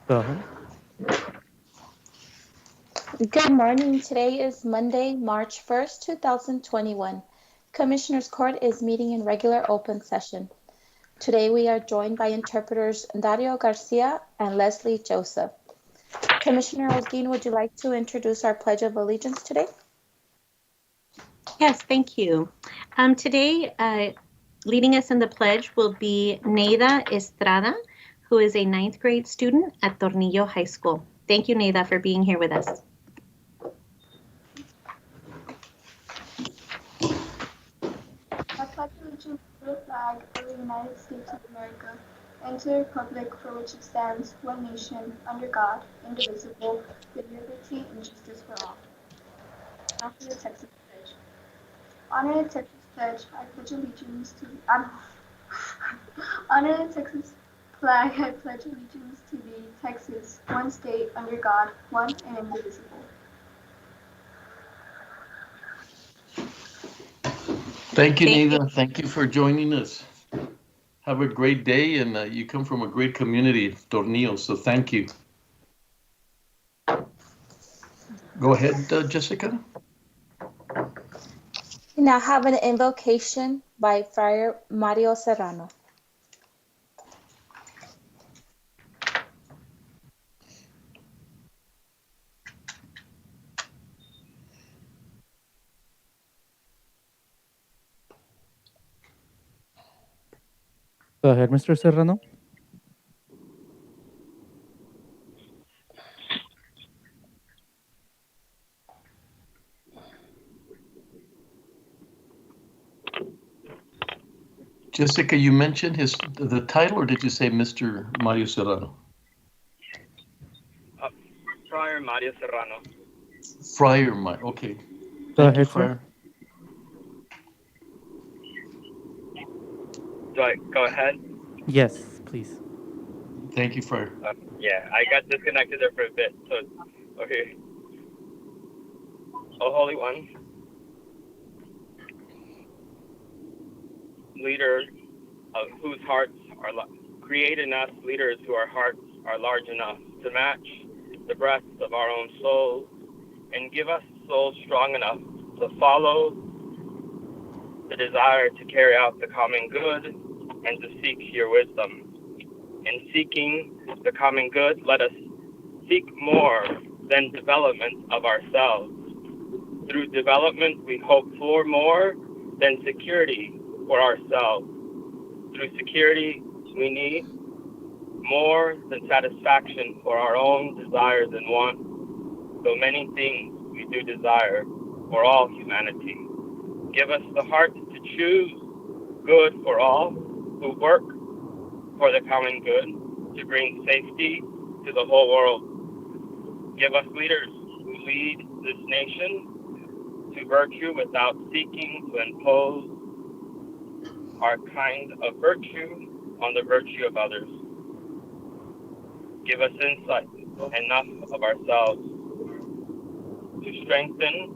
Go ahead. Good morning. Today is Monday, March 1st, 2021. Commissioners Court is meeting in regular open session. Today we are joined by interpreters Dario Garcia and Leslie Joseph. Commissioner Holguin, would you like to introduce our Pledge of Allegiance today? Yes, thank you. Today, leading us in the pledge will be Neida Estrada, who is a 9th grade student at Tornillo High School. Thank you, Neida, for being here with us. I pledge allegiance to the flag of the United States of America and to the republic for which it stands, one nation, under God, indivisible, with liberty and justice for all. After the Texas Pledge. Honor the Texas Pledge, I pledge allegiance to Honor the Texas flag, I pledge allegiance to thee, Texas, one state, under God, one and indivisible. Thank you, Neida. Thank you for joining us. Have a great day, and you come from a great community, Tornillo, so thank you. Go ahead, Jessica. We now have an invocation by Friar Mario Serrano. Go ahead, Mr. Serrano. Jessica, you mentioned the title, or did you say Mr. Mario Serrano? Friar Mario Serrano. Friar Mario, okay. Go Thank you, ahead, Friar. Do I go ahead? Yes, please. Thank you, Friar. Yeah, I got disconnected there for a bit. So, okay. Oh, Holy One, leader of whose hearts are create in us leaders who our hearts are large enough to match the breaths of our own souls, and give us souls strong enough to follow the desire to carry out the common good and to seek your wisdom. In seeking the common good, let us seek more than development of ourselves. Through development, we hope for more than security for ourselves. Through security, we need more than satisfaction for our own desires and wants. So many things we do desire for all humanity. Give us the heart to choose good for all who work for the common good, to bring safety to the whole world. Give us leaders who lead this nation to virtue without seeking to impose our kind of virtue on the virtue of others. Give us insight, enough of ourselves to strengthen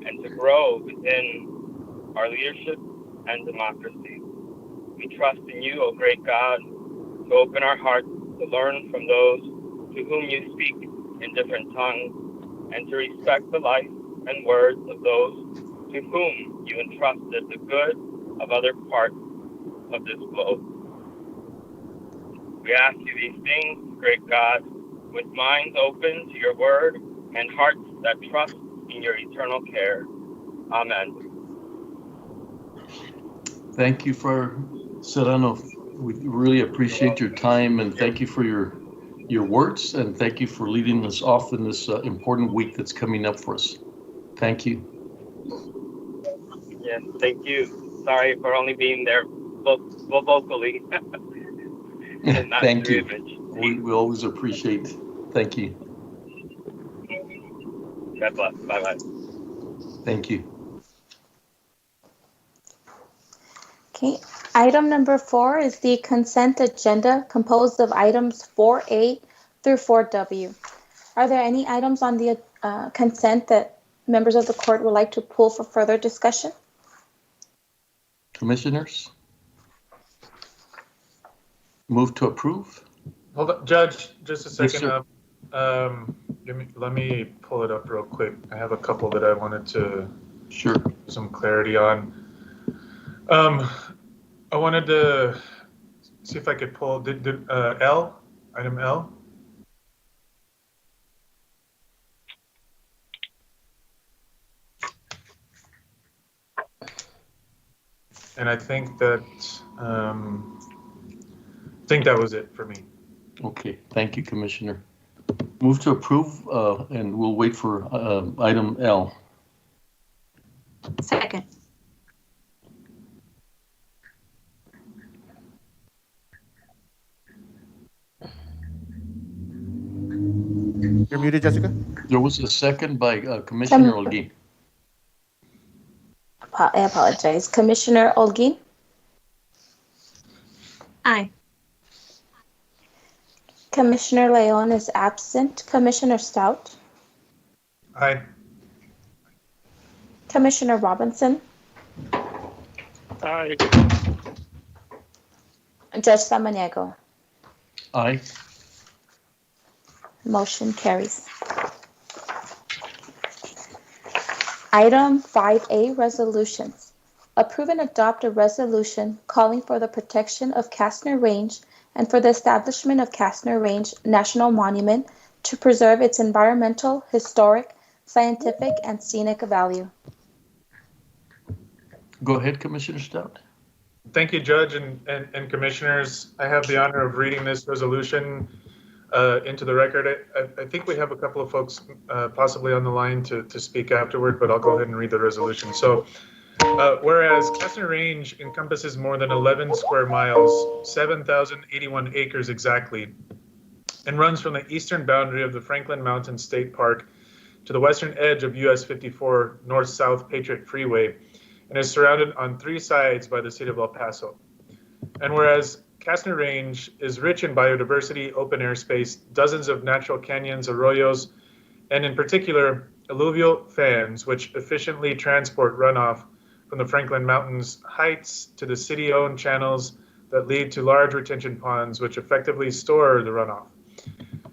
and to grow within our leadership and democracy. We trust in you, O great God, to open our hearts to learn from those to whom you speak in different tongues, and to respect the life and words of those to whom you entrusted the good of other parts of this globe. We ask you these things, great God, with minds open to your word and hearts that trust in your eternal care. Amen. Thank you, Friar Serrano. We really appreciate your time, and thank you for your words, and thank you for leading us off in this important week that's coming up for us. Thank you. Yes, thank you. Sorry for only being there vocally. Thank you. We always appreciate. Thank you. God bless. Bye-bye. Thank you. Okay. Item number 4 is the consent agenda composed of items 4A through 4W. Are there any items on the consent that members of the court would like to pull for further discussion? Commissioners? Move to approve? Hold on, Judge, just a Yes, second. sir. Let me pull it up real quick. I have a couple that I wanted to Sure. some clarity on. I wanted to see if I could pull item L. And I think that was it for me. Okay, thank you, Commissioner. Move to approve, and we'll wait for item L. Second. You're muted, Jessica. There was a second by Commissioner Olguin. I apologize. Commissioner Olguin, Aye. Commissioner Leon is absent. Commissioner Stout, Aye. Commissioner Robinson, Aye. Judge Samaniego. Aye. Motion carries. Item 5A, resolutions. Approve and adopt a resolution calling for the protection of Castner Range and for the establishment of Castner Range National Monument to preserve its environmental, historic, scientific, and scenic value. Go ahead, Commissioner Stout. Thank you, Judge and Commissioners. I have the honor of reading this resolution into the record. I think we have a couple of folks possibly on the line to speak afterward, but I'll go ahead and read the resolution. So, whereas Castner Range encompasses more than 11 square miles, 7,081 acres exactly, and runs from the eastern boundary of the Franklin Mountain State Park to the western edge of US 54 North-South Patriot Freeway, and is surrounded on 3 sides by the city of El Paso. And whereas Castner Range is rich in biodiversity, open air space, dozens of natural canyons, arroyos, and in particular, alluvial fans, which efficiently transport runoff from the Franklin Mountains heights to the city-owned channels that lead to large retention ponds, which effectively store the runoff.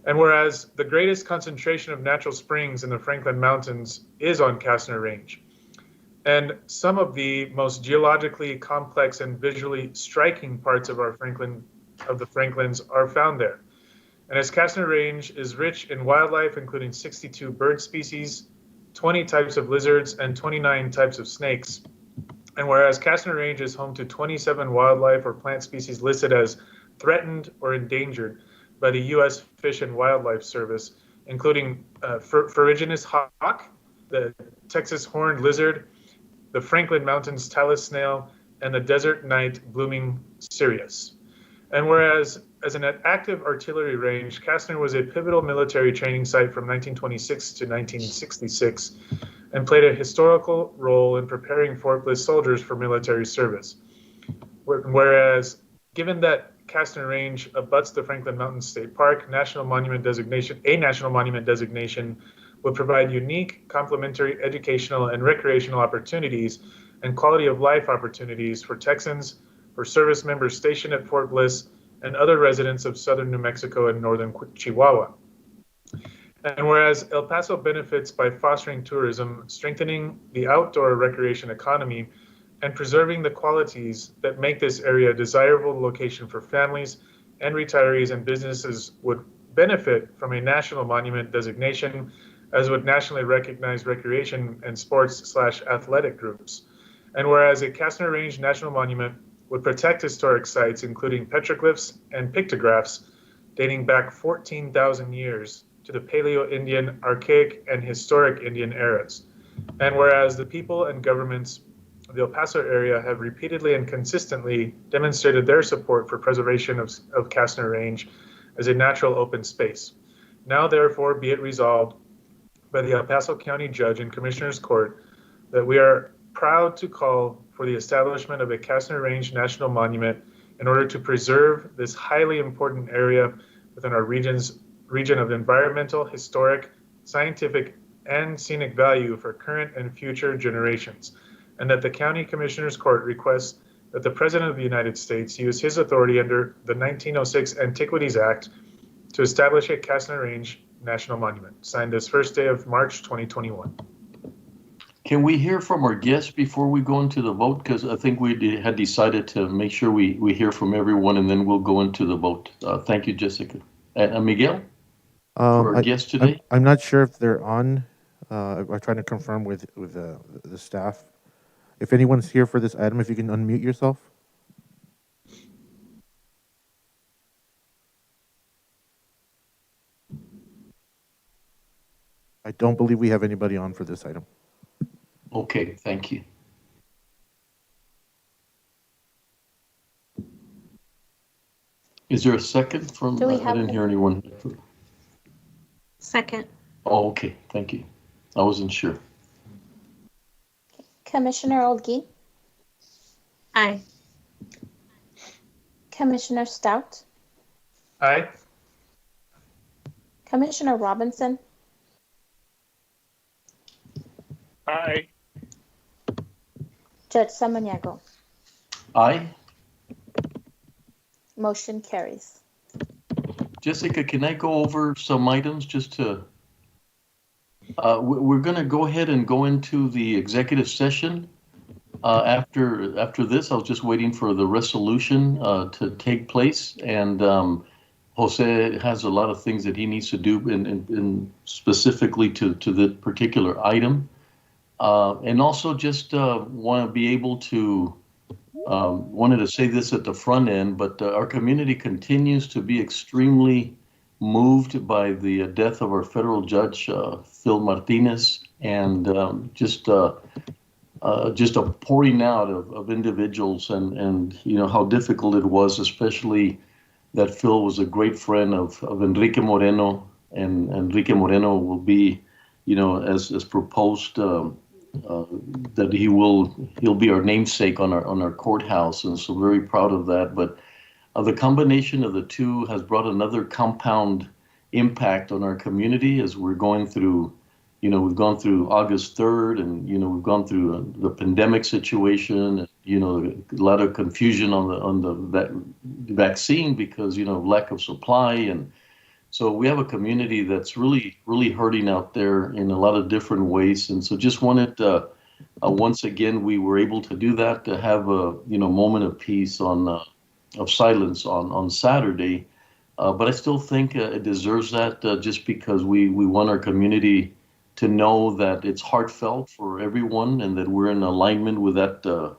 And whereas the greatest concentration of natural springs in the Franklin Mountains is on Castner Range, and some of the most geologically complex and visually striking parts of the Franklins are found there. And as Castner Range is rich in wildlife, including 62 bird species, 20 types of lizards, and 29 types of snakes. And whereas Castner Range is home to 27 wildlife or plant species listed as threatened or endangered by the U.S. Fish and Wildlife Service, including ferruginous hawk, the Texas horned lizard, the Franklin Mountains talus snail, and the desert night blooming cereus. And whereas as an active artillery range, Castner was a pivotal military training site from 1926 to 1966 and played a historical role in preparing Fort Bliss soldiers for military service. Whereas given that Castner Range abuts the Franklin Mountains State Park, a national monument designation would provide unique complementary educational and recreational opportunities and quality of life opportunities for Texans, for service members stationed at Fort Bliss, and other residents of southern New Mexico and northern Chihuahua. And whereas El Paso benefits by fostering tourism, strengthening the outdoor recreation economy, and preserving the qualities that make this area a desirable location for families and retirees and businesses would benefit from a national monument designation, as would nationally recognized recreation and sports/athletic groups. And whereas a Castner Range National Monument would protect historic sites, including petroglyphs and pictographs dating back 14,000 years to the Paleo-Indian, Archaic, and Historic Indian eras. And whereas the people and governments of the El Paso area have repeatedly and consistently demonstrated their support for preservation of Castner Range as a natural open space. Now, therefore, be it resolved by the El Paso County Judge and Commissioners Court that we are proud to call for the establishment of a Castner Range National Monument in order to preserve this highly important area within our region of environmental, historic, scientific, and scenic value for current and future generations, and that the County Commissioners Court requests that the President of the United States use his authority under the 1906 Antiquities Act to establish a Castner Range National Monument, signed this first day of March 2021. Can we hear from our guests before we go into the vote? Because I think we had decided to make sure we hear from everyone, and then we'll go into the vote. Thank you, Jessica. Miguel, for our guests today? I'm not sure if they're on. I'm trying to confirm with the staff. If anyone's here for this item, if you can unmute yourself. I don't believe we have anybody on for this item. Okay, thank you. Is there a second from, Do we I have didn't the- hear anyone. Second. Oh, okay, thank you. I wasn't sure. Commissioner Olguin, Aye. Commissioner Stout, Aye. Commissioner Robinson, Aye. Judge Samaniego. Aye. Motion carries. Jessica, can I go over some items just to, we're going to go ahead and go into the executive session. After this, I was just waiting for the resolution to take place, and Jose has a lot of things that he needs to do in specifically to the particular item. And also just want to be able to, wanted to say this at the front end, but our community continues to be extremely moved by the death of our federal judge, Phil Martinez, and just a pouring out of individuals, and you know how difficult it was, especially that Phil was a great friend of Enrique Moreno, and Enrique Moreno will be, you know, as proposed, that he'll be our namesake on our courthouse, and so very proud of that. But the combination of the two has brought another compound impact on our community as we're going through. You know, we've gone through August 3rd, and you know we've gone through the pandemic situation. You know, a lot of confusion on the vaccine because you know lack of supply, and so we have a community that's really hurting out there in a lot of different ways. And so just wanted once again we were able to do that, to have a moment of peace of silence on Saturday. But I still think it deserves that just because we want our community to know that it's heartfelt for everyone and that we're in alignment with that,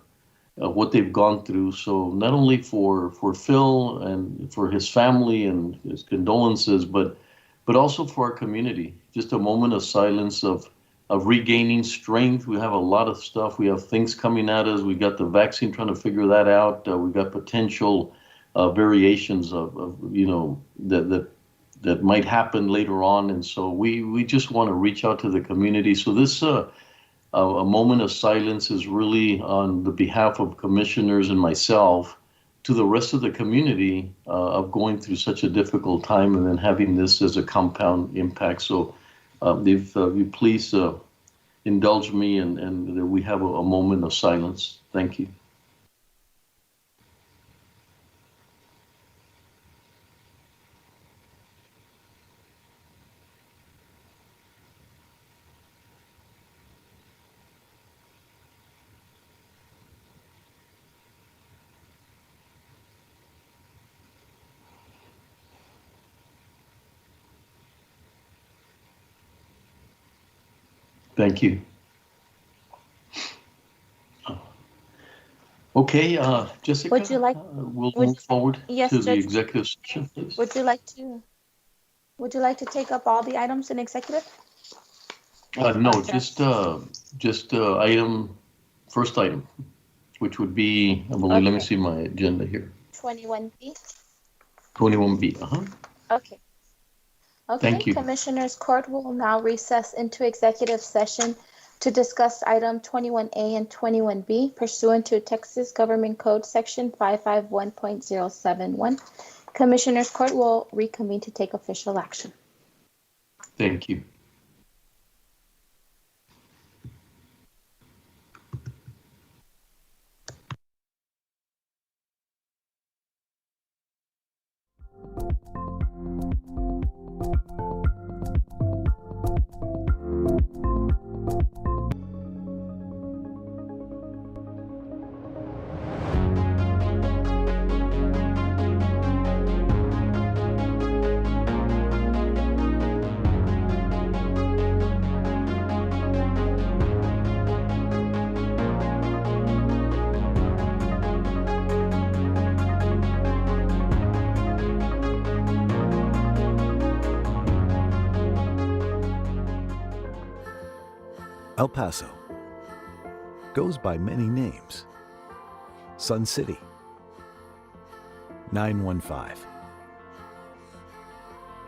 what they've gone through. So not only for Phil and for his family and his condolences, but also for our community. Just a moment of silence of regaining strength. We have a lot of stuff. We have things coming at us. We got the vaccine, trying to figure that out. We got potential variations of that might happen later on, and so we just want to reach out to the community. So this a moment of silence is really on the behalf of commissioners and myself to the rest of the community of going through such a difficult time, and then having this as a compound impact. So if you please indulge me and that we have a moment of silence. Thank you. Thank you. Okay, Jessica, Would you like- we'll would- move forward Yes, to the Judge. executive session, please. Would you like to take up all the items in executive? No, just first item, which would be, I believe, let me Okay. see my agenda here. 21B? 21B, Okay. Thank you. Commissioners Court will now recess into executive session to discuss item 21A and 21B pursuant to Texas Government Code Section 551.071. Commissioners Court will reconvene to take official action. Thank you. El Paso goes by many names. Sun City, 915.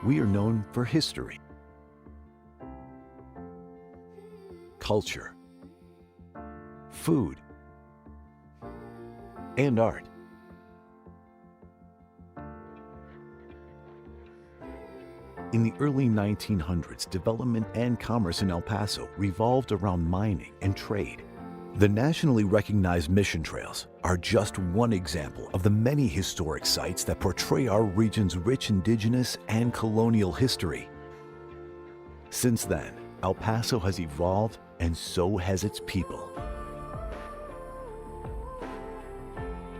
We are known for history, culture, food, and art. In the early 1900s, development and commerce in El Paso revolved around mining and trade. The nationally recognized mission trails are just one example of the many historic sites that portray our region's rich indigenous and colonial history. Since then, El Paso has evolved, and so has its people.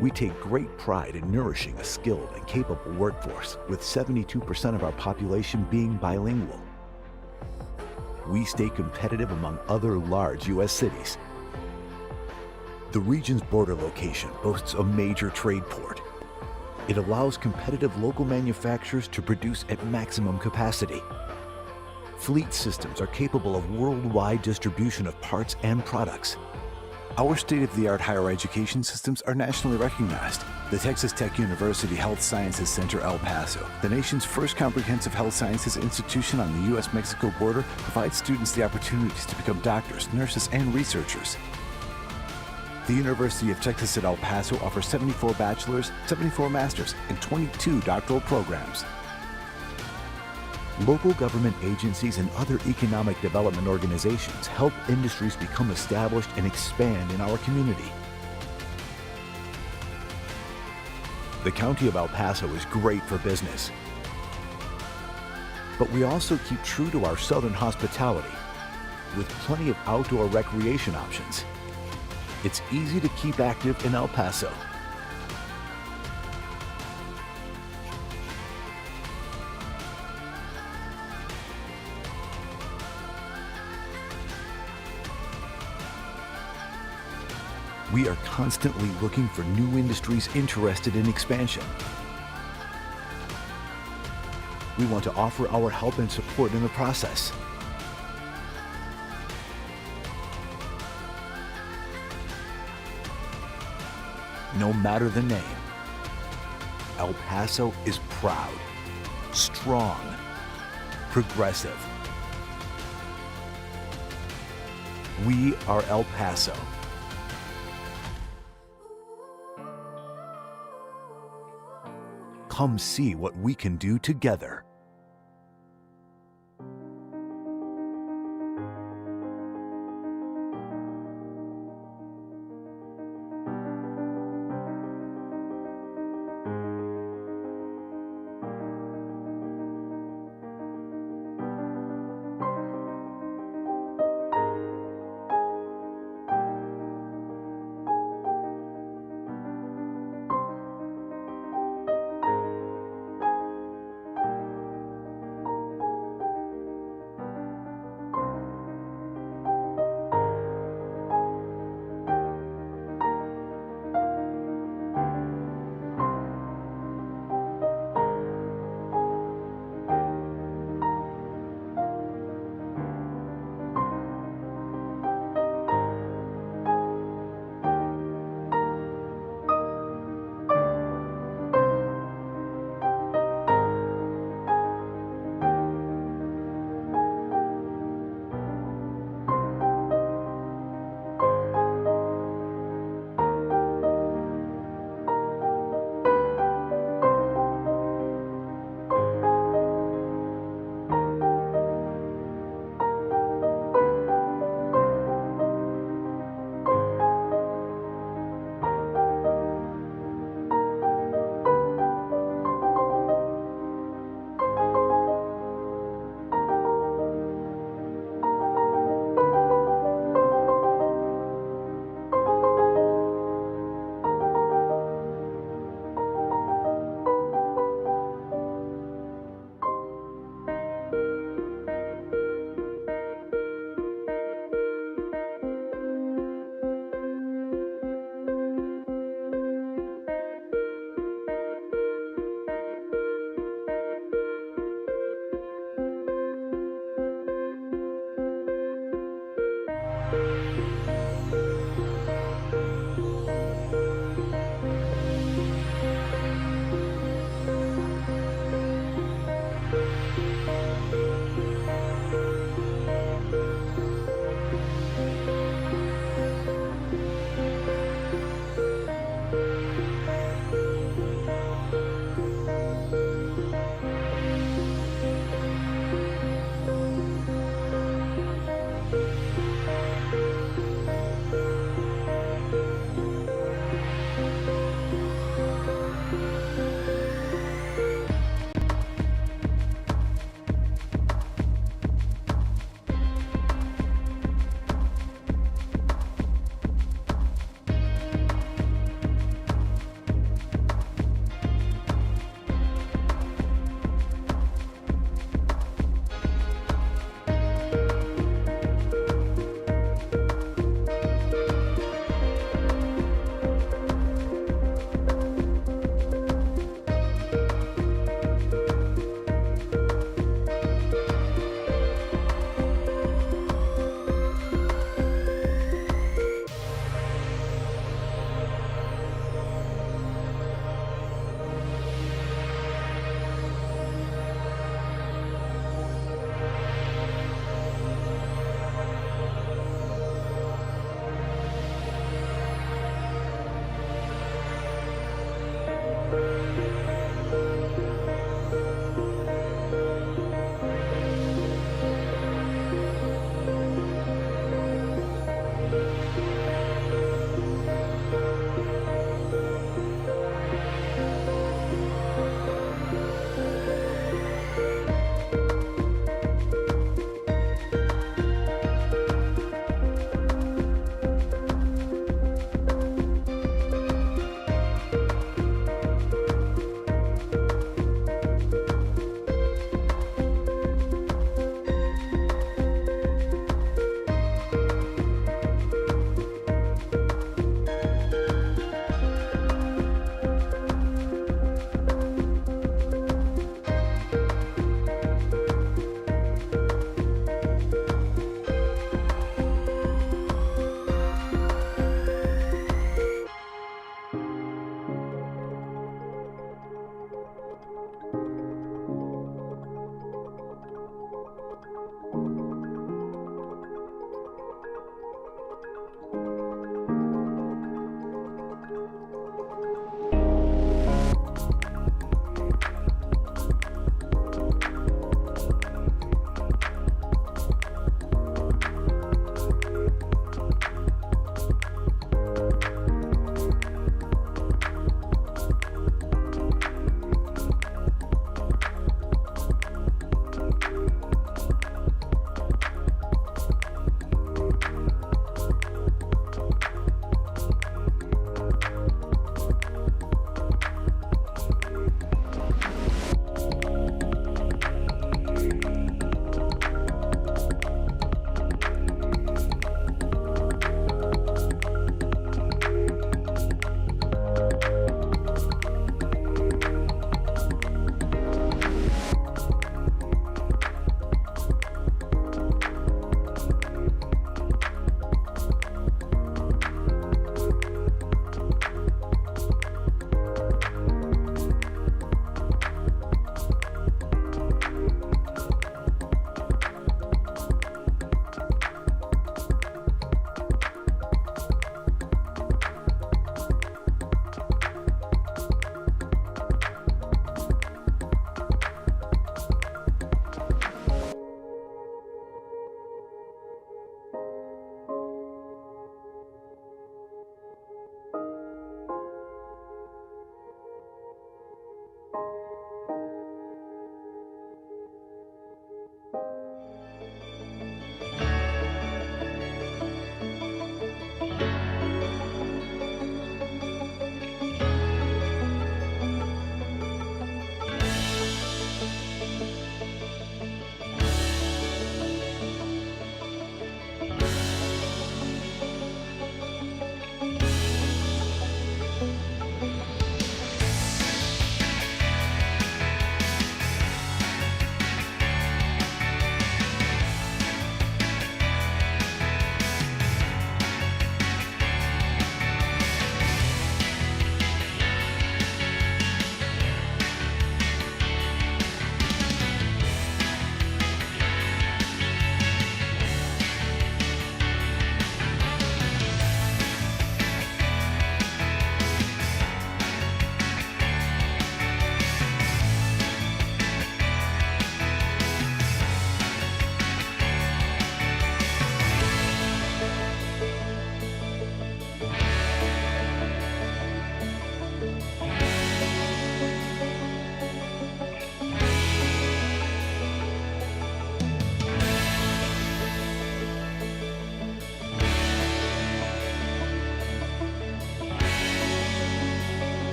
We take great pride in nourishing a skilled and capable workforce, with 72% of our population being bilingual. We stay competitive among other large U.S. cities. The region's border location boasts a major trade port. It allows competitive local manufacturers to produce at maximum capacity. Fleet systems are capable of worldwide distribution of parts and products. Our state-of-the-art higher education systems are nationally recognized. The Texas Tech University Health Sciences Center El Paso, the nation's first comprehensive health sciences institution on the U.S.-Mexico border, provides students the opportunities to become doctors, nurses, and researchers. The University of Texas at El Paso offers 74 bachelor's, 74 master's, and 22 doctoral programs. Local government agencies and other economic development organizations help industries become established and expand in our community. The County of El Paso is great for business, but we also keep true to our southern hospitality with plenty of outdoor recreation options. It's easy to keep active in El Paso. We are constantly looking for new industries interested in expansion. We want to offer our help and support in the process. No matter the name, El Paso is proud, strong, progressive. We are El Paso. Come see what we can do together.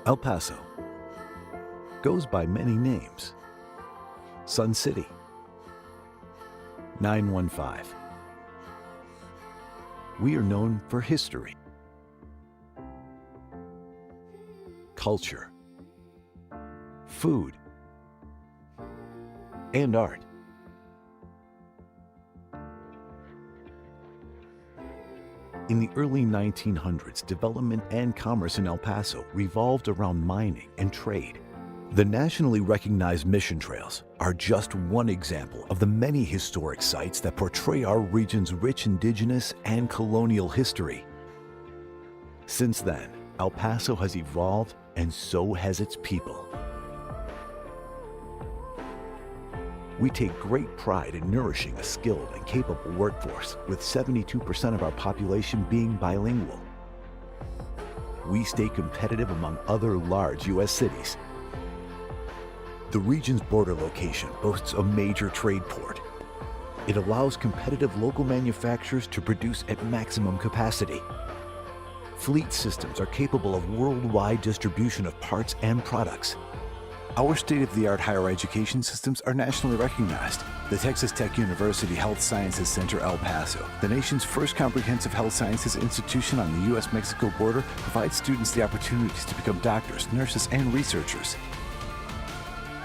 El Paso goes by many names. Sun City, 915. We are known for history, culture, food, and art. In the early 1900s, development and commerce in El Paso revolved around mining and trade. The nationally recognized mission trails are just one example of the many historic sites that portray our region's rich indigenous and colonial history. Since then, El Paso has evolved, and so has its people. We take great pride in nourishing a skilled and capable workforce, with 72% of our population being bilingual. We stay competitive among other large U.S. cities. The region's border location boasts a major trade port. It allows competitive local manufacturers to produce at maximum capacity. Fleet systems are capable of worldwide distribution of parts and products. Our state-of-the-art higher education systems are nationally recognized. The Texas Tech University Health Sciences Center El Paso, the nation's first comprehensive health sciences institution on the U.S.-Mexico border, provides students the opportunities to become doctors, nurses, and researchers.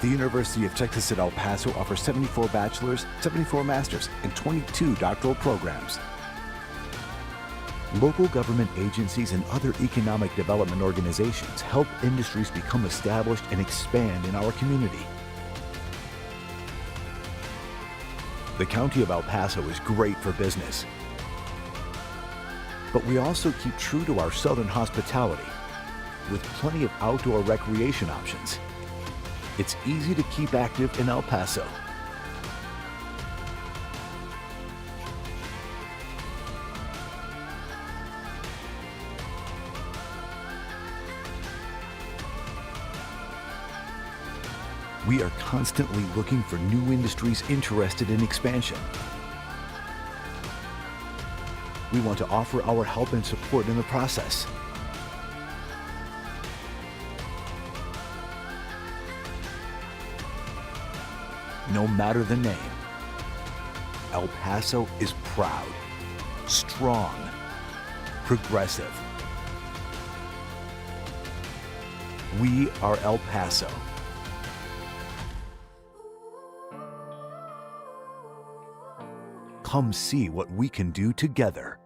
The University of Texas at El Paso offers 74 bachelor's, 74 master's, and 22 doctoral programs. Local government agencies and other economic development organizations help industries become established and expand in our community. The County of El Paso is great for business, but we also keep true to our southern hospitality with plenty of outdoor recreation options. It's easy to keep active in El Paso. We are constantly looking for new industries interested in expansion. We want to offer our help and support in the process. No matter the name, El Paso is proud, strong, progressive. We are El Paso. Come see what we can do together.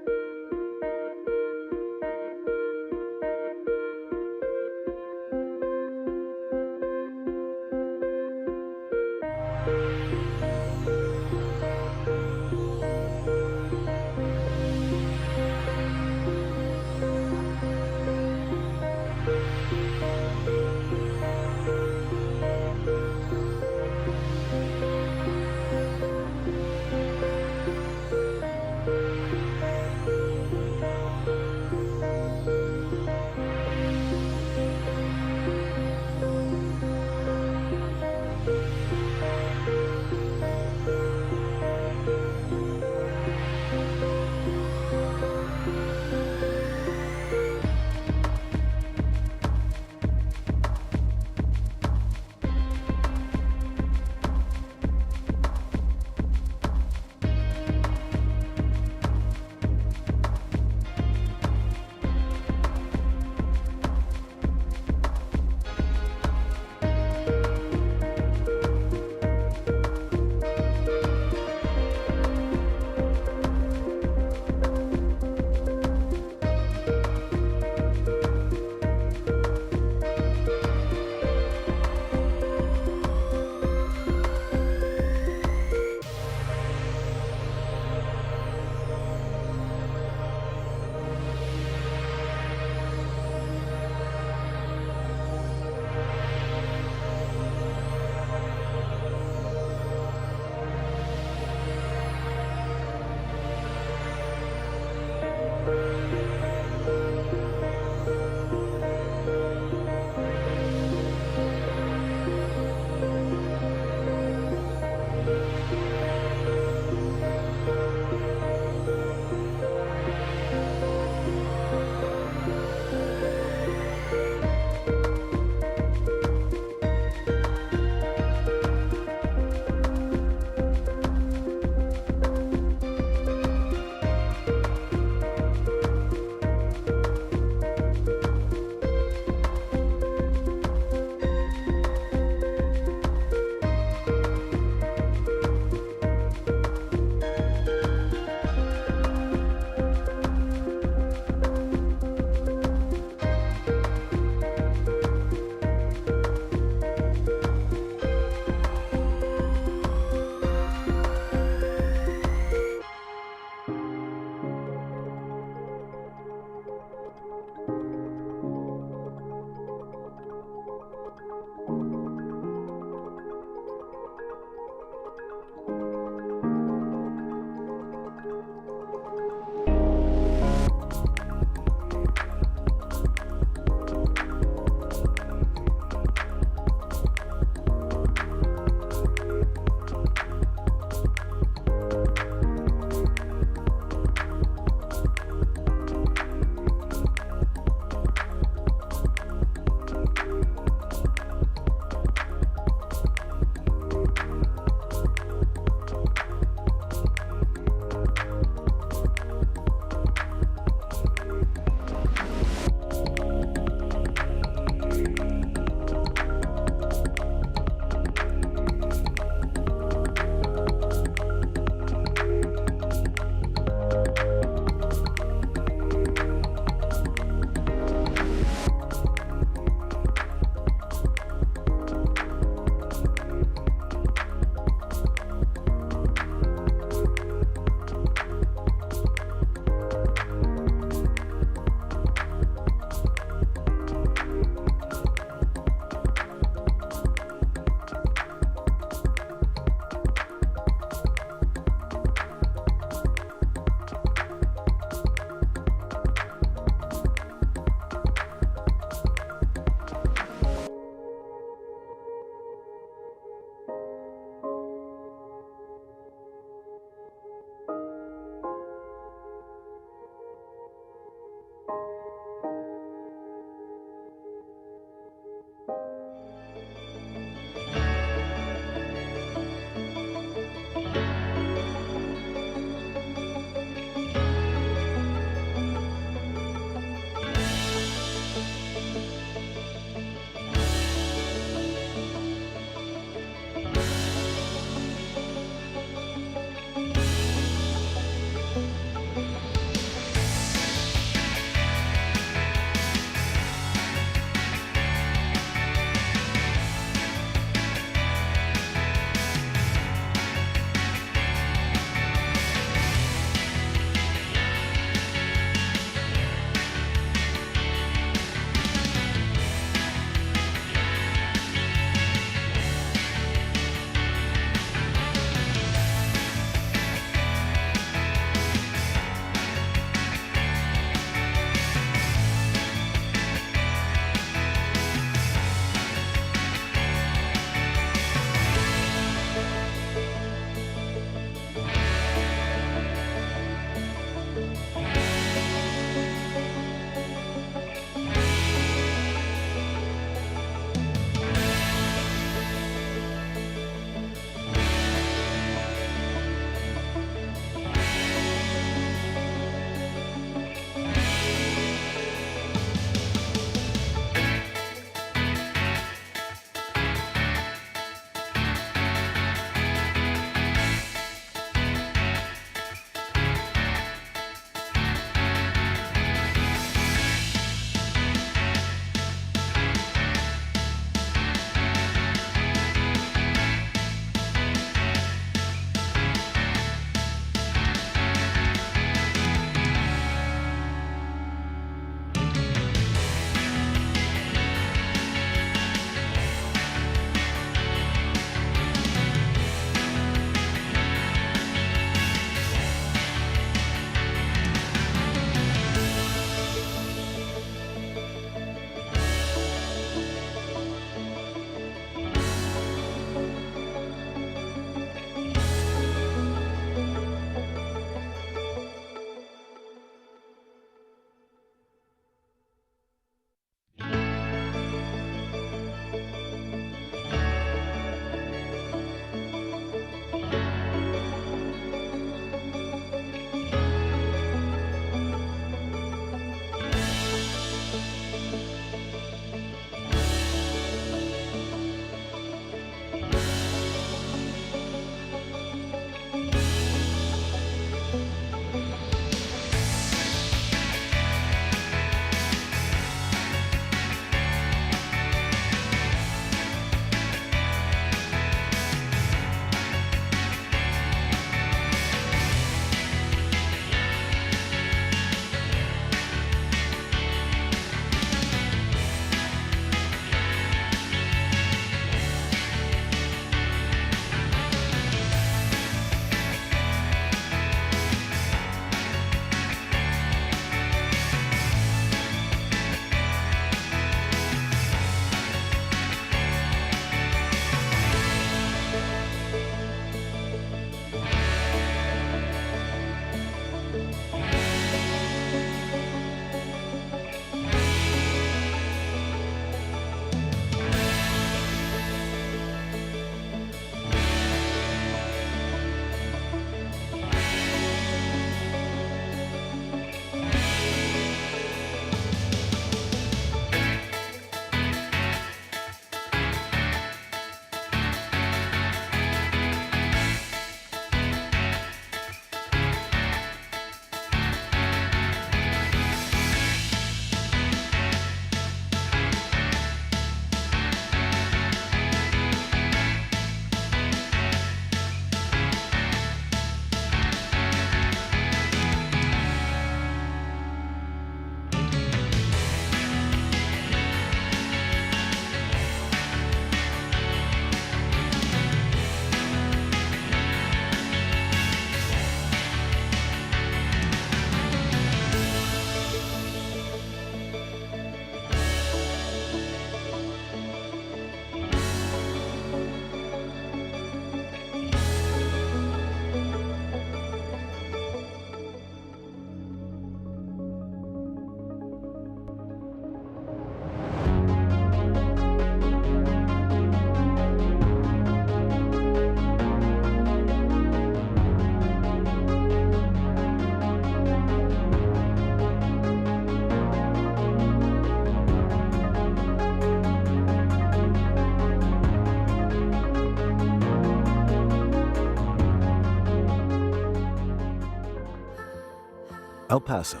El Paso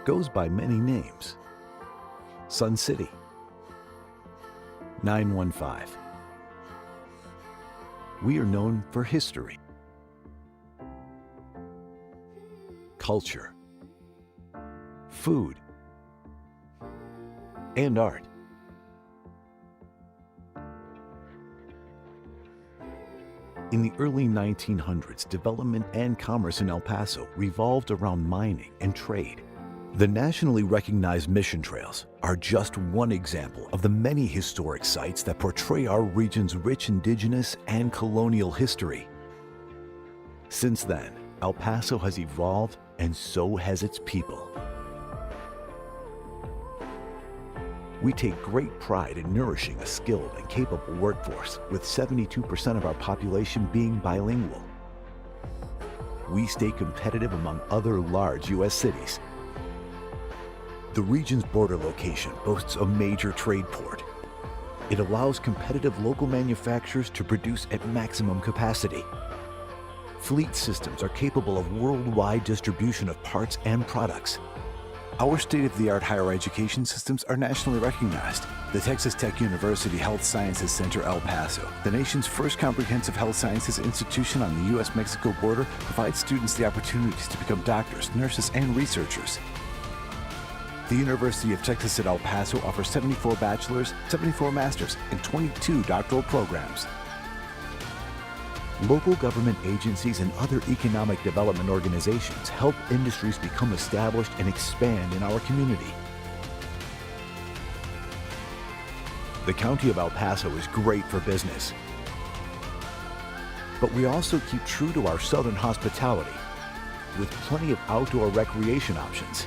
goes by many names. Sun City, 915. We are known for history, culture, food, and art. In the early 1900s, development and commerce in El Paso revolved around mining and trade. The nationally recognized mission trails are just one example of the many historic sites that portray our region's rich indigenous and colonial history. Since then, El Paso has evolved, and so has its people. We take great pride in nourishing a skilled and capable workforce, with 72% of our population being bilingual. We stay competitive among other large U.S. cities. The region's border location boasts a major trade port. It allows competitive local manufacturers to produce at maximum capacity. Fleet systems are capable of worldwide distribution of parts and products. Our state-of-the-art higher education systems are nationally recognized. The Texas Tech University Health Sciences Center El Paso, the nation's first comprehensive health sciences institution on the U.S.-Mexico border, provides students the opportunities to become doctors, nurses, and researchers. The University of Texas at El Paso offers 74 bachelor's, 74 master's, and 22 doctoral programs. Local government agencies and other economic development organizations help industries become established and expand in our community. The County of El Paso is great for business, but we also keep true to our southern hospitality with plenty of outdoor recreation options.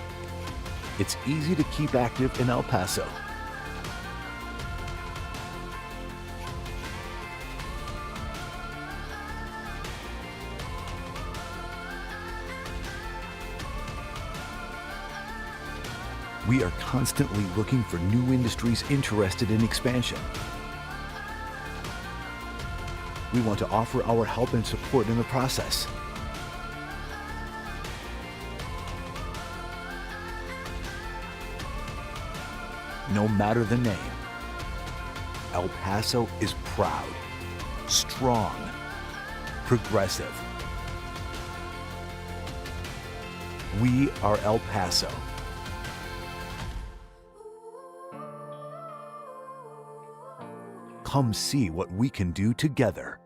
It's easy to keep active in El Paso. We are constantly looking for new industries interested in expansion. We want to offer our help and support in the process. No matter the name, El Paso is proud, strong, progressive. We are El Paso. Come see what we can do together.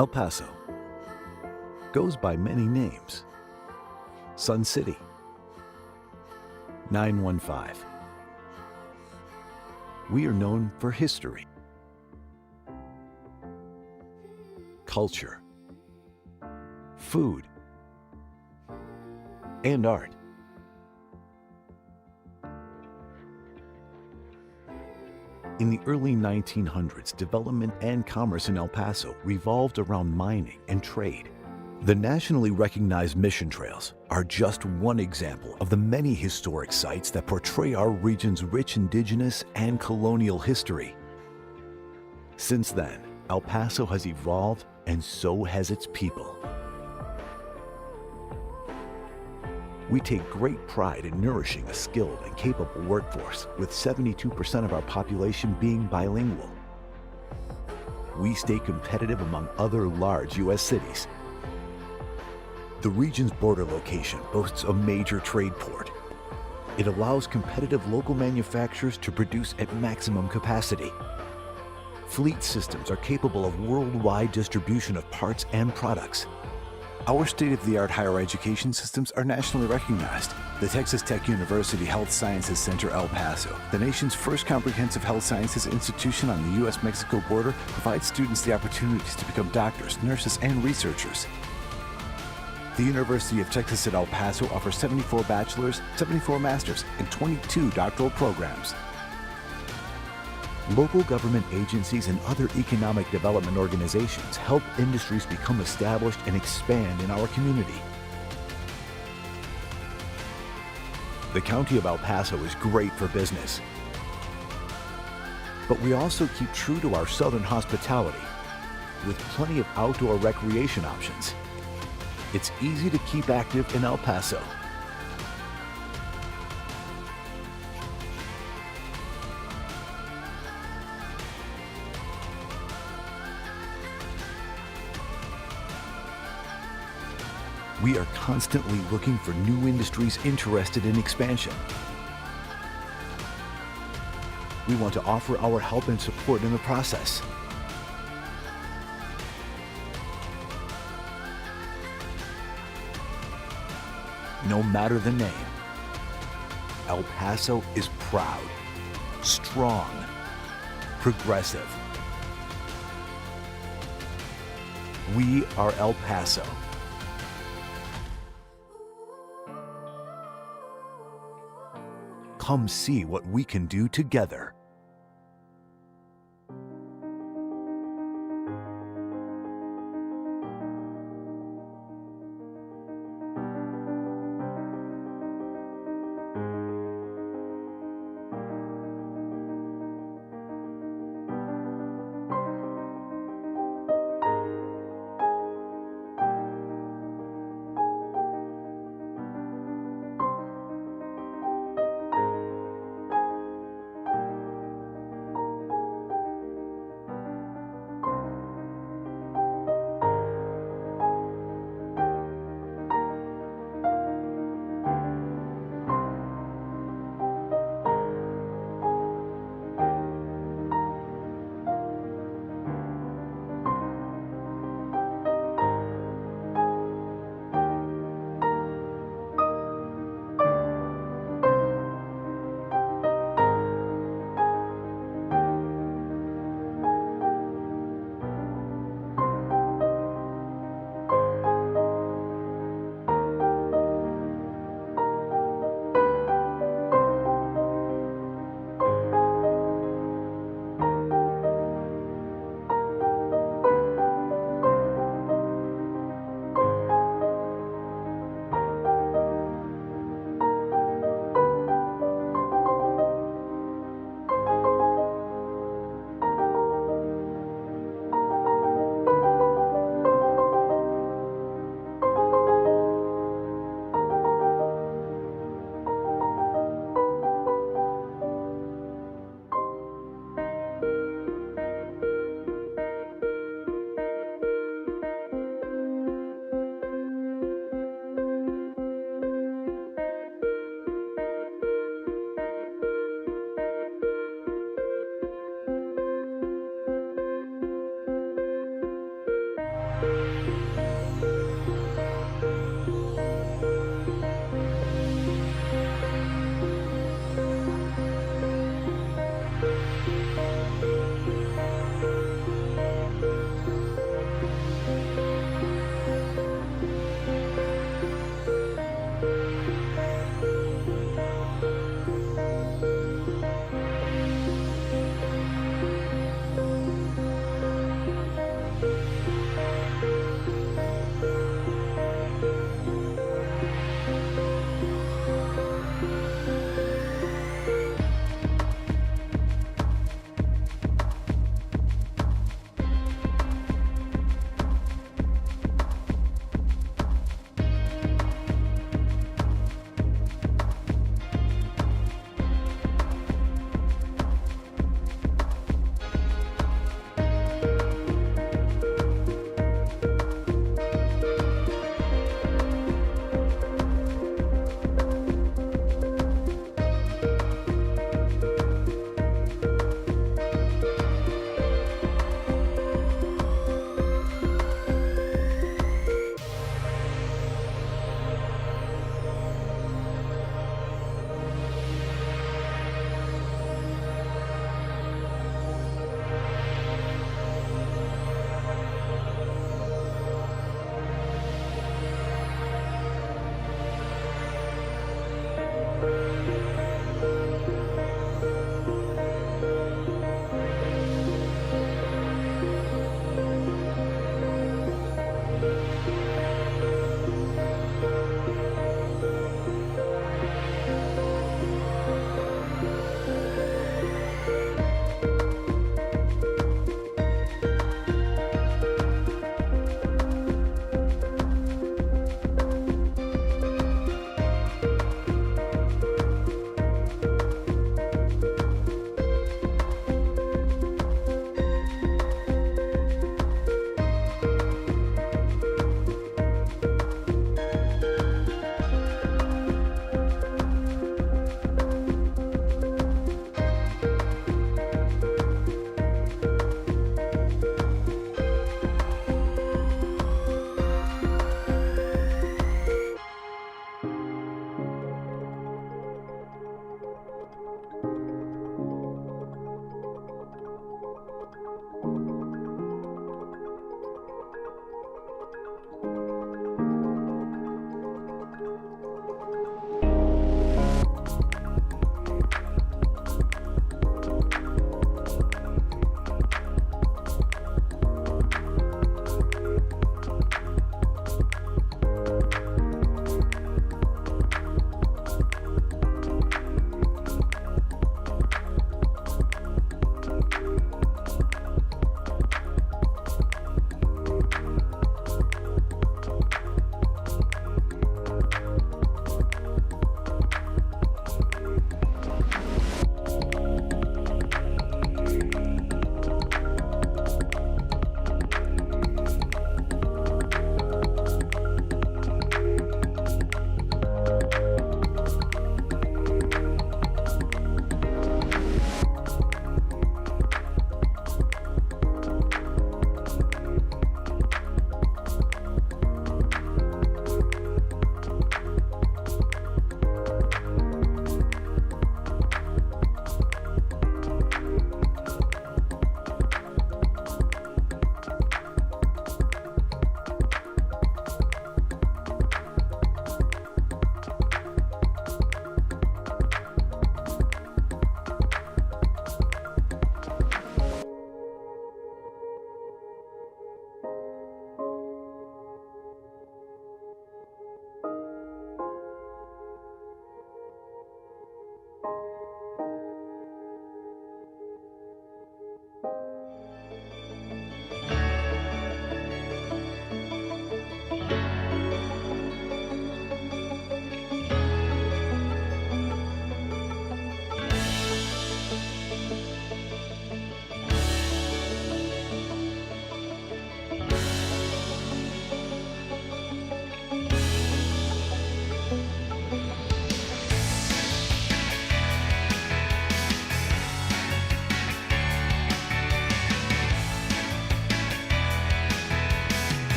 El Paso goes by many names. Sun City, 915. We are known for history, culture, food, and art. In the early 1900s, development and commerce in El Paso revolved around mining and trade. The nationally recognized mission trails are just one example of the many historic sites that portray our region's rich indigenous and colonial history. Since then, El Paso has evolved, and so has its people. We take great pride in nourishing a skilled and capable workforce, with 72% of our population being bilingual. We stay competitive among other large U.S. cities. The region's border location boasts a major trade port. It allows competitive local manufacturers to produce at maximum capacity. Fleet systems are capable of worldwide distribution of parts and products. Our state-of-the-art higher education systems are nationally recognized. The Texas Tech University Health Sciences Center El Paso, the nation's first comprehensive health sciences institution on the U.S.-Mexico border, provides students the opportunities to become doctors, nurses, and researchers. The University of Texas at El Paso offers 74 bachelor's, 74 master's, and 22 doctoral programs. Local government agencies and other economic development organizations help industries become established and expand in our community. The County of El Paso is great for business, but we also keep true to our southern hospitality with plenty of outdoor recreation options. It's easy to keep active in El Paso. We are constantly looking for new industries interested in expansion. We want to offer our help and support in the process. No matter the name, El Paso is proud, strong, progressive. We are El Paso. Come see what we can do together.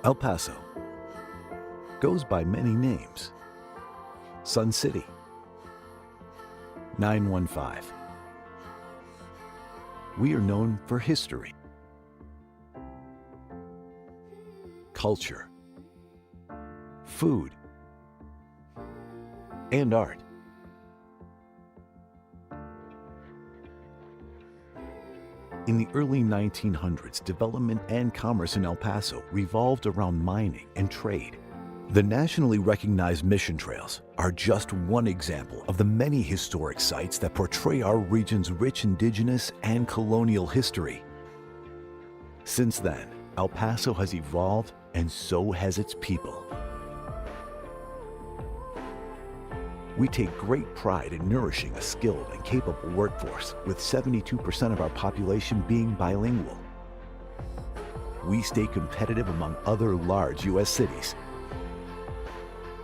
El Paso goes by many names. Sun City, 915. We are known for history, culture, food, and art. In the early 1900s, development and commerce in El Paso revolved around mining and trade. The nationally recognized mission trails are just one example of the many historic sites that portray our region's rich indigenous and colonial history. Since then, El Paso has evolved, and so has its people. We take great pride in nourishing a skilled and capable workforce, with 72% of our population being bilingual. We stay competitive among other large U.S. cities.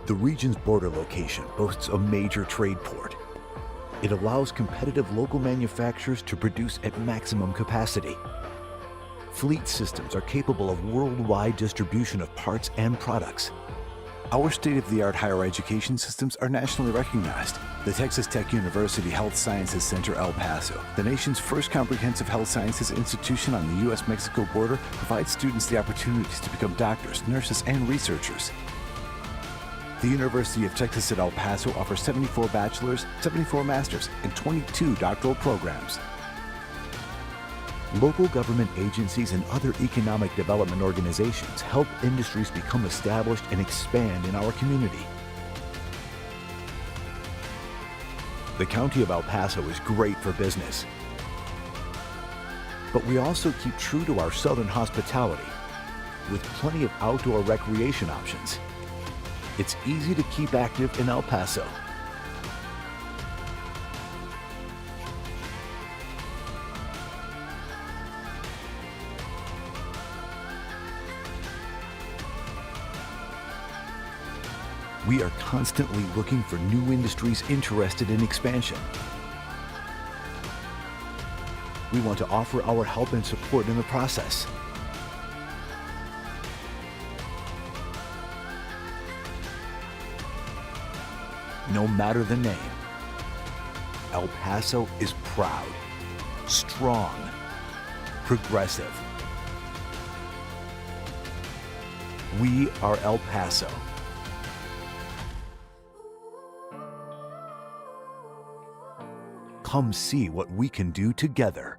The region's border location boasts a major trade port. It allows competitive local manufacturers to produce at maximum capacity. Fleet systems are capable of worldwide distribution of parts and products. Our state-of-the-art higher education systems are nationally recognized. The Texas Tech University Health Sciences Center El Paso, the nation's first comprehensive health sciences institution on the U.S.-Mexico border, provides students the opportunities to become doctors, nurses, and researchers. The University of Texas at El Paso offers 74 bachelor's, 74 master's, and 22 doctoral programs. Local government agencies and other economic development organizations help industries become established and expand in our community. The County of El Paso is great for business, but we also keep true to our southern hospitality with plenty of outdoor recreation options. It's easy to keep active in El Paso. We are constantly looking for new industries interested in expansion. We want to offer our help and support in the process. No matter the name, El Paso is proud, strong, progressive. We are El Paso. Come see what we can do together.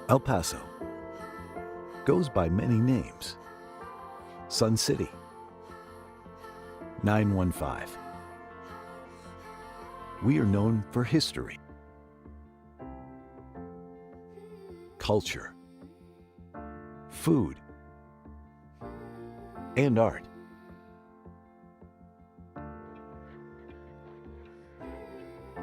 El Paso goes by many names. Sun City, 915. We are known for history, culture, food, and art.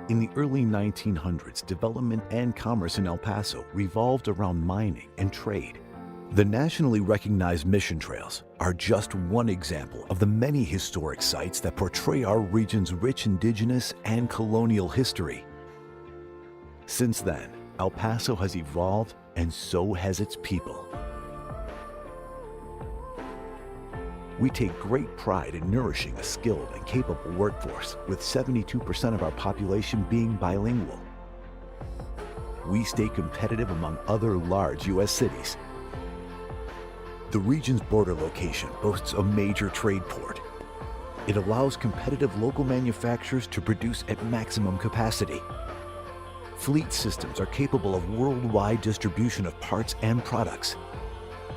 In the early 1900s, development and commerce in El Paso revolved around mining and trade. The nationally recognized mission trails are just one example of the many historic sites that portray our region's rich indigenous and colonial history. Since then, El Paso has evolved, and so has its people. We take great pride in nourishing a skilled and capable workforce, with 72% of our population being bilingual. We stay competitive among other large U.S. cities. The region's border location boasts a major trade port. It allows competitive local manufacturers to produce at maximum capacity. Fleet systems are capable of worldwide distribution of parts and products.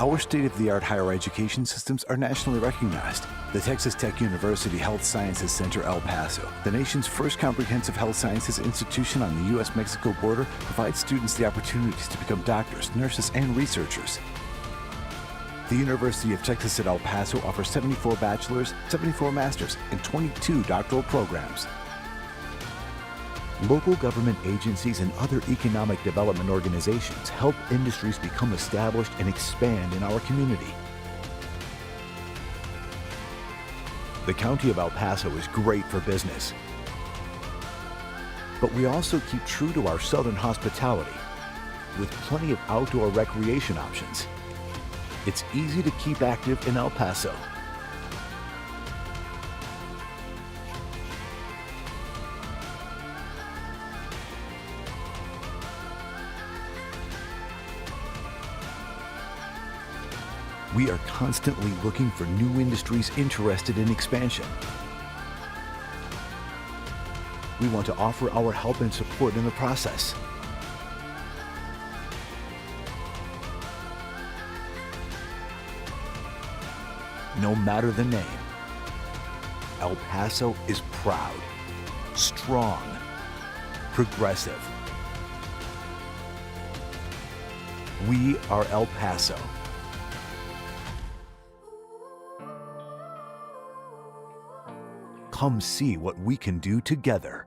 Our state-of-the-art higher education systems are nationally recognized. The Texas Tech University Health Sciences Center El Paso, the nation's first comprehensive health sciences institution on the U.S.-Mexico border, provides students the opportunities to become doctors, nurses, and researchers. The University of Texas at El Paso offers 74 bachelor's, 74 master's, and 22 doctoral programs. Local government agencies and other economic development organizations help industries become established and expand in our community. The County of El Paso is great for business, but we also keep true to our southern hospitality with plenty of outdoor recreation options. It's easy to keep active in El Paso. We are constantly looking for new industries interested in expansion. We want to offer our help and support in the process. No matter the name, El Paso is proud, strong, progressive. We are El Paso. Come see what we can do together.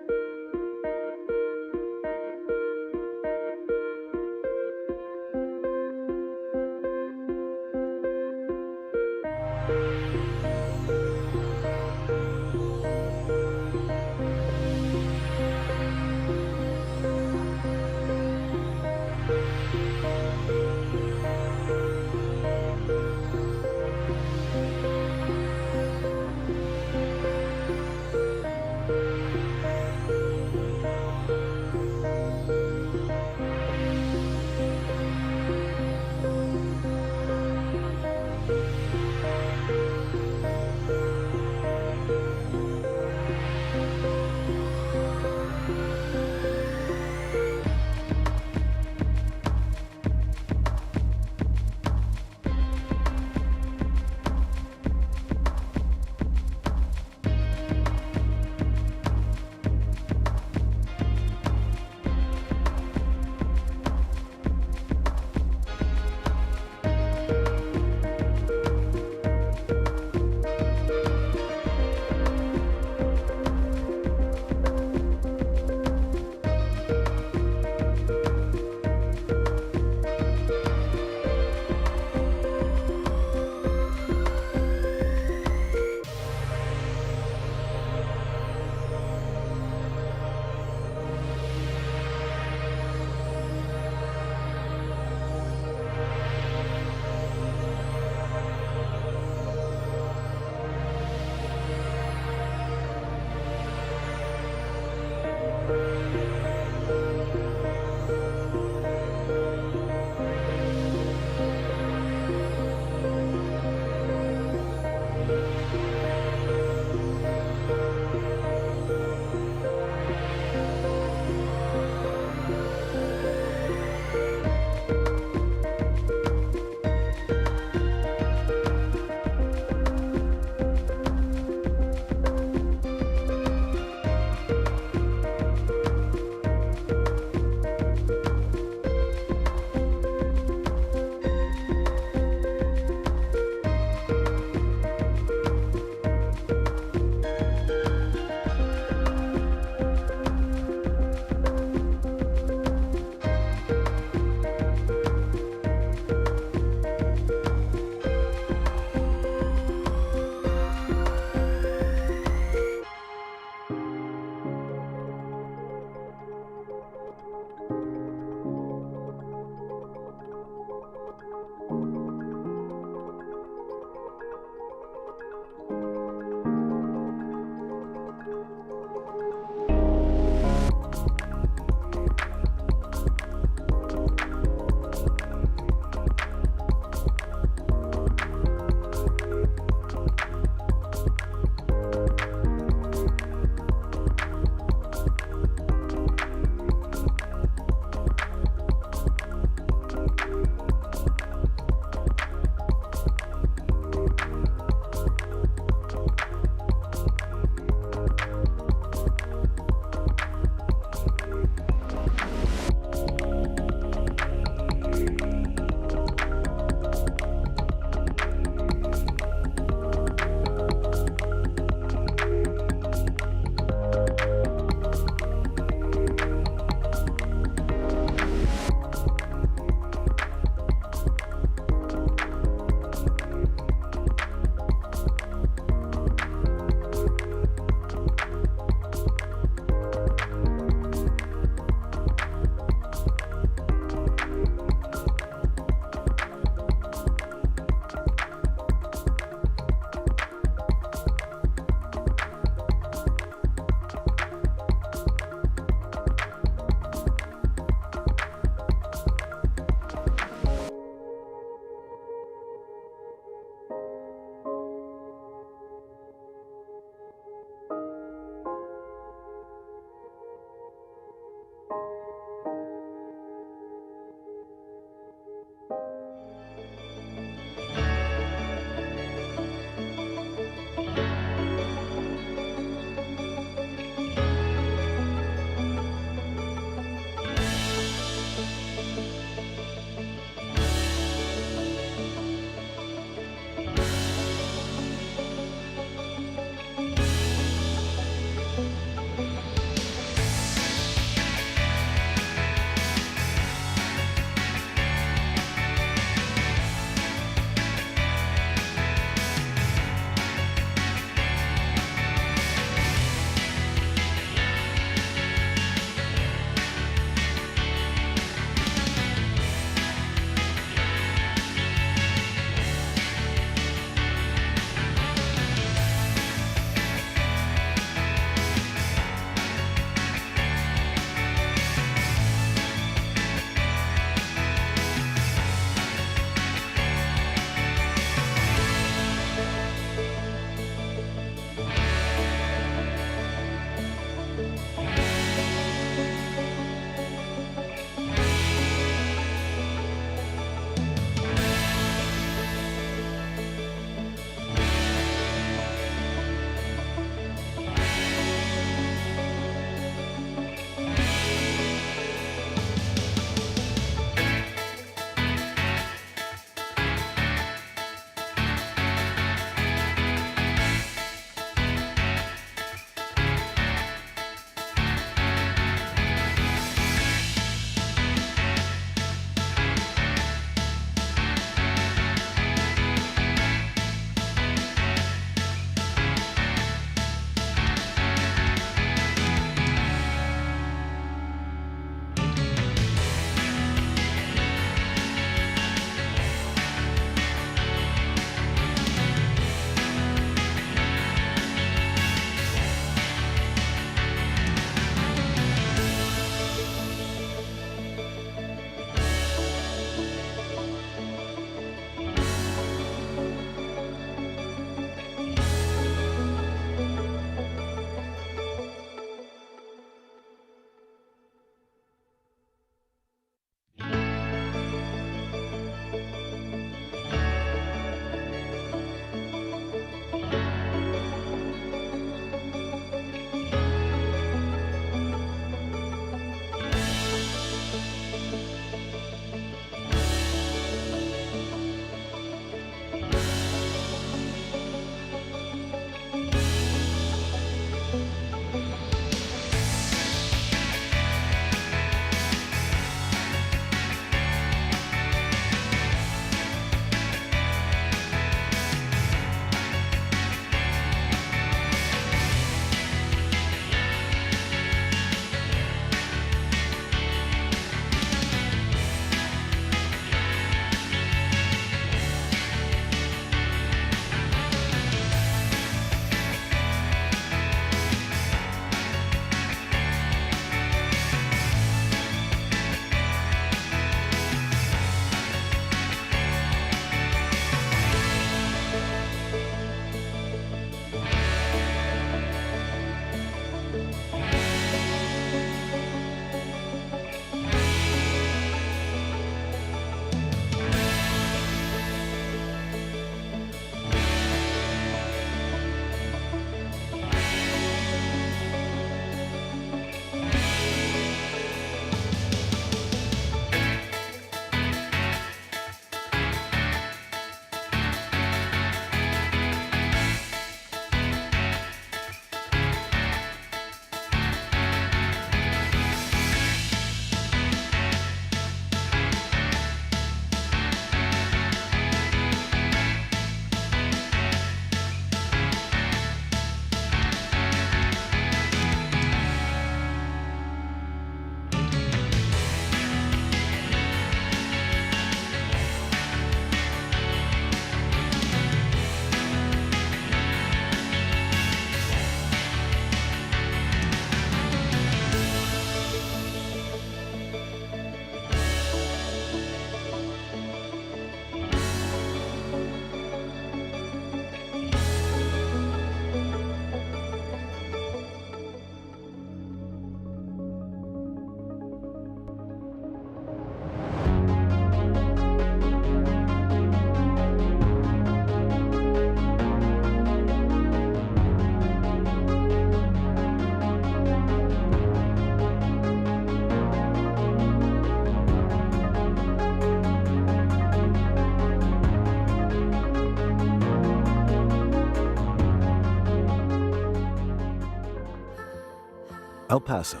El Paso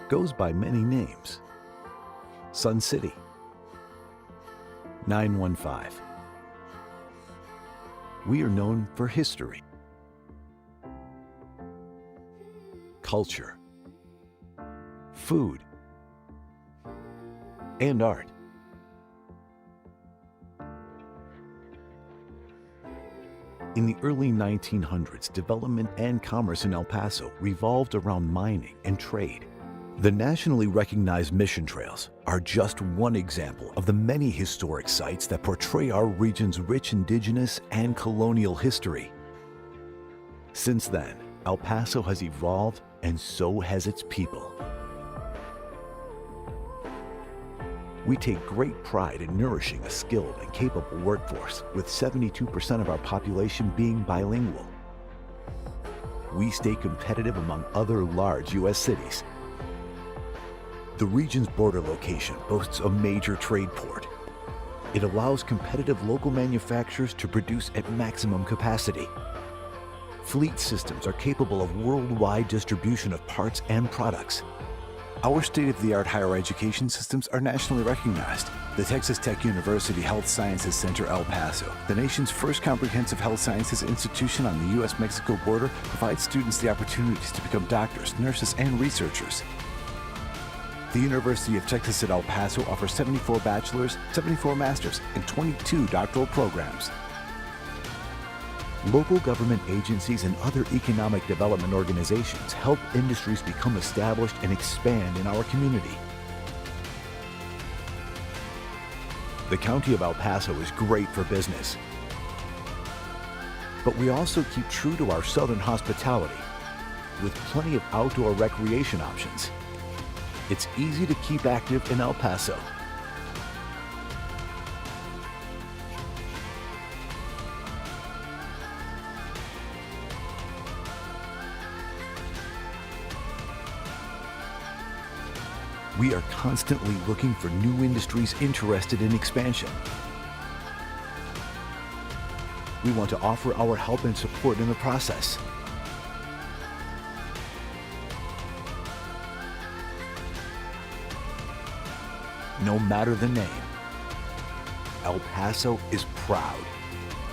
goes by many names. Sun City, 915. We are known for history, culture, food, and art. In the early 1900s, development and commerce in El Paso revolved around mining and trade. The nationally recognized mission trails are just one example of the many historic sites that portray our region's rich indigenous and colonial history. Since then, El Paso has evolved, and so has its people. We take great pride in nourishing a skilled and capable workforce, with 72% of our population being bilingual. We stay competitive among other large U.S. cities. The region's border location boasts a major trade port. It allows competitive local manufacturers to produce at maximum capacity. Fleet systems are capable of worldwide distribution of parts and products. Our state-of-the-art higher education systems are nationally recognized. The Texas Tech University Health Sciences Center El Paso, the nation's first comprehensive health sciences institution on the U.S.-Mexico border, provides students the opportunities to become doctors, nurses, and researchers. The University of Texas at El Paso offers 74 bachelor's, 74 master's, and 22 doctoral programs. Local government agencies and other economic development organizations help industries become established and expand in our community. The County of El Paso is great for business, but we also keep true to our southern hospitality with plenty of outdoor recreation options. It's easy to keep active in El Paso. We are constantly looking for new industries interested in expansion. We want to offer our help and support in the process. No matter the name, El Paso is proud,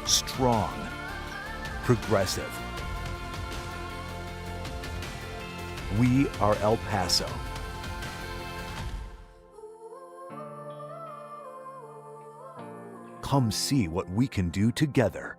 strong, progressive. We are El Paso. Come see what we can do together.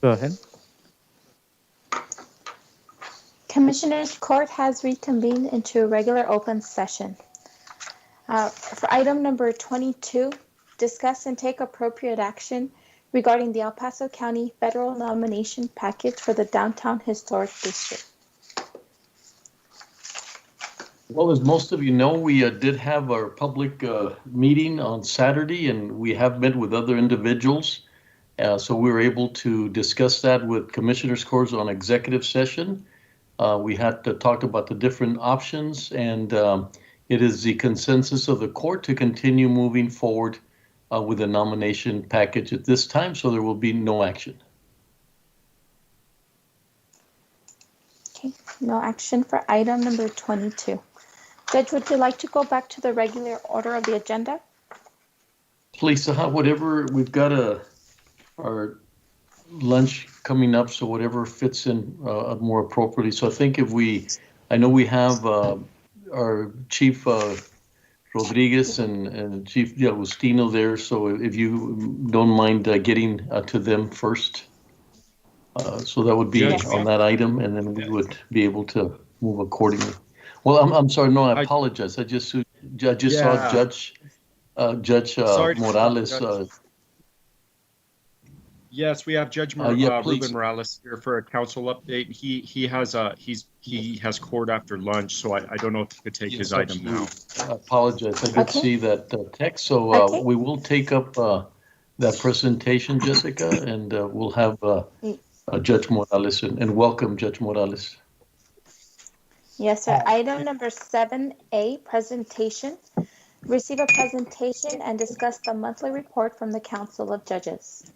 Go ahead. Commissioners Court has reconvened into a regular open session. For item number 22, discuss and take appropriate action regarding the El Paso County federal nomination package for the Downtown Historic District. Well, as most of you know, we did have our public meeting on Saturday, and we have met with other individuals. So we were able to discuss that with Commissioners Court on executive session. We had to talk about the different options, and it is the consensus of the court to continue moving forward with the nomination package at this time, so there will be no action. Okay, no action for item number 22. Judge, would you like to go back to the regular order of the agenda? Please, whatever, we've got our lunch coming up, so whatever fits in more appropriately. So I think I know we have our Chief Rodriguez and Chief Agustino there, so if you don't mind getting to them first. So that would be on that item, and then we would be able to move accordingly. Well, I'm sorry, no, I apologize. I just saw Judge Morales. Yes, we have Judge Ruben Morales here for a council update. He has court after lunch, so I don't know if he could take his item now. I apologize. I did see that text, so we will take up that presentation, Jessica, and we'll have Judge Morales, and welcome, Judge Morales. Yes, sir. Item number 7A, presentation. Receive a presentation and discuss the monthly report from the Council of Judges.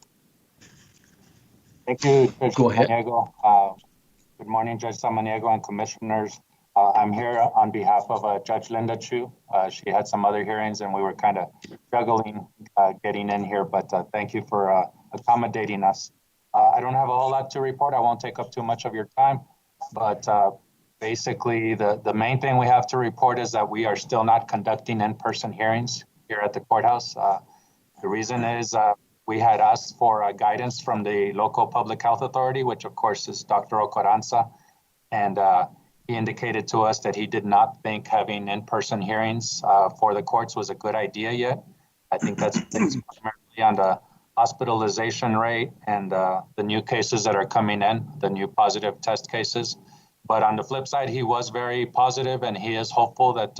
Thank you, Judge Go ahead. Samaniego. Good morning, Judge Samaniego and commissioners. I'm here on behalf of Judge Linda Chu. She had some other hearings and we were kind of struggling getting in here, but thank you for accommodating us. I don't have a whole lot to report. I won't take up too much of your time, but basically the main thing we have to report is that we are still not conducting in-person hearings here at the courthouse. The reason is we had asked for guidance from the local public health authority, which of course is Dr. Ocoranza, and he indicated to us that he did not think having in-person hearings for the courts was a good idea yet. I think that's based primarily on the hospitalization rate and the new cases that are coming in, the new positive test cases. But on the flip side, he was very positive and he is hopeful that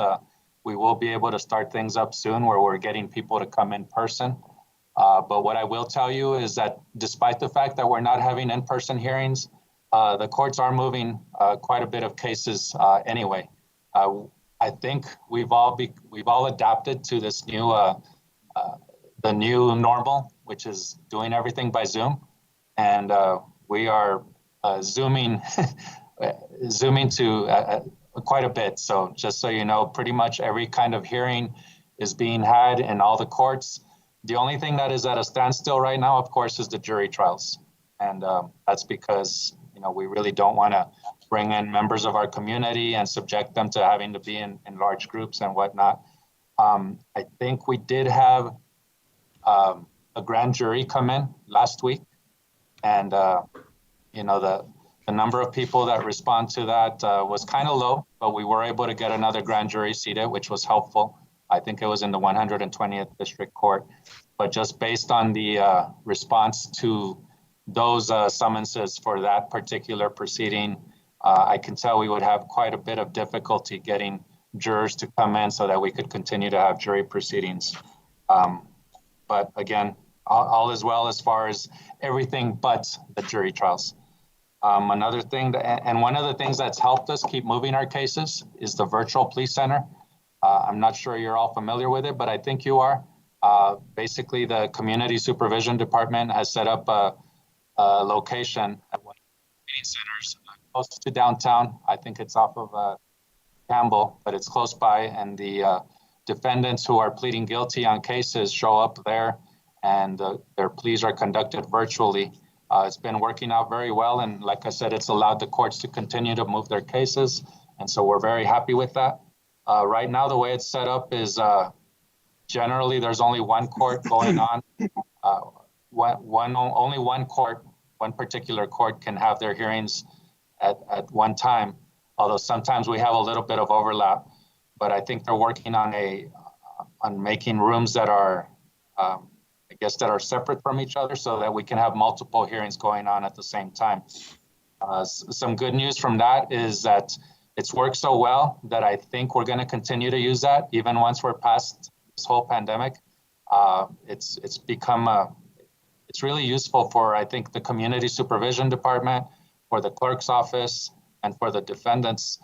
we will be able to start things up soon where we're getting people to come in person. But what I will tell you is that despite the fact that we're not having in-person hearings, the courts are moving quite a bit of cases anyway. I think we've all adapted to this new, the new normal, which is doing everything by Zoom. And we are Zooming to quite a bit. So just so you know, pretty much every kind of hearing is being had in all the courts. The only thing that is at a standstill right now, of course, is the jury trials. And that's because, you know, we really don't want to bring in members of our community and subject them to having to be in large groups and whatnot. I think we did have a grand jury come in last week. And, you know, the number of people that respond to that was kind of low, but we were able to get another grand jury seated, which was helpful. I think it was in the 120th District Court. But just based on the response to those summonses for that particular proceeding, I can tell we would have quite a bit of difficulty getting jurors to come in so that we could continue to have jury proceedings. But again, all is well as far as everything but the jury trials. Another thing, and one of the things that's helped us keep moving our cases is the virtual police center. I'm not sure you're all familiar with it, but I think you are. Basically, the Community Supervision Department has set up a location at one of the meeting centers close to downtown. I think it's off of Campbell, but it's close by. And the defendants who are pleading guilty on cases show up there and their pleas are conducted virtually. It's been working out very well. And like I said, it's allowed the courts to continue to move their cases. And so we're very happy with that. Right now, the way it's set up is generally there's only one court going on, only one court one particular court can have their hearings at one time, although sometimes we have a little bit of overlap. But I think they're working on making rooms that are, that are separate from each other so that we can have multiple hearings going on at the same time. Some good news from that is that it's worked so well that I think we're going to continue to use that even once we're past this whole pandemic. It's become it's really useful for, I think, the community supervision department, for the clerk's office, and for the defendants.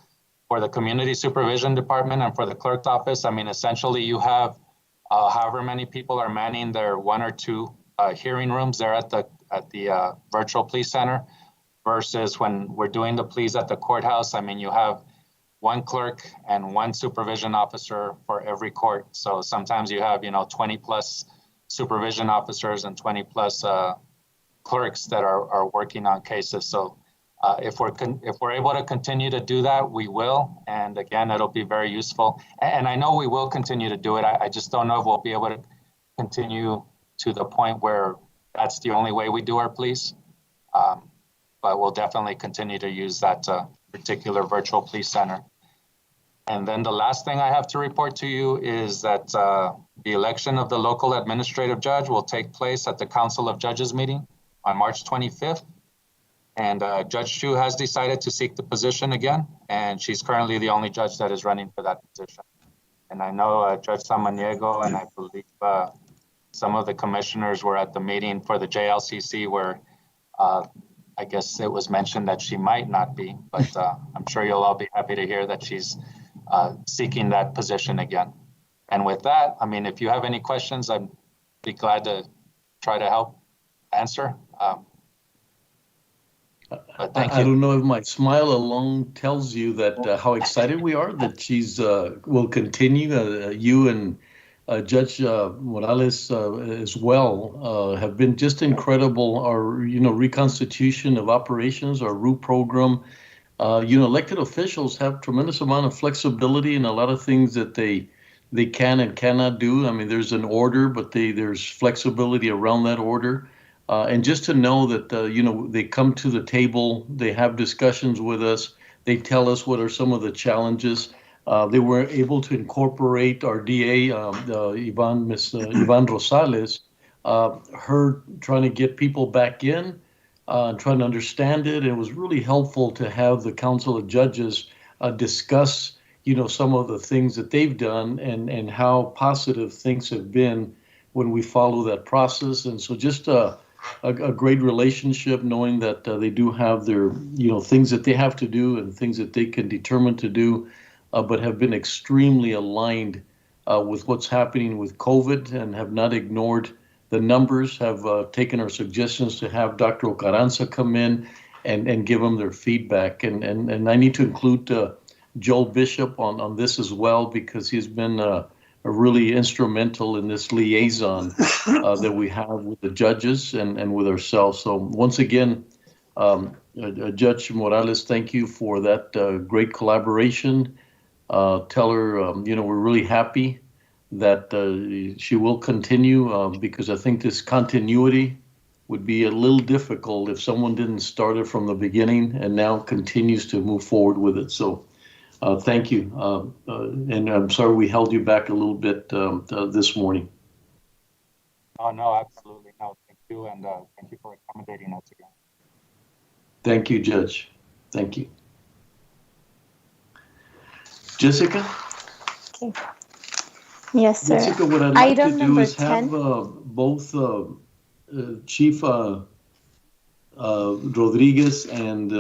For the community supervision department and for the clerk's office, I mean, essentially you have however many people are manning their 1 or 2 hearing rooms there at the virtual plea center, versus when we're doing the pleas at the courthouse. I mean, you have 1 clerk and 1 supervision officer for every court. So sometimes you have, 20 plus supervision officers and 20 plus clerks that are working on cases. So if we're able to continue to do that, we will. And again, it'll be very useful. And I know we will continue to do it. I just don't know if we'll be able to continue to the point where that's the only way we do our pleas. But we'll definitely continue to use that particular virtual plea center. And then the last thing I have to report to you is that the election of the local administrative judge will take place at the Council of Judges meeting on March 25th. And Judge Chu has decided to seek the position again, and she's currently the only judge that is running for that position. And I know Judge Samaniego and I believe some of the commissioners were at the meeting for the JLCC where I guess it was mentioned that she might not be, but I'm sure you'll all be happy to hear that she's seeking that position again. And with that, I mean, if you have any questions, I'd be glad to try to help answer. I don't know if my smile alone tells you that how excited we are that she's will continue. You and Judge Morales as well have been just incredible. Our reconstitution of operations, our ROOT program. Elected officials have tremendous amount of flexibility in a lot of things that they can and cannot do. I mean, there's an order, but there's flexibility around that order. And just to know that, they come to the table, they have discussions with us, they tell us what are some of the challenges. They were able to incorporate our DA, Miss Yvonne Rosales, her trying to get people back in, trying to understand it. It was really helpful to have the Council of Judges discuss, some of the things that they've done and how positive things have been when we follow that process. And so just a great relationship, knowing that they do have their, things that they have to do and things that they can determine to do, but have been extremely aligned with what's happening with COVID and have not ignored the numbers, have taken our suggestions to have Dr. Ocaranza come in and give them their feedback. And I need to include Joel Bishop on this as well, because he's been really instrumental in this liaison that we have with the judges and with ourselves. So once again, Judge Morales, thank you for that great collaboration. Tell her, we're really happy that she will continue because I think this continuity would be a little difficult if someone didn't start it from the beginning and now continues to move forward with it. So thank you. And I'm sorry we held you back a little bit this morning. Oh, no, absolutely. No, thank you. And thank you for accommodating us again. Thank you, Judge. Thank you. Jessica? Okay. Yes, sir. Jessica, what I'd like Item to do number is 10. have both Chief Rodriguez and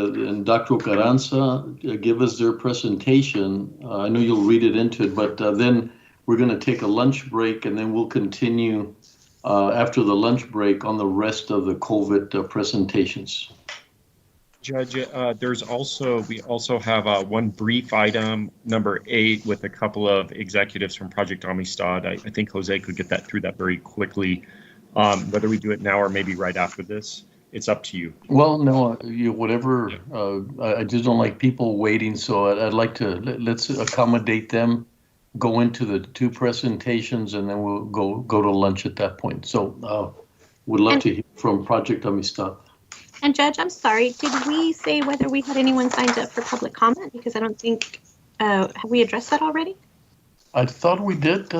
Dr. Ocaranza give us their presentation. I know you'll read it into it, but then we're going to take a lunch break, and then we'll continue after the lunch break on the rest of the COVID presentations. Judge, we also have one brief item, number 8, with a couple of executives from Project Amistad. I think Jose could get that through that very quickly. Whether we do it now or maybe right after this, it's up to you. Well, no, whatever. I just don't like people waiting, so I'd like to let's accommodate them, go into the 2 presentations, and then we'll go to lunch at that point. So would love to hear from Project Amistad. And Judge, I'm sorry, did we say whether we had anyone signed up for public comment? Because I don't think, have we addressed that already? I thought we did,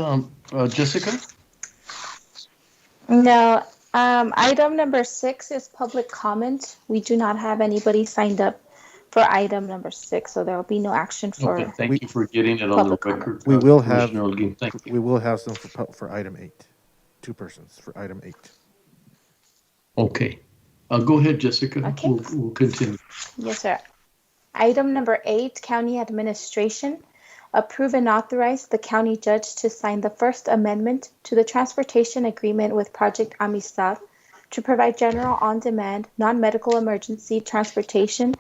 Jessica? No, item number 6 is public comment. We do not have anybody signed up for item number 6, so there will be no action for. Okay, thank you for getting it on the public comment. record. We will have Commissioner Holguin. Thank you. we will have some for item 8. 2 persons for item 8. Okay, go ahead, Jessica. Okay. We'll continue. Yes, sir. Item number 8, County Administration. Approve and authorize the county judge to sign the first amendment to the transportation agreement with Project Amistad to provide general on-demand, non-medical emergency transportation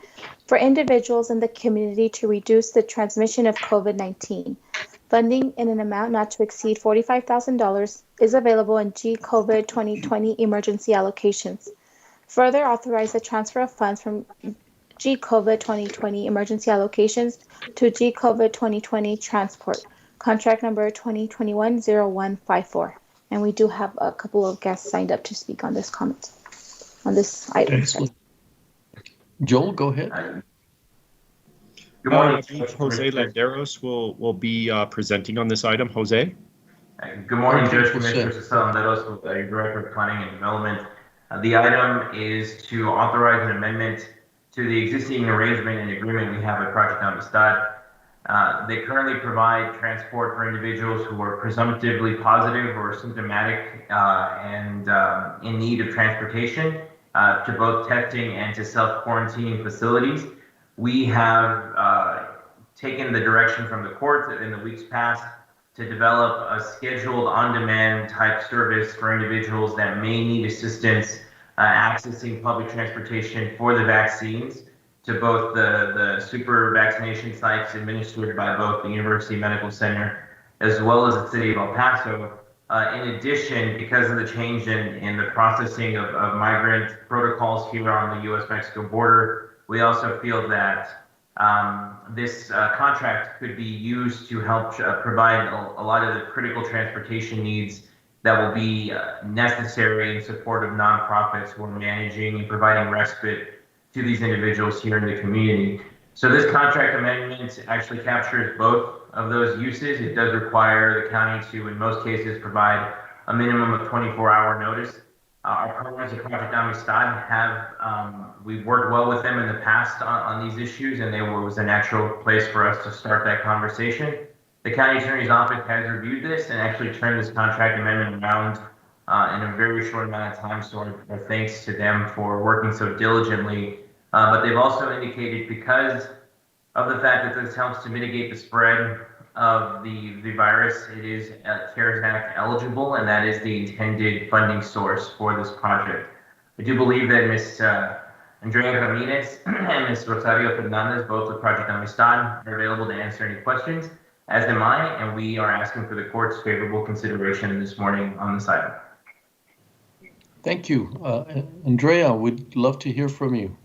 for individuals in the community to reduce the transmission of COVID-19. Funding in an amount not to exceed $45,000 is available in G-COVID 2020 emergency allocations. Further authorize the transfer of funds from G-COVID 2020 emergency allocations to G-COVID 2020 transport, contract number 2021-0154. And we do have a couple of guests signed up to speak on this comment, on this item. Excellent. Joel, go ahead. Good morning. Jose Landeros will be presenting on this item. Jose? Good morning, Okay, Judge Jose. Commissioner Jose Landeros, with the Director of Planning and Development. The item is to authorize an amendment to the existing arrangement and agreement we have with Project Amistad. They currently provide transport for individuals who are presumptively positive or symptomatic and in need of transportation to both testing and to self-quarantining facilities. We have taken the direction from the court in the weeks past to develop a scheduled on-demand type service for individuals that may need assistance accessing public transportation for the vaccines to both the super vaccination sites administered by both the University Medical Center as well as the city of El Paso. In addition, because of the change in the processing of migrant protocols here on the U.S.-Mexico border, we also feel that this contract could be used to help provide a lot of the critical transportation needs that will be necessary in support of nonprofits who are managing and providing respite to these individuals here in the community. So this contract amendment actually captures both of those uses. It does require the county to, in most cases, provide a minimum of 24-hour notice. Our partners at Project Amistad have, we've worked well with them in the past on these issues, and it was a natural place for us to start that conversation. The county attorney's office has reviewed this and actually turned this contract amendment around in a very short amount of time. So our thanks to them for working so diligently. But they've also indicated, because of the fact that this helps to mitigate the spread of the virus, it is CARES Act eligible, and that is the intended funding source for this project. I do believe that Ms. Andrea Ramirez and Ms. Rosario Fernandez, both of Project Amistad, are available to answer any questions, as am I, and we are asking for the court's favorable consideration this morning on this item. Thank you. Andrea, we'd love to hear from you.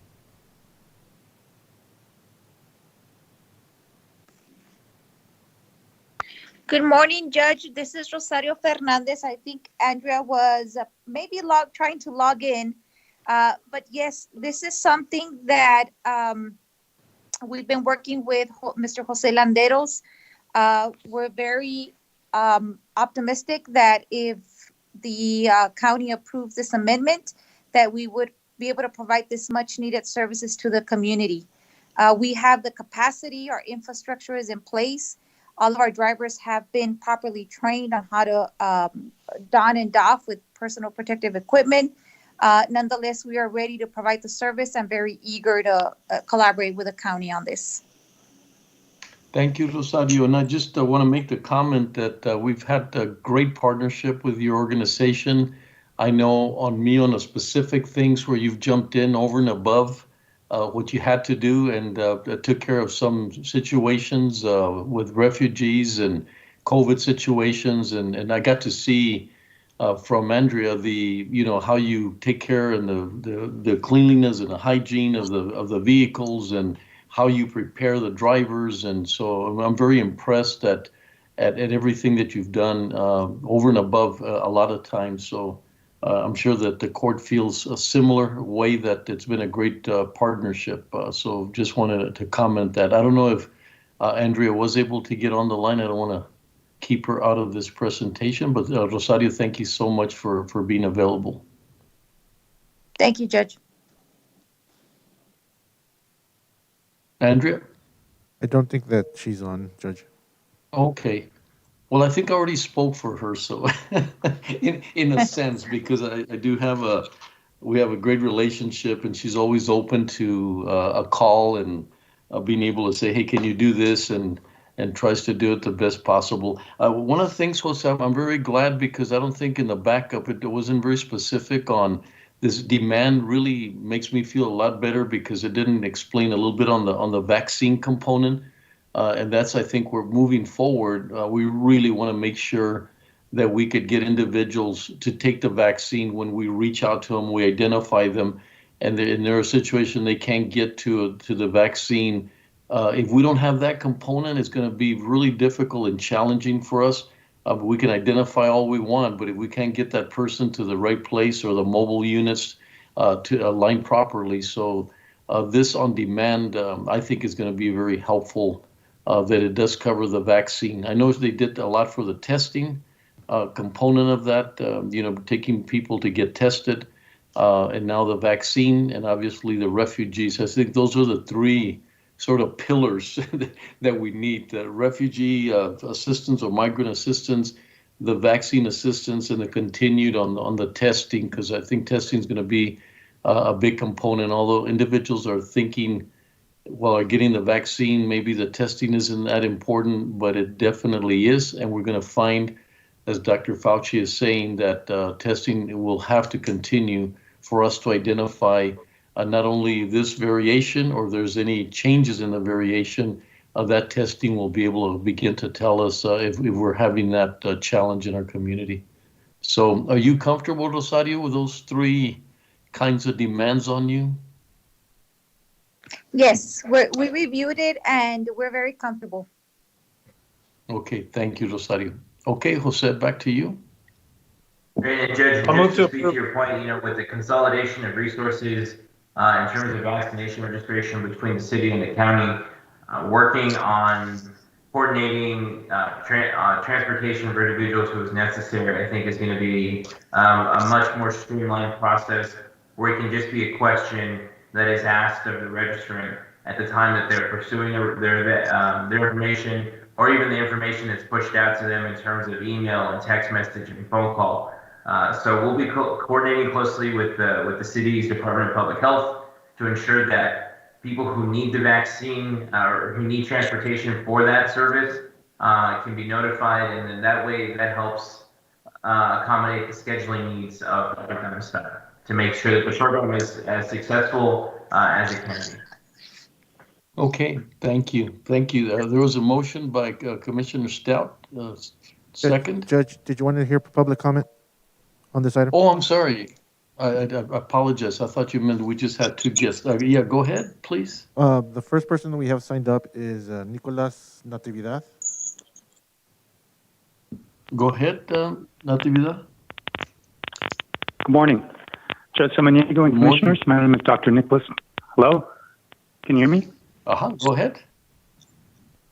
Good morning, Judge. This is Rosario Fernandez. I think Andrea was maybe trying to log in. But yes, this is something that we've been working with Mr. Jose Landeros. We're very optimistic that if the county approves this amendment, that we would be able to provide this much needed services to the community. We have the capacity, our infrastructure is in place. All of our drivers have been properly trained on how to don and doff with personal protective equipment. Nonetheless, we are ready to provide the service and very eager to collaborate with the county on this. Thank you, Rosario. And I just want to make the comment that we've had a great partnership with your organization. I know on the specific things where you've jumped in over and above what you had to do, and took care of some situations with refugees and COVID situations. And I got to see from Andrea how you take care and the cleanliness and the hygiene of the vehicles and how you prepare the drivers. And so I'm very impressed at everything that you've done over and above a lot of times. So I'm sure that the court feels a similar way, that it's been a great partnership. So just wanted to comment that. I don't know if Andrea was able to get on the line. I don't want to keep her out of this presentation, but Rosario, thank you so much for being available. Thank you, Judge. Andrea? I don't think that she's on, Judge. Okay. Well, I think I already spoke for her, so in a sense, because I do have we have a great relationship, and she's always open to a call and being able to say, hey, can you do this? And tries to do it the best possible. One of the things, Jose, I'm very glad, because I don't think in the backup, it wasn't very specific on this demand. Really makes me feel a lot better, because it didn't explain a little bit on the vaccine component. And that's, I think, we're moving forward. We really want to make sure that we could get individuals to take the vaccine. When we reach out to them, we identify them, and they're a situation they can't get to the vaccine. If we don't have that component, it's going to be really difficult and challenging for us. We can identify all we want, but if we can't get that person to the right place, or the mobile units to align properly. So this on demand, I think, is going to be very helpful. That it does cover the vaccine. I know they did a lot for the testing component of that, taking people to get tested, and now the vaccine, and obviously the refugees. I think those are the three sort of pillars that we need: the refugee assistance or migrant assistance, the vaccine assistance, and the continued on the testing, because I think testing is going to be a big component. Although individuals are thinking, while getting the vaccine, maybe the testing isn't that important, but it definitely is. And we're going to find, as Dr. Fauci is saying, that testing will have to continue for us to identify not only this variation, or there's any changes in the variation. That testing will be able to begin to tell us if we're having that challenge in our community. So are you comfortable, Rosario, with those three kinds of demands on you? Yes, we reviewed it and we're very comfortable. Okay, thank you, Rosario. Okay, Jose, back to you. Great, and Judge, just to speak to your point, with the consolidation of resources in terms of vaccination registration between the city and the county, working on coordinating transportation for individuals who is necessary, I think is going to be a much more streamlined process, where it can just be a question that is asked of the registrant at the time that they're pursuing their information, or even the information that's pushed out to them in terms of email and text message and phone call. So we'll be coordinating closely with the city's Department of Public Health to ensure that people who need the vaccine or who need transportation for that service can be notified, and then that way that helps accommodate the scheduling needs of the Amistad, to make sure that the program is as successful as it can be. Okay, thank you. Thank you. There was a motion by Commissioner Stout. Second? Judge, did you want to hear public comment on this item? Oh, I'm sorry. I apologize. I thought you meant we just had two guests. Yeah, go ahead, please. The first person that we have signed up is Nicolas Natividad. Go ahead, Natividad. Good morning. Judge Samaniego and Commissioners, my name is Dr. Nicholas. Hello? Can you hear me? Go ahead.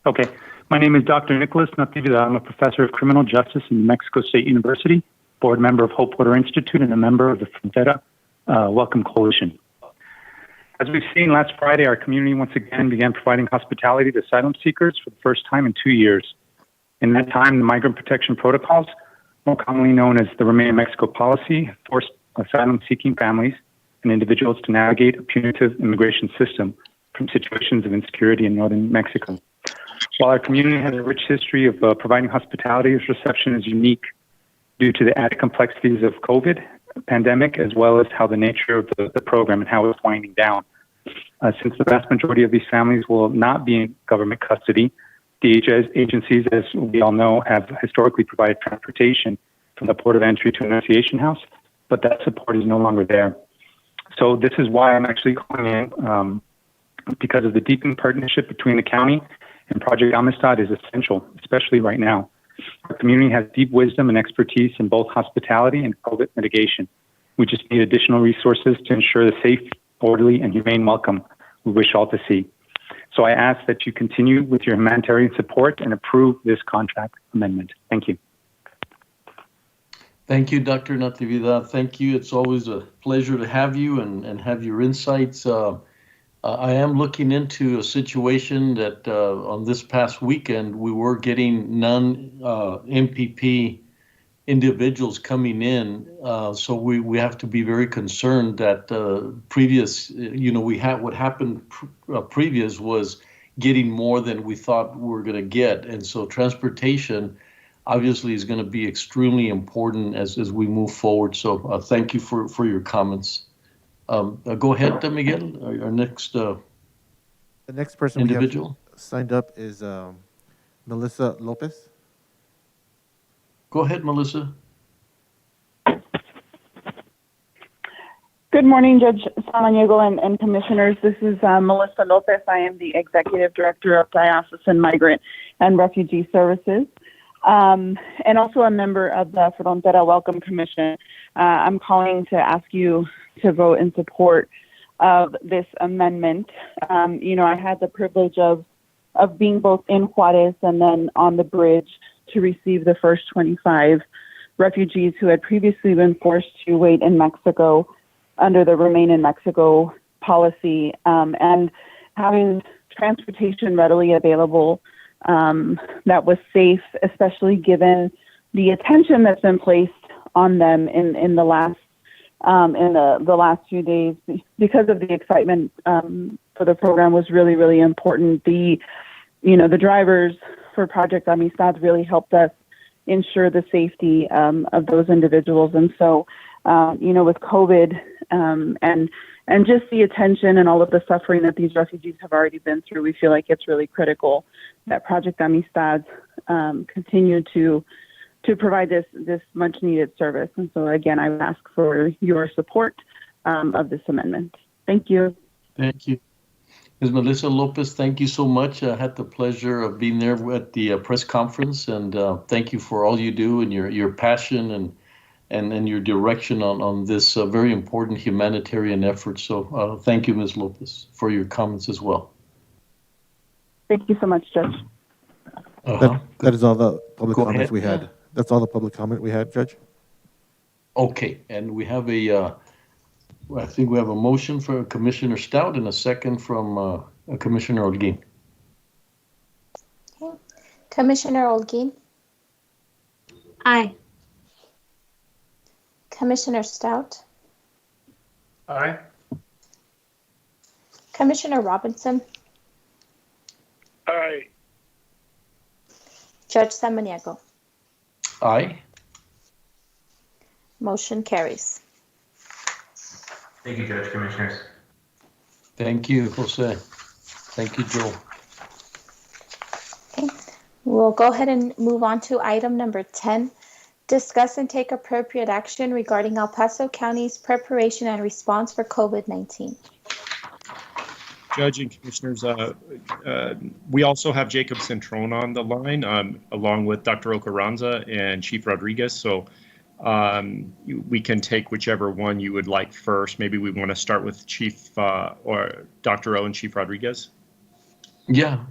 Okay. My name is Dr. Nicholas Natividad. I'm a professor of criminal justice in New Mexico State University, board member of Hope Water Institute, and a member of the Frontera Welcome Coalition. As we've seen last Friday, our community once again began providing hospitality to asylum seekers for the first time in 2 years. In that time, the migrant protection protocols, more commonly known as the Remain in Mexico policy, forced asylum-seeking families and individuals to navigate a punitive immigration system from situations of insecurity in northern Mexico. While our community has a rich history of providing hospitality, its reception is unique due to the added complexities of COVID pandemic, as well as how the nature of the program and how it's winding down. Since the vast majority of these families will not be in government custody, the agencies, as we all know, have historically provided transportation from the port of entry to Annunciation House, but that support is no longer there. So this is why I'm actually calling in, because of the deepened partnership between the county and Project Amistad is essential, especially right now. Our community has deep wisdom and expertise in both hospitality and COVID mitigation. We just need additional resources to ensure the safe, orderly, and humane welcome we wish all to see. So I ask that you continue with your humanitarian support and approve this contract amendment. Thank you. Thank you, Dr. Natividad. Thank you. It's always a pleasure to have you and have your insights. I am looking into a situation that on this past weekend, we were getting non-MPP individuals coming in. So we have to be very concerned that previous, what happened previous was getting more than we thought we were going to get. And so transportation obviously is going to be extremely important as we move forward. So thank you for your comments. Go ahead, Miguel. Our next the next person individual we have signed up is Melissa Lopez. Go ahead, Melissa. Good morning, Judge Samaniego and commissioners. This is Melissa Lopez. I am the Executive Director of Diocesan Migrant and Refugee Services, and also a member of the Frontera Welcome Commission. I'm calling to ask you to vote in support of this amendment. I had the privilege of being both in Juarez and then on the bridge to receive the first 25 refugees who had previously been forced to wait in Mexico under the Remain in Mexico policy, and having transportation readily available that was safe, especially given the attention that's been placed on them in the last few days, because of the excitement for the program was really, really important. The drivers for Project Amistad really helped us ensure the safety of those individuals. And so, with COVID and just the attention and all of the suffering that these refugees have already been through, we feel like it's really critical that Project Amistad continue to provide this much needed service. And so again, I would ask for your support of this amendment. Thank you. Thank you. Ms. Melissa Lopez, thank you so much. I had the pleasure of being there at the press conference, and thank you for all you do and your passion and your direction on this very important humanitarian effort. So thank you, Ms. Lopez, for your comments as well. Thank you so much, Judge. That is all the public Go comments ahead. we had. That's all the public comment we had, Judge. Okay, and we have I think we have a motion for Commissioner Stout and a second from Commissioner Holguin. Okay. Commissioner Holguin. Aye. Commissioner Stout. Aye. Commissioner Robinson. Aye. Judge Samaniego. Aye. Motion carries. Thank you, Judge, Commissioners. Thank you, Jose. Thank you, Joel. Okay. We'll go ahead and move on to item number 10. Discuss and take appropriate action regarding El Paso County's preparation and response for COVID-19. Judge and Commissioners, we also have Jacob Centron on the line, along with Dr. Ocaranza and Chief Rodriguez. So we can take whichever one you would like first. Maybe we want to start with Chief or Dr. O and Chief Rodriguez. Yeah.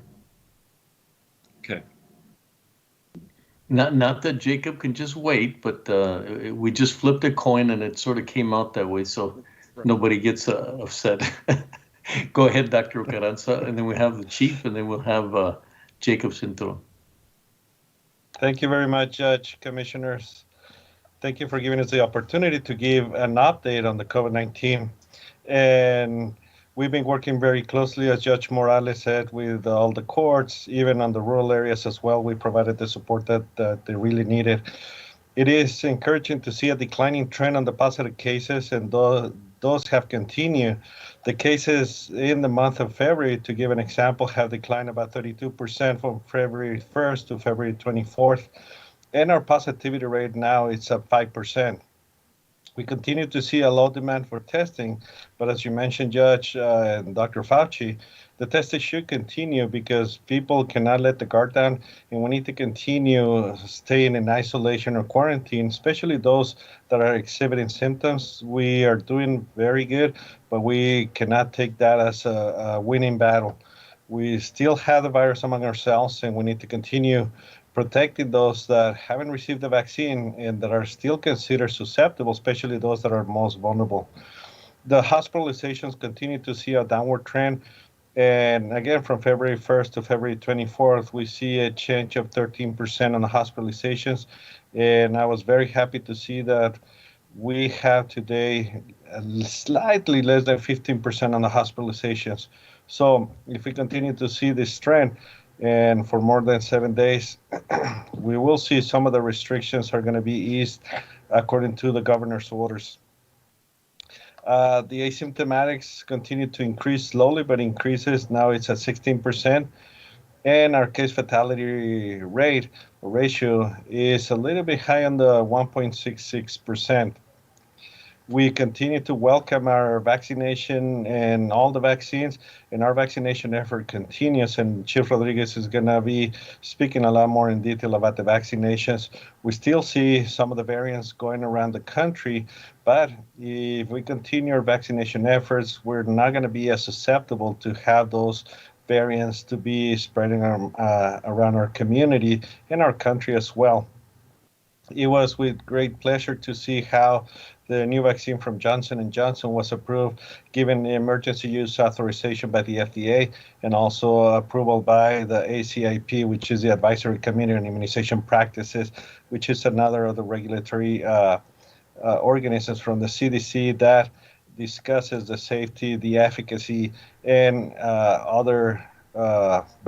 Okay. Not that Jacob can just wait, but we just flipped a coin and it sort of came out that way, so nobody gets upset. Go ahead, Dr. Ocaranza, and then we have the chief, and then we'll have Jacob Centron. Thank you very much, Judge, Commissioners. Thank you for giving us the opportunity to give an update on the COVID-19. And we've been working very closely, as Judge Morales said, with all the courts, even on the rural areas as well. We provided the support that they really needed. It is encouraging to see a declining trend on the positive cases, and those have continued. The cases in the month of February, to give an example, have declined about 32% from February 1st to February 24th. And our positivity rate now is at 5%. We continue to see a low demand for testing, but as you mentioned, Judge and Dr. Fauci, the testing should continue because people cannot let the guard down, and we need to continue staying in isolation or quarantine, especially those that are exhibiting symptoms. We are doing very good, but we cannot take that as a winning battle. We still have the virus among ourselves, and we need to continue protecting those that haven't received the vaccine and that are still considered susceptible, especially those that are most vulnerable. The hospitalizations continue to see a downward trend. And again, from February 1st to February 24th, we see a change of 13% on the hospitalizations. And I was very happy to see that we have today slightly less than 15% on the hospitalizations. So if we continue to see this trend, and for more than 7 days, we will see some of the restrictions are going to be eased according to the governor's orders. The asymptomatics continue to increase slowly, but increases. Now it's at 16%. And our case fatality rate or ratio is a little bit high on the 1.66%. We continue to welcome our vaccination and all the vaccines, and our vaccination effort continues. And Chief Rodriguez is going to be speaking a lot more in detail about the vaccinations. We still see some of the variants going around the country, but if we continue our vaccination efforts, we're not going to be as susceptible to have those variants to be spreading around our community and our country as well. It was with great pleasure to see how the new vaccine from Johnson & Johnson was approved, given emergency use authorization by the FDA, and also approval by the ACIP, which is the Advisory Committee on Immunization Practices, which is another of the regulatory organisms from the CDC that discusses the safety, the efficacy, and other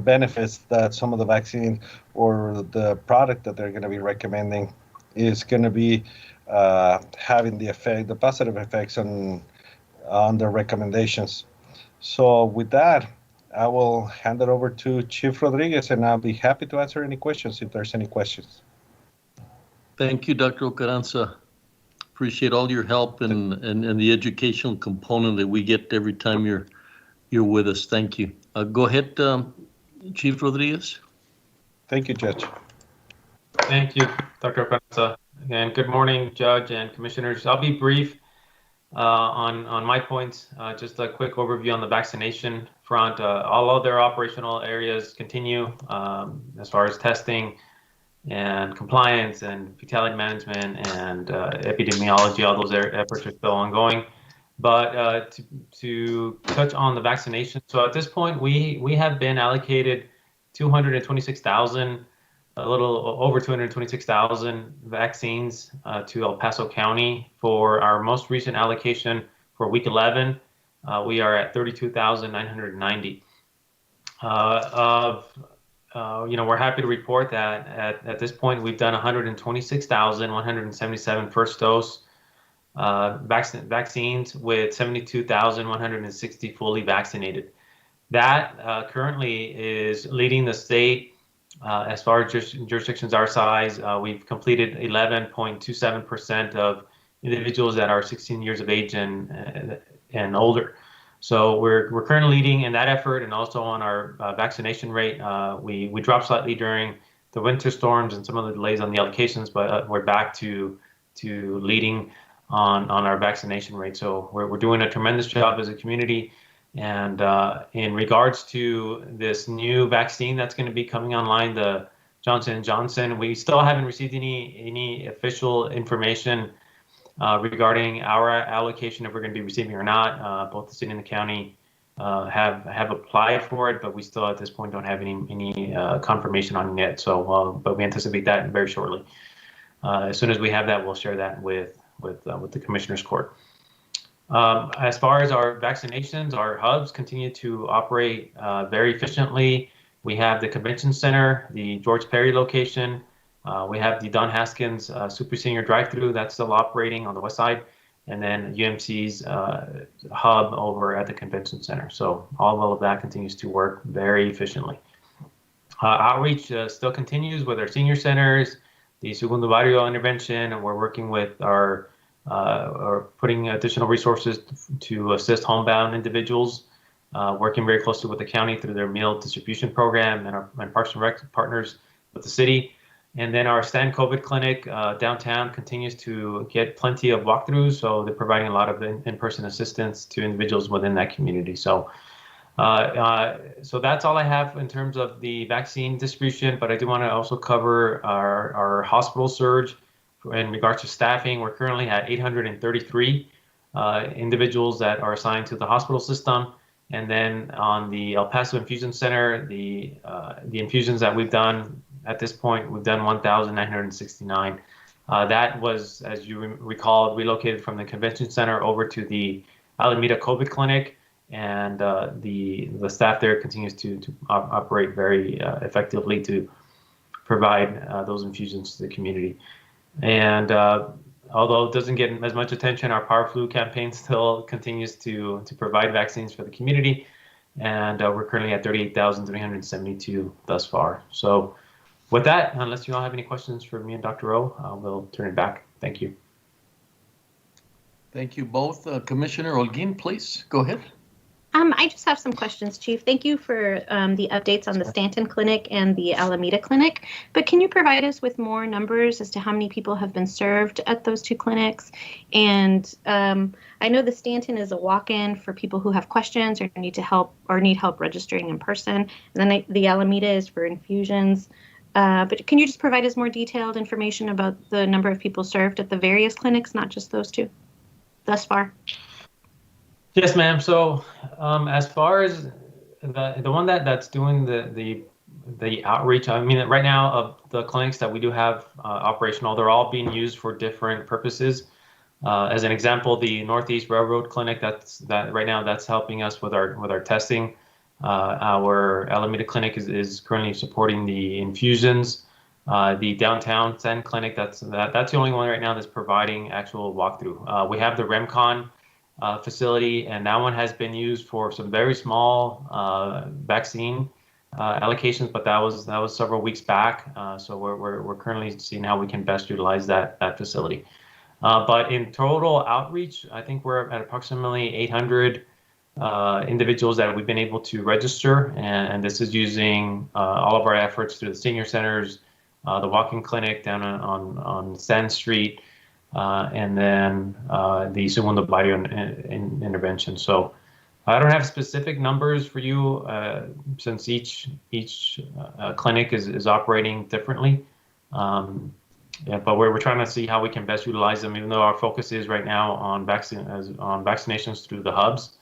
benefits that some of the vaccine or the product that they're going to be recommending is going to be having the positive effects on the recommendations. So with that, I will hand it over to Chief Rodriguez, and I'll be happy to answer any questions if there's any questions. Thank you, Dr. Ocaranza. Appreciate all your help and the educational component that we get every time you're with us. Thank you. Go ahead, Chief Rodriguez. Thank you, Judge. Thank you, Dr. Ocaranza. And good morning, Judge and Commissioners. I'll be brief on my points. Just a quick overview on the vaccination front. All other operational areas continue as far as testing and compliance and fatality management and epidemiology. All those efforts are still ongoing. But to touch on the vaccination, so at this point, we have been allocated 226,000, a little over 226,000 vaccines to El Paso County for our most recent allocation for week 11. We are at 32,990. We're happy to report that at this point we've done 126,177 first dose vaccines with 72,160 fully vaccinated. That currently is leading the state. As far as jurisdictions our size, we've completed 11.27% of individuals that are 16 years of age and older. So we're currently leading in that effort, and also on our vaccination rate. We dropped slightly during the winter storms and some of the delays on the allocations, but we're back to leading on our vaccination rate. So we're doing a tremendous job as a community. And in regards to this new vaccine that's going to be coming online, the Johnson & Johnson, we still haven't received any official information regarding our allocation, if we're going to be receiving or not. Both the city and the county have applied for it, but we still at this point don't have any confirmation on it yet. So, but we anticipate that very shortly. As soon as we have that, we'll share that with the Commissioner's Court. As far as our vaccinations, our hubs continue to operate very efficiently. We have the Convention Center, the George Perry location. We have the Don Haskins Super Senior Drive-Thru that's still operating on the west side, and then UMC's hub over at the Convention Center. So all of that continues to work very efficiently. Outreach still continues with our senior centers, the Segundo Barrio intervention, and we're working with our are putting additional resources to assist homebound individuals, working very closely with the county through their meal distribution program and our Parks and Rec partners with the city. And then our Stand COVID clinic downtown continues to get plenty of walkthroughs, so they're providing a lot of in-person assistance to individuals within that community. So that's all I have in terms of the vaccine distribution, but I do want to also cover our hospital surge. In regards to staffing, we're currently at 833 individuals that are assigned to the hospital system. And then on the El Paso Infusion Center, the infusions that we've done at this point, we've done 1,969. That was, as you recall, relocated from the convention center over to the Alameda COVID clinic. And the staff there continues to operate very effectively to provide those infusions to the community. And although it doesn't get as much attention, our Power Flu campaign still continues to provide vaccines for the community. And we're currently at 38,372 thus far. So with that, unless you all have any questions for me and Dr. O, we'll turn it back. Thank you. Thank you both. Commissioner Holguin, please go ahead. I just have some questions, Chief. Thank you for the updates on the Stanton Clinic and the Alameda Clinic, but can you provide us with more numbers as to how many people have been served at those two clinics? And I know the Stanton is a walk-in for people who have questions or need help registering in person, and then the Alameda is for infusions. But can you just provide us more detailed information about the number of people served at the various clinics, not just those two, thus far? Yes, ma'am. So as far as the one that's doing the outreach, I mean, right now of the clinics that we do have operational, they're all being used for different purposes. As an example, the Northeast Railroad Clinic, that right now that's helping us with our testing. Our Alameda Clinic is currently supporting the infusions. The downtown Stand Clinic, that's the only one right now that's providing actual walkthrough. We have the REMCON facility, and that one has been used for some very small vaccine allocations, but that was several weeks back. So we're currently seeing how we can best utilize that facility. But in total outreach, I think we're at approximately 800 individuals that we've been able to register, and this is using all of our efforts through the senior centers, the walk-in clinic down on Sand Street, and then the Segundo Barrio intervention. So I don't have specific numbers for you since each clinic is operating differently. Yeah, but we're trying to see how we can best utilize them, even though our focus is right now on vaccinations through the hubs,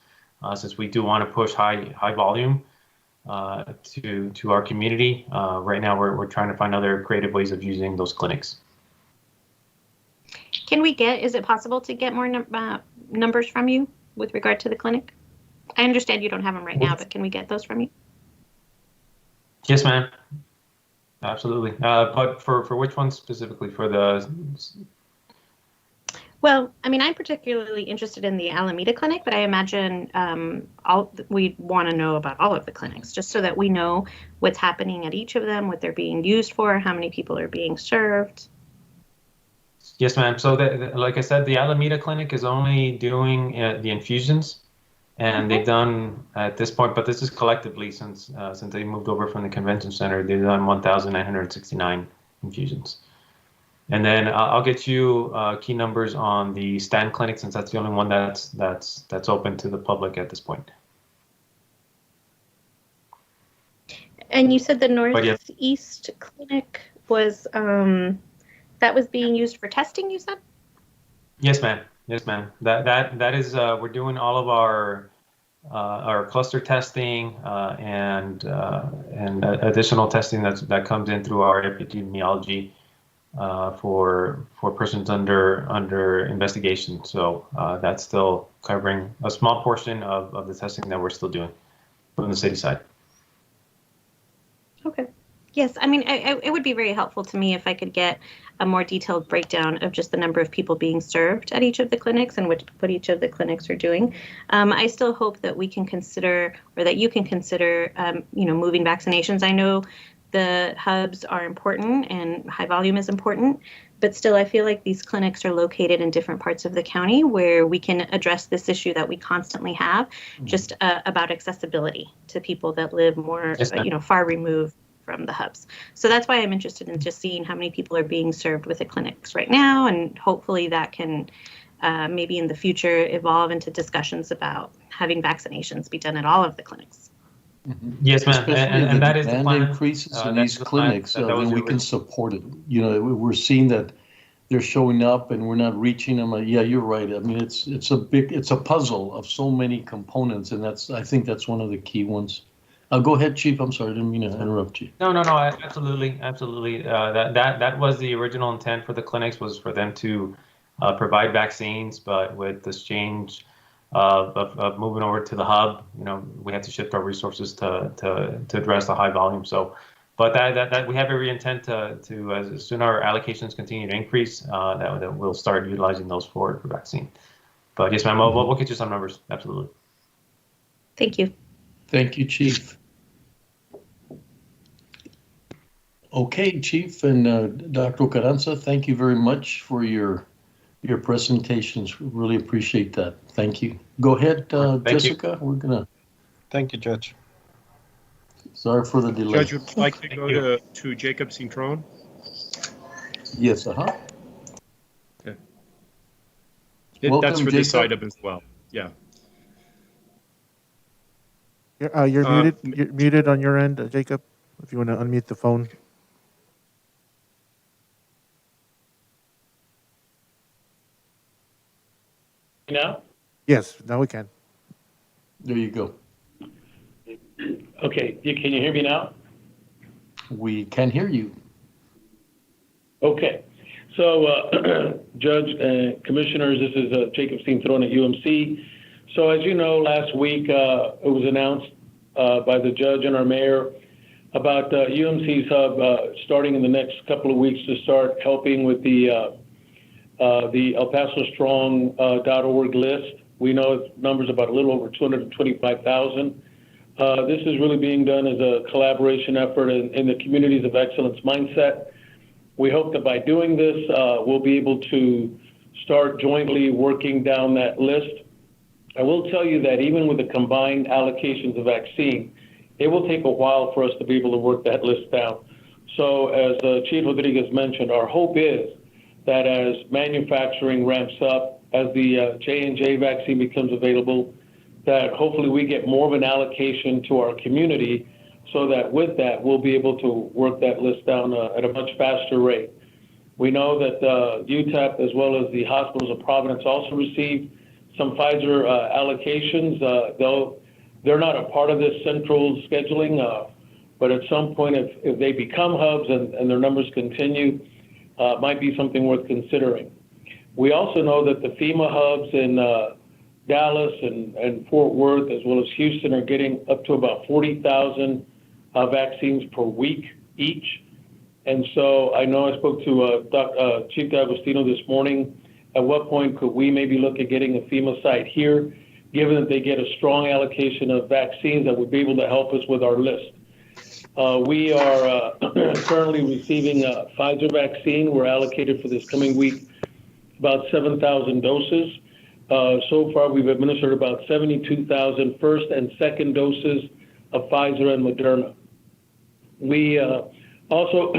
since we do want to push high volume to our community. Right now, we're trying to find other creative ways of using those clinics. Is it possible to get more numbers from you with regard to the clinic? I understand you don't have them right now, but can we get those from you? Yes, ma'am. Absolutely. But for which one specifically? For the... Well, I mean, I'm particularly interested in the Alameda Clinic, but I imagine we'd want to know about all of the clinics, just so that we know what's happening at each of them, what they're being used for, how many people are being served. Yes, ma'am. So like I said, the Alameda Clinic is only doing the infusions, and they've done at this point, but this is collectively since they moved over from the convention center, they've done 1,969 infusions. And then I'll get you key numbers on the Stand Clinic, since that's the only one that's open to the public at this point. And you said the Northeast Clinic was that was being used for testing, you said? Yes, ma'am. Yes, ma'am. That is we're doing all of our cluster testing and additional testing that comes in through our epidemiology for persons under investigation. So that's still covering a small portion of the testing that we're still doing from the city side. Okay. Yes, I mean, it would be very helpful to me if I could get a more detailed breakdown of just the number of people being served at each of the clinics and what each of the clinics are doing. I still hope that we can consider, or that you can consider, moving vaccinations. I know the hubs are important and high volume is important, but still I feel like these clinics are located in different parts of the county where we can address this issue that we constantly have, just about accessibility to people that live more, far removed from the hubs. So that's why I'm interested in just seeing how many people are being served with the clinics right now, and hopefully that can maybe in the future evolve into discussions about having vaccinations be done at all of the clinics. Yes, ma'am. Especially And that is the demand plan. increases in That these is the plan. clinics, That was then the we can original. support it. We're seeing that they're showing up and we're not reaching them. Yeah, you're right. I mean, it's a puzzle of so many components, and I think that's one of the key ones. Go ahead, Chief. I'm sorry, I didn't mean to interrupt you. No, absolutely. That was the original intent for the clinics, was for them to provide vaccines, but with this change of moving over to the hub, we have to shift our resources to address the high volume. So, but that we have every intent to as soon our allocations continue to increase, that we'll start utilizing those for vaccine. But yes, ma'am, we'll get you some numbers. Absolutely. Thank you. Thank you, Chief. Okay, Chief and Dr. Carranza, thank you very much for your presentations. Really appreciate that. Thank you. Go ahead, Jessica. We're gonna. Thank you, Judge. Sorry for the delay. Judge, would you like to go to Jacob Cintron? Yes, Okay. Welcome, That's for Jacob. this item as well. Yeah. You're muted. You're muted on your end, Jacob. If you want to unmute the phone. Now? Yes, now we can. There you go. Okay, can you hear me now? We can hear you. Okay, so Judge and Commissioners, this is Jacob Cintron at UMC. So as you know, last week it was announced by the judge and our mayor about UMC's hub starting in the next couple of weeks to start helping with the ElPasoStrong.org list. We know its numbers about a little over 225,000. This is really being done as a collaboration effort in the Communities of Excellence mindset. We hope that by doing this, we'll be able to start jointly working down that list. I will tell you that even with the combined allocations of vaccine, it will take a while for us to be able to work that list down. So as Chief Rodriguez mentioned, our hope is that as manufacturing ramps up, as the J&J vaccine becomes available, that hopefully we get more of an allocation to our community so that with that, we'll be able to work that list down at a much faster rate. We know that UTEP as well as the hospitals of Providence also received some Pfizer allocations, though they're not a part of this central scheduling, but at some point if they become hubs and their numbers continue, might be something worth considering. We also know that the FEMA hubs in Dallas and Fort Worth, as well as Houston, are getting up to about 40,000 vaccines per week each. And so I know I spoke to Chief D'Agostino this morning. At what point could we maybe look at getting a FEMA site here, given that they get a strong allocation of vaccines that would be able to help us with our list? We are currently receiving Pfizer vaccine. We're allocated for this coming week about 7,000 doses. So far, we've administered about 72,000 first and second doses of Pfizer and Moderna. We also,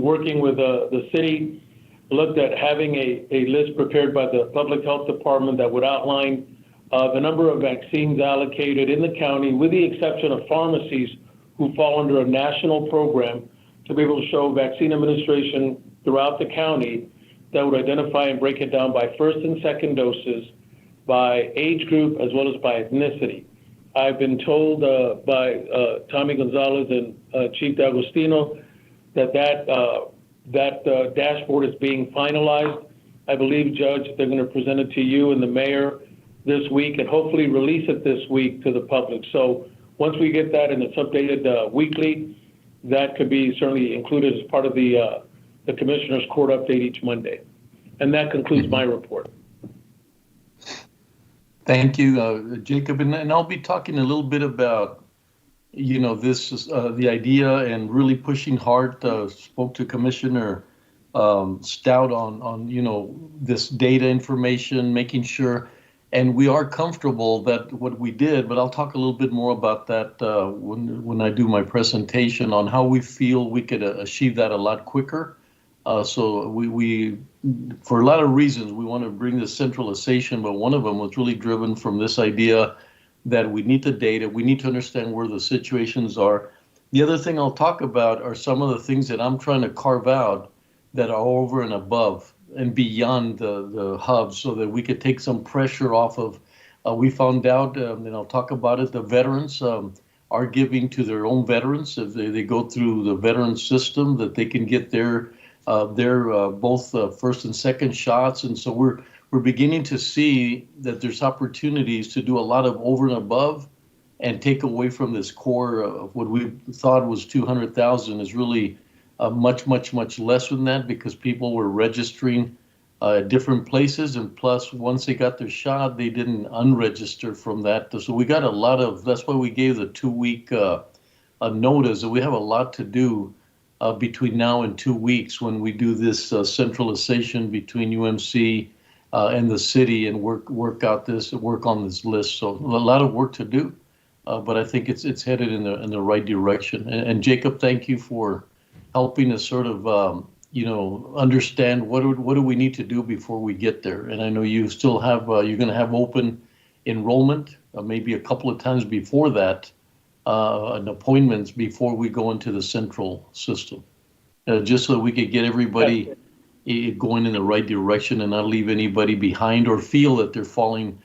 working with the city, looked at having a list prepared by the Public Health Department that would outline the number of vaccines allocated in the county, with the exception of pharmacies who fall under a national program, to be able to show vaccine administration throughout the county that would identify and break it down by first and second doses, by age group, as well as by ethnicity. I've been told by Tommy Gonzalez and Chief D'Agostino that dashboard is being finalized. I believe, Judge, they're going to present it to you and the mayor this week and hopefully release it this week to the public. So once we get that and it's updated weekly, that could be certainly included as part of the Commissioner's Court update each Monday. And that concludes my report. Thank you, Jacob. And I'll be talking a little bit about, this is the idea and really pushing hard. Spoke to Commissioner Stout on this data information, making sure, and we are comfortable that what we did. But I'll talk a little bit more about that when I do my presentation on how we feel we could achieve that a lot quicker. So we for a lot of reasons we want to bring this centralization, but one of them was really driven from this idea that we need the data, we need to understand where the situations are. The other thing I'll talk about are some of the things that I'm trying to carve out that are over and above and beyond the hubs so that we could take some pressure off of. We found out, and I'll talk about it, the veterans are giving to their own veterans. If they go through the veteran system, that they can get their both first and second shots. And so we're beginning to see that there's opportunities to do a lot of over and above and take away from this core of what we thought was 200,000 is really much less than that, because people were registering at different places. And plus, once they got their shot, they didn't unregister from that. So we got a lot of, that's why we gave the 2-week notice that we have a lot to do between now and 2 weeks when we do this centralization between UMC and the city and work on this list. So a lot of work to do, but I think it's headed in the right direction. And Jacob, thank you for helping us sort of understand what do we need to do before we get there. And I know you still have you're going to have open enrollment maybe a couple of times before that and appointments before we go into the central system, just so we could get everybody going in the right direction and not leave anybody behind or feel that they're falling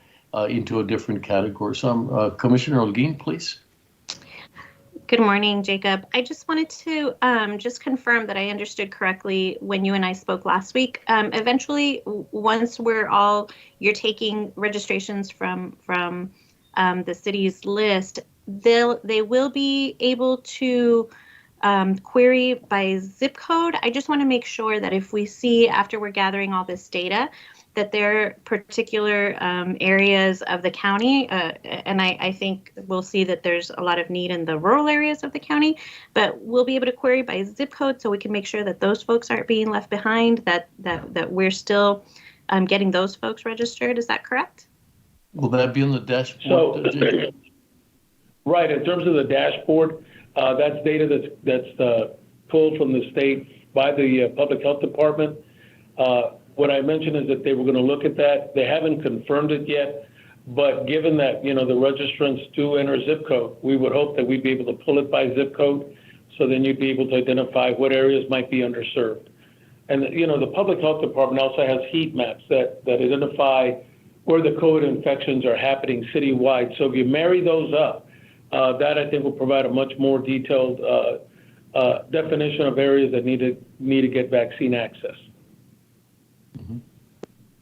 into a different category. So Commissioner Holguin, please. Good morning, Jacob. I just wanted to just confirm that I understood correctly when you and I spoke last week. Eventually, once you're taking registrations from the city's list, they will be able to query by zip code. I just want to make sure that if we see after we're gathering all this data that there are particular areas of the county, and I think we'll see that there's a lot of need in the rural areas of the county, but we'll be able to query by zip code so we can make sure that those folks aren't being left behind, that we're still getting those folks registered. Is that correct? Will that be on the dashboard? So, right, in terms of the dashboard, that's data that's pulled from the state by the Public Health Department. What I mentioned is that they were going to look at that. They haven't confirmed it yet, but given that, the registrants do enter zip code, we would hope that we'd be able to pull it by zip code, so then you'd be able to identify what areas might be underserved. And, the Public Health Department also has heat maps that identify where the COVID infections are happening citywide. So if you marry those up, that I think will provide a much more detailed definition of areas that need to get vaccine access.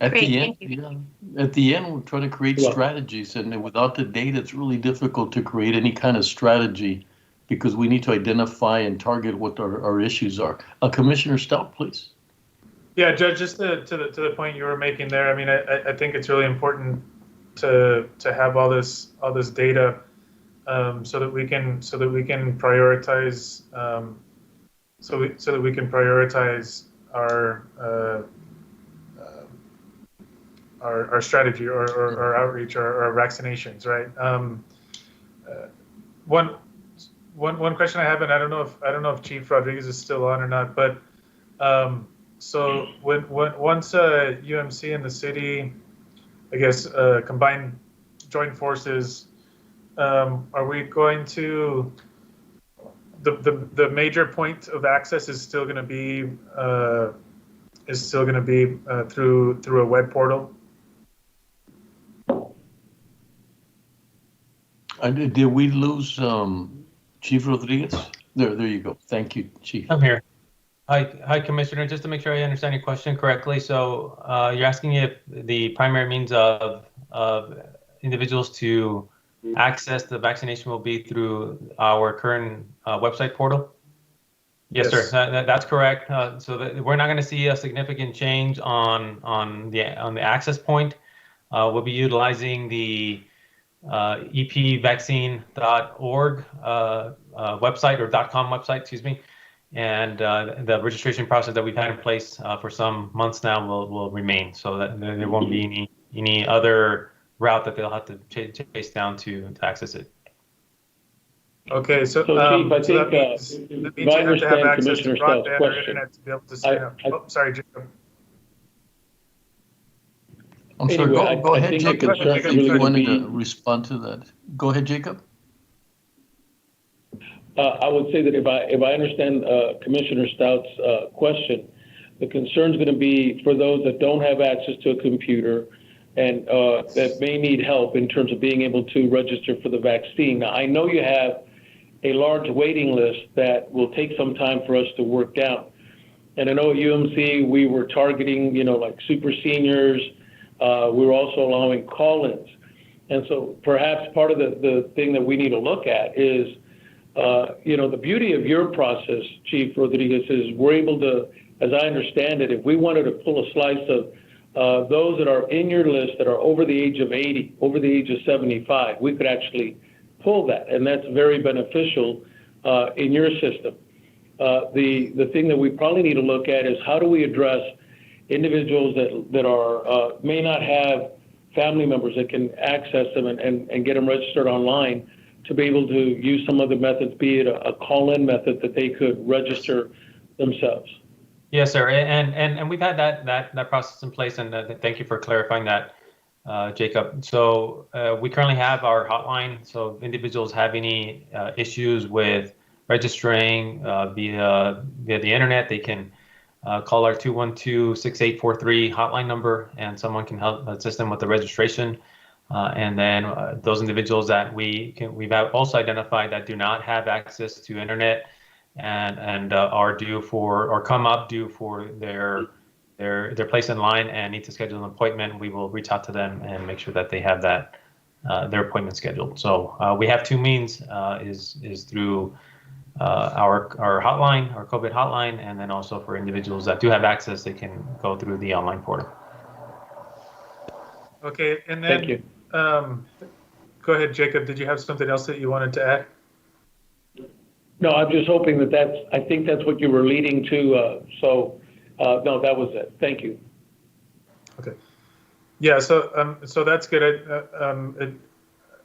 At the end, we're trying to create strategies, and without the data, it's really difficult to create any kind of strategy because we need to identify and target what our issues are. Commissioner Stout, please. Yeah, Judge, just to the point you were making there. I mean, I think it's really important to have all this data so that we can prioritize so that we can prioritize our strategy or our outreach or our vaccinations, right? One question I have, and I don't know if Chief Rodriguez is still on or not, but so once UMC and the city, I guess, combine joint forces, are we going to the major point of access is still going to be through a web portal? Did we lose Chief Rodriguez? There you go. Thank you, Chief. I'm here. Hi, Commissioner. Just to make sure I understand your question correctly, so you're asking if the primary means of individuals to access the vaccination will be through our current website portal? Yes, sir. That's correct. So we're not going to see a significant change on the access point. We'll be utilizing the epvaccine.org website, or .com website, excuse me. And the registration process that we've had in place for some months now will remain, so that there won't be any other route that they'll have to chase down to access it. Okay, so Chief, I think that means you have to have access to broadband or internet to be able to sign up. Oh, sorry, Jacob. I'm sorry. Anyway, Go I ahead, think Jacob. the concern If really you gonna wanted be- to respond to that, go ahead, Jacob. I would say that if I understand Commissioner Stout's question, the concern is going to be for those that don't have access to a computer and that may need help in terms of being able to register for the vaccine. Now, I know you have a large waiting list that will take some time for us to work down. And I know at UMC we were targeting, like super seniors. We were also allowing call-ins. And so perhaps part of the thing that we need to look at is, the beauty of your process, Chief Rodriguez, is we're able to, as I understand it, if we wanted to pull a slice of those that are in your list that are over the age of 80, over the age of 75, we could actually pull that, and that's very beneficial in your system. The thing that we probably need to look at is how do we address individuals that are may not have family members that can access them and get them registered online, to be able to use some of the methods, be it a call-in method that they could register themselves. Yes, sir. And we've had that process in place, and thank you for clarifying that, Jacob. So we currently have our hotline. So if individuals have any issues with registering via the internet, they can call our 212-6843 hotline number, and someone can help assist them with the registration. And then those individuals that we've also identified that do not have access to internet and are due for, or come up due for their place in line and need to schedule an appointment, we will reach out to them and make sure that they have that their appointment scheduled. So we have two means, is through our hotline, our COVID hotline, and then also for individuals that do have access, they can go through the online portal. Okay, and then Thank you. Go ahead, Jacob. Did you have something else that you wanted to add? No, I'm just hoping I think that's what you were leading to. No, that was it. Thank you. Okay. Yeah, so that's good.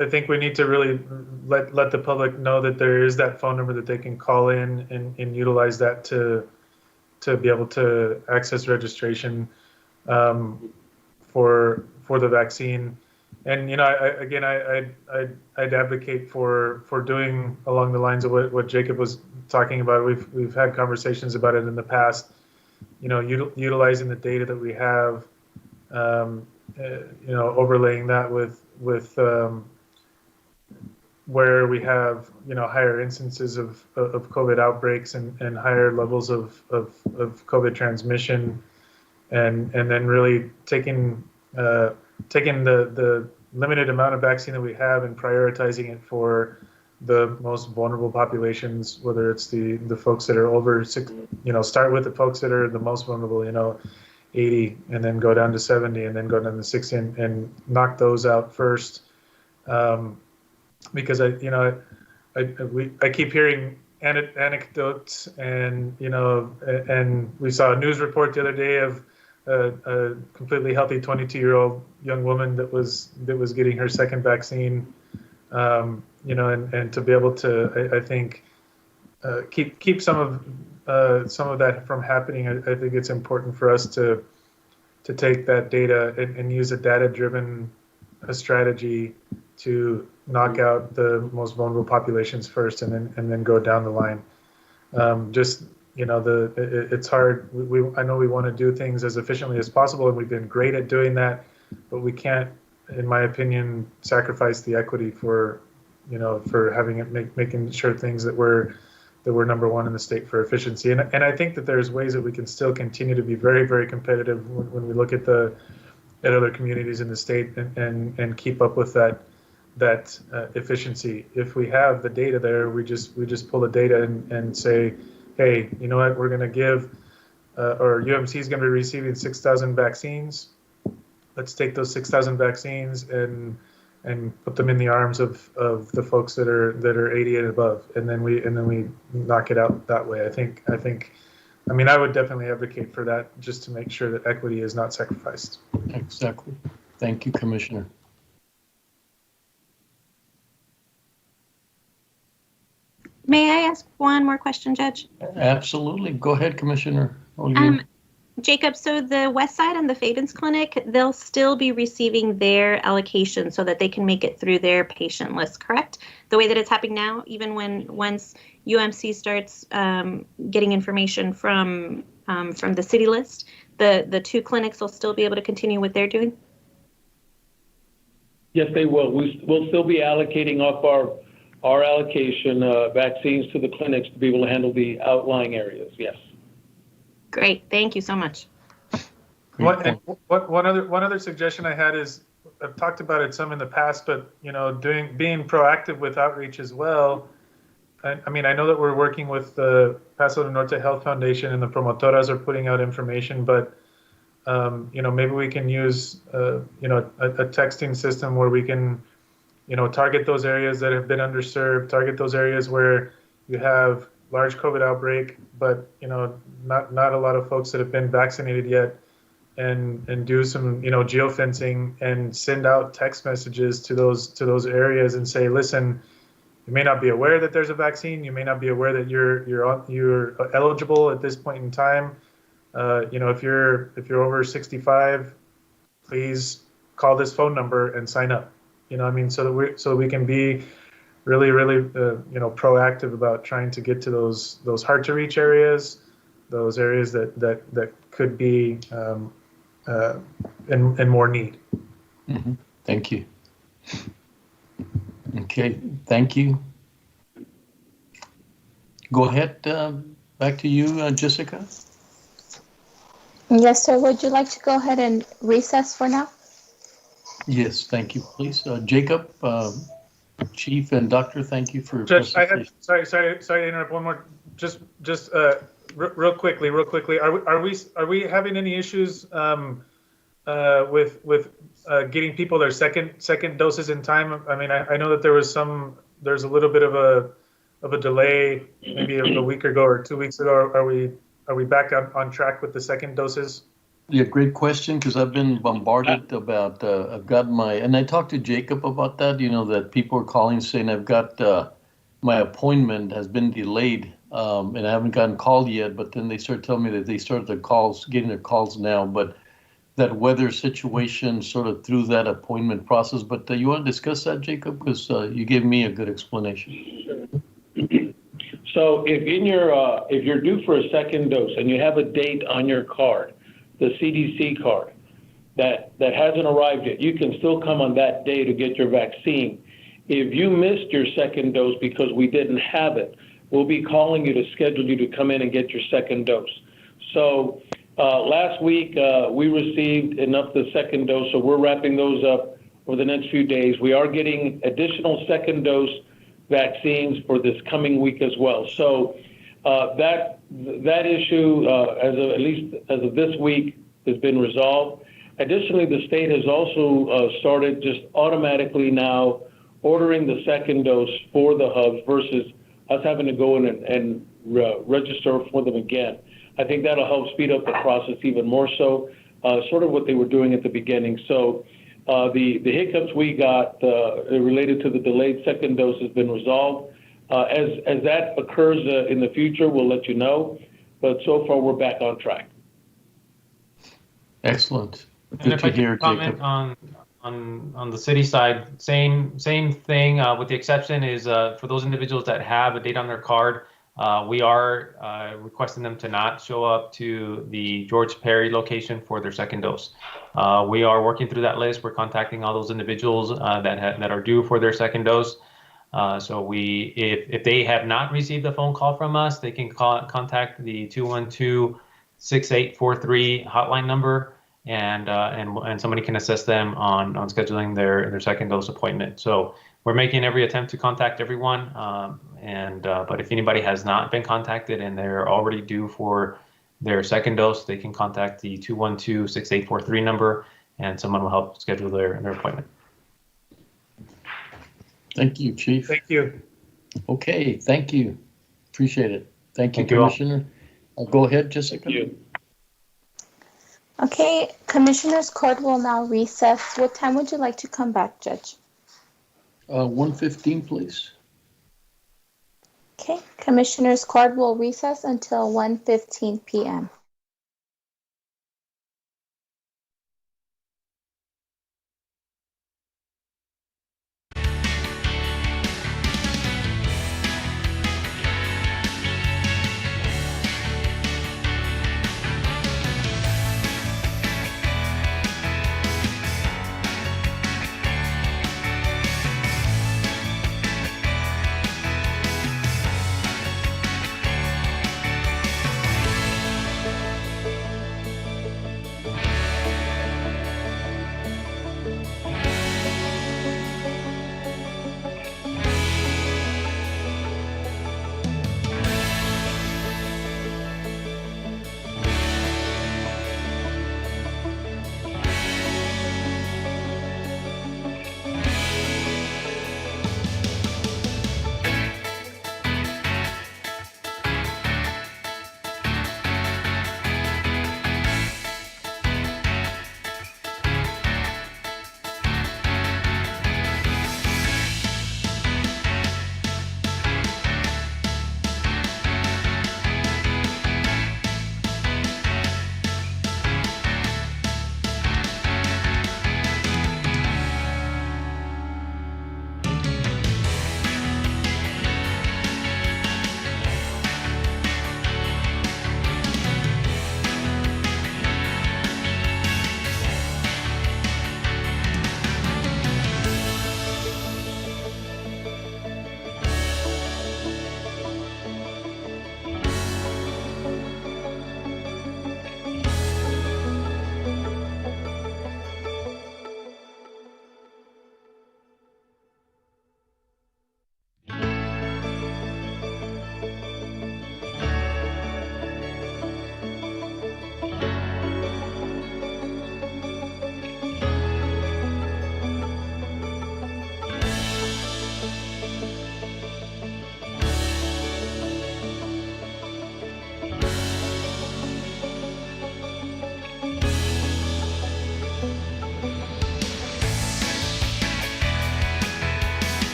I think we need to really let the public know that there is that phone number that they can call in and utilize that to be able to access registration for the vaccine. And I'd advocate for doing along the lines of what Jacob was talking about. We've had conversations about it in the past. Utilizing the data that we have, overlaying that with where we have higher instances of COVID outbreaks and higher levels of COVID transmission, and then really taking the limited amount of vaccine that we have and prioritizing it for the most vulnerable populations, whether it's the folks that are over 6, start with the folks that are the most vulnerable, 80, and then go down to 70, and then go down to 60, and knock those out first. Because I keep hearing anecdotes, and and we saw a news report the other day of a completely healthy 22-year-old young woman that was getting her second vaccine, and to be able to, I think, keep some of that from happening. I think it's important for us to take that data and use a data-driven strategy to knock out the most vulnerable populations first, and then go down the line. It's hard. I know we want to do things as efficiently as possible, and we've been great at doing that, but we can't, in my opinion, sacrifice the equity for having it making sure things that we're number one in the state for efficiency. And I think that there's ways that we can still continue to be very, very competitive when we look at other communities in the state and keep up with that efficiency. If we have the data there, we just pull the data and say, hey, you know what, we're going to give, or UMC is going to be receiving 6,000 vaccines. Let's take those 6,000 vaccines and and put them in the arms of the folks that are 80 and above, and then we knock it out that way. I mean, I would definitely advocate for that, just to make sure that equity is not sacrificed. Exactly. Thank you, Commissioner. May I ask one more question, Judge? Absolutely. Go ahead, Commissioner. Jacob, so the West Side and the Fabens Clinic, they'll still be receiving their allocation so that they can make it through their patient list, correct? The way that it's happening now, even once UMC starts getting information from the city list, the two clinics will still be able to continue what they're doing? Yes, they will. We'll still be allocating off our allocation vaccines to the clinics to be able to handle the outlying areas, yes. Great, thank you so much. One other suggestion I had is, I've talked about it some in the past, but being proactive with outreach as well. I mean, I know that we're working with the Paso del Norte Health Foundation and the promotoras are putting out information, but maybe we can use a texting system where we can target those areas that have been underserved, target those areas where you have large COVID outbreak, but not a lot of folks that have been vaccinated yet, and do some geofencing and send out text messages to those areas and say, listen, you may not be aware that there's a vaccine, you may not be aware that you're eligible at this point in time. If you're over 65, please call this phone number and sign up. I mean, so that we can be really proactive about trying to get to those hard to reach areas, those areas that could be in more need. Mm-hmm. Thank you. Okay, thank you. Go ahead, back to you, Jessica. Yes, sir. Would you like to go ahead and recess for now? Yes, thank you, please. Jacob, Chief and Doctor, thank you for your Judge, presentation. sorry to interrupt. One more, just real quickly. Are we having any issues with getting people their second doses in time? I mean, I know that there's a little bit of a delay, maybe a week ago or 2 weeks ago. Are we back on track with the second doses? Yeah, great question, because I've been bombarded about, I've got and I talked to Jacob about that, that people are calling saying I've got, my appointment has been delayed, and I haven't gotten called yet, but then they start telling me that they started getting their calls now, but that weather situation sort of threw that appointment process. But you want to discuss that, Jacob? Because you gave me a good explanation. So if you're due for a second dose and you have a date on your card, the CDC card, that hasn't arrived yet, you can still come on that day to get your vaccine. If you missed your second dose because we didn't have it, we'll be calling you to schedule you to come in and get your second dose. So last week, we received enough the second dose, so we're wrapping those up over the next few days. We are getting additional second dose vaccines for this coming week as well. So that issue, at least as of this week, has been resolved. Additionally, the state has also started just automatically now ordering the second dose for the hubs versus us having to go in and register for them again. I think that'll help speed up the process even more so, sort of what they were doing at the beginning. So the hiccups we got related to the delayed second dose has been resolved. As that occurs in the future, we'll let you know. But so far, we're back on track. Excellent. And if I can comment on the city side, same thing. With the exception is for those individuals that have a date on their card, we are requesting them to not show up to the George Perry location for their second dose. We are working through that list. We're contacting all those individuals that are due for their second dose. So if they have not received a phone call from us, they can contact the 212-6843 hotline number, and somebody can assist them on scheduling their second dose appointment. So we're making every attempt to contact everyone, but if anybody has not been contacted and they're already due for their second dose, they can contact the 212-6843 number, and someone will help schedule their appointment. Thank you, Chief. Thank you. Okay, thank you. Appreciate it. Thank you, Thank you all. Commissioner. Go ahead, Jessica. Thank you. Okay, Commissioners Court will now recess. What time would you like to come back, Judge? 1:15, please. Okay, Commissioners Court will recess until 1:15 p.m.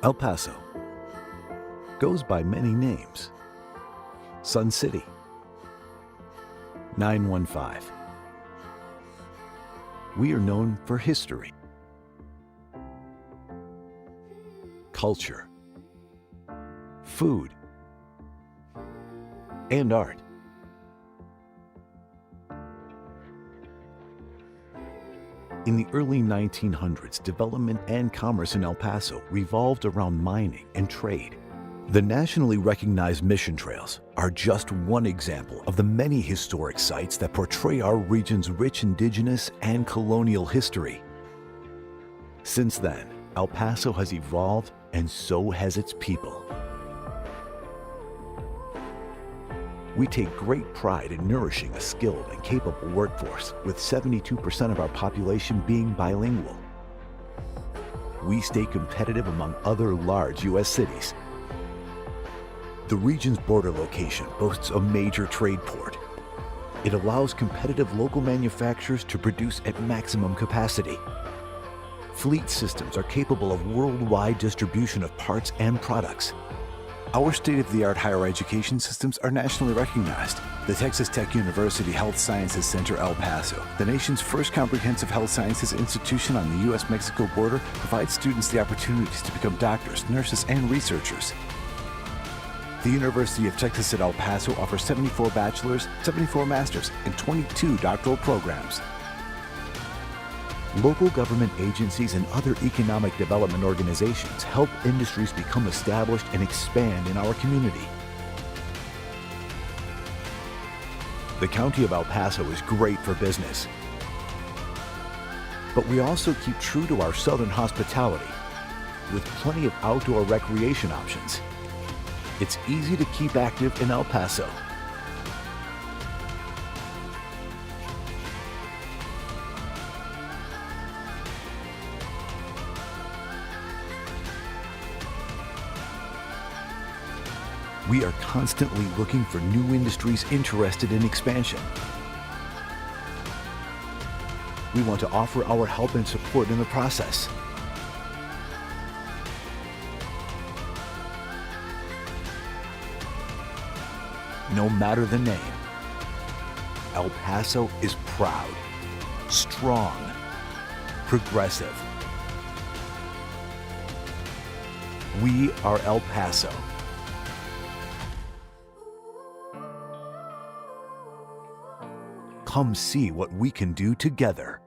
El Paso goes by many names. Sun City, 915. We are known for history, culture, food, and art. In the early 1900s, development and commerce in El Paso revolved around mining and trade. The nationally recognized mission trails are just one example of the many historic sites that portray our region's rich indigenous and colonial history. Since then, El Paso has evolved, and so has its people. We take great pride in nourishing a skilled and capable workforce, with 72% of our population being bilingual. We stay competitive among other large U.S. cities. The region's border location boasts a major trade port. It allows competitive local manufacturers to produce at maximum capacity. Fleet systems are capable of worldwide distribution of parts and products. Our state-of-the-art higher education systems are nationally recognized. The Texas Tech University Health Sciences Center El Paso, the nation's first comprehensive health sciences institution on the U.S.-Mexico border, provides students the opportunities to become doctors, nurses, and researchers. The University of Texas at El Paso offers 74 bachelor's, 74 master's, and 22 doctoral programs. Local government agencies and other economic development organizations help industries become established and expand in our community. The County of El Paso is great for business, but we also keep true to our southern hospitality with plenty of outdoor recreation options. It's easy to keep active in El Paso. We are constantly looking for new industries interested in expansion. We want to offer our help and support in the process. No matter the name, El Paso is proud, strong, progressive. We are El Paso. Come see what we can do together.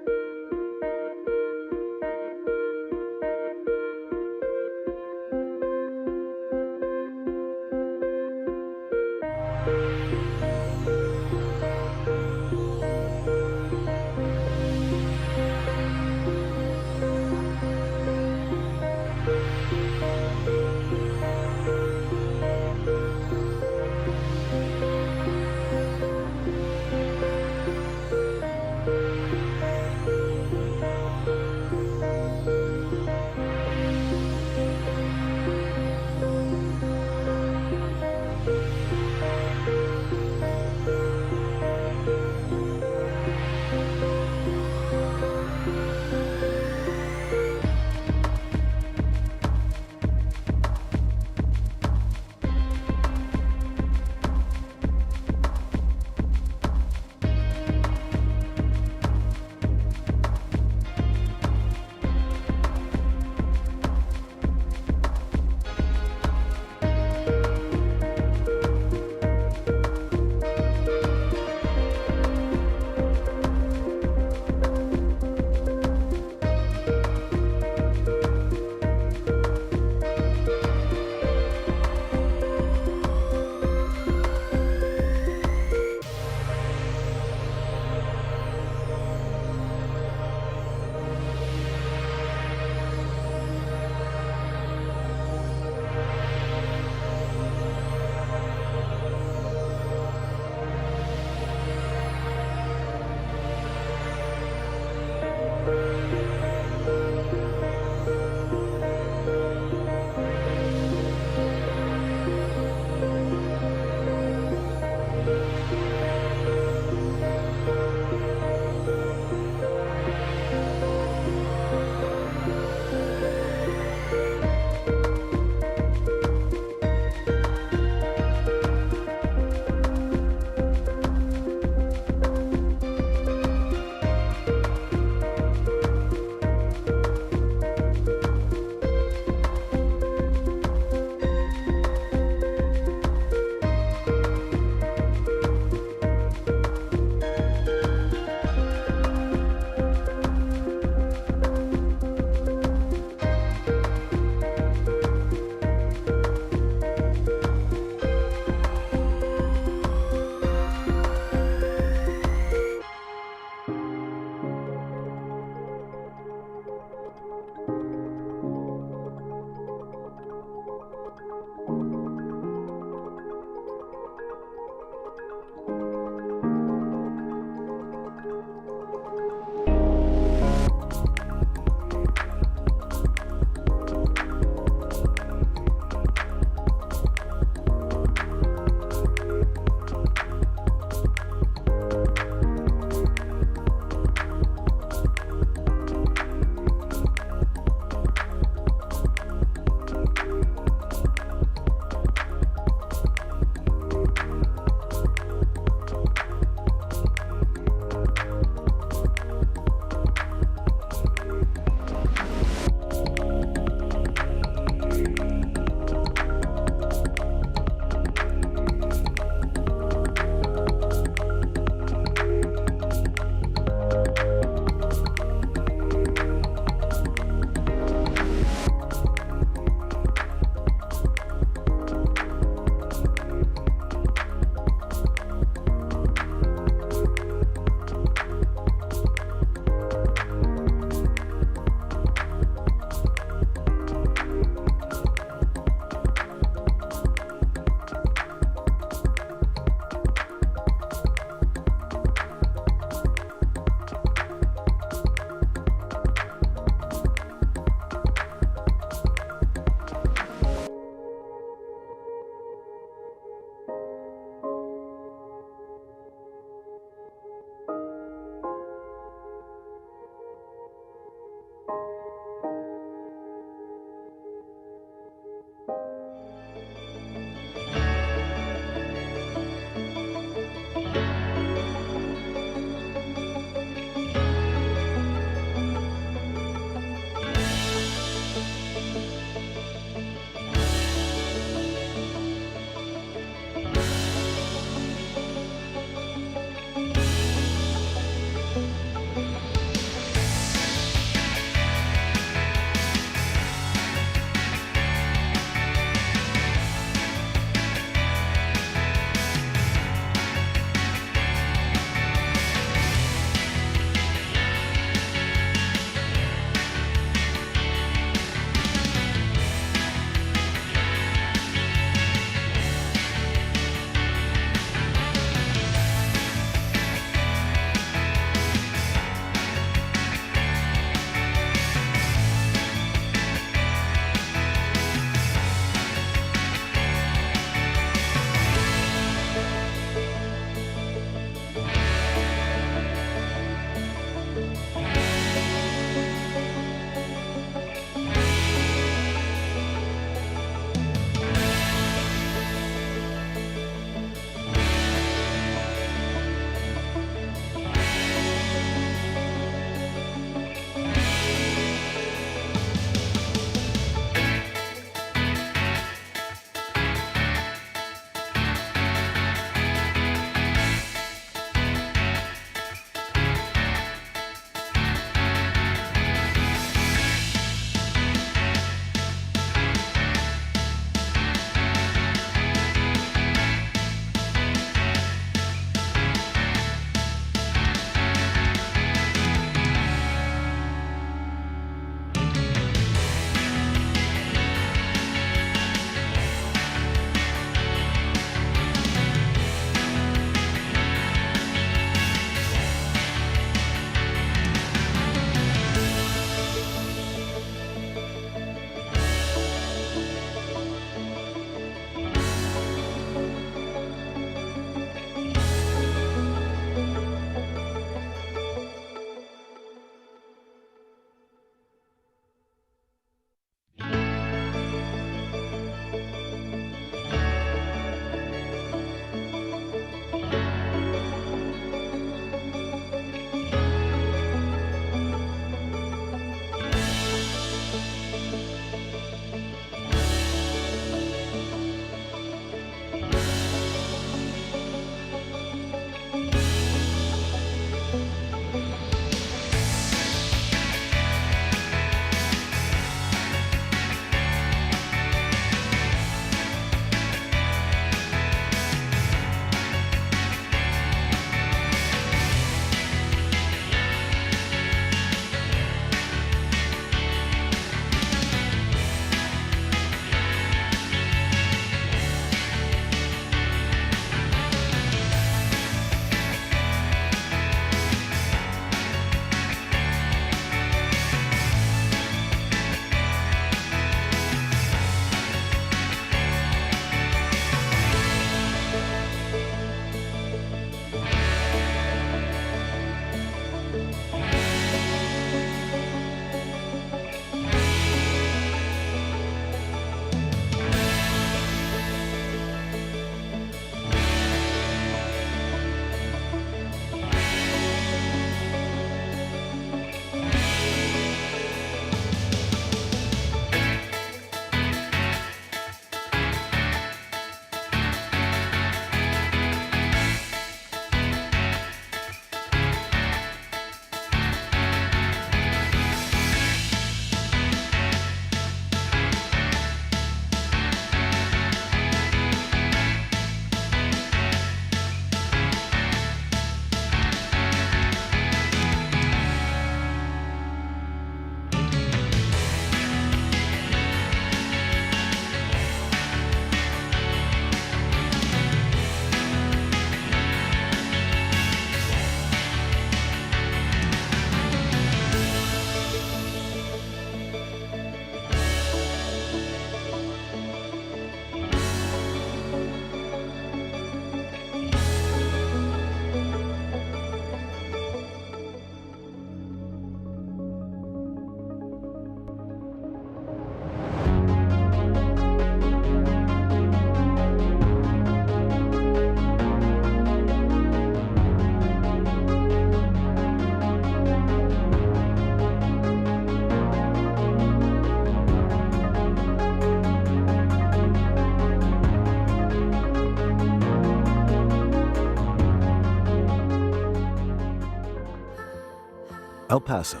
El Paso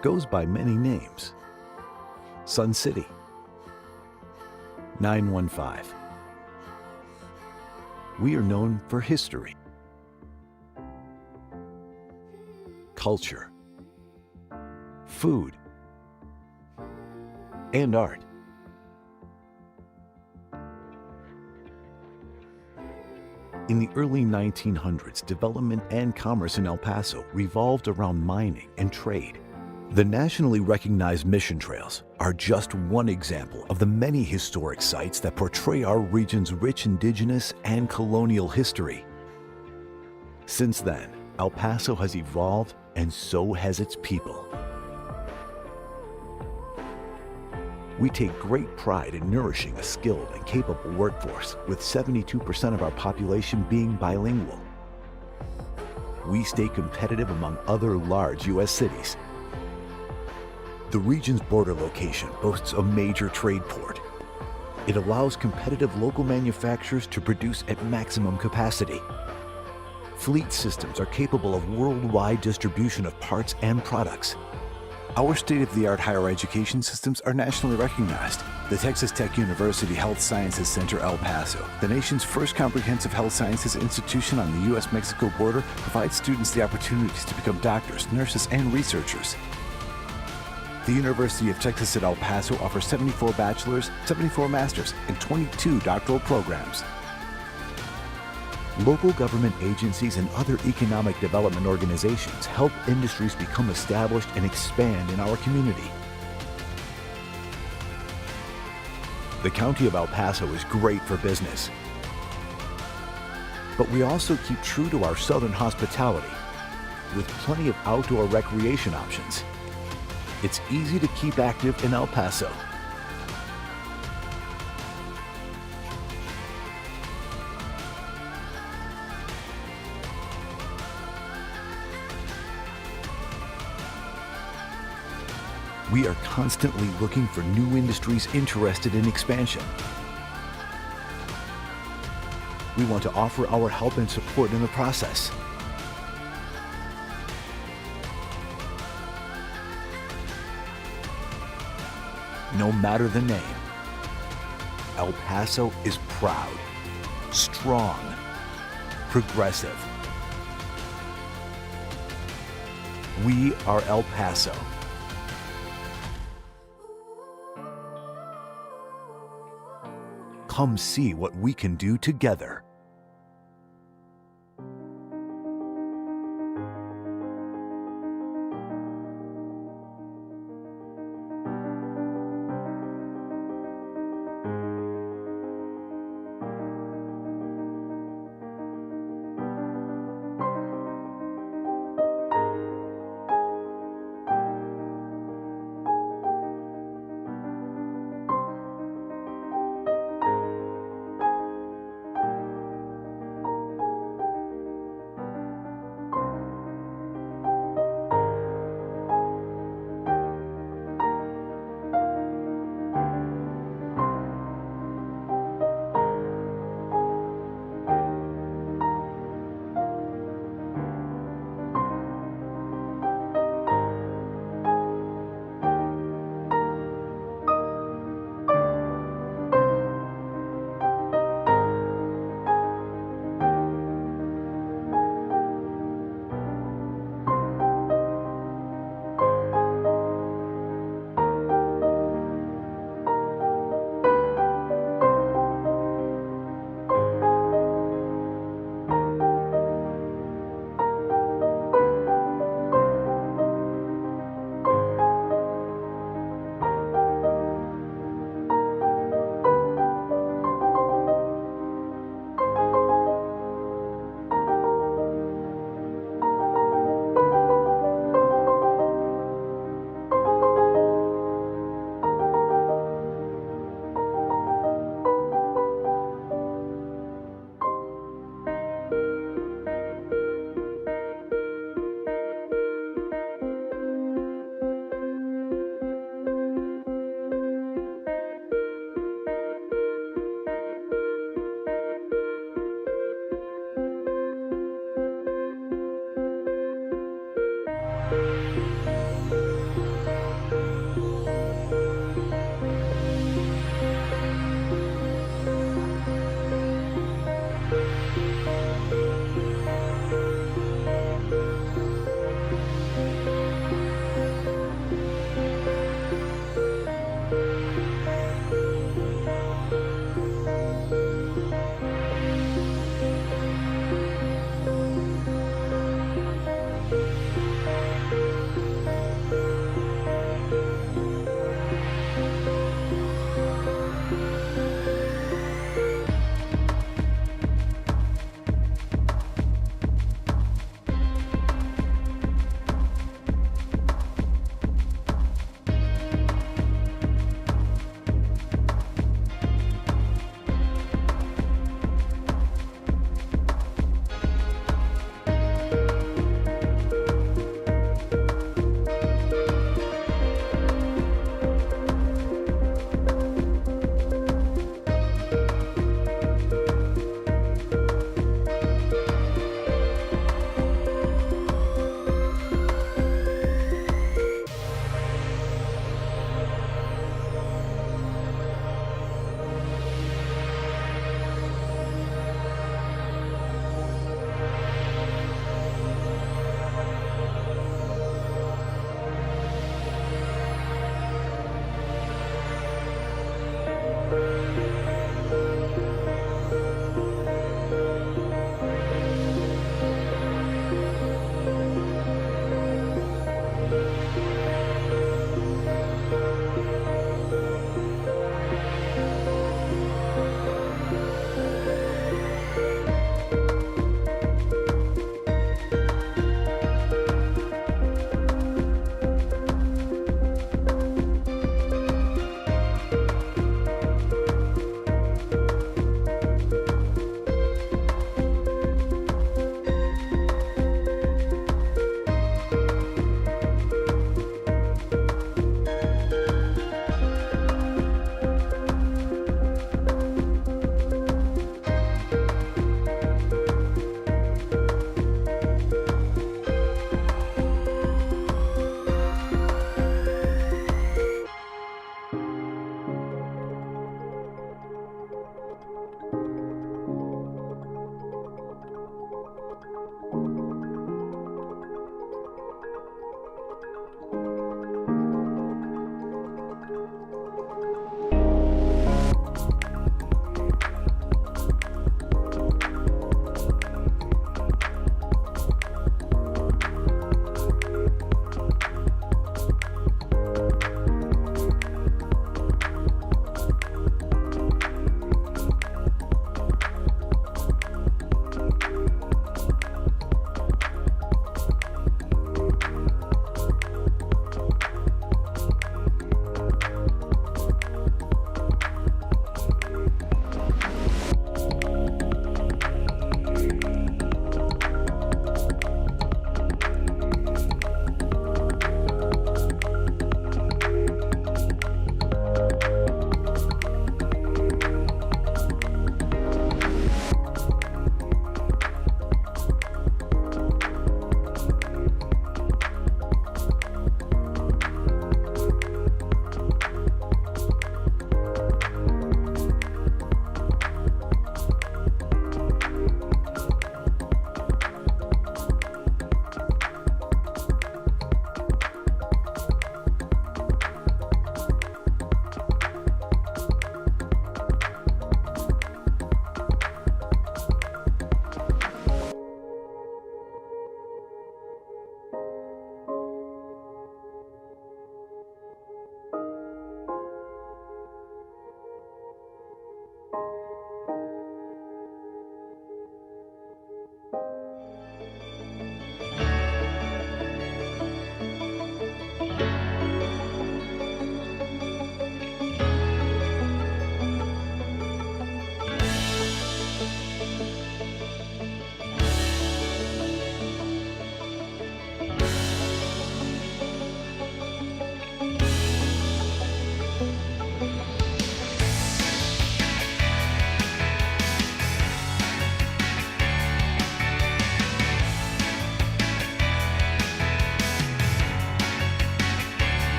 goes by many names. Sun City, 915. We are known for history, culture, food, and art. In the early 1900s, development and commerce in El Paso revolved around mining and trade. The nationally recognized mission trails are just one example of the many historic sites that portray our region's rich indigenous and colonial history. Since then, El Paso has evolved, and so has its people. We take great pride in nourishing a skilled and capable workforce, with 72% of our population being bilingual. We stay competitive among other large U.S. cities. The region's border location boasts a major trade port. It allows competitive local manufacturers to produce at maximum capacity. Fleet systems are capable of worldwide distribution of parts and products. Our state-of-the-art higher education systems are nationally recognized. The Texas Tech University Health Sciences Center El Paso, the nation's first comprehensive health sciences institution on the U.S.-Mexico border, provides students the opportunities to become doctors, nurses, and researchers. The University of Texas at El Paso offers 74 bachelor's, 74 master's, and 22 doctoral programs. Local government agencies and other economic development organizations help industries become established and expand in our community. The County of El Paso is great for business, but we also keep true to our southern hospitality with plenty of outdoor recreation options. It's easy to keep active in El Paso. We are constantly looking for new industries interested in expansion. We want to offer our help and support in the process. No matter the name, El Paso is proud, strong, progressive. We are El Paso. Come see what we can do together.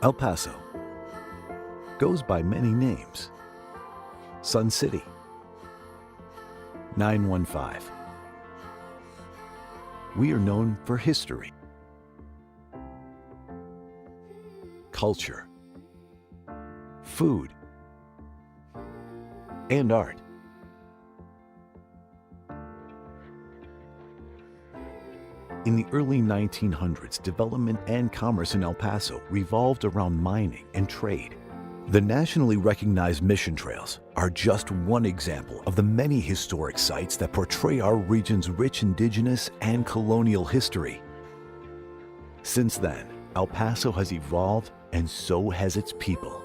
El Paso goes by many names. Sun City, 915. We are known for history, culture, food, and art. In the early 1900s, development and commerce in El Paso revolved around mining and trade. The nationally recognized mission trails are just one example of the many historic sites that portray our region's rich indigenous and colonial history. Since then, El Paso has evolved, and so has its people.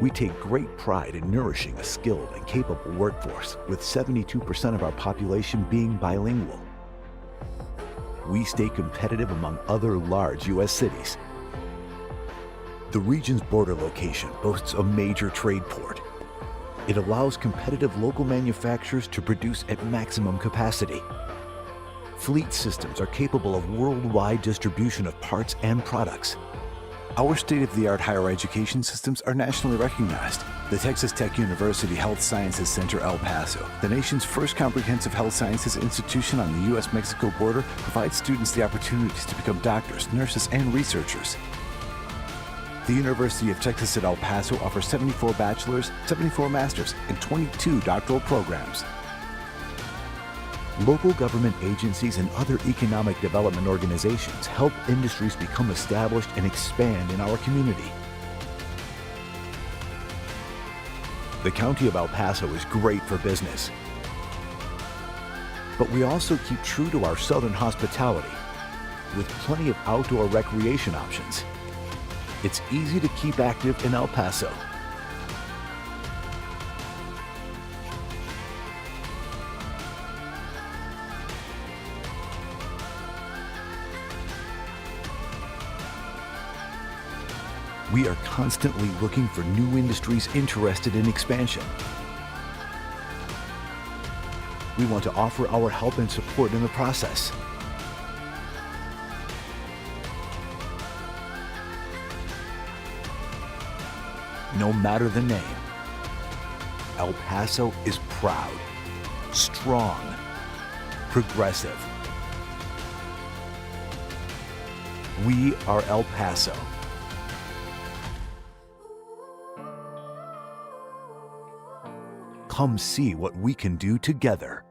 We take great pride in nourishing a skilled and capable workforce, with 72% of our population being bilingual. We stay competitive among other large U.S. cities. The region's border location boasts a major trade port. It allows competitive local manufacturers to produce at maximum capacity. Fleet systems are capable of worldwide distribution of parts and products. Our state-of-the-art higher education systems are nationally recognized. The Texas Tech University Health Sciences Center El Paso, the nation's first comprehensive health sciences institution on the U.S.-Mexico border, provides students the opportunities to become doctors, nurses, and researchers. The University of Texas at El Paso offers 74 bachelor's, 74 master's, and 22 doctoral programs. Local government agencies and other economic development organizations help industries become established and expand in our community. The County of El Paso is great for business, but we also keep true to our southern hospitality with plenty of outdoor recreation options. It's easy to keep active in El Paso. We are constantly looking for new industries interested in expansion. We want to offer our help and support in the process. No matter the name, El Paso is proud, strong, progressive. We are El Paso. Come see what we can do together.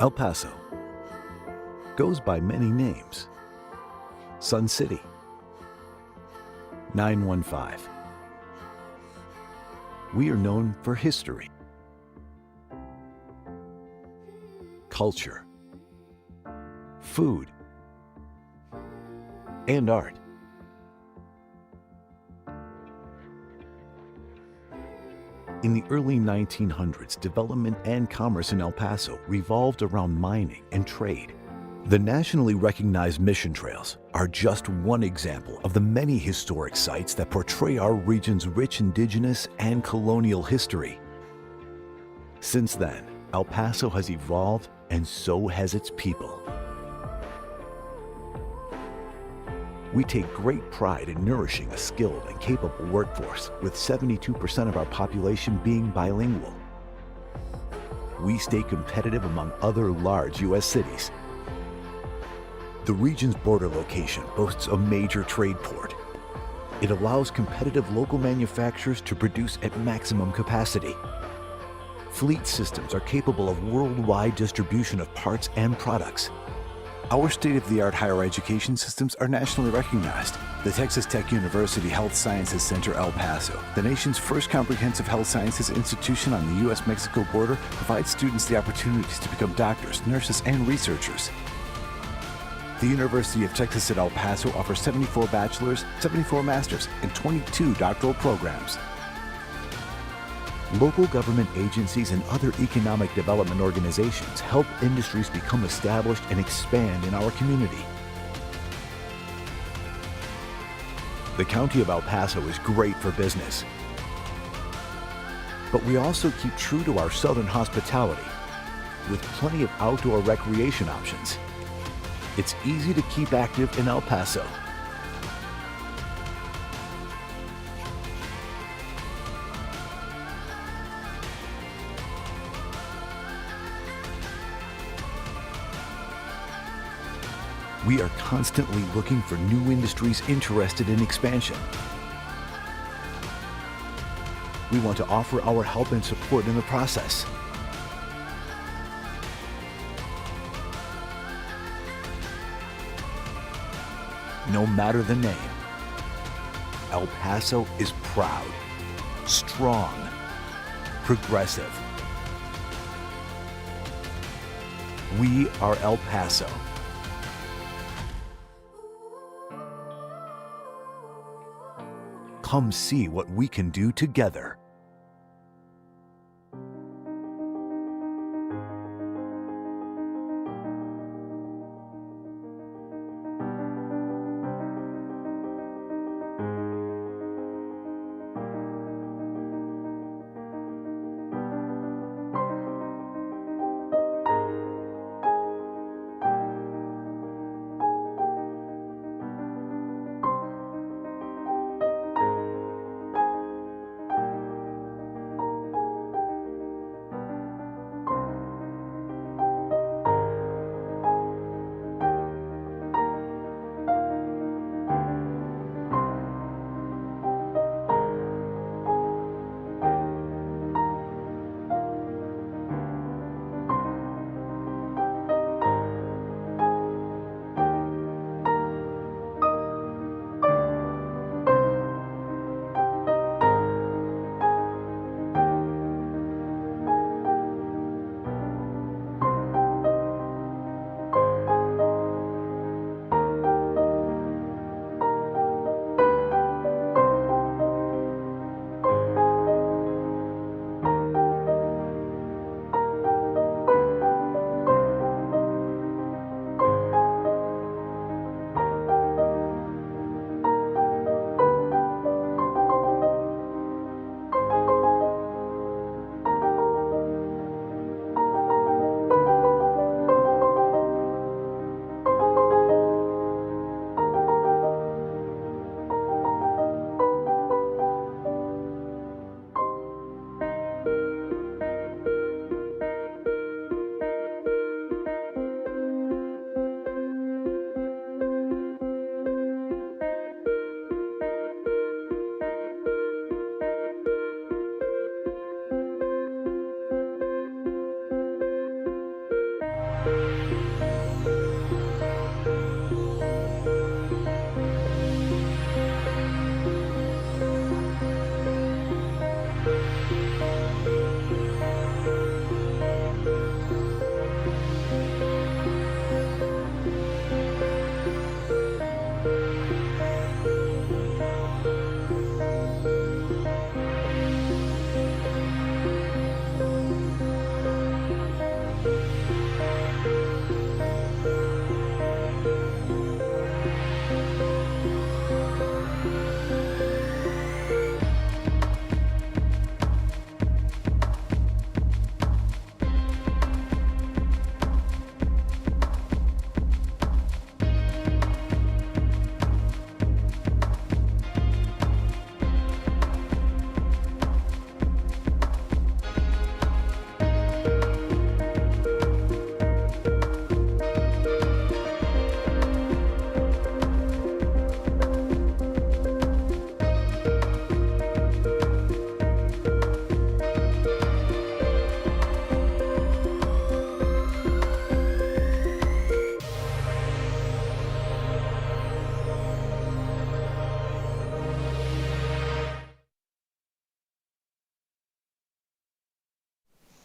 El Paso goes by many names. Sun City, 915. We are known for history, culture, food, and art. In the early 1900s, development and commerce in El Paso revolved around mining and trade. The nationally recognized mission trails are just one example of the many historic sites that portray our region's rich indigenous and colonial history. Since then, El Paso has evolved, and so has its people. We take great pride in nourishing a skilled and capable workforce, with 72% of our population being bilingual. We stay competitive among other large U.S. cities. The region's border location boasts a major trade port. It allows competitive local manufacturers to produce at maximum capacity. Fleet systems are capable of worldwide distribution of parts and products. Our state-of-the-art higher education systems are nationally recognized. The Texas Tech University Health Sciences Center El Paso, the nation's first comprehensive health sciences institution on the U.S.-Mexico border, provides students the opportunities to become doctors, nurses, and researchers. The University of Texas at El Paso offers 74 bachelor's, 74 master's, and 22 doctoral programs. Local government agencies and other economic development organizations help industries become established and expand in our community. The County of El Paso is great for business, but we also keep true to our southern hospitality with plenty of outdoor recreation options. It's easy to keep active in El Paso. We are constantly looking for new industries interested in expansion. We want to offer our help and support in the process. No matter the name, El Paso is proud, strong, progressive. We are El Paso. Come see what we can do together.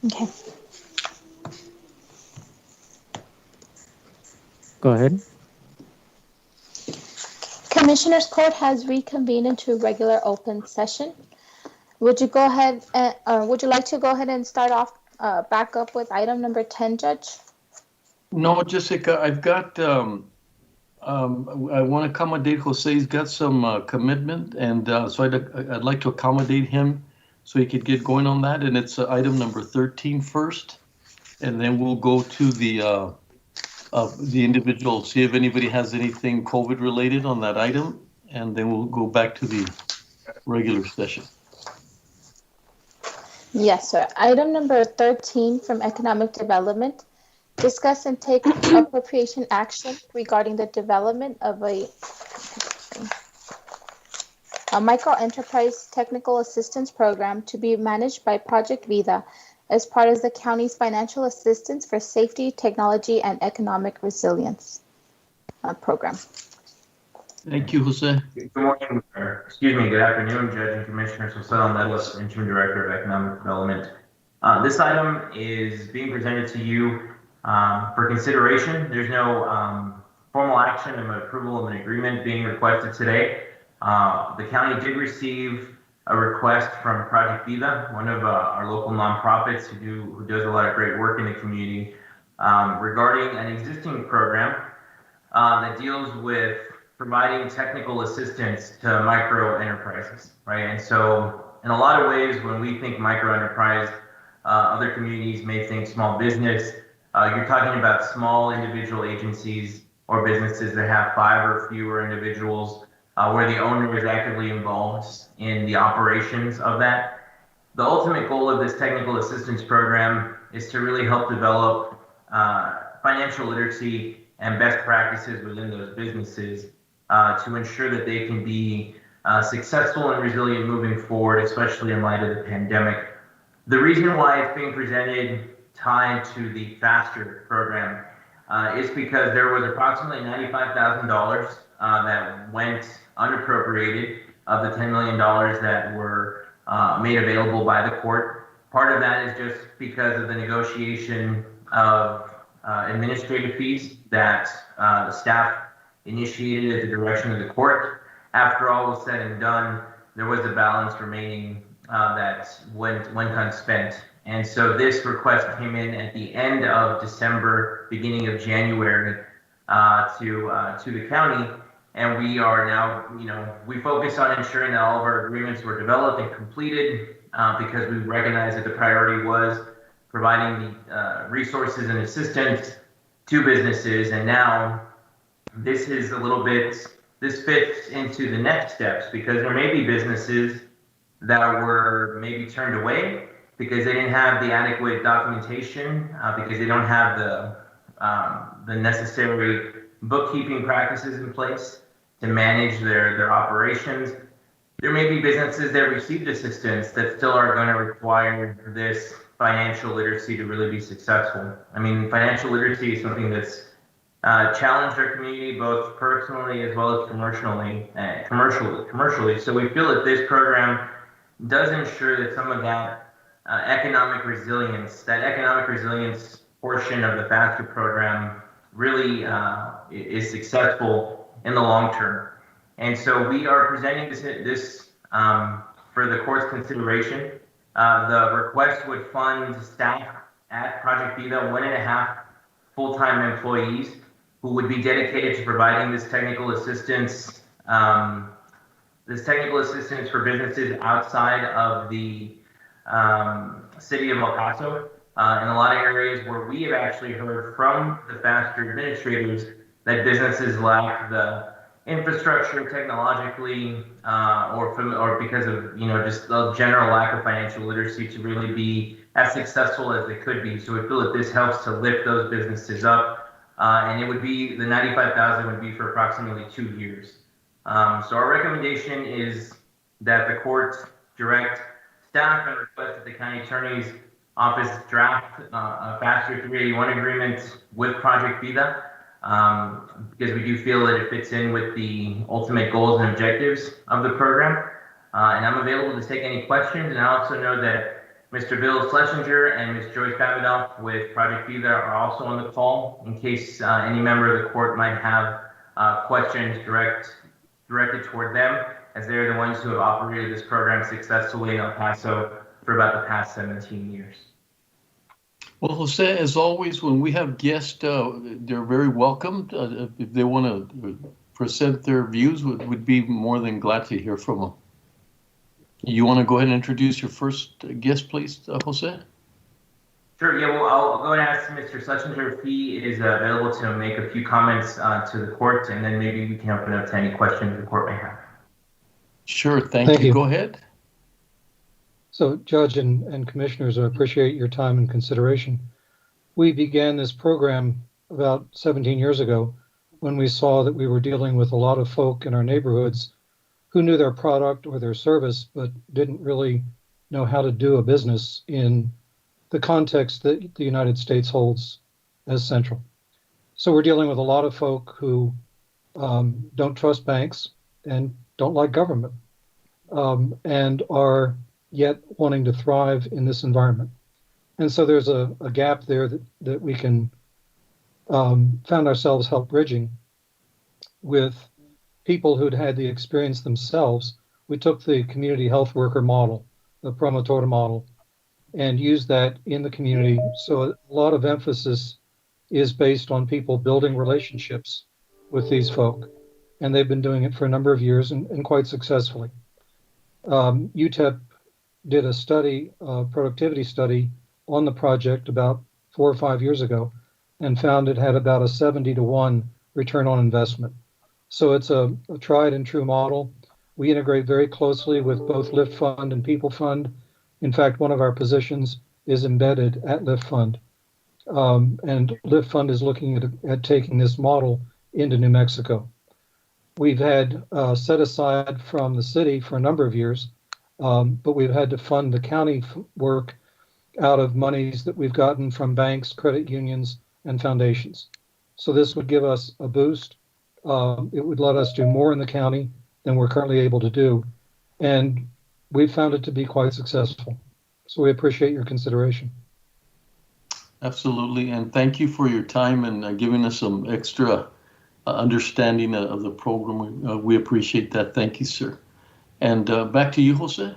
Okay. Go ahead. Commissioners Court has reconvened into regular open session. Would you go ahead and, would you like to go ahead and start off back up with item number 10, Judge? No, Jessica, I've got, I want to accommodate Jose. He's got some commitment, and so I'd like to accommodate him so he could get going on that. And it's item number 13 first, and then we'll go to the individual, see if anybody has anything COVID related on that item, and then we'll go back to the regular session. Yes, sir. Item number 13 from Economic Development. Discuss and take appropriation action regarding the development of a micro enterprise technical assistance program to be managed by Project Vida as part of the county's financial assistance for safety, technology, and economic resilience program. Thank you, Jose. Good morning, good afternoon, Judge and Commissioners. Jose Almedas, Interim Director of Economic Development. This item is being presented to you for consideration. There's no formal action of approval of an agreement being requested today. The county did receive a request from Project Vida, one of our local nonprofits who does a lot of great work in the community, regarding an existing program that deals with providing technical assistance to micro enterprises, right? And so in a lot of ways, when we think micro enterprise, other communities may think small business. You're talking about small individual agencies or businesses that have 5 or fewer individuals, where the owner is actively involved in the operations of that. The ultimate goal of this technical assistance program is to really help develop financial literacy and best practices within those businesses to ensure that they can be successful and resilient moving forward, especially in light of the pandemic. The reason why it's being presented tied to the FASTER program is because there was approximately $95,000 that went unappropriated of the $10 million that were made available by the court. Part of that is just because of the negotiation of administrative fees that the staff initiated at the direction of the court. After all was said and done, there was a balance remaining that went unspent. And so this request came in at the end of December, beginning of January to the county. And we are now, we focus on ensuring that all of our agreements were developed and completed because we recognize that the priority was providing the resources and assistance to businesses. And now this is this fits into the next steps because there may be businesses that were maybe turned away because they didn't have the adequate documentation, because they don't have the necessary bookkeeping practices in place to manage their operations. There may be businesses that received assistance that still are going to require this financial literacy to really be successful. I mean, financial literacy is something that's challenged our community both personally as well as commercially. So we feel that this program does ensure that some of that economic resilience portion of the FASTER program really is successful in the long term. And so we are presenting this for the court's consideration. The request would fund staff at Project Vida, 1.5 full-time employees who would be dedicated to providing this technical assistance for businesses outside of the city of El Paso. In a lot of areas where we have actually heard from the FASTER administrators that businesses lack the infrastructure technologically or because of just the general lack of financial literacy to really be as successful as they could be. So we feel that this helps to lift those businesses up, and it would be the $95,000 would be for approximately 2 years. So our recommendation is that the court direct staff and request that the county attorney's office draft a FASTER 381 agreement with Project Vida, because we do feel that it fits in with the ultimate goals and objectives of the program. And I'm available to take any questions. And I also know that Mr. Bill Schlesinger and Ms. Joyce Davidoff with Project Vida are also on the call in case any member of the court might have questions directed toward them, as they're the ones who have operated this program successfully in El Paso for about the past 17 years. Well, Jose, as always, when we have guests, they're very welcome. If they want to present their views, we'd be more than glad to hear from them. You want to go ahead and introduce your first guest, please, Jose? Sure, yeah, well, I'll go and ask Mr. Schlesinger if he is available to make a few comments to the court, and then maybe we can open up to any questions the court may have. Sure, thank you. Go ahead. So, Judge and Commissioners, I appreciate your time and consideration. We began this program about 17 years ago when we saw that we were dealing with a lot of folk in our neighborhoods who knew their product or their service, but didn't really know how to do a business in the context that the United States holds as central. So we're dealing with a lot of folk who don't trust banks and don't like government, and are yet wanting to thrive in this environment. And so there's a gap there that we can found ourselves help bridging with people who'd had the experience themselves. We took the community health worker model, the promotor model, and used that in the community. So a lot of emphasis is based on people building relationships with these folk. And they've been doing it for a number of years and quite successfully. UTEP did a study, a productivity study on the project about 4 or 5 years ago and found it had about a 70-to-1 return on investment. So it's a tried and true model. We integrate very closely with both Lift Fund and People Fund. In fact, one of our positions is embedded at Lift Fund. And Lift Fund is looking at taking this model into New Mexico. We've had set aside from the city for a number of years, but we've had to fund the county work out of monies that we've gotten from banks, credit unions, and foundations. So this would give us a boost. It would let us do more in the county than we're currently able to do. And we found it to be quite successful. So we appreciate your consideration. Absolutely. And thank you for your time and giving us some extra understanding of the program. We appreciate that. Thank you, sir. And back to you, Jose.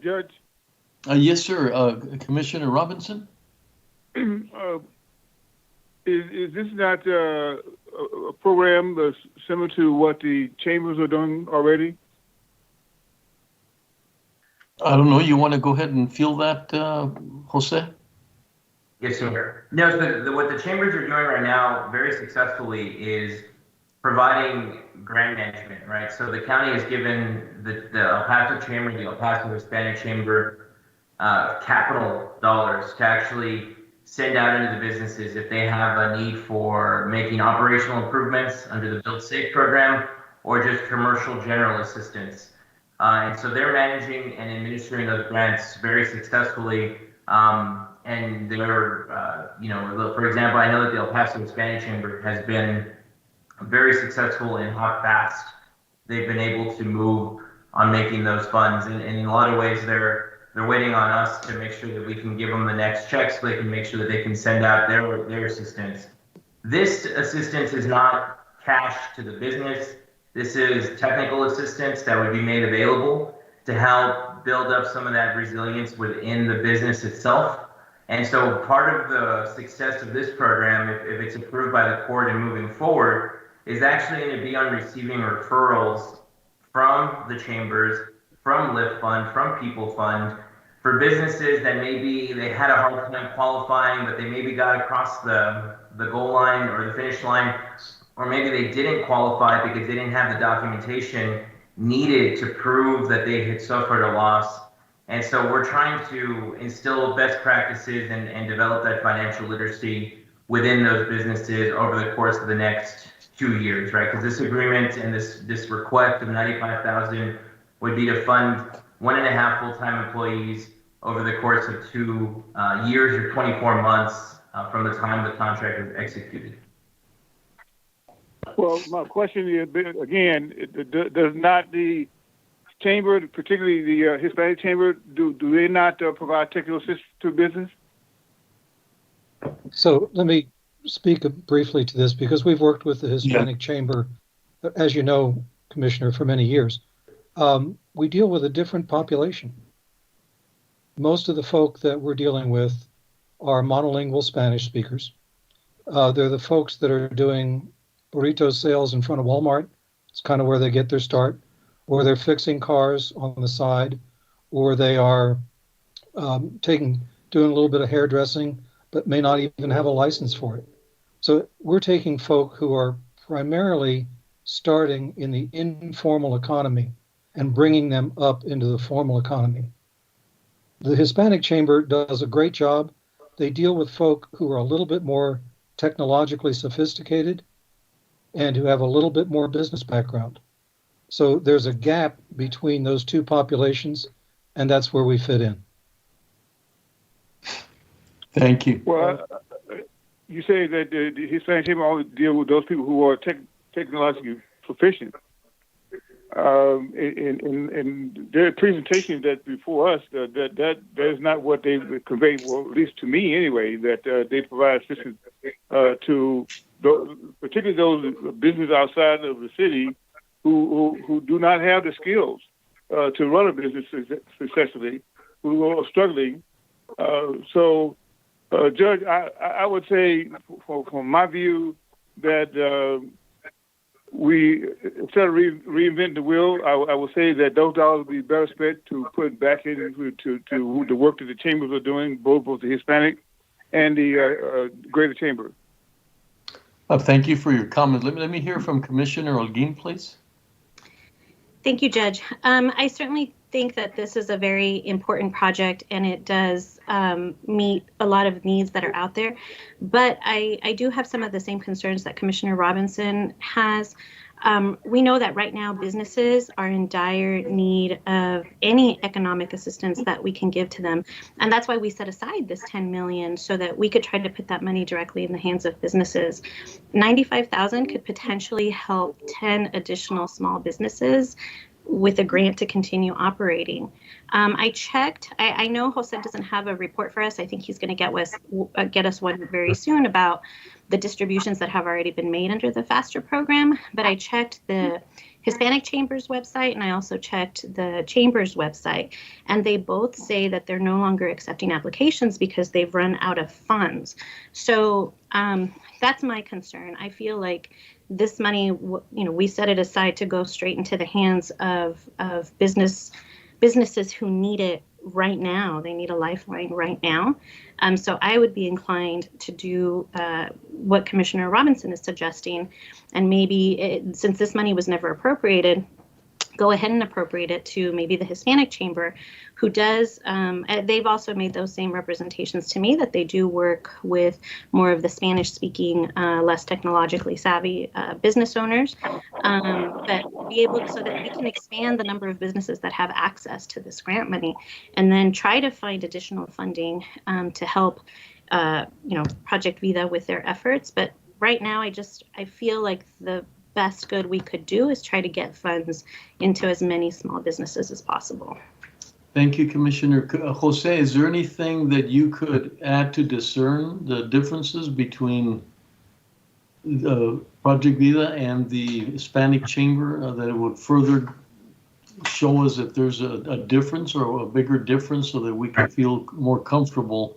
Judge? Yes, sir. Commissioner Robinson? Is this not a program that's similar to what the chambers are doing already? I don't know. You want to go ahead and field that, Jose? Yes, sir. No, so what the chambers are doing right now very successfully is providing grant management, right? So the county has given the El Paso Chamber, the El Paso Hispanic Chamber, capital dollars to actually send out into the businesses if they have a need for making operational improvements under the Build Safe program or just commercial general assistance. And so they're managing and administering those grants very successfully. And they're, for example, I know that the El Paso Hispanic Chamber has been very successful in how fast they've been able to move on making those funds. And in a lot of ways, they're waiting on us to make sure that we can give them the next check so they can make sure that they can send out their assistance. This assistance is not cash to the business. This is technical assistance that would be made available to help build up some of that resilience within the business itself. And so part of the success of this program, if it's approved by the court and moving forward, is actually going to be on receiving referrals from the chambers, from Lift Fund, from People Fund, for businesses that maybe they had a hard time qualifying, but they maybe got across the goal line or the finish line, or maybe they didn't qualify because they didn't have the documentation needed to prove that they had suffered a loss. And so we're trying to instill best practices and develop that financial literacy within those businesses over the course of the next 2 years, right? Because this agreement and this request of $95,000 would be to fund 1.5 full-time employees over the course of 2 years or 24 months from the time the contract is executed. Well, my question is, again, does not the chamber, particularly the Hispanic chamber, do they not provide technical assistance to business? So let me speak briefly to this because we've worked with the Hispanic Chamber, as you know, Commissioner, for many years. We deal with a different population. Most of the folk that we're dealing with are monolingual Spanish speakers. They're the folks that are doing burrito sales in front of Walmart. It's kind of where they get their start. Or they're fixing cars on the side, or they are doing a little bit of hairdressing, but may not even have a license for it. So we're taking folk who are primarily starting in the informal economy and bringing them up into the formal economy. The Hispanic Chamber does a great job. They deal with folk who are a little bit more technologically sophisticated and who have a little bit more business background. So there's a gap between those two populations, and that's where we fit in. Thank you. Well, you say that the Hispanic Chamber only deal with those people who are technologically proficient. In their presentation that before us, that is not what they conveyed, well, at least to me anyway, that they provide assistance to those, particularly those businesses outside of the city who do not have the skills to run a business successfully, who are struggling. So, Judge, I would say, from my view, that we, instead of reinventing the wheel, I would say that those dollars would be better spent to put back into to the work that the chambers are doing, both the Hispanic and the Greater Chamber. Thank you for your comment. Let me hear from Commissioner Holguin, please. Thank you, Judge. I certainly think that this is a very important project and it does meet a lot of needs that are out there. But I do have some of the same concerns that Commissioner Robinson has. We know that right now businesses are in dire need of any economic assistance that we can give to them. And that's why we set aside this $10 million so that we could try to put that money directly in the hands of businesses. $95,000 could potentially help 10 additional small businesses with a grant to continue operating. I checked. I know Jose doesn't have a report for us. I think he's going to get us one very soon about the distributions that have already been made under the FASTER program. But I checked the Hispanic Chamber's website and I also checked the Chamber's website. And they both say that they're no longer accepting applications because they've run out of funds. So that's my concern. I feel like this money, we set it aside to go straight into the hands of businesses who need it right now. They need a lifeline right now. So I would be inclined to do what Commissioner Robinson is suggesting, and maybe since this money was never appropriated, go ahead and appropriate it to maybe the Hispanic Chamber, who does, they've also made those same representations to me that they do work with more of the Spanish-speaking, less technologically savvy business owners, but be able to, so that we can expand the number of businesses that have access to this grant money, and then try to find additional funding to help, Project Vida with their efforts. But right now, I feel like the best good we could do is try to get funds into as many small businesses as possible. Thank you, Commissioner. Jose, is there anything that you could add to discern the differences between Project Vida and the Hispanic Chamber that it would further show us that there's a difference or a bigger difference so that we can feel more comfortable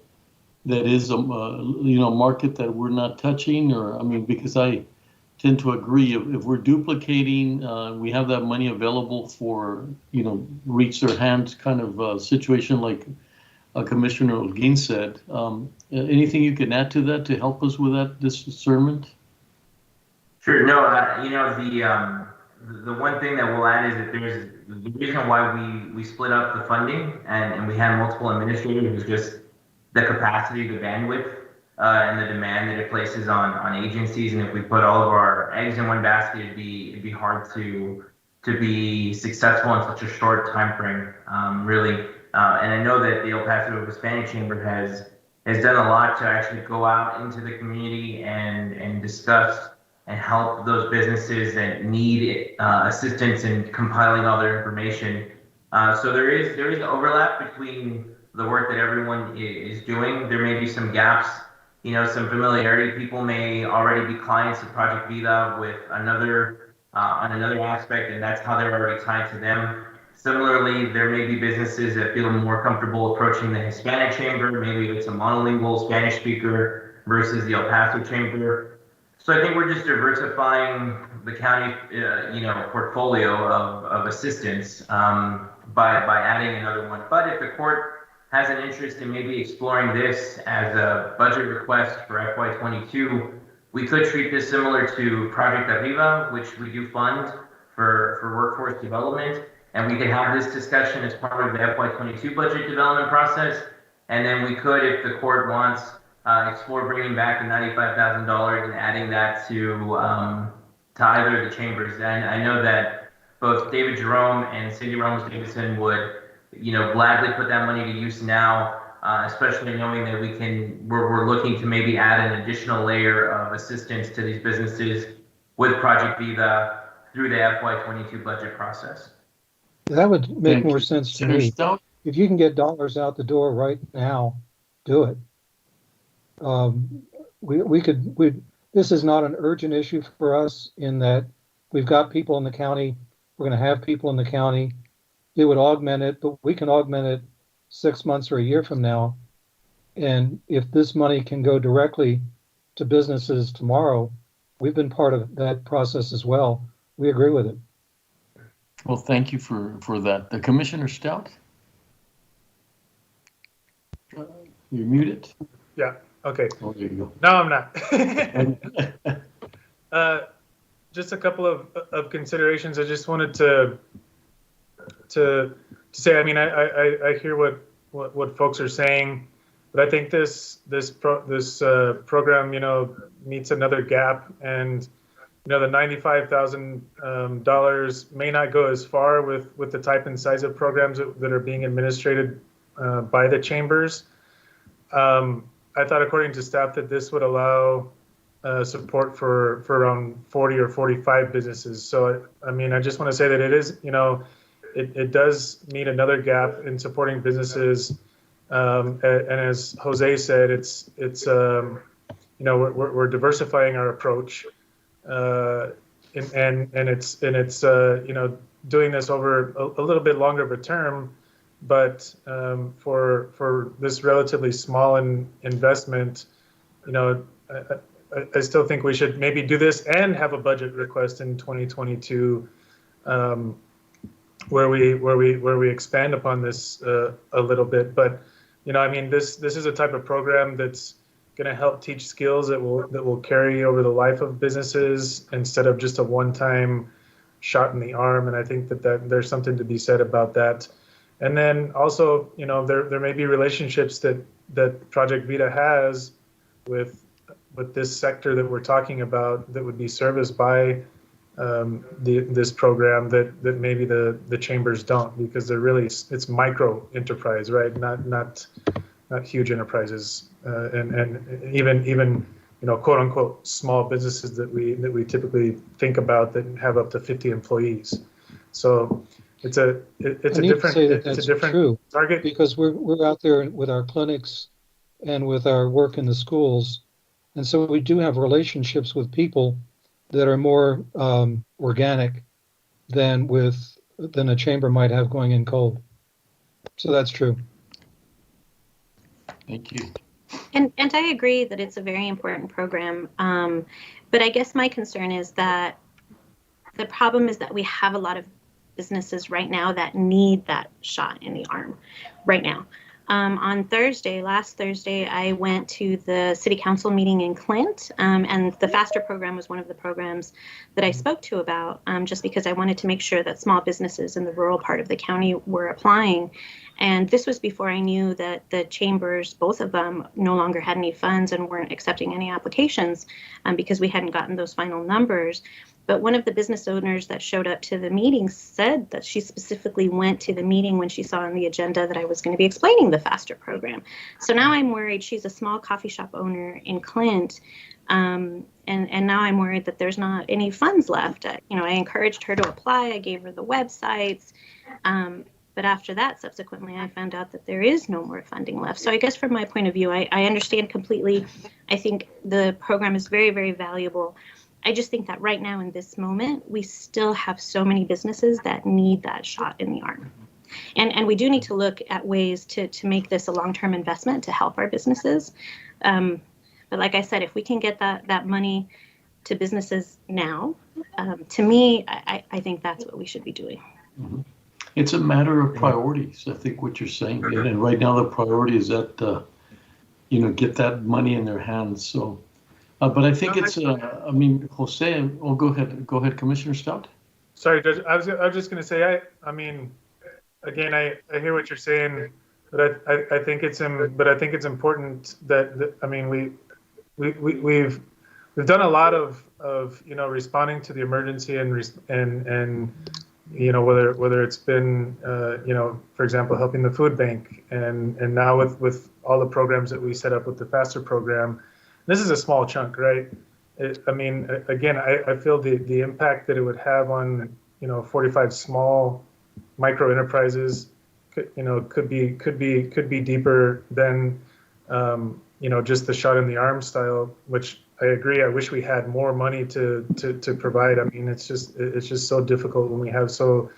that is a market that we're not touching? Or, because I tend to agree, if we're duplicating, we have that money available for, reach their hands kind of situation like Commissioner Holguin said. Anything you can add to that to help us with that discernment? Sure. No, the one thing that we'll add is that there's the reason why we split up the funding and we had multiple administrators was just the capacity, the bandwidth, and the demand that it places on agencies. And if we put all of our eggs in one basket, it'd be hard to be successful in such a short time frame, really. And I know that the El Paso Hispanic Chamber has done a lot to actually go out into the community and discuss and help those businesses that need assistance in compiling all their information. So there is overlap between the work that everyone is doing. There may be some gaps, some familiarity. People may already be clients of Project Vida with another on another aspect, and that's how they're already tied to them. Similarly, there may be businesses that feel more comfortable approaching the Hispanic chamber. Maybe it's a monolingual Spanish speaker versus the El Paso chamber. So I think we're just diversifying the county, portfolio of assistance by adding another one. But if the court has an interest in maybe exploring this as a budget request for FY22, we could treat this similar to Project Arriba, which we do fund for workforce development. And we could have this discussion as part of the FY22 budget development process. And then we could, if the court wants, explore bringing back the $95,000 and adding that to either of the chambers. And I know that both David Jerome and Cindy Ramos Davidson would, gladly put that money to use now, especially knowing that we're looking to maybe add an additional layer of assistance to these businesses with Project Vida through the FY22 budget process. That would make more sense to me. If you can get dollars out the door right now, do it. This is not an urgent issue for us in that we've got people in the county. We're going to have people in the county. It would augment it, but we can augment it 6 months or a year from now. And if this money can go directly to businesses tomorrow, we've been part of that process as well. We agree with it. Well, thank you for that. The Commissioner Stout? You're muted. Yeah, okay. Oh, there you go. No, I'm not. Just a couple of considerations. I just wanted to say, I mean, I hear what folks are saying, but I think this program, meets another gap, and the $95,000 may not go as far with the type and size of programs that are being administered by the chambers. I thought, according to staff, that this would allow support for around 40 or 45 businesses. So, I mean, I just want to say that it is, it does meet another gap in supporting businesses. And as Jose said, it's we're diversifying our approach. And it's doing this over a little bit longer of a term, but for this relatively small investment, I still think we should maybe do this and have a budget request in 2022 where we expand upon this a little bit. But I mean, this is a type of program that's going to help teach skills that will carry over the life of businesses instead of just a one-time shot in the arm. And I think that there's something to be said about that. And then also, there may be relationships that Project Vida has with this sector that we're talking about that would be serviced by this program that maybe the chambers don't, because they're really, it's micro enterprise, right? Not huge enterprises, and even quote unquote small businesses that we typically think about that have up to 50 employees. So it's a different target, because we're out there with our clinics and with our work in the schools, and so we do have relationships with people that are more organic than a chamber might have going in cold. So that's true. Thank you. And I agree that it's a very important program. But I guess my concern is that the problem is that we have a lot of businesses right now that need that shot in the arm right now. On last Thursday, I went to the city council meeting in Clint, and the FASTER program was one of the programs that I spoke to about, just because I wanted to make sure that small businesses in the rural part of the county were applying. And this was before I knew that the chambers, both of them, no longer had any funds and weren't accepting any applications, because we hadn't gotten those final numbers. But one of the business owners that showed up to the meeting said that she specifically went to the meeting when she saw on the agenda that I was going to be explaining the FASTER program. So now I'm worried. She's a small coffee shop owner in Clint. And now I'm worried that there's not any funds left. I encouraged her to apply. I gave her the websites. But after that, subsequently, I found out that there is no more funding left. So I guess from my point of view, I understand completely. I think the program is very, very valuable. I just think that right now in this moment, we still have so many businesses that need that shot in the arm. And we do need to look at ways to make this a long-term investment to help our businesses. But like I said, if we can get that money to businesses now, to me, I think that's what we should be doing. Mm-hmm. It's a matter of priorities, I think what you're saying. And right now the priority is that, get that money in their hands. So, but I think it's, Jose, go ahead, Commissioner Stout. Sorry, Judge, I was just going to say, again, I hear what you're saying, but I think it's important that we've done a lot of responding to the emergency and whether it's been for example helping the food bank and now with all the programs that we set up with the FASTER program, this is a small chunk, right? I feel the impact that it would have on 45 small micro enterprises could be deeper than just the shot in the arm style, which I agree. I wish we had more money to provide. It's just so difficult when we have so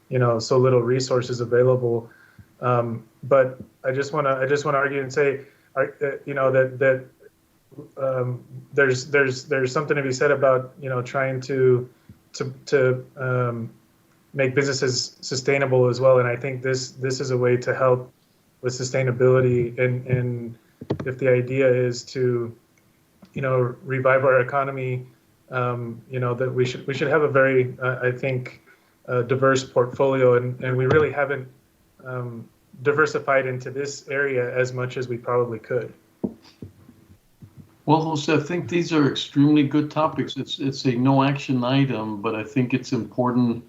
little resources available. But I just want to argue and say, that there's something to be said about trying to make businesses sustainable as well. And I think this is a way to help with sustainability. And if the idea is to revive our economy, that we should have a very, diverse portfolio, and we really haven't diversified into this area as much as we probably could. Well, Jose, I think these are extremely good topics. It's a no action item, but I think it's important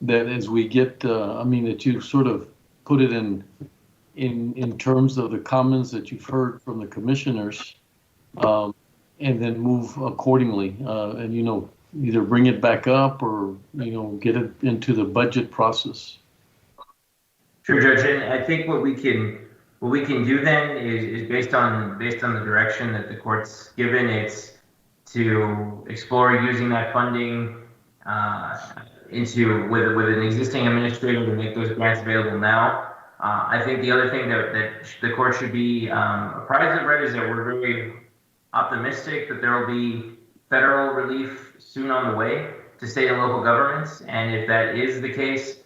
that as we get, that you sort of put it in terms of the comments that you've heard from the commissioners, and then move accordingly, and either bring it back up or get it into the budget process. Sure, Judge. And I think what we can do then is based on the direction that the court's given, it's to explore using that funding with an existing administrator to make those grants available now. I think the other thing that the court should be apprised of, right, is that we're very optimistic that there will be federal relief soon on the way to state and local governments. And if that is the case,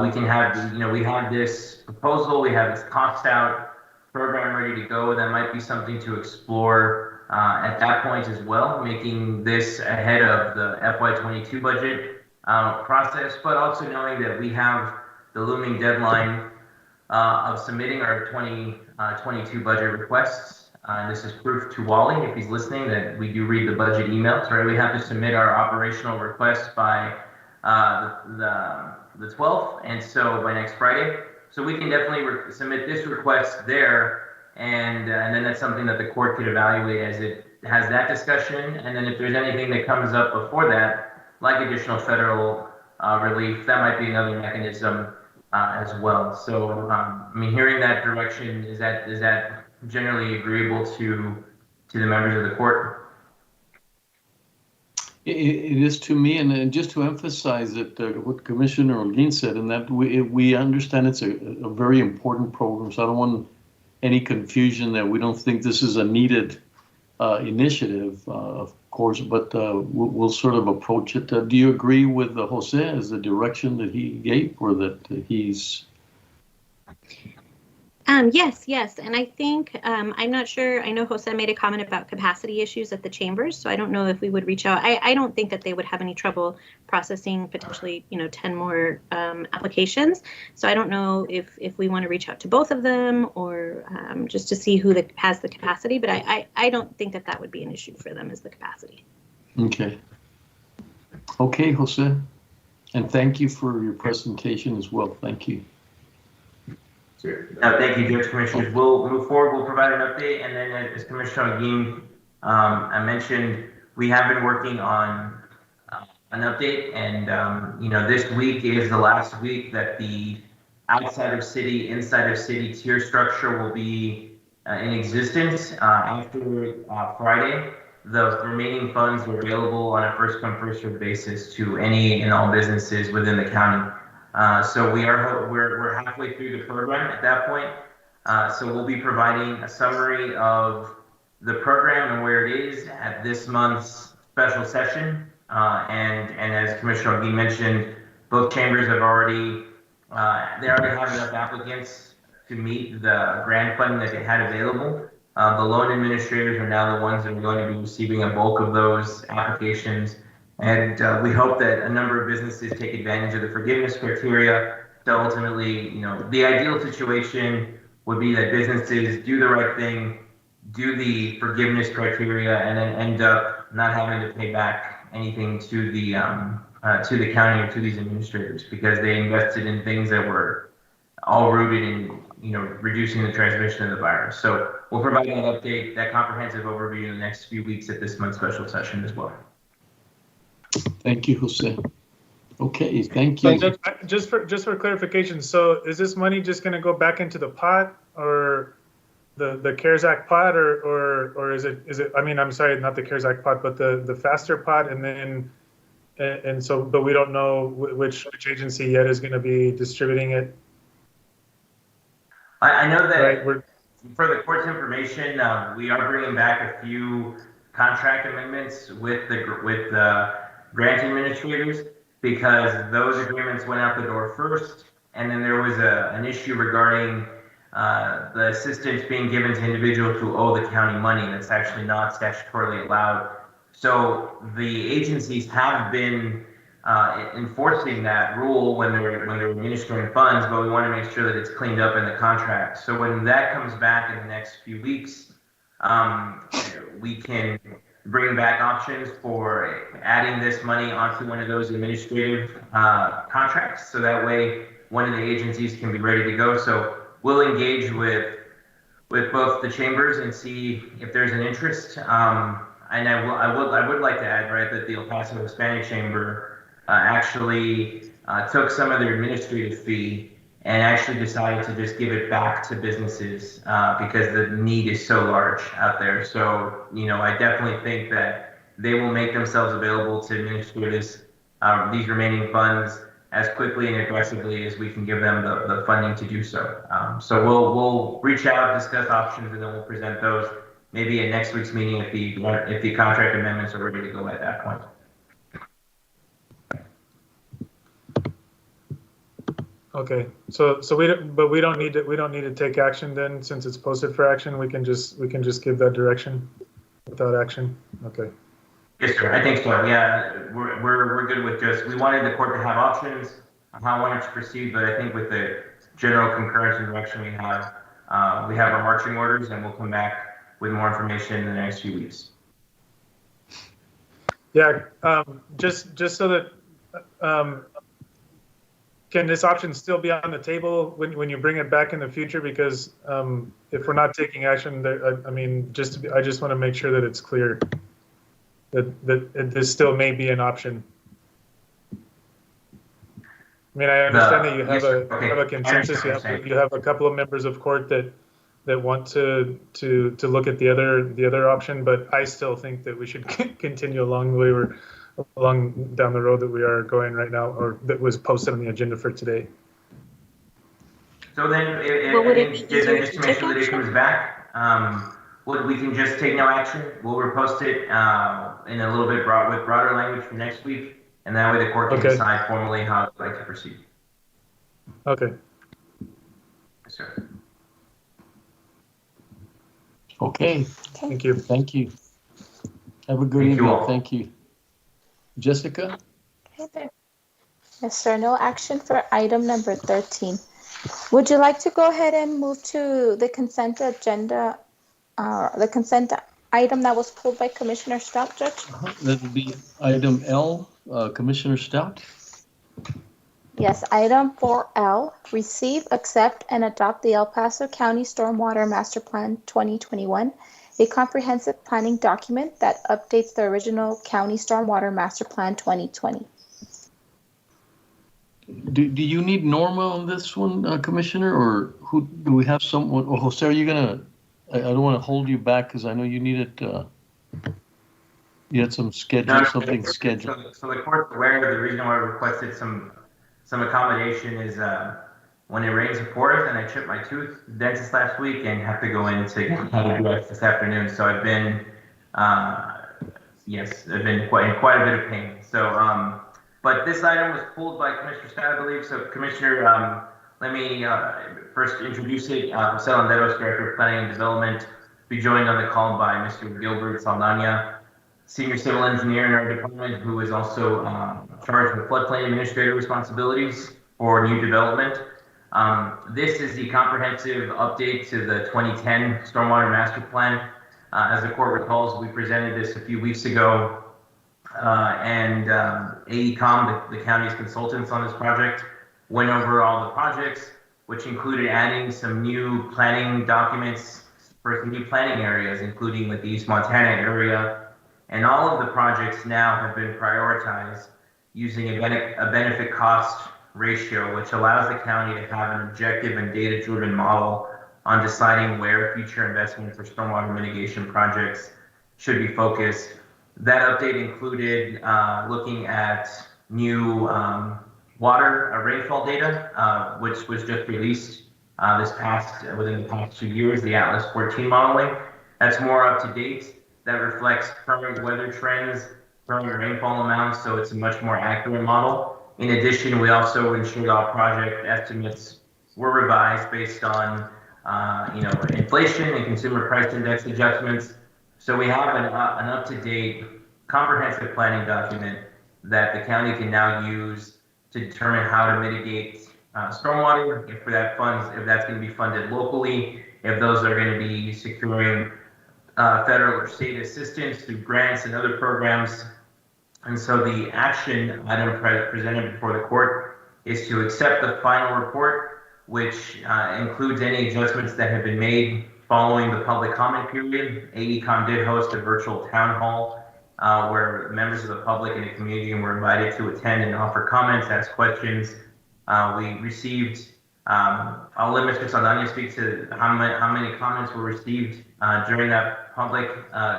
we can have, we have this proposal, we have this cost out program ready to go. That might be something to explore at that point as well, making this ahead of the FY22 budget process, but also knowing that we have the looming deadline of submitting our 2022 budget requests. This is proof to Wally, if he's listening, that we do read the budget emails, right? We have to submit our operational request by the 12th, and so by next Friday. So we can definitely submit this request there, and then that's something that the court could evaluate as it has that discussion. And then if there's anything that comes up before that, like additional federal relief, that might be another mechanism as well. So, hearing that direction, is that generally agreeable to the members of the court? It is to me, and just to emphasize that what Commissioner Holguin said, and that we understand it's a very important program, so I don't want any confusion that we don't think this is a needed initiative, of course, but we'll sort of approach it. Do you agree with Jose as the direction that he gave, or that he's... Yes. And I think, I'm not sure, I know Jose made a comment about capacity issues at the chambers, so I don't know if we would reach out. I don't think that they would have any trouble processing potentially, 10 more applications. So I don't know if we want to reach out to both of them or just to see who has the capacity, but I don't think that would be an issue for them, is the capacity. Okay. Okay, Jose. And thank you for your presentation as well. Thank you. Sure. Thank you, Judge, Commissioners. We'll move forward. We'll provide an update, and then as Commissioner Aguin I mentioned, we have been working on an update, and this week is the last week that the outside of city, inside of city tier structure will be in existence. After Friday, the remaining funds are available on a first come first served basis to any and all businesses within the county. So we're halfway through the program at that point. So we'll be providing a summary of the program and where it is at this month's special session. And as Commissioner Aguin mentioned, both chambers have already they already have enough applicants to meet the grant funding that they had available. The loan administrators are now the ones that are going to be receiving a bulk of those applications. And we hope that a number of businesses take advantage of the forgiveness criteria. So ultimately, the ideal situation would be that businesses do the right thing, do the forgiveness criteria, and then end up not having to pay back anything to the county or to these administrators, because they invested in things that were all rooted in reducing the transmission of the virus. So we'll provide that update, that comprehensive overview in the next few weeks at this month's special session as well. Thank you, Jose. Okay, thank you. So just for clarification, so is this money just going to go back into the pot, or the CARES Act pot, or is it? I mean, I'm sorry, not the CARES Act pot, but the faster pot, and then but we don't know which agency yet is going to be distributing it. I know that for the court's information, we are bringing back a few contract amendments with the grant administrators, because those agreements went out the door first, and then there was an issue regarding the assistance being given to individuals who owe the county money that's actually not statutorily allowed. So the agencies have been enforcing that rule when they're administering funds, but we want to make sure that it's cleaned up in the contract. So when that comes back in the next few weeks, we can bring back options for adding this money onto one of those administrative contracts, so that way one of the agencies can be ready to go. So we'll engage with both the chambers and see if there's an interest. And I would like to add, right, that the El Paso Hispanic Chamber actually took some of their administrative fee and actually decided to just give it back to businesses because the need is so large out there. So, I definitely think that they will make themselves available to administer these remaining funds as quickly and aggressively as we can give them the funding to do so. So we'll reach out, discuss options, and then we'll present those maybe at next week's meeting if the contract amendments are ready to go at that point. Okay, so we don't need to take action then, since it's posted for action. We can just give that direction without action. Okay. Yes, sir. I think so. Yeah, we're good with we wanted the court to have options on how I wanted to proceed, but I think with the general concurrence and direction we have our marching orders, and we'll come back with more information in the next few weeks. Yeah, just so that can this option still be on the table when you bring it back in the future? Because if we're not taking action, I just want to make sure that it's clear that this still may be an option. I mean, I understand that you have a consensus. You have a couple of members of court that want to look at the other option, but I still think that we should continue along the way we're along down the road that we are going right now, or that was posted on the agenda for today. So then, just to make sure that it comes back, we can just take no action. We'll repost it in a little bit with broader language for next week, and that way the court can decide formally how it's like to proceed. Okay. Yes, sir. Okay. Thank you. Thank you. Have a good evening. Thank you. Jessica? Okay there. Yes, sir. No action for item number 13. Would you like to go ahead and move to the consent agenda, the consent item that was pulled by Commissioner Stout, Judge? That would be item L, Commissioner Stout. Yes, item 4L, receive, accept, and adopt the El Paso County Stormwater Master Plan 2021, a comprehensive planning document that updates the original County Stormwater Master Plan 2020. Do you need Norma on this one, Commissioner, or who do we have someone? Oh, Jose, are you gonna? I don't want to hold you back because I know you needed. You had some schedule, something scheduled. So the court's aware the reason why I requested some accommodation is when it rains in Forest and I chipped my tooth dentist last week and have to go in to get addressed this afternoon. So I've been yes, I've been in quite a bit of pain. So but this item was pulled by Commissioner Scott, I believe. So Commissioner, let me first introduce it. Jose Landeros, Director of Planning and Development, be joined on the call by Mr. Gilbert Saldana, Senior Civil Engineer in our department, who is also charged with floodplain administrative responsibilities for new development. This is the comprehensive update to the 2010 Stormwater Master Plan. As the court recalls, we presented this a few weeks ago, and AECOM, the county's consultants on this project, went over all the projects, which included adding some new planning documents for some new planning areas, including like the East Montana area. And all of the projects now have been prioritized using a benefit cost ratio, which allows the county to have an objective and data-driven model on deciding where future investment for stormwater mitigation projects should be focused. That update included looking at new water rainfall data, which was just released within the past 2 years, the Atlas 14 modeling. That's more up to date. That reflects current weather trends, current rainfall amounts, so it's a much more accurate model. In addition, we also ensured all project estimates were revised based on inflation and consumer price index adjustments. So we have an up-to-date comprehensive planning document that the county can now use to determine how to mitigate stormwater, if that's going to be funded locally, if those are going to be securing federal or state assistance through grants and other programs. And so the action item presented before the court is to accept the final report, which includes any adjustments that have been made following the public comment period. AECOM did host a virtual town hall where members of the public and the community were invited to attend and offer comments, ask questions. We received, I'll let Mr. Saldana speak to how many comments were received during that public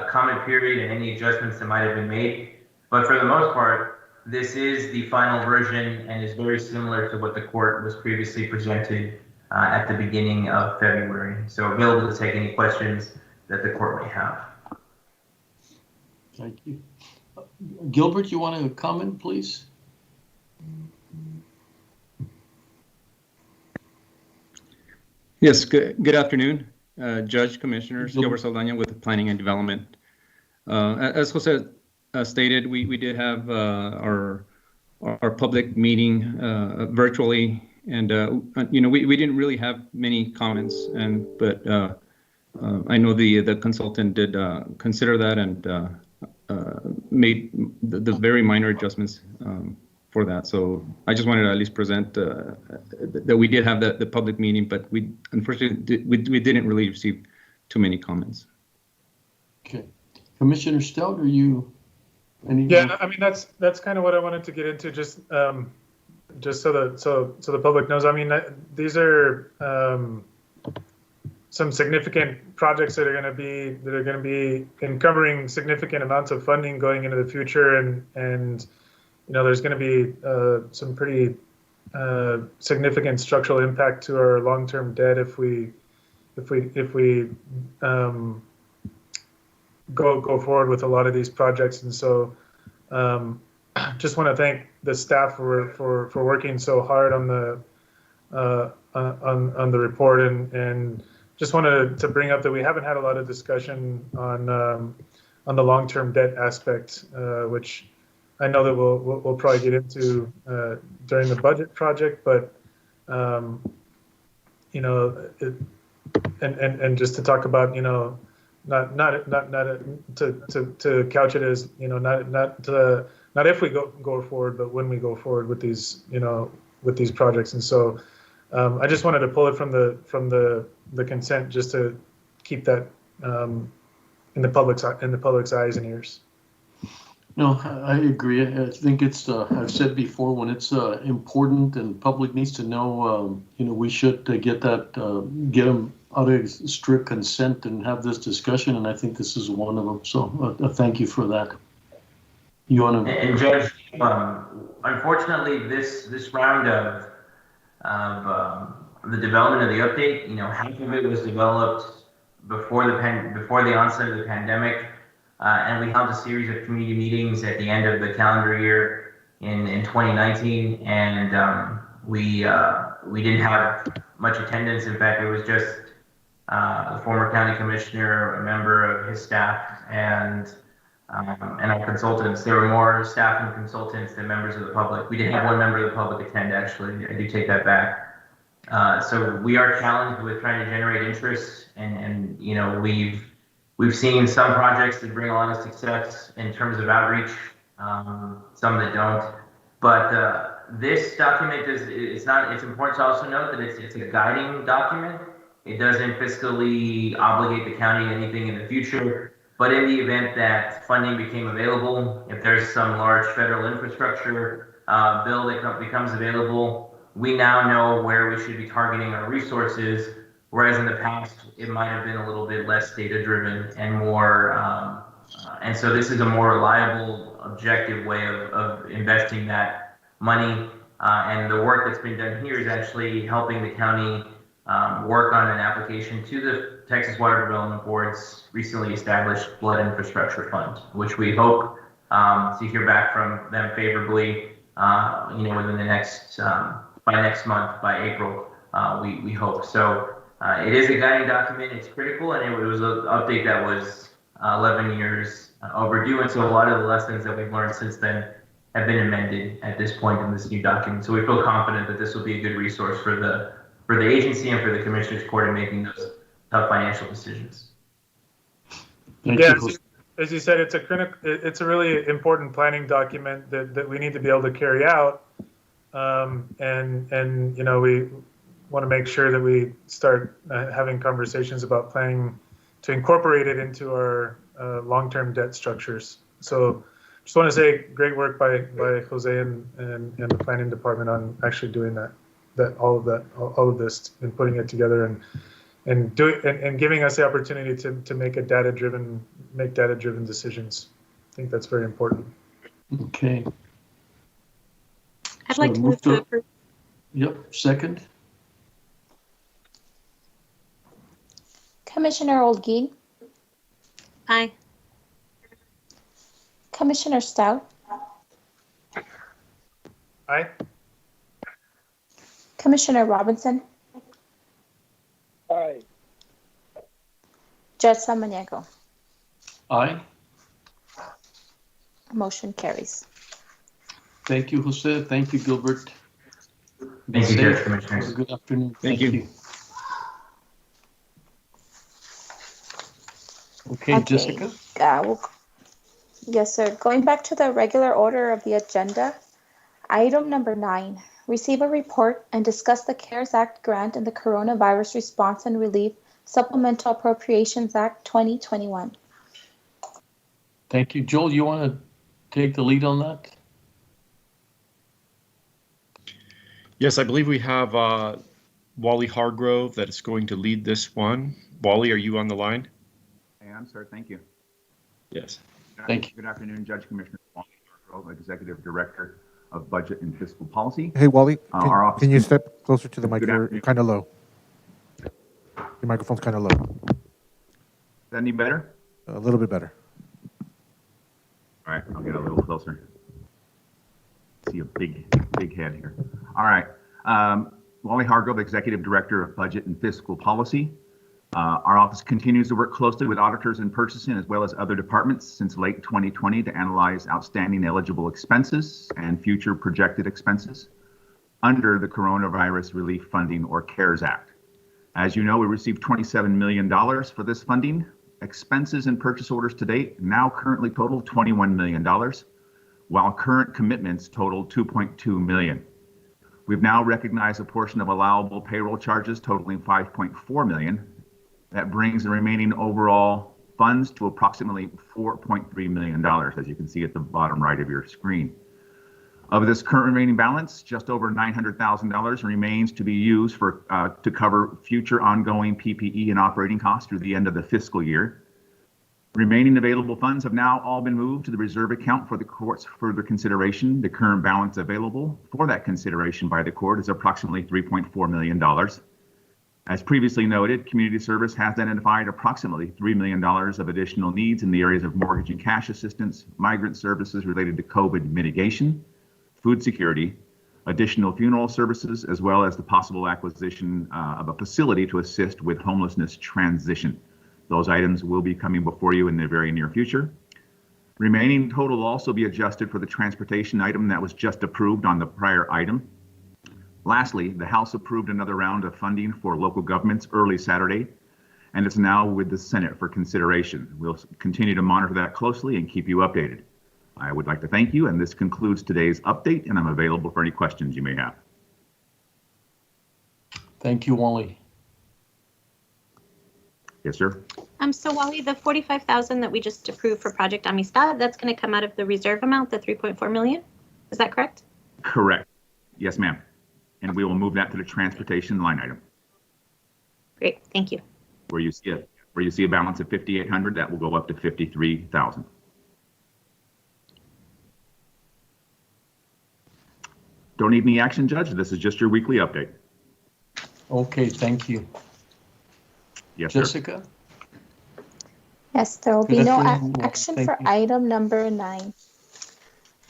comment period and any adjustments that might have been made. But for the most part, this is the final version and is very similar to what the court was previously presented at the beginning of February. So available to take any questions that the court may have. Thank you. Gilbert, you want to comment, please? Yes, good afternoon, Judge, Commissioners. Gilbert Saldana with Planning and Development. As Jose stated, we did have our public meeting virtually, and we didn't really have many comments, but I know the consultant did consider that and made the very minor adjustments for that. So I just wanted to at least present that we did have the public meeting, but we unfortunately we didn't really receive too many comments. Okay, Commissioner Stout, are you? Yeah, I mean that's kind of what I wanted to get into, just so the public knows. I mean, these are some significant projects that are going to be encumbering significant amounts of funding going into the future, and there's going to be some pretty significant structural impact to our long-term debt if we go forward with a lot of these projects. And so just want to thank the staff for working so hard on the report, and just wanted to bring up that we haven't had a lot of discussion on the long-term debt aspect, which I know that we'll probably get into during the budget project, but and just to talk about to couch it as, not if we go forward, but when we go forward with these, with these projects. And so I just wanted to pull it from the consent just to keep that in the public's eyes and ears. No, I agree. I think it's, I've said before, when it's important and public needs to know, we should get them out of strict consent and have this discussion. And I think this is one of them. So thank you for that. You want to? And Judge, unfortunately, this round of the development of the update, half of it was developed before the onset of the pandemic. And we held a series of community meetings at the end of the calendar year in 2019, and we didn't have much attendance. In fact, it was just the former county commissioner, a member of his staff, and our consultants. There were more staff and consultants than members of the public. We did have one member of the public attend, actually. I do take that back. So we are challenged with trying to generate interest, and we've seen some projects that bring a lot of success in terms of outreach, some that don't. But this document it's important to also note that it's a guiding document. It doesn't fiscally obligate the county to anything in the future. But in the event that funding became available, if there's some large federal infrastructure bill that becomes available, we now know where we should be targeting our resources. Whereas in the past, it might have been a little bit less data-driven and more, and so this is a more reliable, objective way of investing that money. And the work that's been done here is actually helping the county work on an application to the Texas Water Development Board's recently established Flood Infrastructure Fund, which we hope to hear back from them favorably, within the next, by next month, by April, we hope. So. It is a guiding document. It's critical, and it was an update that was 11 years overdue. And so a lot of the lessons that we've learned since then have been amended at this point in this new document. So we feel confident that this will be a good resource for the agency and for the Commissioner's Court in making those tough financial decisions. As you said, it's a really important planning document that we need to be able to carry out. We want to make sure that we start having conversations about planning to incorporate it into our long-term debt structures. So just want to say great work by Jose and the planning department on actually doing all of this and putting it together and giving us the opportunity to make data-driven decisions. I think that's very important. Okay. I'd like to move to approve. Yep, second. Commissioner Olguin. Aye. Commissioner Stout. Aye. Commissioner Robinson. Aye. Judge Samaniego. Aye. Motion carries. Thank you, Jose. Thank you, Gilbert. Thank you, Judge Commissioners. Good afternoon. Thank you. Okay, Jessica? Yes, sir. Going back to the regular order of the agenda, item number 9, receive a report and discuss the CARES Act grant and the Coronavirus Response and Relief Supplemental Appropriations Act 2021. Thank you. Joel, you want to take the lead on that? Yes, I believe we have Wally Hargrove that is going to lead this one. Wally, are you on the line? I am, sir. Thank you. Yes. Thank you. Good afternoon, Judge Commissioner Wally Hargrove, Executive Director of Budget and Fiscal Policy. Hey, Wally, our office can you step closer to the mic? Good You're afternoon. kind of low. Your microphone's kind of low. Is that any better? A little bit better. All right, I'll get a little closer. See a big head here. All right. Wally Hargrove, Executive Director of Budget and Fiscal Policy. Our office continues to work closely with auditors in purchasing as well as other departments since late 2020 to analyze outstanding eligible expenses and future projected expenses under the Coronavirus Relief Funding or CARES Act. As you know, we received $27 million for this funding Expenses and purchase orders to date now currently total $21 million, while current commitments total $2.2 million. We've now recognized a portion of allowable payroll charges totaling $5.4 million. That brings the remaining overall funds to approximately $4.3 million, as you can see at the bottom right of your screen. Of this current remaining balance, just over $900,000 remains to be used to cover future ongoing PPE and operating costs through the end of the fiscal year. Remaining available funds have now all been moved to the reserve account for the court's further consideration. The current balance available for that consideration by the court is approximately $3.4 million. As previously noted, Community Service has identified approximately $3 million of additional needs in the areas of mortgage and cash assistance, migrant services related to COVID mitigation, food security, additional funeral services, as well as the possible acquisition of a facility to assist with homelessness transition. Those items will be coming before you in the very near future. Remaining total will also be adjusted for the transportation item that was just approved on the prior item. Lastly, the House approved another round of funding for local governments early Saturday, and it's now with the Senate for consideration. We'll continue to monitor that closely and keep you updated. I would like to thank you, and this concludes today's update, and I'm available for any questions you may have. Thank you, Wally. Yes, sir. So Wally, the $45,000 that we just approved for Project Amistad, that's going to come out of the reserve amount, the $3.4 million. Is that correct? Correct. Yes, ma'am. And we will move that to the transportation line item. Great, thank you. Where you see a balance of $5,800, that will go up to $53,000. Don't need any action, Judge. This is just your weekly update. Okay, thank you. Yes, Jessica? Sir. Yes, there will be Good no afternoon. action Thank for you. item number 9.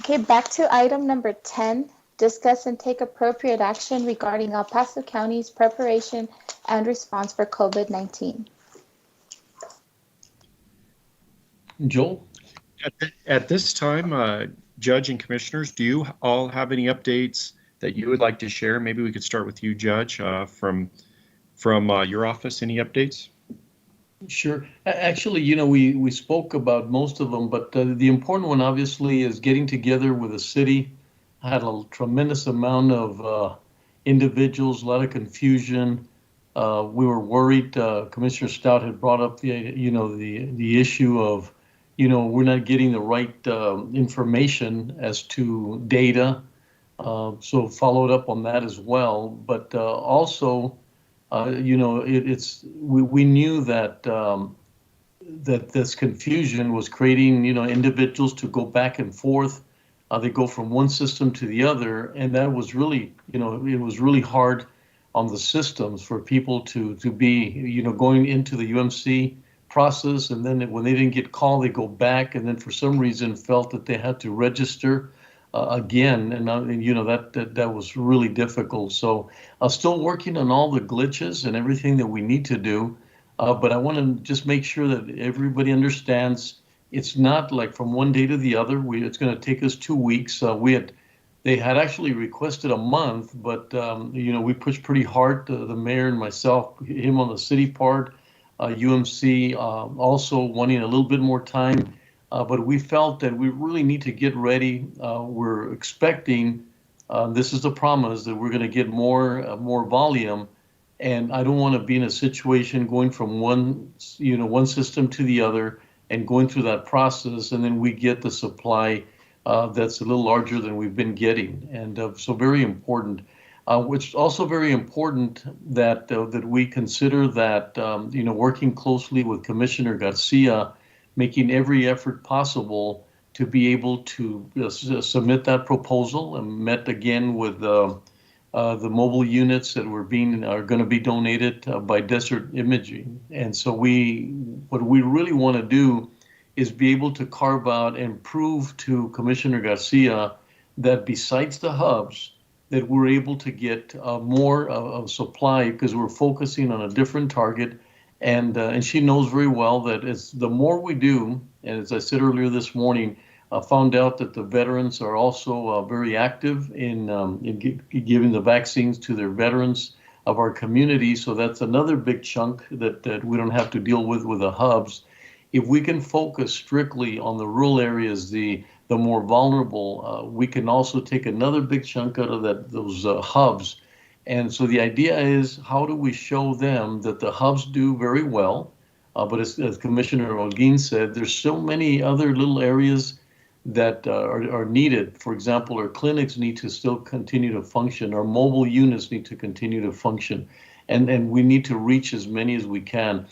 Okay, back to item number 10. Discuss and take appropriate action regarding El Paso County's preparation and response for COVID-19. Joel? At this time, Judge and Commissioners, do you all have any updates that you would like to share? Maybe we could start with you, Judge, from your office. Any updates? Sure. Actually, we spoke about most of them, but the important one obviously is getting together with the city. I had a tremendous amount of individuals, a lot of confusion. We were worried. Commissioner Stout had brought up the issue of, we're not getting the right information as to data. So followed up on that as well. But also, we knew that that this confusion was creating, individuals to go back and forth. They go from one system to the other, and that was really, it was really hard on the systems for people to be, going into the UMC process, and then when they didn't get called, they go back, and then for some reason felt that they had to register again, and that was really difficult. So I'm still working on all the glitches and everything that we need to do, but I want to just make sure that everybody understands it's not like from one day to the other. It's going to take us 2 weeks. They had actually requested a month, but we pushed pretty hard. The mayor and myself, him on the city part, UMC also wanting a little bit more time. But we felt that we really need to get ready. We're expecting, this is the promise, that we're going to get more volume. And I don't want to be in a situation going from one system to the other and going through that process, and then we get the supply that's a little larger than we've been getting. And so very important. Which is also very important that we consider that, working closely with Commissioner Garcia, making every effort possible to be able to submit that proposal, and met again with the mobile units that are going to be donated by Desert Imaging. And so what we really want to do is be able to carve out and prove to Commissioner Garcia that besides the hubs, that we're able to get more of supply, because we're focusing on a different target. And she knows very well that the more we do, and as I said earlier this morning, I found out that the veterans are also very active in giving the vaccines to their veterans of our community. So that's another big chunk that we don't have to deal with the hubs. if we can focus strictly on the rural areas, the more vulnerable, we can also take another big chunk out of those hubs. And so the idea is, how do we show them that the hubs do very well? But as Commissioner Holguin said, there's so many other little areas that are needed. For example, our clinics need to still continue to function. Our mobile units need to continue to function. And we need to reach as many as we can.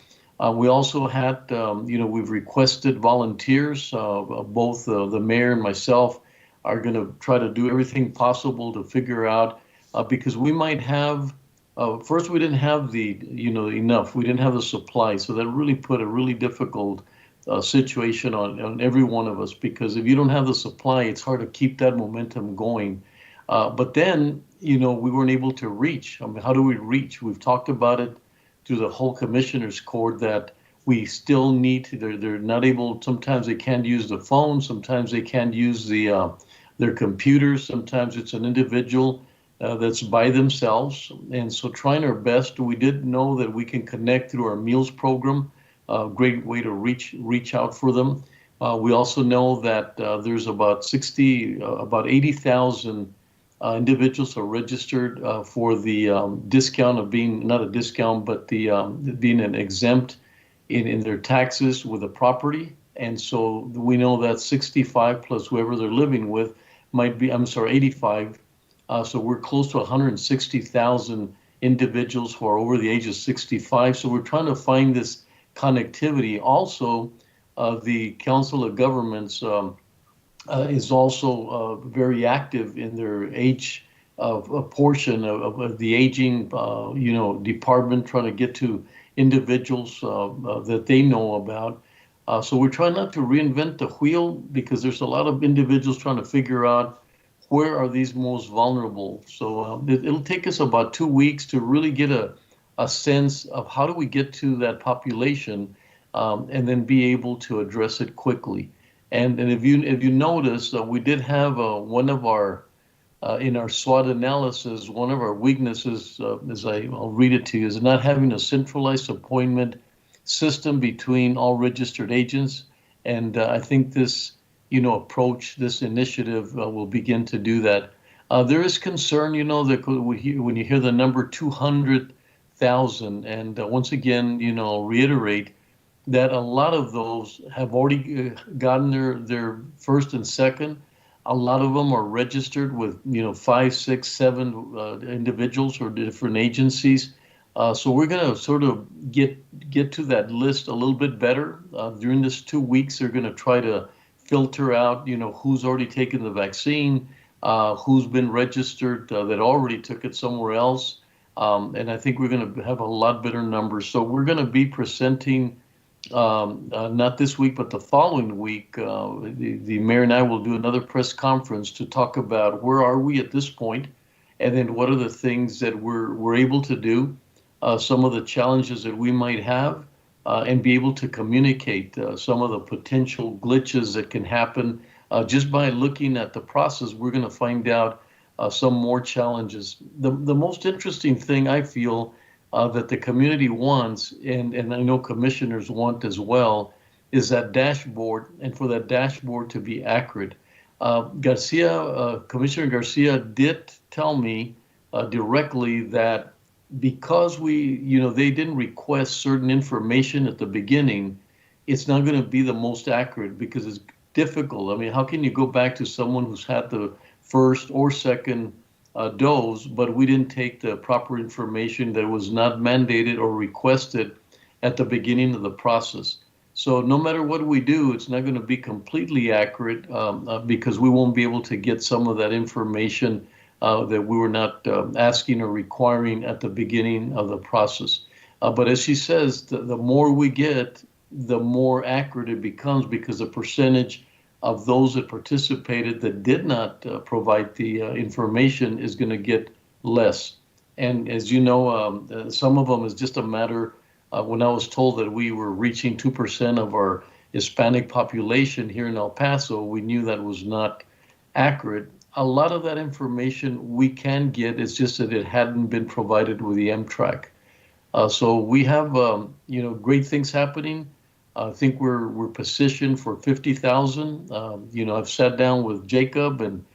We also had, we've requested volunteers. Both the mayor and myself are going to try to do everything possible to figure out, because we might have, first we didn't have enough. We didn't have the supply. So that really put a really difficult situation on every one of us, because if you don't have the supply, it's hard to keep that momentum going. But then, we weren't able to reach. I mean, how do we reach? We've talked about it to the whole commissioners court that we still need to, they're not able, sometimes they can't use the phone, sometimes they can't use their computers, sometimes it's an individual that's by themselves. And so trying our best, we did know that we can connect through our meals program, a great way to reach out for them. We also know that there's about 80,000 individuals are registered for the discount of being, not a discount, but the being an exempt in their taxes with a property. And so we know that 65 plus whoever they're living with might be, 85. So we're close to 160,000 individuals who are over the age of 65. So we're trying to find this connectivity. Also, the Council of Governments is also very active in their age of a portion of the aging, department, trying to get to individuals that they know about. So we're trying not to reinvent the wheel, because there's a lot of individuals trying to figure out where are these most vulnerable. So it'll take us about 2 weeks to really get a sense of how do we get to that population, and then be able to address it quickly. And if you notice, we did have one of our, in our SWOT analysis, one of our weaknesses, I'll read it to you, is not having a centralized appointment system between all registered agents. And I think this, approach, this initiative will begin to do that. There is concern, that when you hear the number 200,000, and once again, I'll reiterate, that a lot of those have already gotten their first and second. A lot of them are registered with 5, 6, 7 individuals or different agencies. So we're going to sort of get to that list a little bit better. During this 2 weeks, they're going to try to filter out who's already taken the vaccine, who's been registered that already took it somewhere else. And I think we're going to have a lot better numbers. So we're going to be presenting, not this week, but the following week, the mayor and I will do another press conference to talk about where are we at this point, and then what are the things that we're able to do, some of the challenges that we might have, and be able to communicate some of the potential glitches that can happen. Just by looking at the process, we're going to find out some more challenges. The most interesting thing I feel that the community wants, and I know commissioners want as well, is that dashboard, and for that dashboard to be accurate. Commissioner Garcia did tell me directly that because they didn't request certain information at the beginning, it's not going to be the most accurate because it's difficult. I mean, how can you go back to someone who's had the first or second dose, but we didn't take the proper information that was not mandated or requested at the beginning of the process? So no matter what we do, it's not going to be completely accurate because we won't be able to get some of that information that we were not asking or requiring at the beginning of the process. But as she says, the more we get, the more accurate it becomes, because the percentage of those that participated that did not provide the information is going to get less. And as you know, some of them is just a matter, when I was told that we were reaching 2% of our Hispanic population here in El Paso, we knew that was not accurate. A lot of that information we can get, it's just that it hadn't been provided with the Amtrak. So we have, great things happening. I think we're positioned for 50,000. You know, I've sat down with Jacob, and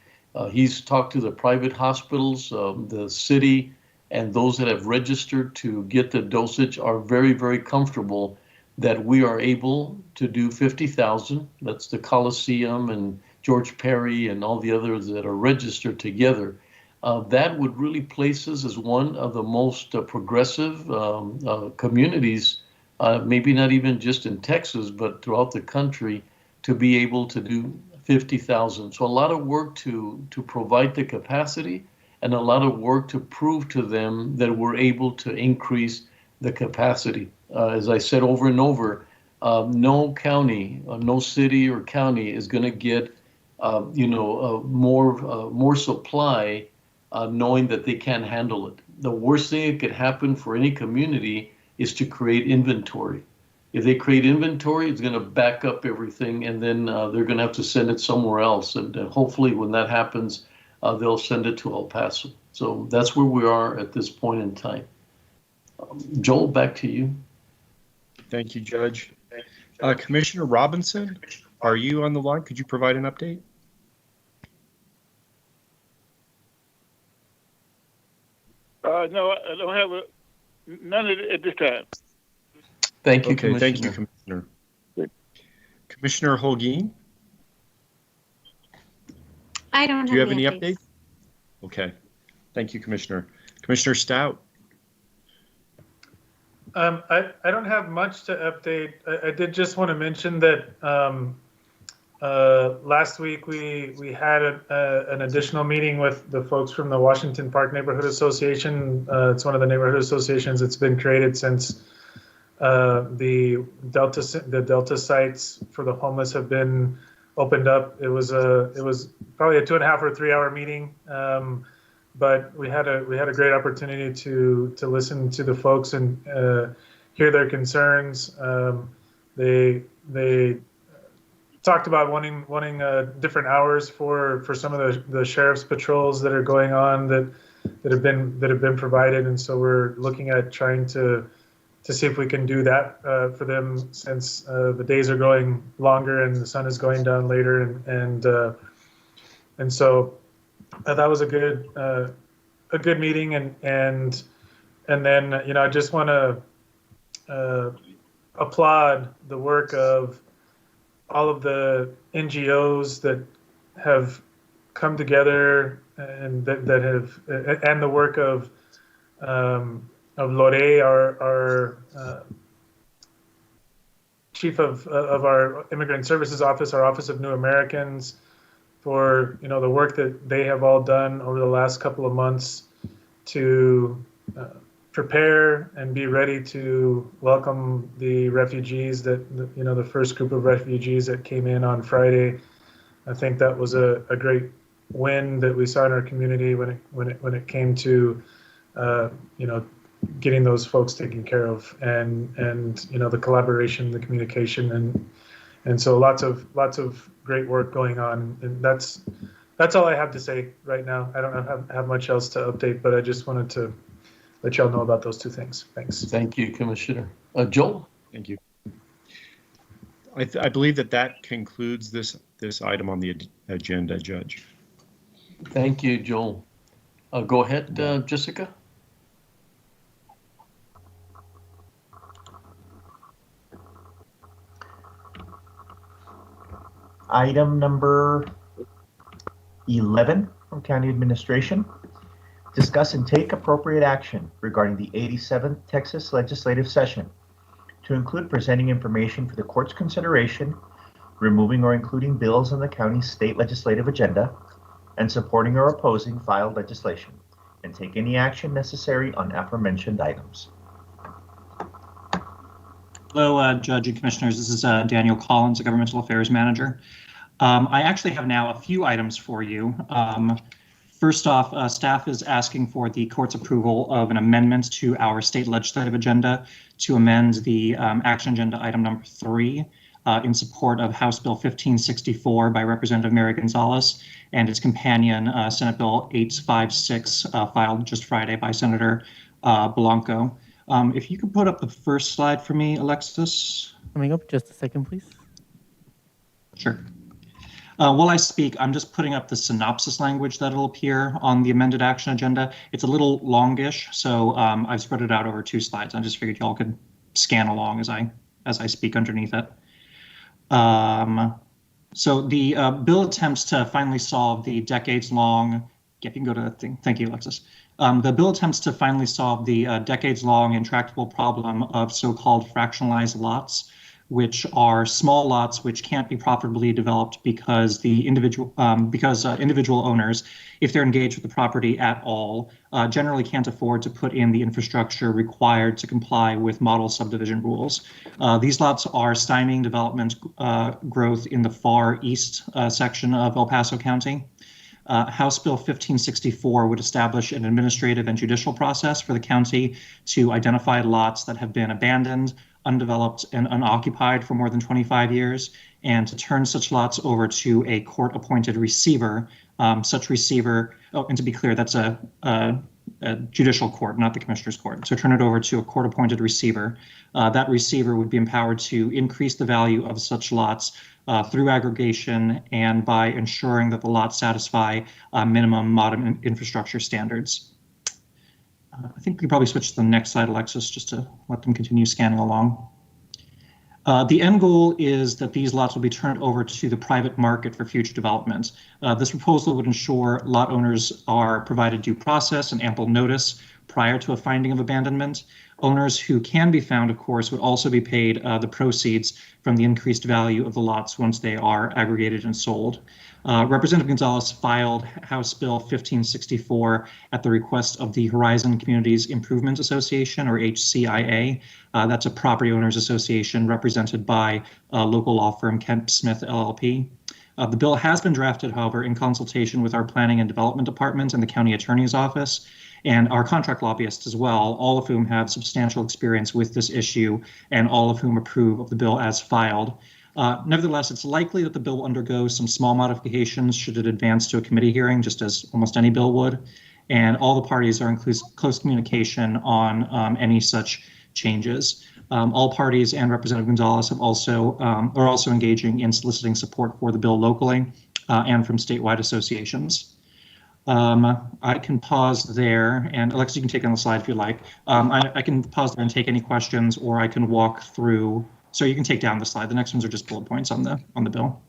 he's talked to the private hospitals, the city, and those that have registered to get the dosage are very, very comfortable that we are able to do 50,000. That's the Coliseum and George Perry and all the others that are registered together. That would really place us as one of the most progressive communities, maybe not even just in Texas, but throughout the country, to be able to do 50,000. So a lot of work to provide the capacity, and a lot of work to prove to them that we're able to increase the capacity. As I said over and over, no county, no city or county is going to get, more supply, knowing that they can't handle it. The worst thing that could happen for any community is to create inventory. If they create inventory, it's going to back up everything, and then they're going to have to send it somewhere else. And hopefully, when that happens, they'll send it to El Paso. So that's where we are at this point in time. Joel, back to you. Thank you, Judge. Commissioner Robinson, are you on the line? Could you provide an update? No, I don't have none at this time. Thank you, okay, Commissioner. thank you, Commissioner. Commissioner Holguin, I don't do you have any updates? Okay, thank you, Commissioner. Commissioner Stout. I don't have much to update. I did just want to mention that last week we had an additional meeting with the folks from the Washington Park Neighborhood Association. It's one of the neighborhood associations that's been created since the Delta sites for the homeless have been opened up. It was probably a 2.5 or 3 hour meeting. But we had a great opportunity to listen to the folks and hear their concerns. They talked about wanting different hours for some of the sheriff's patrols that are going on that have been provided, and so we're looking at trying to see if we can do that for them, since the days are going longer and the sun is going down later, and so. That was a good meeting, and then I just want to applaud the work of all of the NGOs that have come together and that have, and the work of Lore, our chief of our Immigrant Services Office, our Office of New Americans, for the work that they have all done over the last couple of months to prepare and be ready to welcome the refugees that the first group of refugees that came in on Friday. I think that was a great win that we saw in our community when it came to getting those folks taken care of, and the collaboration, the communication, and so lots of great work going on, and that's all I have to say right now. I don't have much else to update, but I just wanted to let y'all know about those two things. Thanks. Thank you, Commissioner. Joel? Thank you. I believe that concludes this item on the agenda, Judge. Thank you, Joel. Go ahead, Jessica. Item number 11 from County Administration. Discuss and take appropriate action regarding the 87th Texas Legislative Session to include presenting information for the court's consideration, removing or including bills on the county's state legislative agenda, and supporting or opposing filed legislation, and take any action necessary on aforementioned items. Hello, Judge and Commissioners. This is Daniel Collins, the Governmental Affairs Manager. I actually have now a few items for you. First off, staff is asking for the court's approval of an amendment to our state legislative agenda to amend the action agenda item number 3 in support of House Bill 1564 by Representative Mary Gonzalez and its companion, Senate Bill 856, filed just Friday by Senator Blanco. If you could put up the first slide for me, Alexis. coming up. Just a second, please. Sure. While I speak, I'm just putting up the synopsis language that'll appear on the amended action agenda. It's a little longish, so I've spread it out over 2 slides. I just figured y'all could scan along as I speak underneath it. So the bill attempts to finally solve the decades-long. Yeah, you can go to that thing. Thank you, Alexis. The bill attempts to finally solve the decades-long intractable problem of so-called fractionalized lots, which are small lots which can't be profitably developed because individual owners, if they're engaged with the property at all, generally can't afford to put in the infrastructure required to comply with model subdivision rules. These lots are stymieing development growth in the far east section of El Paso County. House Bill 1564 would establish an administrative and judicial process for the county to identify lots that have been abandoned, undeveloped, and unoccupied for more than 25 years, and to turn such lots over to a court-appointed receiver. Such receiver, and to be clear, that's a judicial court, not the commissioner's court. So turn it over to a court-appointed receiver. That receiver would be empowered to increase the value of such lots through aggregation and by ensuring that the lots satisfy minimum modern infrastructure standards. I think we could probably switch to the next slide, Alexis, just to let them continue scanning along. The end goal is that these lots will be turned over to the private market for future development. This proposal would ensure lot owners are provided due process and ample notice prior to a finding of abandonment. Owners who can be found, of course, would also be paid the proceeds from the increased value of the lots once they are aggregated and sold. Representative Gonzalez filed House Bill 1564 at the request of the Horizon Communities Improvement Association, or HCIA. That's a property owners association represented by local law firm Kemp Smith LLP. The bill has been drafted, however, in consultation with our Planning and Development Department and the County Attorney's Office, and our contract lobbyists as well, all of whom have substantial experience with this issue and all of whom approve of the bill as filed. Nevertheless, it's likely that the bill will undergo some small modifications should it advance to a committee hearing, just as almost any bill would. And all the parties are in close communication on any such changes. All parties and Representative Gonzalez have are also engaging in soliciting support for the bill locally and from statewide associations. I can pause there, and Alexa, you can take on the slide if you like. I can pause there and take any questions, or I can walk through. So you can take down the slide. The next ones are just bullet points on the bill.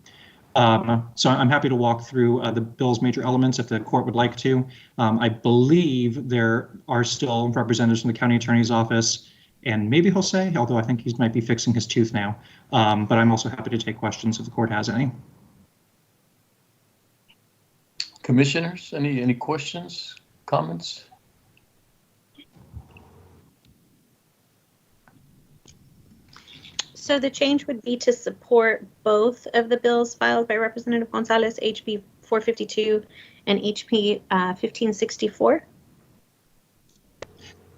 So I'm happy to walk through the bill's major elements if the court would like to. I believe there are still representatives from the county attorney's office and maybe Jose, although I think he might be fixing his tooth now. But I'm also happy to take questions if the court has any. Commissioners, any questions, comments? So the change would be to support both of the bills filed by Representative Gonzalez, HB 452 and HB 1564?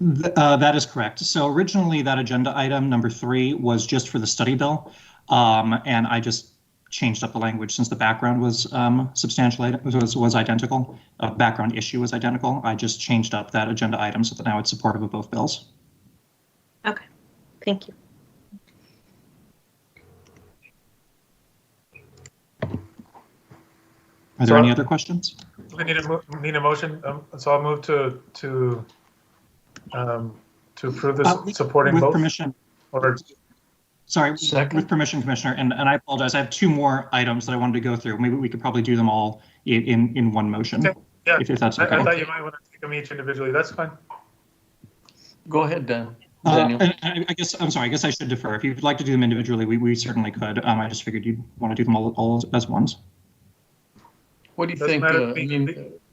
That is correct. So originally that agenda item number 3 was just for the study bill, and I just changed up the language since the background was was identical. Background issue was identical. I just changed up that agenda item so that now it's supportive of both bills. Okay, thank you. Are there any other questions? We need a motion. So I'll move to approve this supporting with both. Permission. Or sorry, with permission, Commissioner, and I apologize. I have 2 more items that I wanted to go through. Maybe we could probably do them all in one motion. Okay. Yeah, if that's okay. I thought you might want to take them each individually. That's fine. Go ahead, Dan. And I guess I guess I should defer. If you'd like to do them individually, we certainly could. I just figured you'd want to do them all as ones. What do you Doesn't think? matter.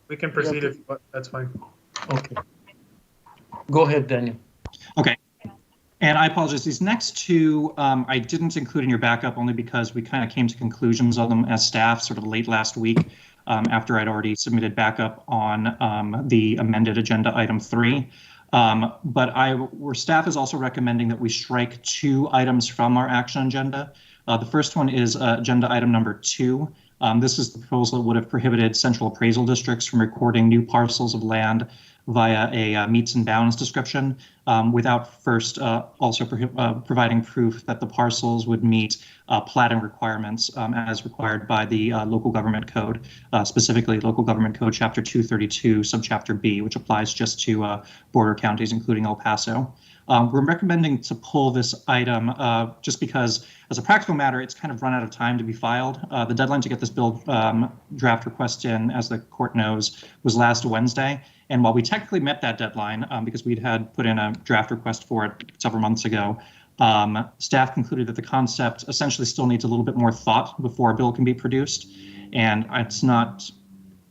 We can proceed if that's fine. Okay. Go ahead, Daniel. Okay. And I apologize. These next 2 I didn't include in your backup only because we kind of came to conclusions on them as staff sort of late last week after I'd already submitted backup on the amended agenda item 3. But staff is also recommending that we strike 2 items from our action agenda. The first one is agenda item number 2, This is the proposal that would have prohibited central appraisal districts from recording new parcels of land via a meets and bounds description without first also providing proof that the parcels would meet platting requirements as required by the local government code, specifically Local Government Code Chapter 232, Subchapter B, which applies just to border counties, including El Paso. We're recommending to pull this item just because, as a practical matter, it's kind of run out of time to be filed. The deadline to get this bill draft request in, as the court knows, was last Wednesday. And while we technically met that deadline, because we'd had put in a draft request for it several months ago, staff concluded that the concept essentially still needs a little bit more thought before a bill can be produced. And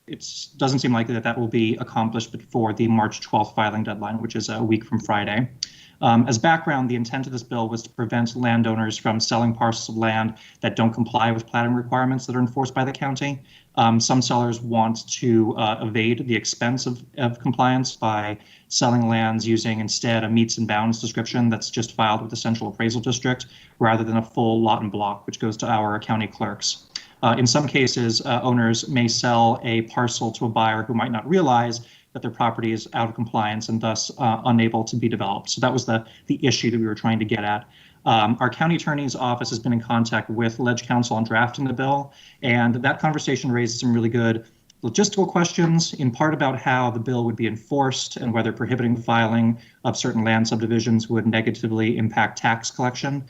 it doesn't seem likely that that will be accomplished before the March 12th filing deadline, which is a week from Friday. As background, the intent of this bill was to prevent landowners from selling parcels of land that don't comply with platting requirements that are enforced by the county. Some sellers want to evade the expense of compliance by selling lands using instead a meets and bounds description that's just filed with the central appraisal district, rather than a full lot and block, which goes to our county clerks. In some cases, owners may sell a parcel to a buyer who might not realize that their property is out of compliance and thus unable to be developed. So that was the issue that we were trying to get at. Our county attorney's office has been in contact with Ledge Council on drafting the bill, and that conversation raised some really good logistical questions, in part about how the bill would be enforced and whether prohibiting the filing of certain land subdivisions would negatively impact tax collection.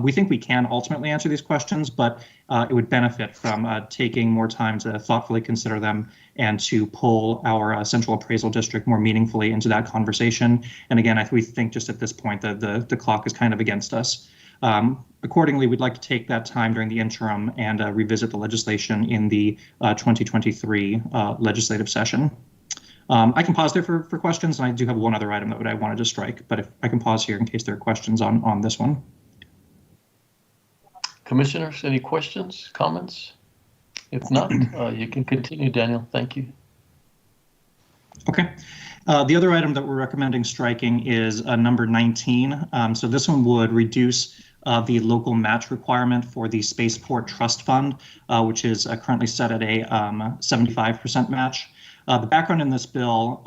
We think we can ultimately answer these questions, but it would benefit from taking more time to thoughtfully consider them and to pull our central appraisal district more meaningfully into that conversation. And again, we think just at this point that the clock is kind of against us. Accordingly, we'd like to take that time during the interim and revisit the legislation in the 2023 legislative session. I can pause there for questions, and I do have one other item that I wanted to strike, but if I can pause here in case there are questions on this one. Commissioners, any questions, comments? If not, you can continue, Daniel. Thank you. Okay. The other item that we're recommending striking is number 19. So this one would reduce the local match requirement for the Spaceport Trust Fund, which is currently set at a 75% match. The background in this bill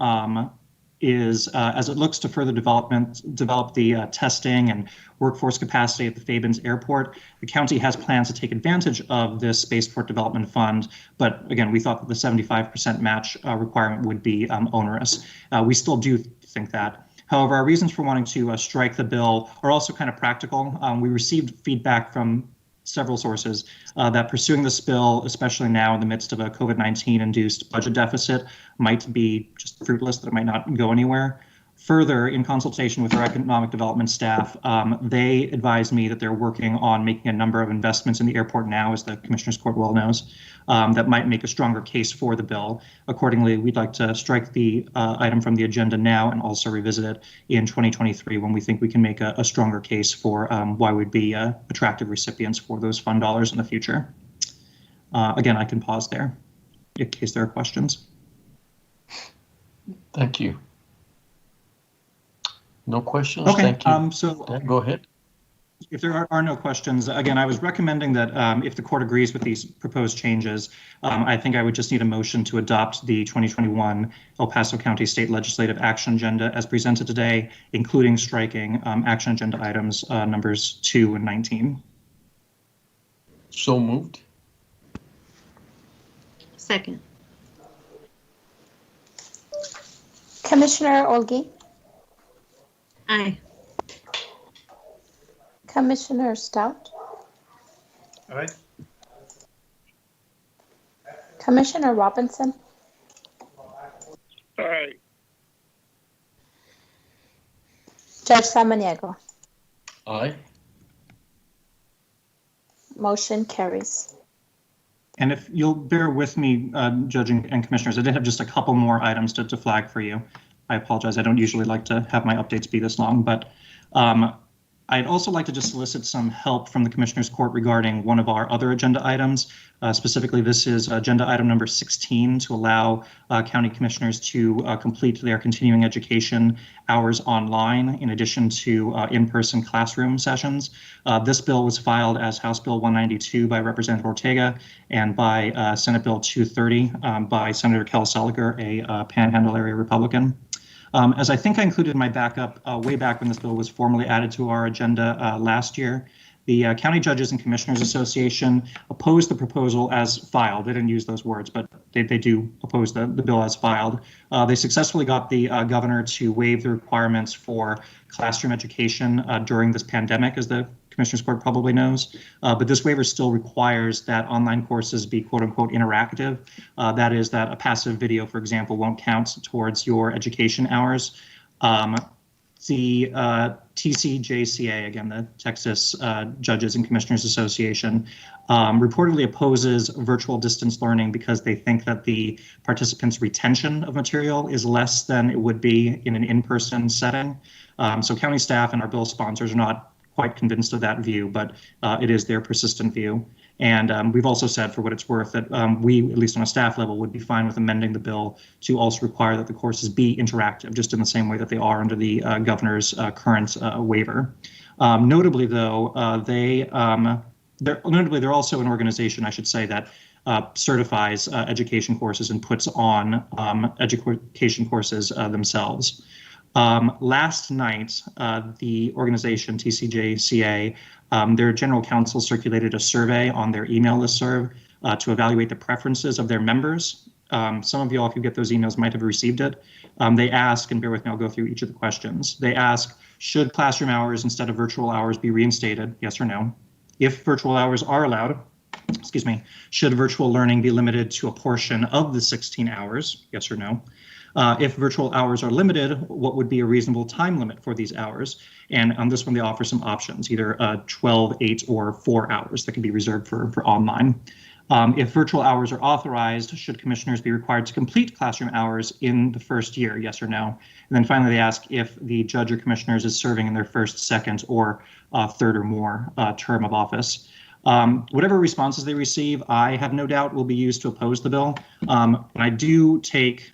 is as it looks to further develop the testing and workforce capacity at the Fabens Airport, the county has plans to take advantage of this Spaceport Development Fund. But again, we thought that the 75% match requirement would be onerous. We still do think that. However, our reasons for wanting to strike the bill are also kind of practical. We received feedback from several sources that pursuing this bill, especially now in the midst of a COVID-19 induced budget deficit, might be just fruitless, that it might not go anywhere. Further, in consultation with our economic development staff, they advised me that they're working on making a number of investments in the airport now, as the Commissioner's Court well knows, that might make a stronger case for the bill. Accordingly, we'd like to strike the item from the agenda now and also revisit it in 2023 when we think we can make a stronger case for why we'd be attractive recipients for those fund dollars in the future. Again, I can pause there in case there are questions. Thank you. No questions? Okay, Thank you. so go ahead. If there are no questions, again, I was recommending that if the court agrees with these proposed changes, I think I would just need a motion to adopt the 2021 El Paso County State Legislative Action Agenda as presented today, including striking action agenda items numbers 2 and 19. So moved. Second. Commissioner Olgi, Aye. Commissioner Stout, Aye. Commissioner Robinson, Aye. Judge Samaniego. Aye. Motion carries. And if you'll bear with me, Judge and Commissioners, I did have just a couple more items to flag for you. I apologize. I don't usually like to have my updates be this long, but I'd also like to just solicit some help from the Commissioners Court regarding one of our other agenda items. Specifically, this is agenda item number 16 to allow county commissioners to complete their continuing education hours online in addition to in-person classroom sessions. This bill was filed as House Bill 192 by Representative Ortega and by Senate Bill 230 by Senator Kelly-Seliger, a Panhandle area Republican. As I think I included in my backup way back when this bill was formally added to our agenda last year, the County Judges and Commissioners Association opposed the proposal as filed. They didn't use those words, but they do oppose the bill as filed. They successfully got the governor to waive the requirements for classroom education during this pandemic, as the Commissioners Court probably knows. But this waiver still requires that online courses be quote unquote interactive. That is that a passive video, for example, won't count towards your education hours. The TCJCA, again, the Texas Judges and Commissioners Association, reportedly opposes virtual distance learning because they think that the participants' retention of material is less than it would be in an in-person setting. So county staff and our bill sponsors are not quite convinced of that view, but it is their persistent view. And we've also said, for what it's worth, that we, at least on a staff level, would be fine with amending the bill to also require that the courses be interactive, just in the same way that they are under the governor's current waiver. Notably, though, they're also an organization, I should say, that certifies education courses and puts on education courses themselves. Last night, the organization TCJCA, their general counsel circulated a survey on their email listserv to evaluate the preferences of their members. Some of y'all, if you get those emails, might have received it. They ask, and bear with me, I'll go through each of the questions. They ask, should classroom hours instead of virtual hours be reinstated? Yes or no? If virtual hours are allowed, should virtual learning be limited to a portion of the 16 hours? Yes or no? If virtual hours are limited, what would be a reasonable time limit for these hours? And on this one, they offer some options, either 12, 8, or 4 hours that can be reserved for online. If virtual hours are authorized, should commissioners be required to complete classroom hours in the first year, yes or no? And then finally, they ask if the judge or commissioners is serving in their first, second, or third or more term of office. Whatever responses they receive, I have no doubt will be used to oppose the bill. And I do take,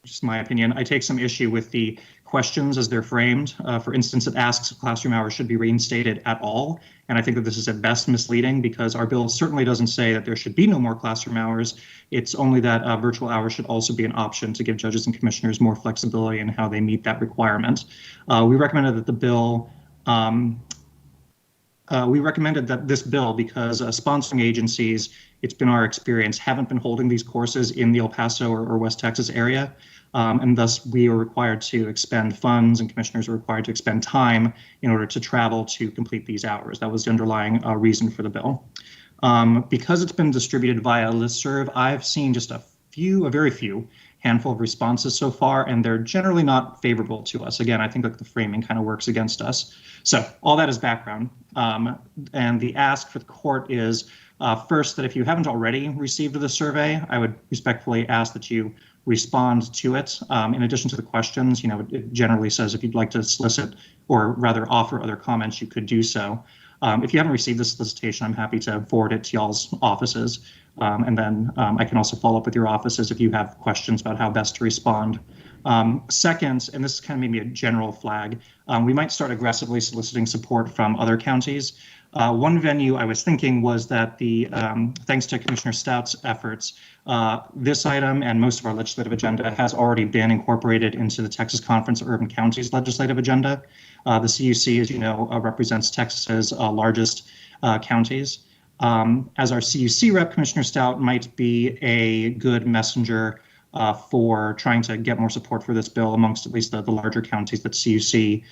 just my opinion, I take some issue with the questions as they're framed. For instance, it asks if classroom hours should be reinstated at all. And I think that this is at best misleading because our bill certainly doesn't say that there should be no more classroom hours. It's only that virtual hours should also be an option to give judges and commissioners more flexibility in how they meet that requirement. We recommended that the bill this bill because sponsoring agencies, it's been our experience, haven't been holding these courses in the El Paso or West Texas area. And thus we are required to expend funds and commissioners are required to expend time in order to travel to complete these hours. That was the underlying reason for the bill. Because it's been distributed via listserv, I've seen just a very few handful of responses so far, and they're generally not favorable to us. Again, I think that the framing kind of works against us. So all that is background. And the ask for the court is first that if you haven't already received the survey, I would respectfully ask that you respond to it. In addition to the questions, it generally says if you'd like to solicit or rather offer other comments, you could do so. If you haven't received the solicitation, I'm happy to forward it to y'all's offices. And then I can also follow up with your offices if you have questions about how best to respond. Second, and this is kind of maybe a general flag, we might start aggressively soliciting support from other counties. One venue I was thinking was that thanks to Commissioner Stout's efforts, this item and most of our legislative agenda has already been incorporated into the Texas Conference of Urban Counties legislative agenda. The CUC, as you know, represents Texas's largest counties. As our CUC rep, Commissioner Stout might be a good messenger for trying to get more support for this bill amongst at least the larger counties that CUC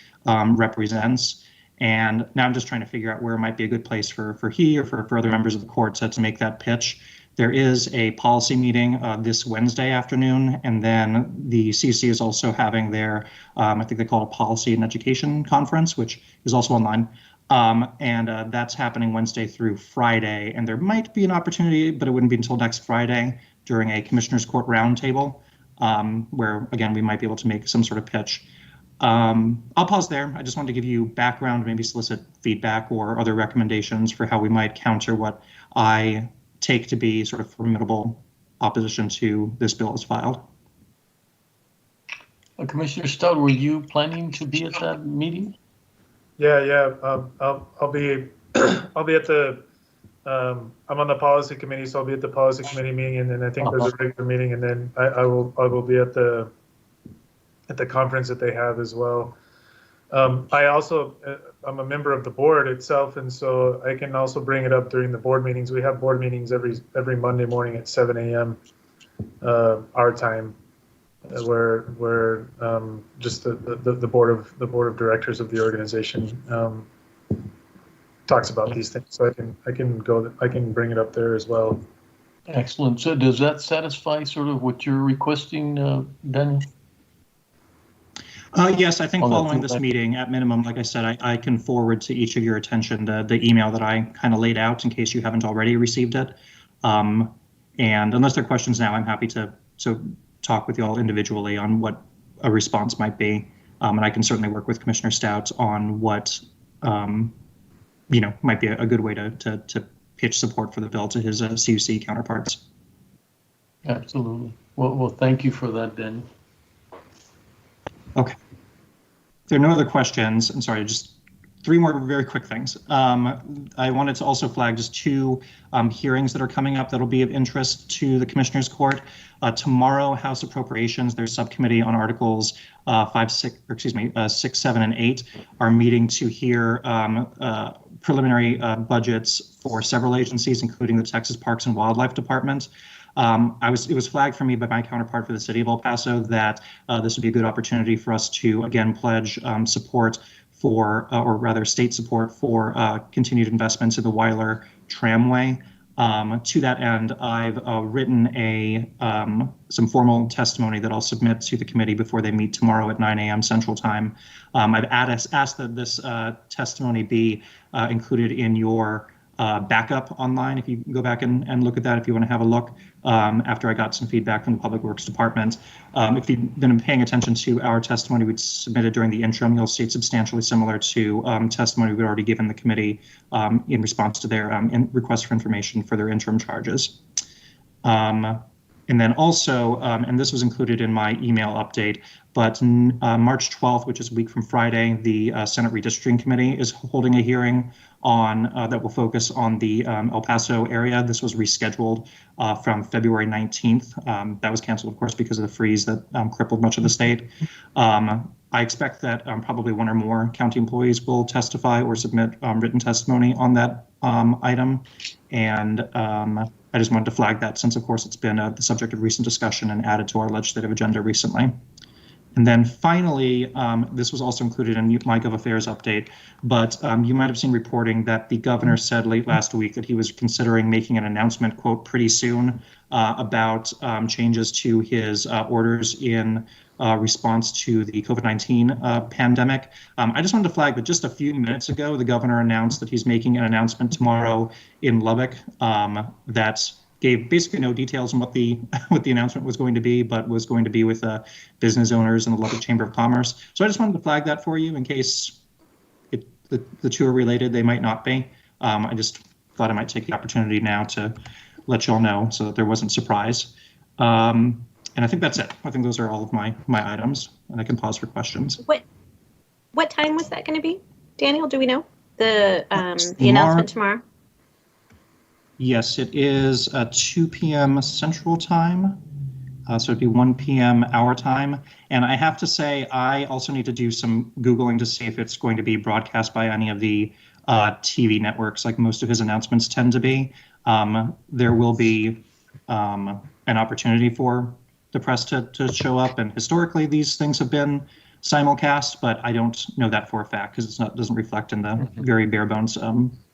represents. And now I'm just trying to figure out where might be a good place for he or for other members of the court to make that pitch. There is a policy meeting this Wednesday afternoon, and then the CC is also having their, I think they call it a policy and education conference, which is also online. And that's happening Wednesday through Friday. And there might be an opportunity, but it wouldn't be until next Friday during a Commissioners Court roundtable, where, again, we might be able to make some sort of pitch. I'll pause there. I just wanted to give you background, maybe solicit feedback or other recommendations for how we might counter what I take to be sort of formidable opposition to this bill as filed. Commissioner Stout, were you planning to be at that meeting? Yeah. I'll be at the. I'm on the policy committee, so I'll be at the policy committee meeting, and then I think there's a regular meeting, and then I will be at the conference that they have as well. I also I'm a member of the board itself, and so I can also bring it up during the board meetings. We have board meetings every Monday morning at 7 a.m. Our time, where just the board of directors of the organization talks about these things. So I can bring it up there as well. Excellent. So does that satisfy sort of what you're requesting, Daniel? Yes, I think following this meeting, at minimum, like I said, I can forward to each of your attention the email that I kind of laid out in case you haven't already received it. And unless there are questions now, I'm happy to talk with you all individually on what a response might be. And I can certainly work with Commissioner Stout on what might be a good way to pitch support for the bill to his CUC counterparts. Absolutely. Well, thank you for that, Daniel. Okay. If there are no other questions, I'm sorry, just three more very quick things. I wanted to also flag just two hearings that are coming up that'll be of interest to the Commissioners Court. Tomorrow, House Appropriations, their subcommittee on Articles 6, 7, and 8 are meeting to hear preliminary budgets for several agencies, including the Texas Parks and Wildlife Department. It was flagged for me by my counterpart for the city of El Paso that this would be a good opportunity for us to, again, pledge support for, or rather state support for continued investments in the Weiler Tramway. To that end, I've written some formal testimony that I'll submit to the committee before they meet tomorrow at 9 a.m. Central Time. I've asked that this testimony be included in your backup online. If you go back and look at that, if you want to have a look, after I got some feedback from the Public Works Department. If you've been paying attention to our testimony we submitted during the interim, you'll see it's substantially similar to testimony we'd already given the committee in response to their request for information for their interim charges. And then also, and this was included in my email update, but March 12th, which is a week from Friday, the Senate Redistricting Committee is holding a hearing on that will focus on the El Paso area. This was rescheduled from February 19th. That was canceled, of course, because of the freeze that crippled much of the state. I expect that probably one or more county employees will testify or submit written testimony on that item. And I just wanted to flag that since, of course, it's been the subject of recent discussion and added to our legislative agenda recently. And then finally, this was also included in my Gov Affairs update, but you might have seen reporting that the governor said late last week that he was considering making an announcement, quote, pretty soon about changes to his orders in response to the COVID-19 pandemic. I just wanted to flag that just a few minutes ago, the governor announced that he's making an announcement tomorrow in Lubbock that gave basically no details on what the announcement was going to be, but was going to be with business owners and the Lubbock Chamber of Commerce. So I just wanted to flag that for you in case the two are related. They might not be. I just thought I might take the opportunity now to let you all know so that there wasn't surprise. And I think that's it. I think those are all of my items, and I can pause for questions. What time was that going to be, Daniel? Do we know the announcement tomorrow? Yes, it is 2 p.m. Central Time, so it'd be 1 p.m. our time. And I have to say, I also need to do some Googling to see if it's going to be broadcast by any of the TV networks, like most of his announcements tend to be. There will be an opportunity for the press to show up, and historically these things have been simulcast, but I don't know that for a fact because it doesn't reflect in the very bare bones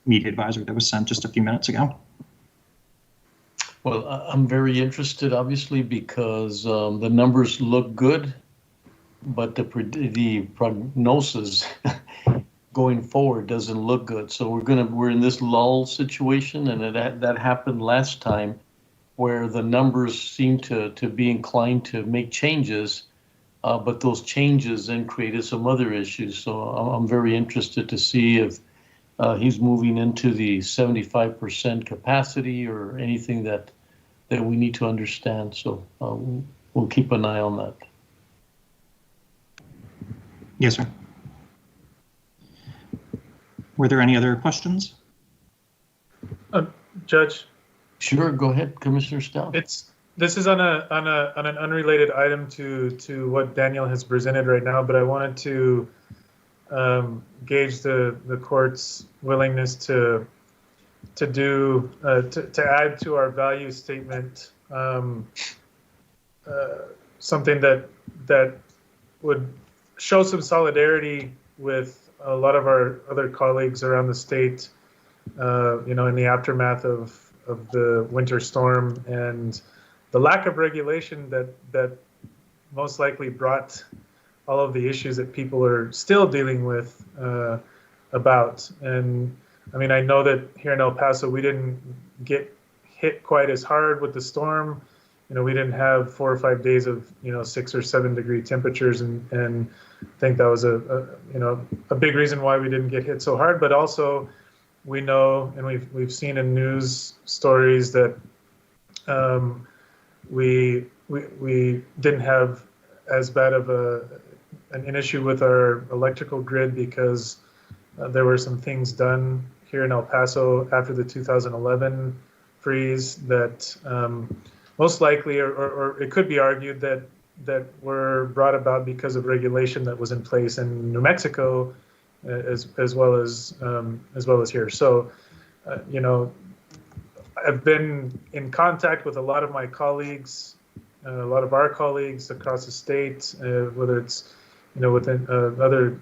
media advisory that was sent just a few minutes ago. Well, I'm very interested, obviously, because the numbers look good, but the prognosis going forward doesn't look good. So we're in this lull situation, and that happened last time, where the numbers seem to be inclined to make changes but those changes then created some other issues. So I'm very interested to see if he's moving into the 75% capacity or anything that we need to understand. So we'll keep an eye on that. Yes, sir. Were there any other questions? Judge? Sure, go ahead, Commissioner Stout. This is on an unrelated item to what Daniel has presented right now, but I wanted to gauge the court's willingness to add to our value statement something that would show some solidarity with a lot of our other colleagues around the state, in the aftermath of the winter storm and the lack of regulation that most likely brought all of the issues that people are still dealing with about. And I mean, I know that here in El Paso, we didn't get hit quite as hard with the storm. We didn't have 4 or 5 days of 6 or 7 degree temperatures, and I think that was a big reason why we didn't get hit so hard. But also, we know, and we've seen in news stories that we didn't have as bad of an issue with our electrical grid because there were some things done here in El Paso after the 2011 freeze that most likely, or it could be argued that were brought about because of regulation that was in place in New Mexico, as well as here. So, I've been in contact with a lot of my colleagues, a lot of our colleagues across the state, whether it's within other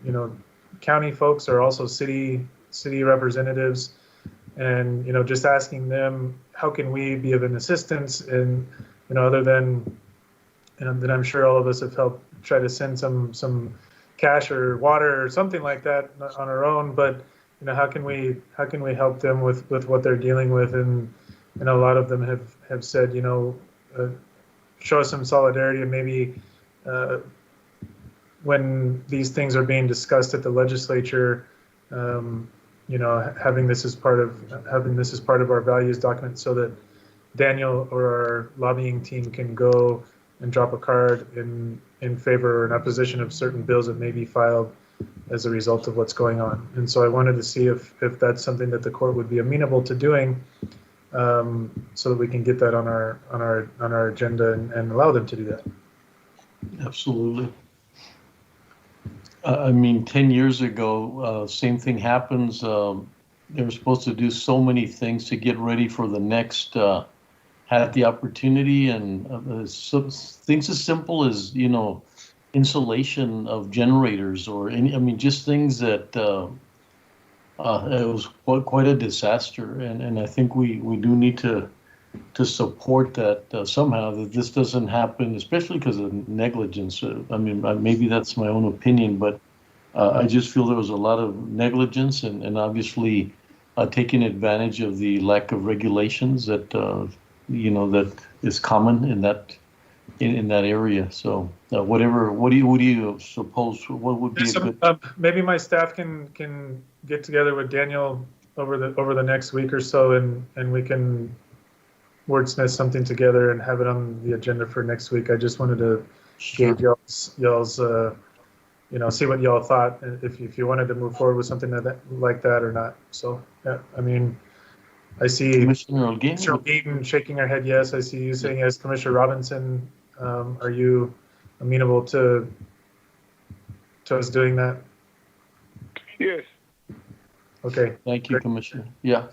county folks or also city representatives, and just asking them how can we be of an assistance, and other than that I'm sure all of us have helped try to send some cash or water or something like that on our own, but how can we help them with what they're dealing with? And a lot of them have said show us some solidarity, and maybe when these things are being discussed at the legislature, having this as part of our values document, so that Daniel or our lobbying team can go and drop a card in favor or in opposition of certain bills that may be filed as a result of what's going on. And so I wanted to see if that's something that the court would be amenable to doing, so that we can get that on our agenda and allow them to do that. Absolutely. I mean, 10 years ago, same thing happens. They were supposed to do so many things to get ready for the next, had the opportunity, and things as simple as, insulation of generators or just things that it was quite a disaster. And I think we do need to support that somehow, that this doesn't happen, especially because of negligence. Maybe that's my own opinion, but I just feel there was a lot of negligence and obviously taking advantage of the lack of regulations that that is common in that area. So what do you suppose? What would be a good? Maybe my staff can get together with Daniel over the next week or so, and we can wordsmith something together and have it on the agenda for next week. I just wanted to gauge y'all's see what y'all thought, if you wanted to move forward with something like that or not. So yeah, I see Commissioner Olguin shaking her head yes. I see you saying yes. Commissioner Robinson, are you amenable to us doing that? Yes. Okay. Thank you, Commissioner. Yeah.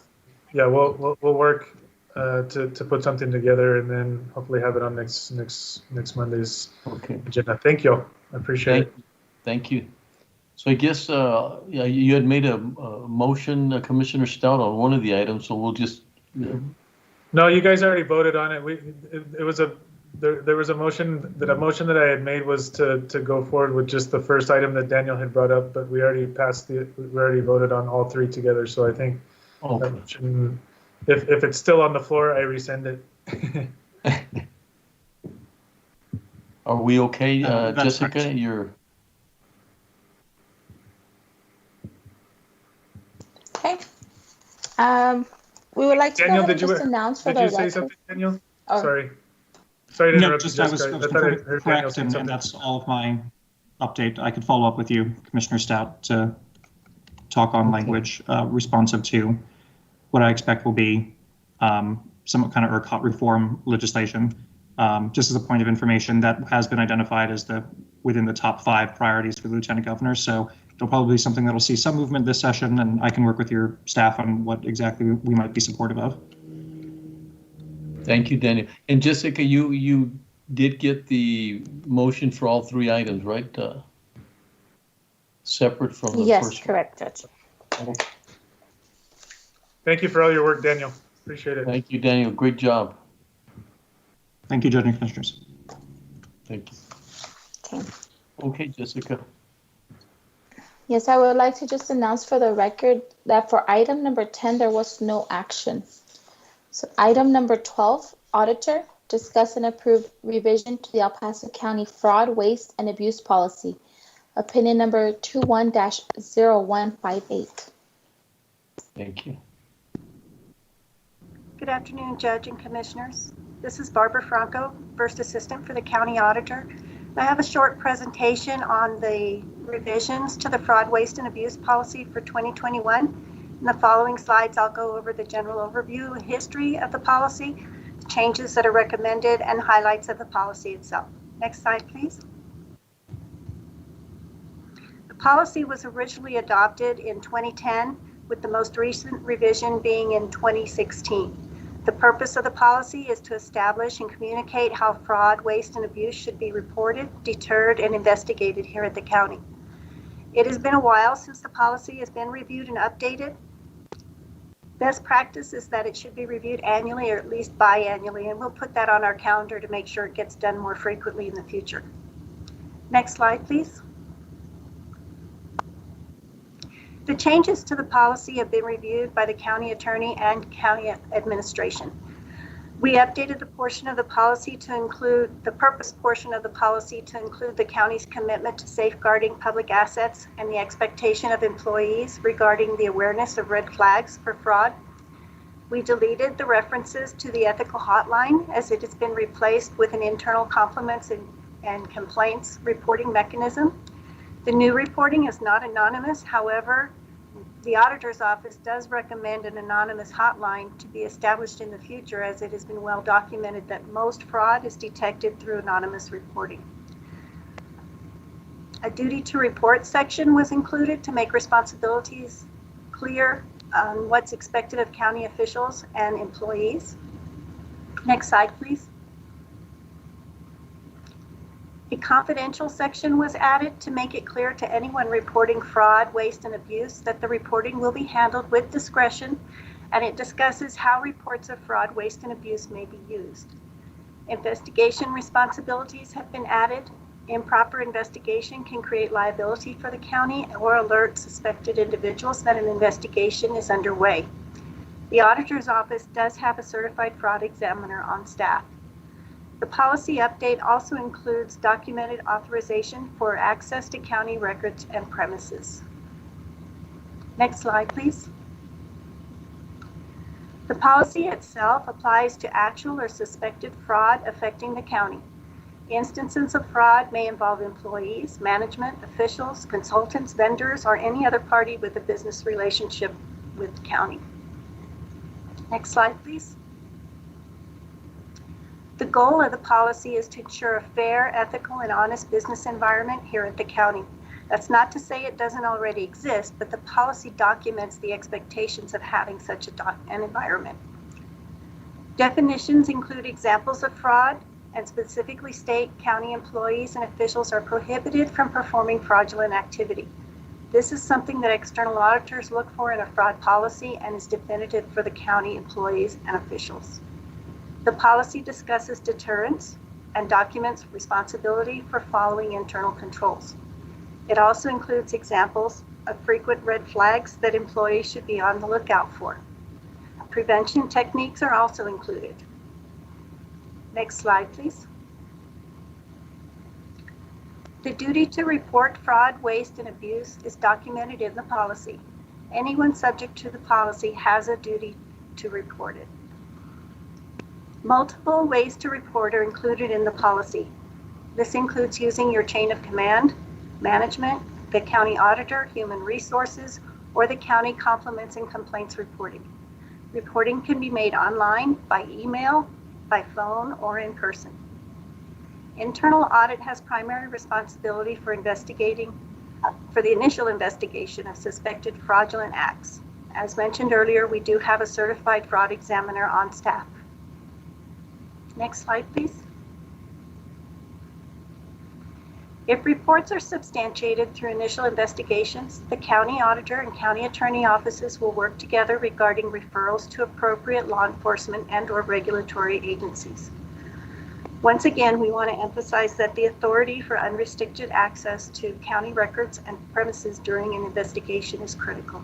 Yeah, we'll work to put something together, and then hopefully have it on next Monday's agenda. Thank you. I appreciate it. Thank you. So I guess you had made a motion, Commissioner Stout, on one of the items, so we'll just. No, you guys already voted on it. There was a motion that I had made was to go forward with just the first item that Daniel had brought up, but we already voted on all three together. So I think that motion, if it's still on the floor, I rescind it. Are we okay, That's Jessica? correct. Okay. We would like to go Daniel, ahead and just announce for did the you say record. something, Daniel? Oh. Sorry to No, interrupt you, just I was Jessica. I thought I confirming heard Daniel correct, say and something. that's all of my update. I could follow up with you, Commissioner Stout, to talk on language responsive to what I expect will be some kind of ERCOT reform legislation. Just as a point of information, that has been identified as within the top 5 priorities for the Lieutenant Governor. So it'll probably be something that'll see some movement this session, and I can work with your staff on what exactly we might be supportive of. Thank you, Daniel. And Jessica, you did get the motion for all 3 items, right? Separate from the Yes, first correct, Judge. one. Thank you for all your work, Daniel. Appreciate it. Thank you, Daniel. Great job. Thank you, Judge and Commissioners. Thank you. Okay. Okay, Jessica. Yes, I would like to just announce for the record that for item number 10, there was no action. So item number 12, Auditor, discuss and approve revision to the El Paso County Fraud, Waste, and Abuse Policy. Opinion number 21-0158. Thank you. Good afternoon, Judge and Commissioners. This is Barbara Franco, First Assistant for the County Auditor. I have a short presentation on the revisions to the Fraud, Waste, and Abuse Policy for 2021. In the following slides, I'll go over the general overview and history of the policy, the changes that are recommended, and highlights of the policy itself. Next slide, please. The policy was originally adopted in 2010, with the most recent revision being in 2016. The purpose of the policy is to establish and communicate how fraud, waste, and abuse should be reported, deterred, and investigated here at the county. It has been a while since the policy has been reviewed and updated. Best practice is that it should be reviewed annually or at least biannually, and we'll put that on our calendar to make sure it gets done more frequently in the future. Next slide, please. The changes to the policy have been reviewed by the county attorney and county administration. We updated the portion of the policy to include the purpose portion of the policy to include the county's commitment to safeguarding public assets and the expectation of employees regarding the awareness of red flags for fraud. We deleted the references to the ethical hotline as it has been replaced with an internal compliments and complaints reporting mechanism. The new reporting is not anonymous. However, the auditor's office does recommend an anonymous hotline to be established in the future, as it has been well documented that most fraud is detected through anonymous reporting. A duty to report section was included to make responsibilities clear on what's expected of county officials and employees. Next slide, please. A confidential section was added to make it clear to anyone reporting fraud, waste, and abuse that the reporting will be handled with discretion, and it discusses how reports of fraud, waste, and abuse may be used. Investigation responsibilities have been added. Improper investigation can create liability for the county or alert suspected individuals that an investigation is underway. The auditor's office does have a certified fraud examiner on staff. The policy update also includes documented authorization for access to county records and premises. Next slide, please. The policy itself applies to actual or suspected fraud affecting the county. Instances of fraud may involve employees, management, officials, consultants, vendors, or any other party with a business relationship with the county. Next slide, please. The goal of the policy is to ensure a fair, ethical, and honest business environment here at the county. That's not to say it doesn't already exist, but the policy documents the expectations of having such an environment. Definitions include examples of fraud and specifically state county employees and officials are prohibited from performing fraudulent activity. This is something that external auditors look for in a fraud policy and is definitive for the county employees and officials. The policy discusses deterrence and documents responsibility for following internal controls. It also includes examples of frequent red flags that employees should be on the lookout for. Prevention techniques are also included. Next slide, please. The duty to report fraud, waste, and abuse is documented in the policy. Anyone subject to the policy has a duty to report it. Multiple ways to report are included in the policy. This includes using your chain of command, management, the county auditor, human resources, or the county compliments and complaints reporting. Reporting can be made online, by email, by phone, or in person. Internal audit has primary responsibility for the initial investigation of suspected fraudulent acts. As mentioned earlier, we do have a certified fraud examiner on staff. Next slide, please. If reports are substantiated through initial investigations, the county auditor and county attorney offices will work together regarding referrals to appropriate law enforcement and/or regulatory agencies. Once again, we want to emphasize that the authority for unrestricted access to county records and premises during an investigation is critical.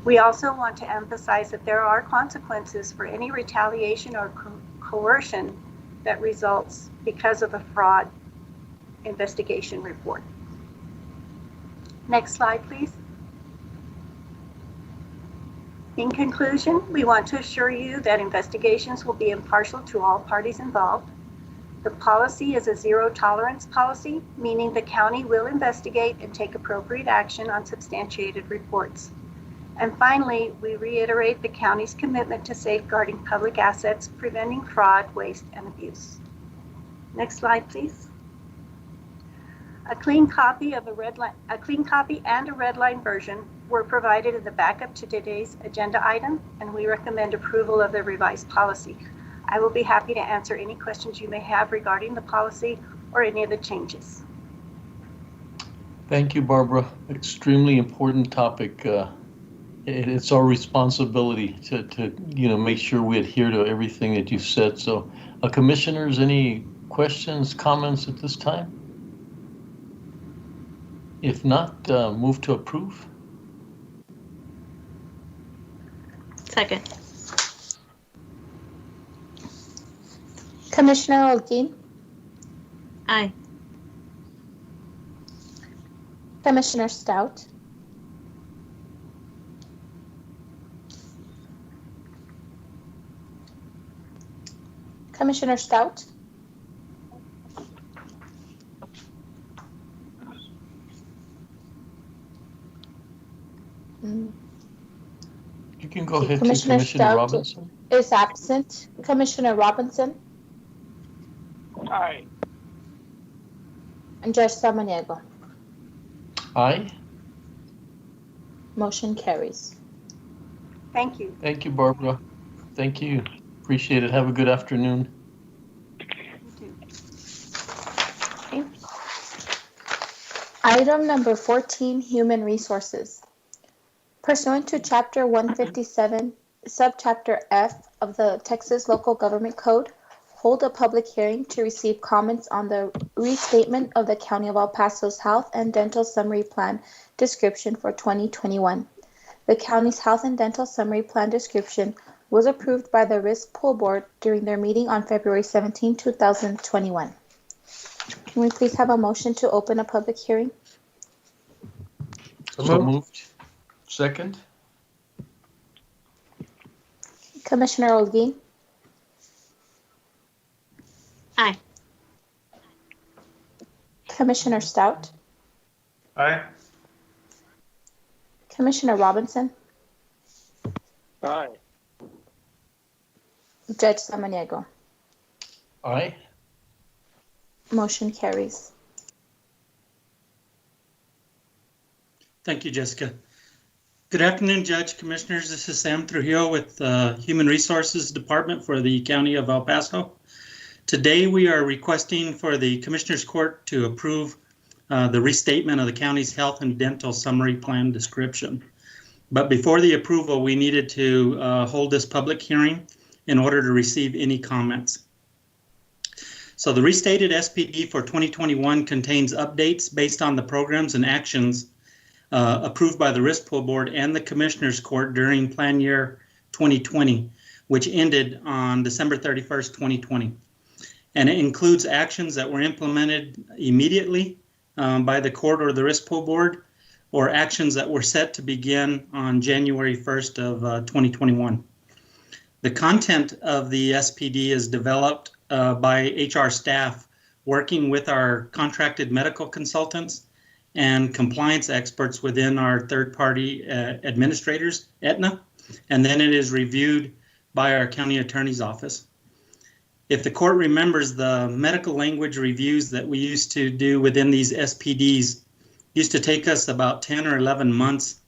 We also want to emphasize that there are consequences for any retaliation or coercion that results because of a fraud investigation report. Next slide, please. In conclusion, we want to assure you that investigations will be impartial to all parties involved. The policy is a zero tolerance policy, meaning the county will investigate and take appropriate action on substantiated reports. And finally, we reiterate the county's commitment to safeguarding public assets, preventing fraud, waste, and abuse. Next slide, please. A clean copy and a red line version were provided in the backup to today's agenda item, and we recommend approval of the revised policy. I will be happy to answer any questions you may have regarding the policy or any of the changes. Thank you, Barbara. Extremely important topic. It's our responsibility to make sure we adhere to everything that you've said. So, commissioners, any questions, comments at this time? If not, move to approve. Second. Commissioner Holguin? Aye. Commissioner Stout? Commissioner Stout? You can go ahead, Commissioner Commissioner Stout Robinson. is absent. Commissioner Robinson? Aye. And Judge Samaniego? Aye. Motion carries. Thank you. Thank you, Barbara. Thank you. Appreciate it. Have a good afternoon. Okay. Item number 14, Human Resources. Pursuant to Chapter 157, Subchapter F of the Texas Local Government Code, hold a public hearing to receive comments on the restatement of the County of El Paso's Health and Dental Summary Plan description for 2021. The county's Health and Dental Summary Plan description was approved by the Risk Pool Board during their meeting on February 17, 2021. Can we please have a motion to open a public hearing? So moved. Second. Commissioner Holguin? Aye. Commissioner Stout? Aye. Commissioner Robinson? Aye. Judge Samaniego? Aye. Motion carries. Thank you, Jessica. Good afternoon, Judge, Commissioners. This is Sam Trujillo with the Human Resources Department for the County of El Paso. Today, we are requesting for the Commissioners Court to approve the restatement of the county's Health and Dental Summary Plan description. But before the approval, we needed to hold this public hearing in order to receive any comments. So the restated SPD for 2021 contains updates based on the programs and actions approved by the Risk Pool Board and the Commissioners Court during plan year 2020, which ended on December 31st, 2020. And it includes actions that were implemented immediately by the court or the risk pool board, or actions that were set to begin on January 1st of 2021. The content of the SPD is developed by HR staff working with our contracted medical consultants and compliance experts within our third-party administrators, Aetna, and then it is reviewed by our county attorney's office. If the court remembers, the medical language reviews that we used to do within these SPDs used to take us about 10 or 11 months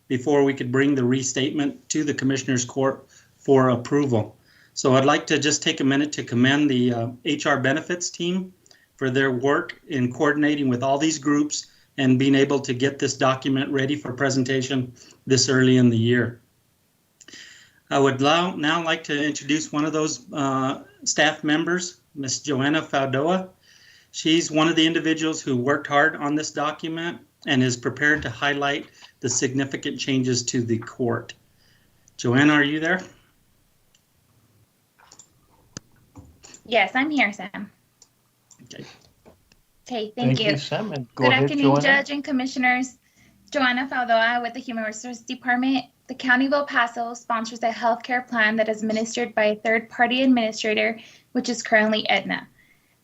before we could bring the restatement to the Commissioner's Court for approval. So I'd like to just take a minute to commend the HR benefits team for their work in coordinating with all these groups and being able to get this document ready for presentation this early in the year. I would now like to introduce one of those staff members, Ms. Joanna Faldoa. She's one of the individuals who worked hard on this document and is prepared to highlight the significant changes to the court. Joanna, are you there? Yes, I'm here, Sam. Okay. Okay, thank you. Sam. And Good afternoon, Judge and Commissioners. Joanna Faldoa with the Human Resources Department. The County of El Paso sponsors a healthcare plan that is administered by a third-party administrator, which is currently Aetna.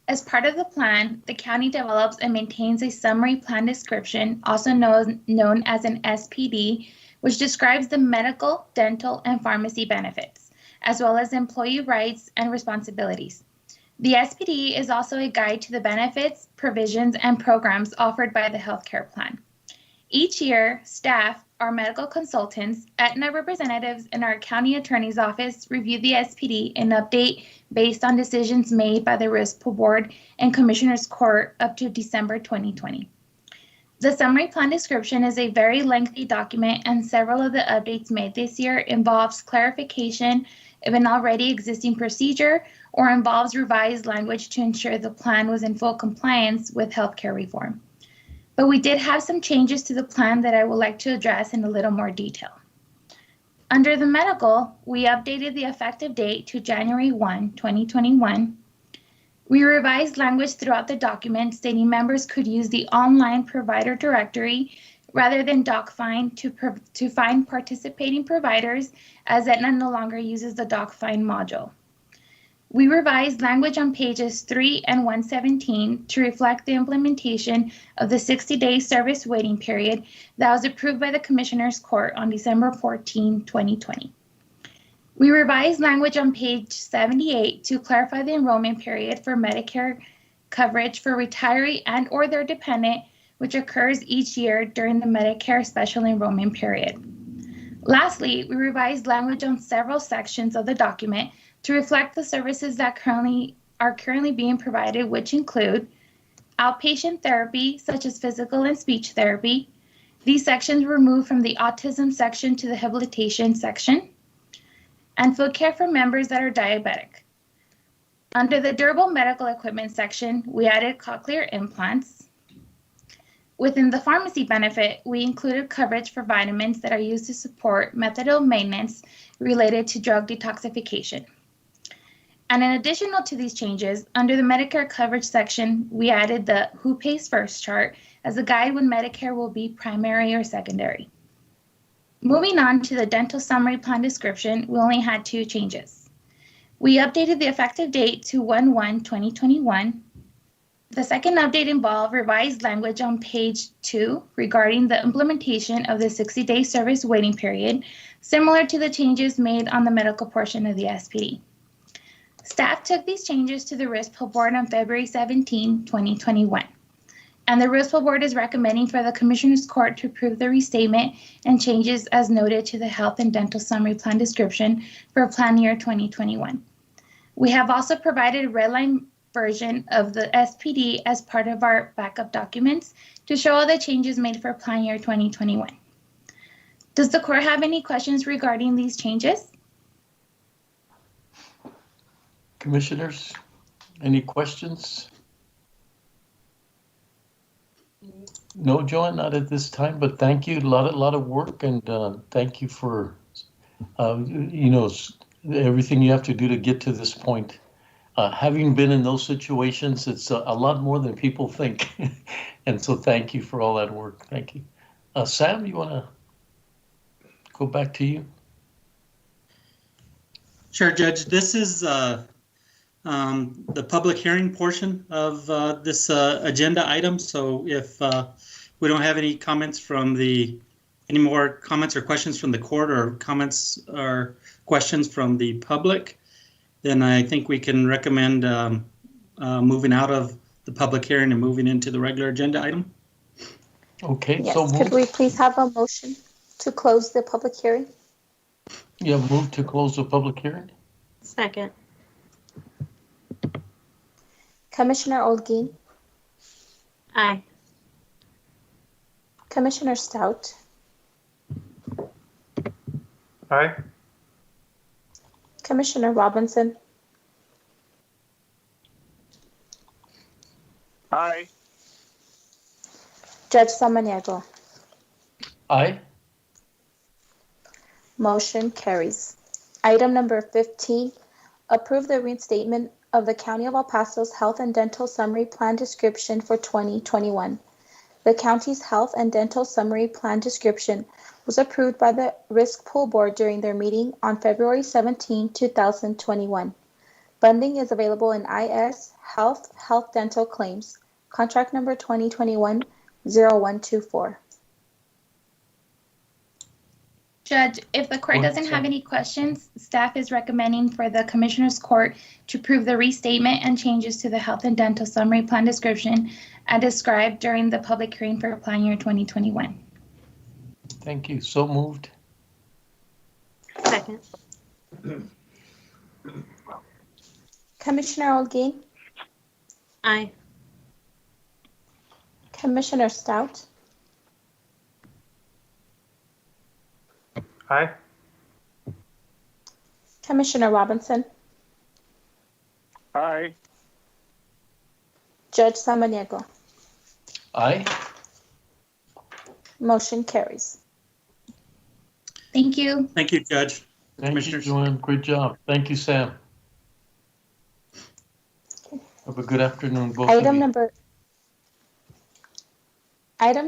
As part of the plan, the county develops and maintains a summary plan description, also known as an SPD, which describes the medical, dental, and pharmacy benefits, as well as employee rights and responsibilities. The SPD is also a guide to the benefits, provisions, and programs offered by the healthcare plan. Each year, staff, our medical consultants, Aetna representatives, and our county attorney's office review the SPD and update based on decisions made by the Risk Pool Board and Commissioner's Court up to December 2020. The summary plan description is a very lengthy document, and several of the updates made this year involves clarification of an already existing procedure or involves revised language to ensure the plan was in full compliance with healthcare reform. But we did have some changes to the plan that I would like to address in a little more detail. Under the medical, we updated the effective date to January 1, 2021. We revised language throughout the document stating members could use the online provider directory rather than DocFind to find participating providers, as Aetna no longer uses the DocFind module. We revised language on pages 3 and 117 to reflect the implementation of the 60-day service waiting period that was approved by the Commissioner's Court on December 14, 2020. We revised language on page 78 to clarify the enrollment period for Medicare coverage for retiree and or their dependent, which occurs each year during the Medicare special enrollment period. Lastly, we revised language on several sections of the document to reflect the services that are currently being provided, which include outpatient therapy, such as physical and speech therapy. These sections were moved from the autism section to the rehabilitation section, and food care for members that are diabetic. Under the durable medical equipment section, we added cochlear implants. Within the pharmacy benefit, we included coverage for vitamins that are used to support methadone maintenance related to drug detoxification. And in addition to these changes, under the Medicare coverage section, we added the Who Pays First chart as a guide when Medicare will be primary or secondary. Moving on to the dental summary plan description, we only had 2 changes. We updated the effective date to 1/1/2021. The second update involved revised language on page 2 regarding the implementation of the 60-day service waiting period, similar to the changes made on the medical portion of the SPD. Staff took these changes to the Risk Pool Board on February 17, 2021. And the Risk Pool Board is recommending for the Commissioner's Court to approve the restatement and changes as noted to the Health and Dental Summary Plan description for plan year 2021. We have also provided a redline version of the SPD as part of our backup documents to show all the changes made for plan year 2021. Does the court have any questions regarding these changes? Commissioners, any questions? No, Joanne, not at this time, but thank you. A lot of work, and thank you for everything you have to do to get to this point. Having been in those situations, it's a lot more than people think. And so thank you for all that work. Thank you. Sam, you want to go back to you? Sure, Judge. This is the public hearing portion of this agenda item. So if we don't have any comments from any more comments or questions from the court, or comments or questions from the public, then I think we can recommend moving out of the public hearing and moving into the regular agenda item. Okay, Yes, so could we please have a motion to close the public hearing? Yeah, move to close the public hearing. Second. Commissioner Olguin, Aye. Commissioner Stout, Aye. Commissioner Robinson, Aye. Judge Samaniego. Aye. Motion carries. Item number 15, approve the reinstatement of the County of El Paso's Health and Dental Summary Plan Description for 2021. The county's Health and Dental Summary Plan Description was approved by the Risk Pool Board during their meeting on February 17, 2021. Funding is available in IS Health Dental Claims, contract number 2021-0124. Judge, if the court doesn't have any questions, staff is recommending for the Commissioners Court to approve the restatement and changes to the Health and Dental Summary Plan Description as described during the public hearing for plan year 2021. Thank you. So moved. Second. Commissioner Olguin, Aye. Commissioner Stout, Aye. Commissioner Robinson, Aye. Judge Samaniego. Aye. Motion carries. Thank you. Thank you, Judge. Thank you, Joanne. Great job. Thank you, Sam. Have a good afternoon, both of Item you.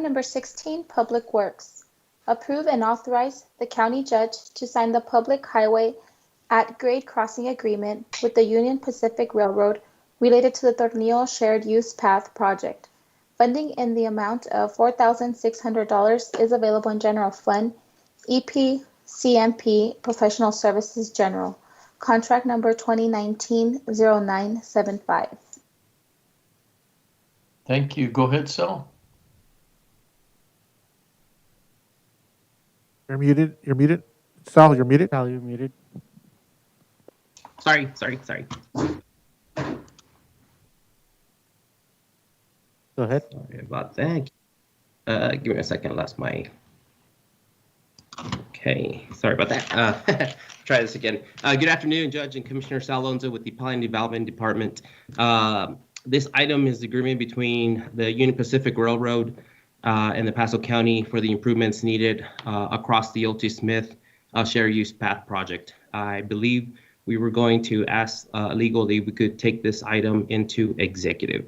number 16, Public Works. Approve and authorize the county judge to sign the public highway at grade crossing agreement with the Union Pacific Railroad related to the Tornillo Shared Use Path project. Funding in the amount of $4,600 is available in General Fund, EP CMP Professional Services General, contract number 2019-0975. Thank you. Go ahead, Sal. You're muted. You're muted. Sal, you're muted. Sal, you're muted. Sorry. Go ahead. Sorry about that. Give me a second. Lost my. Okay, sorry about that. Try this again. Good afternoon, Judge and Commissioner Sal Alonso with the Planning Development Department. This item is the agreement between the Union Pacific Railroad and the Paso County for the improvements needed across the O.T. Smith Shared Use Path project. I believe we were going to ask legally we could take this item into executive.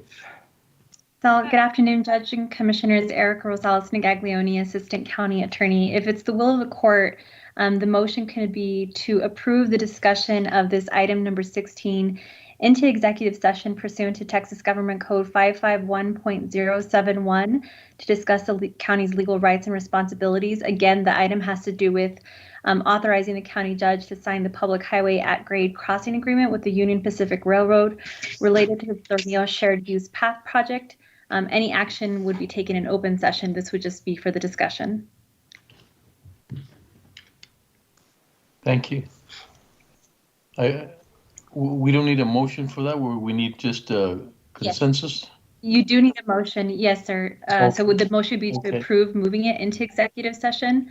So good afternoon, Judge and Commissioners. Erica Rosales Negaglione, Assistant County Attorney. If it's the will of the court, the motion could be to approve the discussion of this item number 16 into executive session pursuant to Texas Government Code 551.071 to discuss the county's legal rights and responsibilities. Again, the item has to do with authorizing the county judge to sign the public highway at grade crossing agreement with the Union Pacific Railroad related to the Tornillo Shared Use Path project. Any action would be taken in open session. This would just be for the discussion. Thank you. We don't need a motion for that, or we need just a consensus? Yes. You do need a motion, yes, sir. So would the motion be to approve moving it into executive session?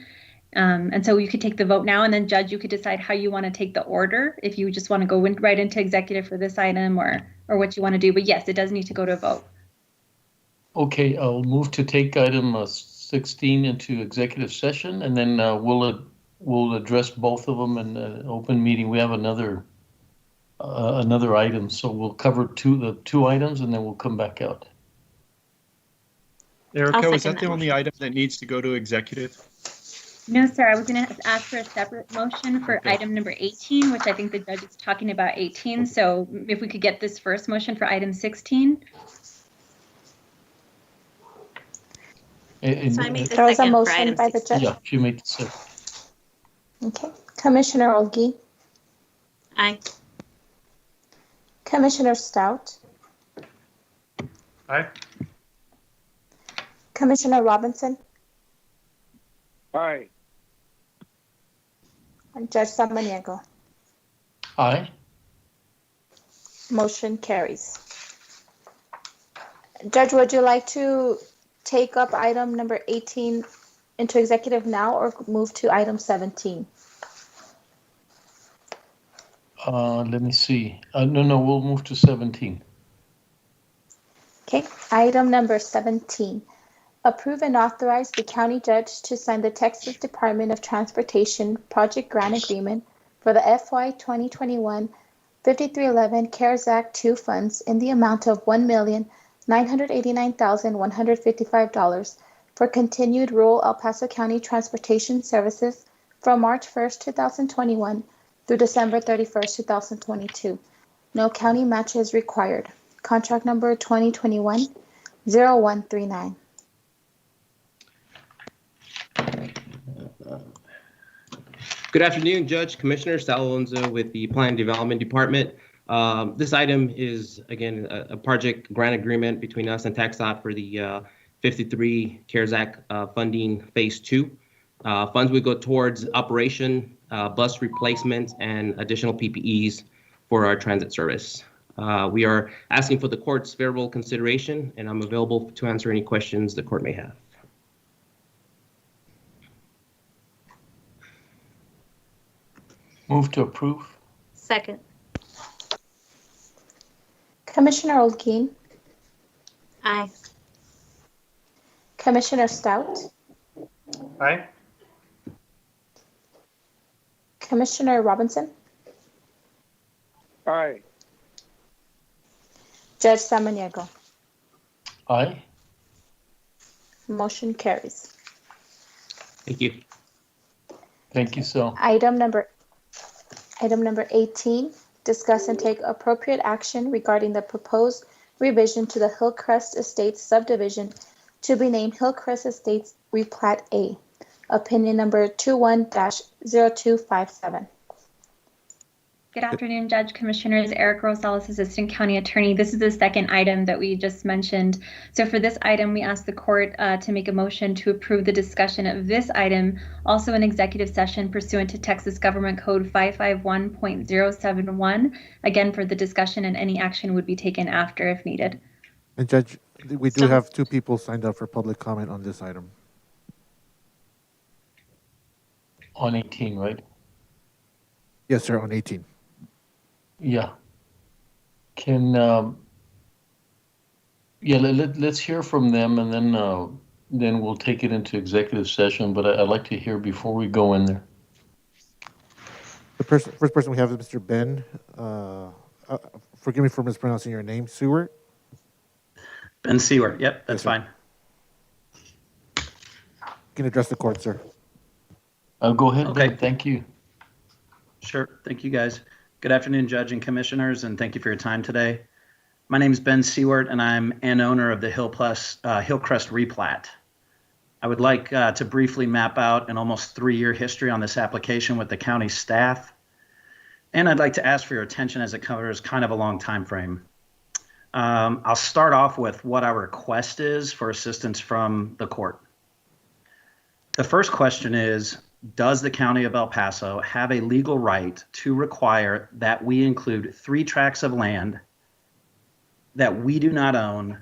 And so you could take the vote now, and then Judge, you could decide how you want to take the order, if you just want to go right into executive for this item or what you want to do. But yes, it does need to go to a vote. Okay, I'll move to take item 16 into executive session, and then we'll address both of them in an open meeting. We have another another item, so we'll cover the two items and then we'll come back out. Erica, was that the only item that needs to go to executive? No, sir, I was going to ask for a separate motion for item number 18, which I think the judge is talking about 18. So if we could get this first motion for item 16. So I made the There was a second for motion item by the 16. judge. Yeah, she made the second. Okay. Commissioner Olgi, Aye. Commissioner Stout, Aye. Commissioner Robinson, Aye. and Judge Samaniego. Aye. Motion carries. Judge, would you like to take up item number 18 into executive now or move to item 17? Let me see. No, we'll move to 17. Okay, item number 17. Approve and authorize the county judge to sign the Texas Department of Transportation project grant agreement for the FY 2021 5311 CARES Act 2 funds in the amount of $1,989,155 for continued rural El Paso County transportation services from March 1st, 2021 through December 31st, 2022. No county match is required. Contract number 2021-0139. Good afternoon, Judge, Commissioner Sal Alonso with the Plan and Development Department. This item is, again, a project grant agreement between us and TxDOT for the 53 CARES Act funding Phase 2. Funds would go towards operation, bus replacements, and additional PPEs for our transit service. We are asking for the court's favorable consideration, and I'm available to answer any questions the court may have. Move to approve. Second. Commissioner Olguin, Aye. Commissioner Stout, Aye. Commissioner Robinson, Aye. Judge Samaniego. Aye. Motion carries. Thank you. Thank you, Sal. Item number 18, discuss and take appropriate action regarding the proposed revision to the Hillcrest Estates subdivision to be named Hillcrest Estates Replat A. Opinion number 21-0257. Good afternoon, Judge, Commissioners. Eric Rosales, Assistant County Attorney. This is the second item that we just mentioned. So for this item, we ask the court to make a motion to approve the discussion of this item, also in executive session pursuant to Texas Government Code 551.071. Again, for the discussion, and any action would be taken after if needed. And Judge, we do have 2 people signed up for public comment on this item. On 18, right? Yes, sir, on 18. Yeah. Can, let's hear from them, and then we'll take it into executive session, but I'd like to hear before we go in there. The first person we have is Mr. Ben. Forgive me for mispronouncing your name, Seward? Ben Seward. Yep, that's fine. You can address the court, sir. Go ahead, Okay. Ben. Thank you. Sure. Thank you, guys. Good afternoon, Judge and Commissioners, and thank you for your time today. My name is Ben Seward, and I'm an owner of the Hillcrest Replat. I would like to briefly map out an almost 3-year history on this application with the county staff, and I'd like to ask for your attention as it covers kind of a long time frame. I'll start off with what our request is for assistance from the court. The first question is, does the County of El Paso have a legal right to require that we include 3 tracts of land that we do not own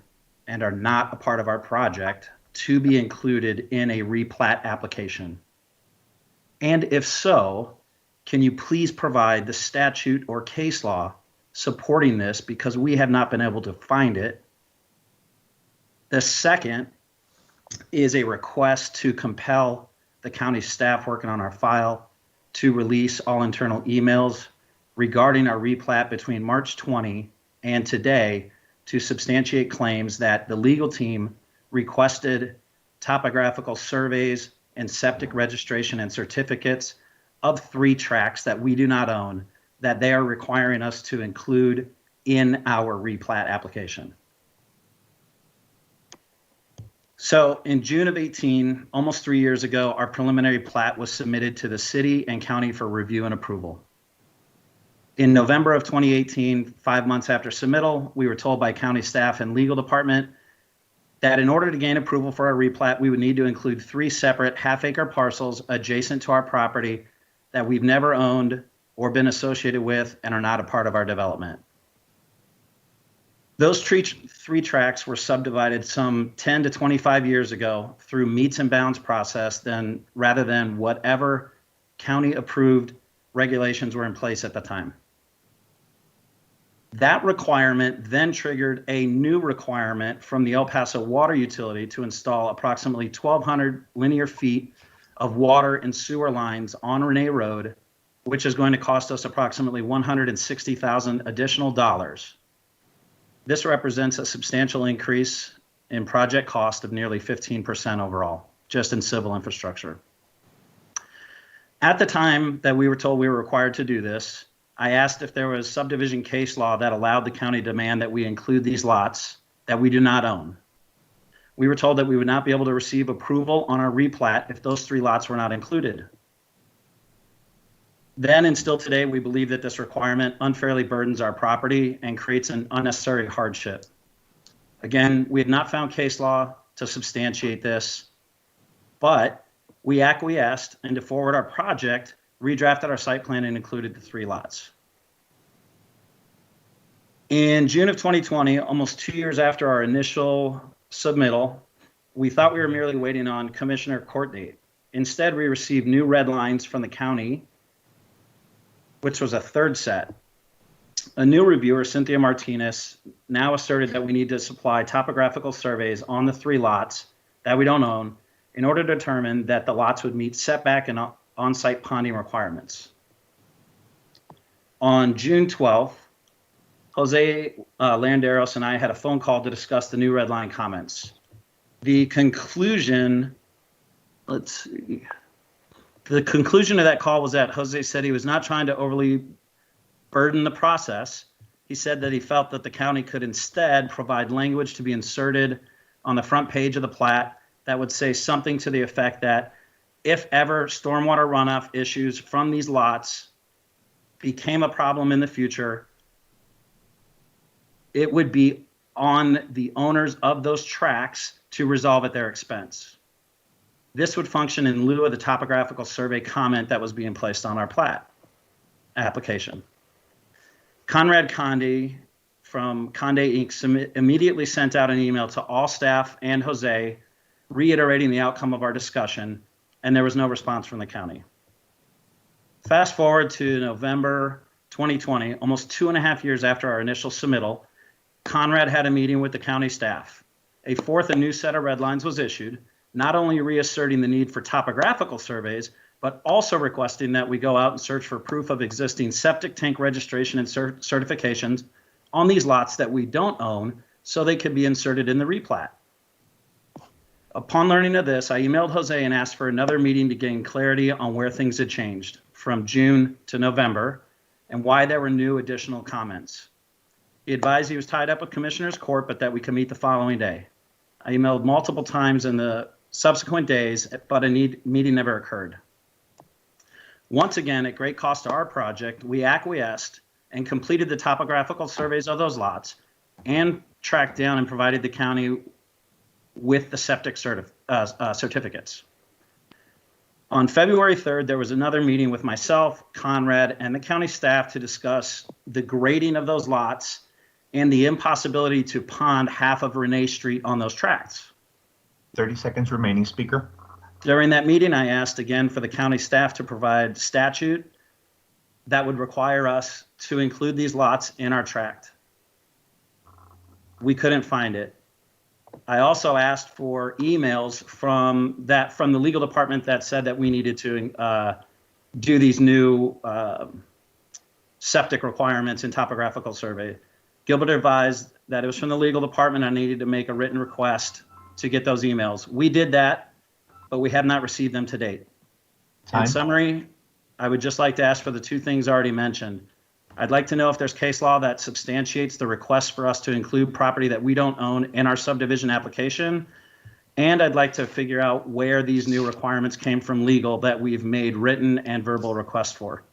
and are not a part of our project to be included in a replat application? And if so, can you please provide the statute or case law supporting this, because we have not been able to find it? The second is a request to compel the county staff working on our file to release all internal emails regarding our replat between March 20 and today to substantiate claims that the legal team requested topographical surveys and septic registration and certificates of 3 tracts that we do not own, that they are requiring us to include in our replat application. So in June of 18, almost 3 years ago, our preliminary plat was submitted to the city and county for review and approval. In November of 2018, 5 months after submittal, we were told by county staff and legal department that in order to gain approval for our replat, we would need to include 3 separate half-acre parcels adjacent to our property that we've never owned or been associated with and are not a part of our development. Those 3 tracts were subdivided some 10 to 25 years ago through meets and bounds process rather than whatever county approved regulations were in place at the time. That requirement then triggered a new requirement from the El Paso Water Utility to install approximately 1,200 linear feet of water and sewer lines on Renee Road, which is going to cost us approximately $160,000 additional dollars. This represents a substantial increase in project cost of nearly 15% overall, just in civil infrastructure. At the time that we were told we were required to do this, I asked if there was subdivision case law that allowed the county to demand that we include these lots that we do not own. We were told that we would not be able to receive approval on our replat if those 3 lots were not included. Then and still today, we believe that this requirement unfairly burdens our property and creates an unnecessary hardship. Again, we have not found case law to substantiate this, but we acquiesced and to forward our project, redrafted our site plan and included the 3 lots. In June of 2020, almost 2 years after our initial submittal, we thought we were merely waiting on commissioner court date. Instead, we received new red lines from the county, which was a 3rd set. A new reviewer, Cynthia Martinez, now asserted that we need to supply topographical surveys on the 3 lots that we don't own in order to determine that the lots would meet setback and on-site ponding requirements. On June 12th, Jose Landeros and I had a phone call to discuss the new red line comments. The conclusion, let's see. The conclusion of that call was that Jose said he was not trying to overly burden the process. He said that he felt that the county could instead provide language to be inserted on the front page of the plat that would say something to the effect that if ever stormwater runoff issues from these lots became a problem in the future, it would be on the owners of those tracts to resolve at their expense. This would function in lieu of the topographical survey comment that was being placed on our plat application. Conrad Conde from Conde Inc. immediately sent out an email to all staff and Jose reiterating the outcome of our discussion, and there was no response from the county. Fast forward to November 2020, almost 2.5 years after our initial submittal, Conrad had a meeting with the county staff. A 4th and new set of red lines was issued, not only reasserting the need for topographical surveys, but also requesting that we go out and search for proof of existing septic tank registration and certifications on these lots that we don't own so they could be inserted in the replat. Upon learning of this, I emailed Jose and asked for another meeting to gain clarity on where things had changed from June to November and why there were new additional comments. He advised he was tied up with Commissioner's Court, but that we could meet the following day. I emailed multiple times in the subsequent days, but a meeting never occurred. Once again, at great cost to our project, we acquiesced and completed the topographical surveys of those lots and tracked down and provided the county with the septic certificates. On February 3rd, there was another meeting with myself, Conrad, and the county staff to discuss the grading of those lots and the impossibility to pond half of Renee Street on those tracts. 30 seconds remaining, speaker. During that meeting, I asked again for the county staff to provide statute that would require us to include these lots in our tract. We couldn't find it. I also asked for emails from the legal department that said that we needed to do these new septic requirements and topographical survey. Gilbert advised that it was from the legal department. I needed to make a written request to get those emails. We did that, but we have not received them to date. In summary, I would just like to ask for the two things already mentioned. I'd like to know if there's case law that substantiates the request for us to include property that we don't own in our subdivision application. And I'd like to figure out where these new requirements came from legal that we've made written and verbal requests for.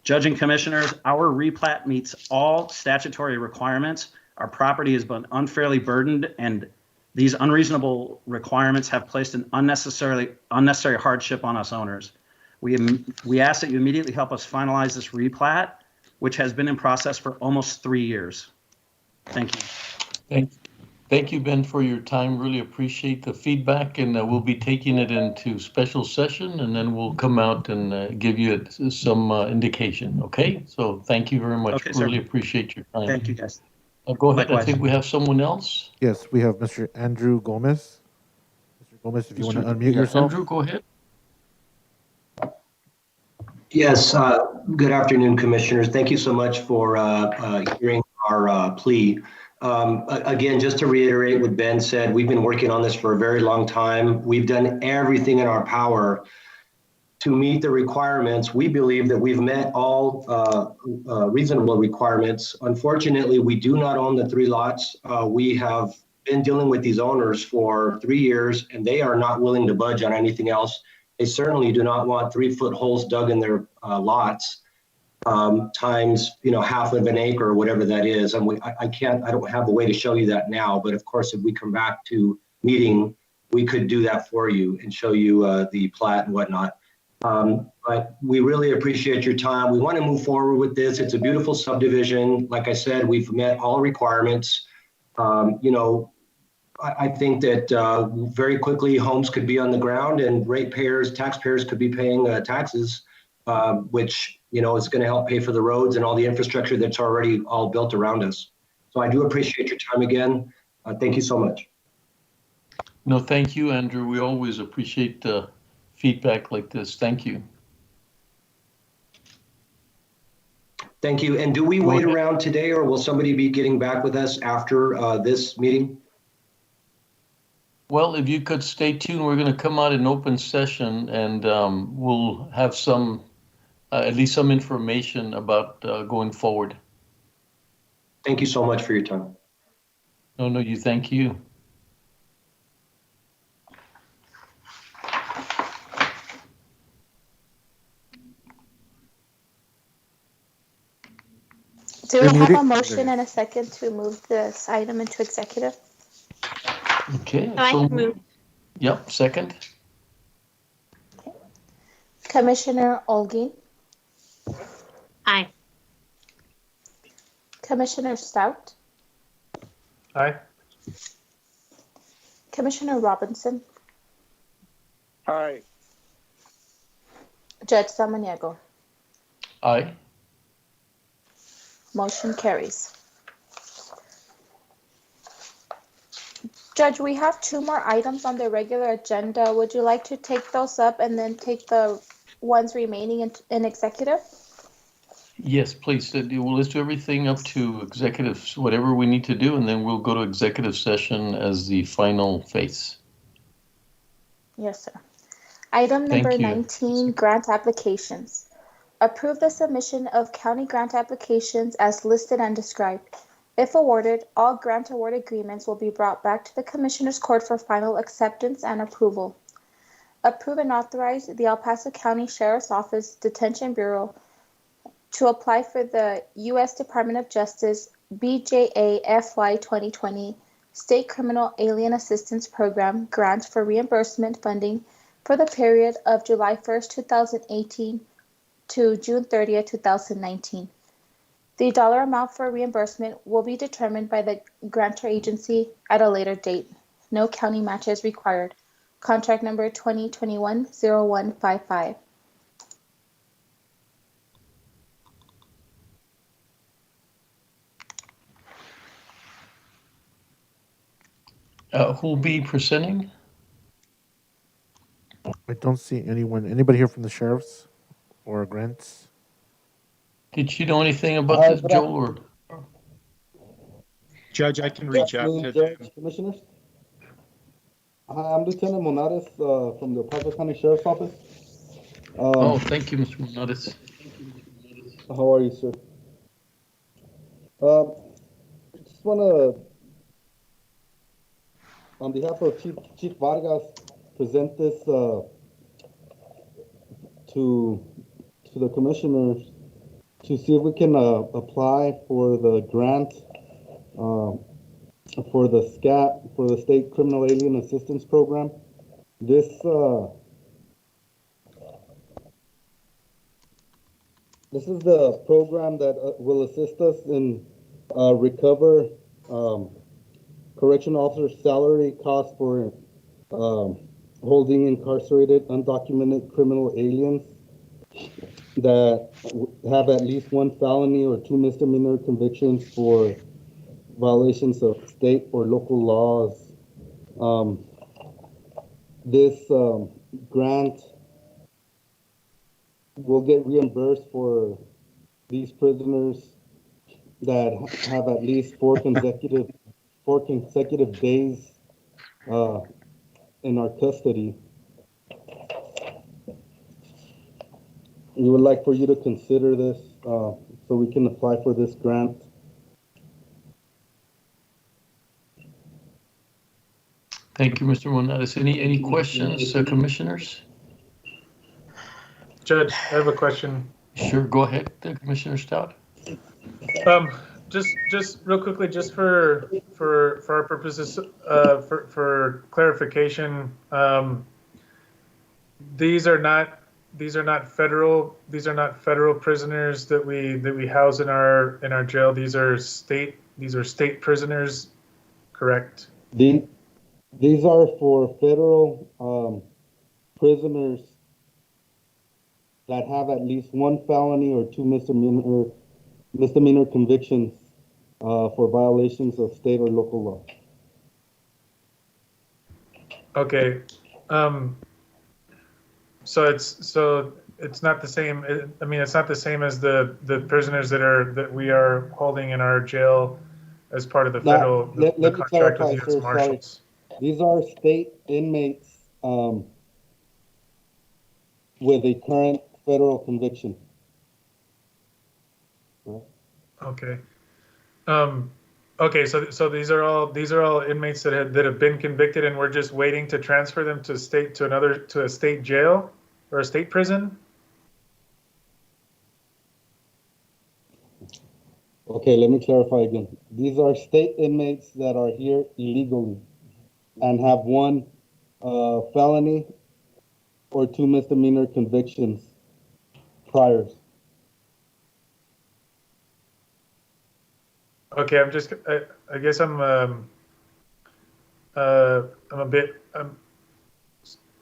Judge and Commissioners, our replat meets all statutory requirements. Our property has been unfairly burdened, and these unreasonable requirements have placed an unnecessary hardship on us owners. We ask that you immediately help us finalize this replat, which has been in process for almost 3 years. Thank you. Thank you, Ben, for your time. Really appreciate the feedback, and we'll be taking it into special session, and then we'll come out and give you some indication, okay? So thank you very much. Okay, sir. Really appreciate your time. Thank you, guys. Go ahead. Likewise. I think we have someone else. Yes, we have Mr. Andrew Gomez. Mr. Gomez, if you want to unmute yourself. Andrew, go ahead. Yes, good afternoon, Commissioners. Thank you so much for hearing our plea. Again, just to reiterate what Ben said, we've been working on this for a very long time. We've done everything in our power to meet the requirements. We believe that we've met all reasonable requirements. Unfortunately, we do not own the 3 lots. We have been dealing with these owners for 3 years, and they are not willing to budge on anything else. They certainly do not want 3-foot holes dug in their lots times, half of an acre or whatever that is. And I don't have a way to show you that now, but of course, if we come back to meeting, we could do that for you and show you the plat and whatnot. But we really appreciate your time. We want to move forward with this. It's a beautiful subdivision. Like I said, we've met all requirements. I think that very quickly homes could be on the ground and taxpayers could be paying taxes, which, is going to help pay for the roads and all the infrastructure that's already all built around us. So I do appreciate your time again. Thank you so much. No, thank you, Andrew. We always appreciate feedback like this. Thank you. Thank you. And do we wait around today, or will somebody be getting back with us after this meeting? Well, if you could stay tuned, we're going to come out in open session, and we'll have at least some information about going forward. Thank you so much for your time. No, thank you. Do we have a motion and a second to move this item into executive? Okay. I move. Yep, second. Commissioner Olguin. Aye. Commissioner Stout. Aye. Commissioner Robinson. Aye. Judge Samaniego. Aye. Motion carries. Judge, we have 2 more items on the regular agenda. Would you like to take those up and then take the ones remaining in executive? Yes, please. Let's do everything up to executive, whatever we need to do, and then we'll go to executive session as the final phase. Yes, sir. Item number 19, grant applications. Approve the submission of county grant applications as listed and described. If awarded, all grant award agreements will be brought back to the Commissioners Court for final acceptance and approval. Approve and authorize the El Paso County Sheriff's Office Detention Bureau to apply for the U.S. Department of Justice BJA FY 2020 State Criminal Alien Assistance Program grant for reimbursement funding for the period of July 1st, 2018 to June 30th, 2019. The dollar amount for reimbursement will be determined by the grantor agency at a later date. No county match is required. Contract number 2021-0155. Who'll be presenting? I don't see anyone. Anybody here from the sheriff's or grants? Did you know anything about this, Joe? Or? Judge, I can reach out to Judge, them. Commissioners. Hi, I'm Lieutenant Monares from the Paso County Sheriff's Office. Thank you, Mr. Monares. How are you, sir? Just want to, on behalf of Chief Vargas, present this to the commissioners to see if we can apply for the grant for the SCAT, for the State Criminal Alien Assistance Program. This is the program that will assist us in recover correctional officers' salary costs for holding incarcerated undocumented criminal aliens that have at least one felony or 2 misdemeanor convictions for violations of state or local laws. This grant will get reimbursed for these prisoners that have at least four consecutive days in our custody. We would like for you to consider this so we can apply for this grant. Thank you, Mr. Monares. Any questions, commissioners? Judge, I have a question. Sure, go ahead, Commissioner Stout. Just real quickly, just for our purposes, for clarification, these are not federal prisoners that we house in our jail. These are state prisoners, correct? These are for federal prisoners that have at least one felony or 2 misdemeanor convictions for violations of state or local law. Okay. So it's not the same. I mean, it's not the same as the prisoners that we are holding in our jail as part of the federal the contract with the U.S. Marshals. Sorry. These are state inmates with a current federal conviction. Okay. Okay. So these are all inmates that have been convicted, and we're just waiting to transfer them to a state jail or a state prison. Okay, let me clarify again. These are state inmates that are here illegally and have one felony or 2 misdemeanor convictions priors. Okay, I guess I'm a bit.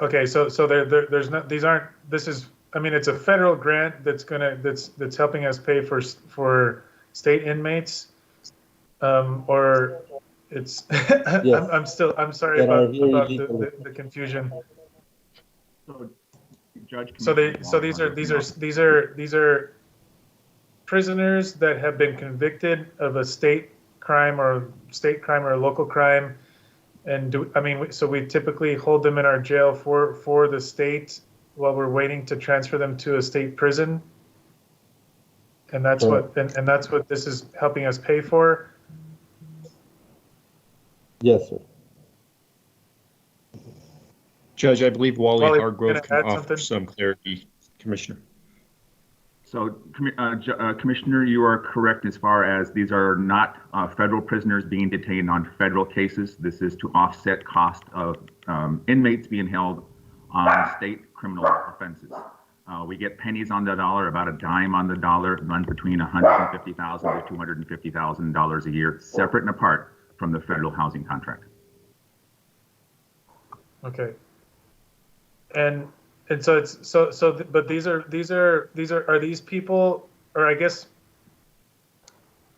Okay, so there's not. These aren't. This is. I mean, it's a federal grant that's helping us pay for state inmates, or it's. Yes. I'm sorry about the confusion. So, Judge. So these are prisoners that have been convicted of a state crime or a local crime, and so we typically hold them in our jail for the state while we're waiting to transfer them to a state prison, and that's what this is helping us pay for. Yes, sir. Judge, I believe Wally Hargrove can offer something? some clarity, Commissioner. So, Commissioner, you are correct as far as these are not federal prisoners being detained on federal cases. This is to offset cost of inmates being held on state criminal offenses. We get pennies on the dollar, about a dime on the dollar, runs between $150,000 to $250,000 a year, separate and apart from the federal housing contract. Okay. And so but these are these people, or I guess,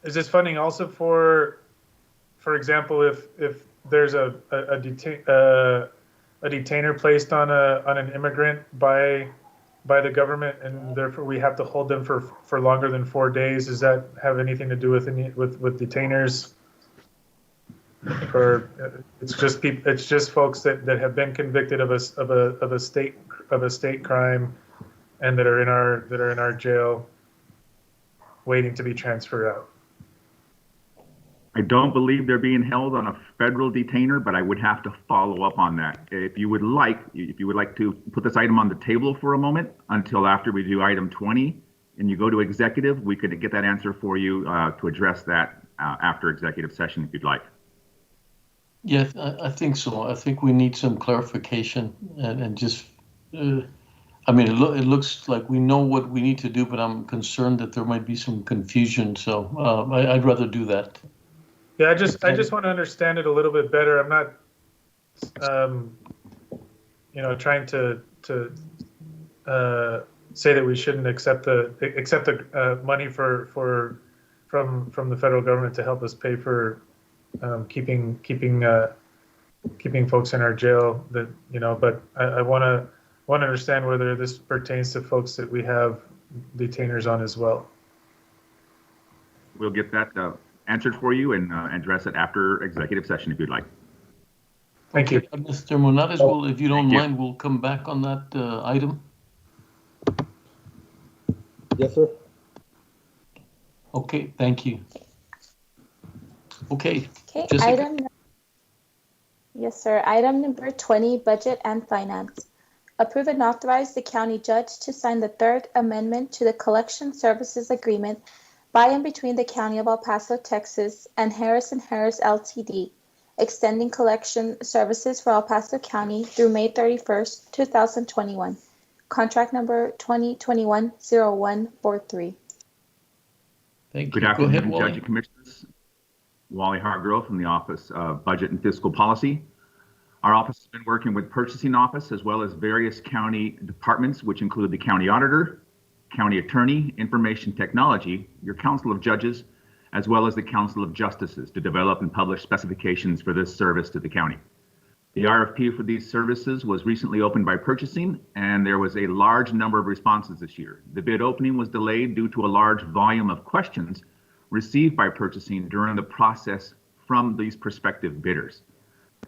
is this funding also for example, if there's a detainer placed on an immigrant by by the government, and therefore we have to hold them for longer than 4 days. Does that have anything to do with with detainers? Or it's just people, it's just folks that have been convicted of a state crime, and that are in our jail, waiting to be transferred out. I don't believe they're being held on a federal detainer, but I would have to follow up on that. If you would like to put this item on the table for a moment until after we do item 20 and you go to executive, we could get that answer for you to address that after executive session if you'd like. Yeah, I think so. I think we need some clarification and just, I mean, it looks like we know what we need to do, but I'm concerned that there might be some confusion. So I'd rather do that. Yeah, I just want to understand it a little bit better. I'm not, trying to say that we shouldn't accept the money from the federal government to help us pay for keeping folks in our jail. That but I want to understand whether this pertains to folks that we have detainers on as well. We'll get that answered for you and address it after executive session if you'd like. Thank you. Mr. Monades, well, if you don't mind, we'll come back on that item. Yes, sir. Okay, thank you. Okay. Okay, Jessica. Yes, sir. Item number 20, Budget and Finance. Approve and authorize the county judge to sign the third amendment to the Collection Services Agreement by and between the County of El Paso, Texas and Harris & Harris Ltd, extending collection services for El Paso County through May 31st, 2021. Contract number 2021-0143. Thank you. Good Go afternoon, ahead, Wally. Judge and Commissioners. Wally Hargrove from the Office of Budget and Fiscal Policy. Our office has been working with Purchasing Office as well as various county departments, which include the County Auditor, County Attorney, Information Technology, your Council of Judges, as well as the Council of Justices to develop and publish specifications for this service to the county. The RFP for these services was recently opened by Purchasing, and there was a large number of responses this year. The bid opening was delayed due to a large volume of questions received by Purchasing during the process from these prospective bidders.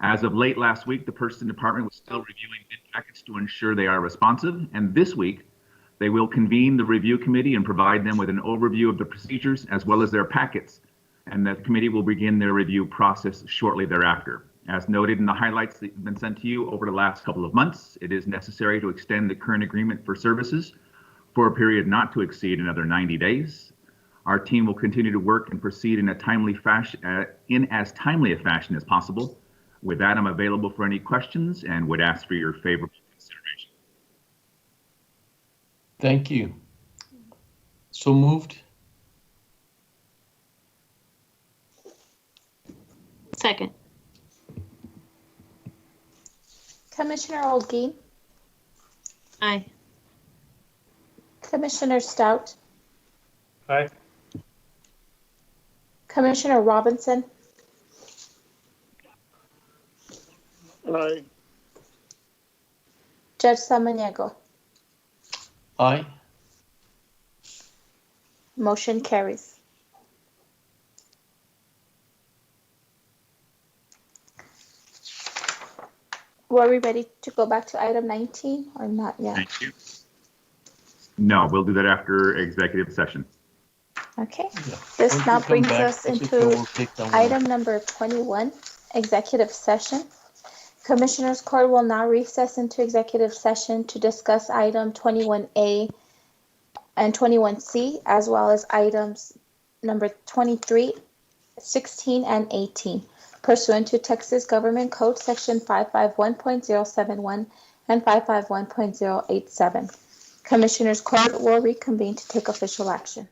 As of late last week, the Purchasing Department was still reviewing bid packets to ensure they are responsive, and this week, they will convene the review committee and provide them with an overview of the procedures as well as their packets, and the committee will begin their review process shortly thereafter. As noted in the highlights that have been sent to you over the last couple of months, it is necessary to extend the current agreement for services for a period not to exceed another 90 days. Our team will continue to work and proceed in as timely a fashion as possible. With that, I'm available for any questions and would ask for your favorable consideration. Thank you. So moved. Second. Commissioner Olguin. Aye. Commissioner Stout. Aye. Commissioner Robinson. Aye. Judge Samaniego. Aye. Motion carries. Were we ready to go back to item 19 or not yet? Thank you. No, we'll do that after executive session. Okay. Yeah. This Once now we come brings back, us Jessica into will take that one. item number 21, executive session. Commissioners Court will now recess into executive session to discuss item 21A and 21C, as well as items number 23, 16, and 18, pursuant to Texas Government Code Section 551.071 and 551.087. Commissioners Court will reconvene to take official action.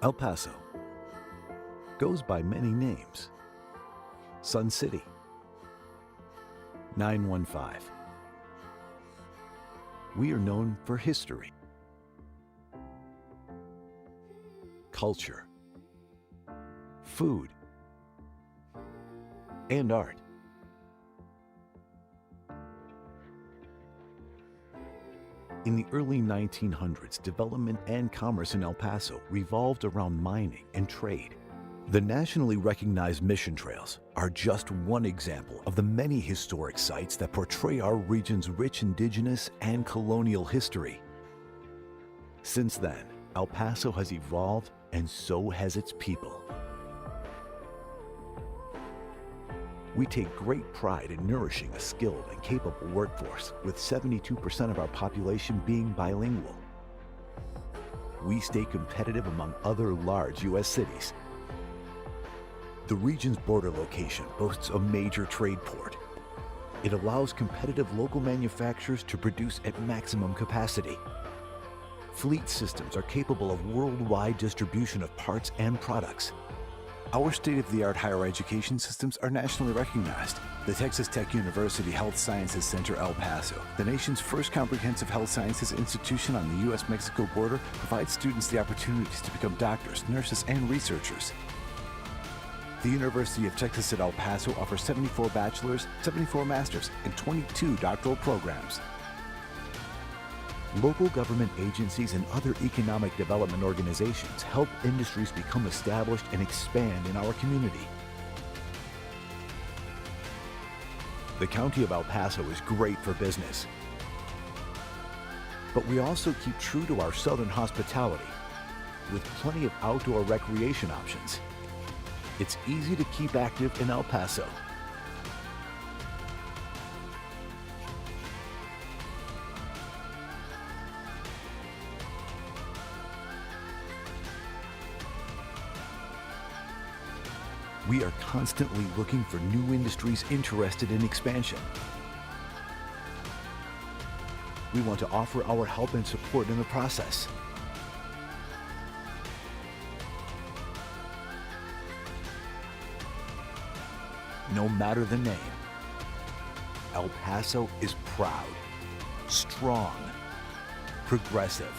El Paso goes by many names. Sun City, 915. We are known for history, culture, food, and art. In the early 1900s, development and commerce in El Paso revolved around mining and trade. The nationally recognized mission trails are just one example of the many historic sites that portray our region's rich indigenous and colonial history. Since then, El Paso has evolved, and so has its people. We take great pride in nourishing a skilled and capable workforce, with 72% of our population being bilingual. We stay competitive among other large U.S. cities. The region's border location boasts a major trade port. It allows competitive local manufacturers to produce at maximum capacity. Fleet systems are capable of worldwide distribution of parts and products. Our state-of-the-art higher education systems are nationally recognized. The Texas Tech University Health Sciences Center El Paso, the nation's first comprehensive health sciences institution on the U.S.-Mexico border, provides students the opportunities to become doctors, nurses, and researchers. The University of Texas at El Paso offers 74 bachelor's, 74 master's, and 22 doctoral programs. Local government agencies and other economic development organizations help industries become established and expand in our community. The County of El Paso is great for business, but we also keep true to our southern hospitality with plenty of outdoor recreation options. It's easy to keep active in El Paso. We are constantly looking for new industries interested in expansion. We want to offer our help and support in the process. No matter the name, El Paso is proud, strong, progressive.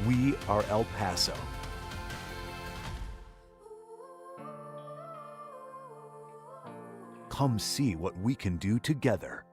We are El Paso. Come see what we can do together.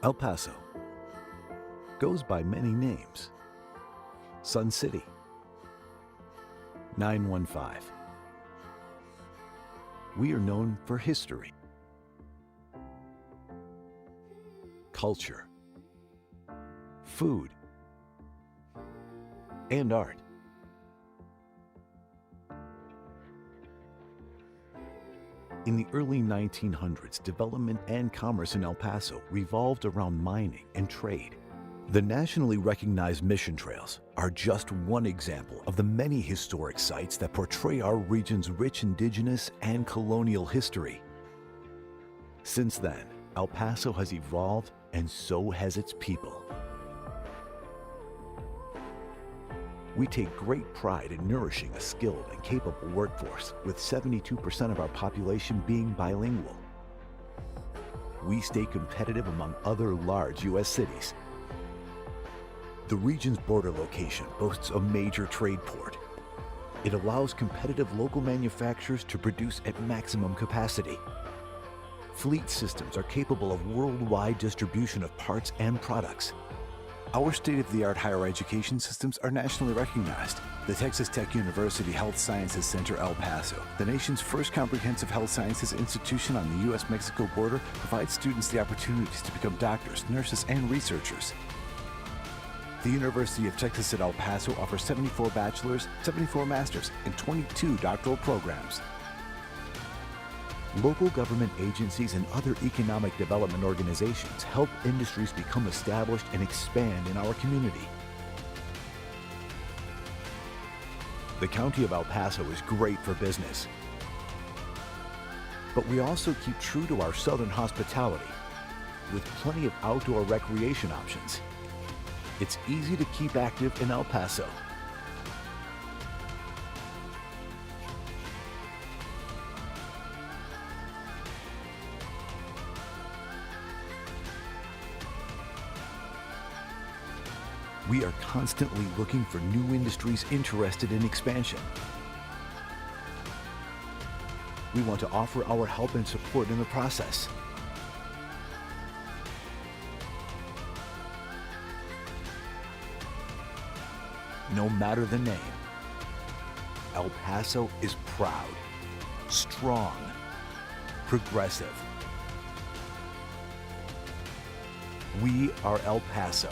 El Paso goes by many names. Sun City, 915. We are known for history, culture, food, and art. In the early 1900s, development and commerce in El Paso revolved around mining and trade. The nationally recognized mission trails are just one example of the many historic sites that portray our region's rich indigenous and colonial history. Since then, El Paso has evolved, and so has its people. We take great pride in nourishing a skilled and capable workforce, with 72% of our population being bilingual. We stay competitive among other large U.S. cities. The region's border location boasts a major trade port. It allows competitive local manufacturers to produce at maximum capacity. Fleet systems are capable of worldwide distribution of parts and products. Our state-of-the-art higher education systems are nationally recognized. The Texas Tech University Health Sciences Center El Paso, the nation's first comprehensive health sciences institution on the U.S.-Mexico border, provides students the opportunities to become doctors, nurses, and researchers. The University of Texas at El Paso offers 74 bachelor's, 74 master's, and 22 doctoral programs. Local government agencies and other economic development organizations help industries become established and expand in our community. The County of El Paso is great for business, but we also keep true to our southern hospitality with plenty of outdoor recreation options. It's easy to keep active in El Paso. We are constantly looking for new industries interested in expansion. We want to offer our help and support in the process. No matter the name, El Paso is proud, strong, progressive. We are El Paso.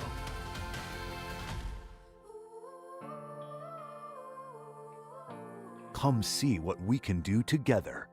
Come see what we can do together.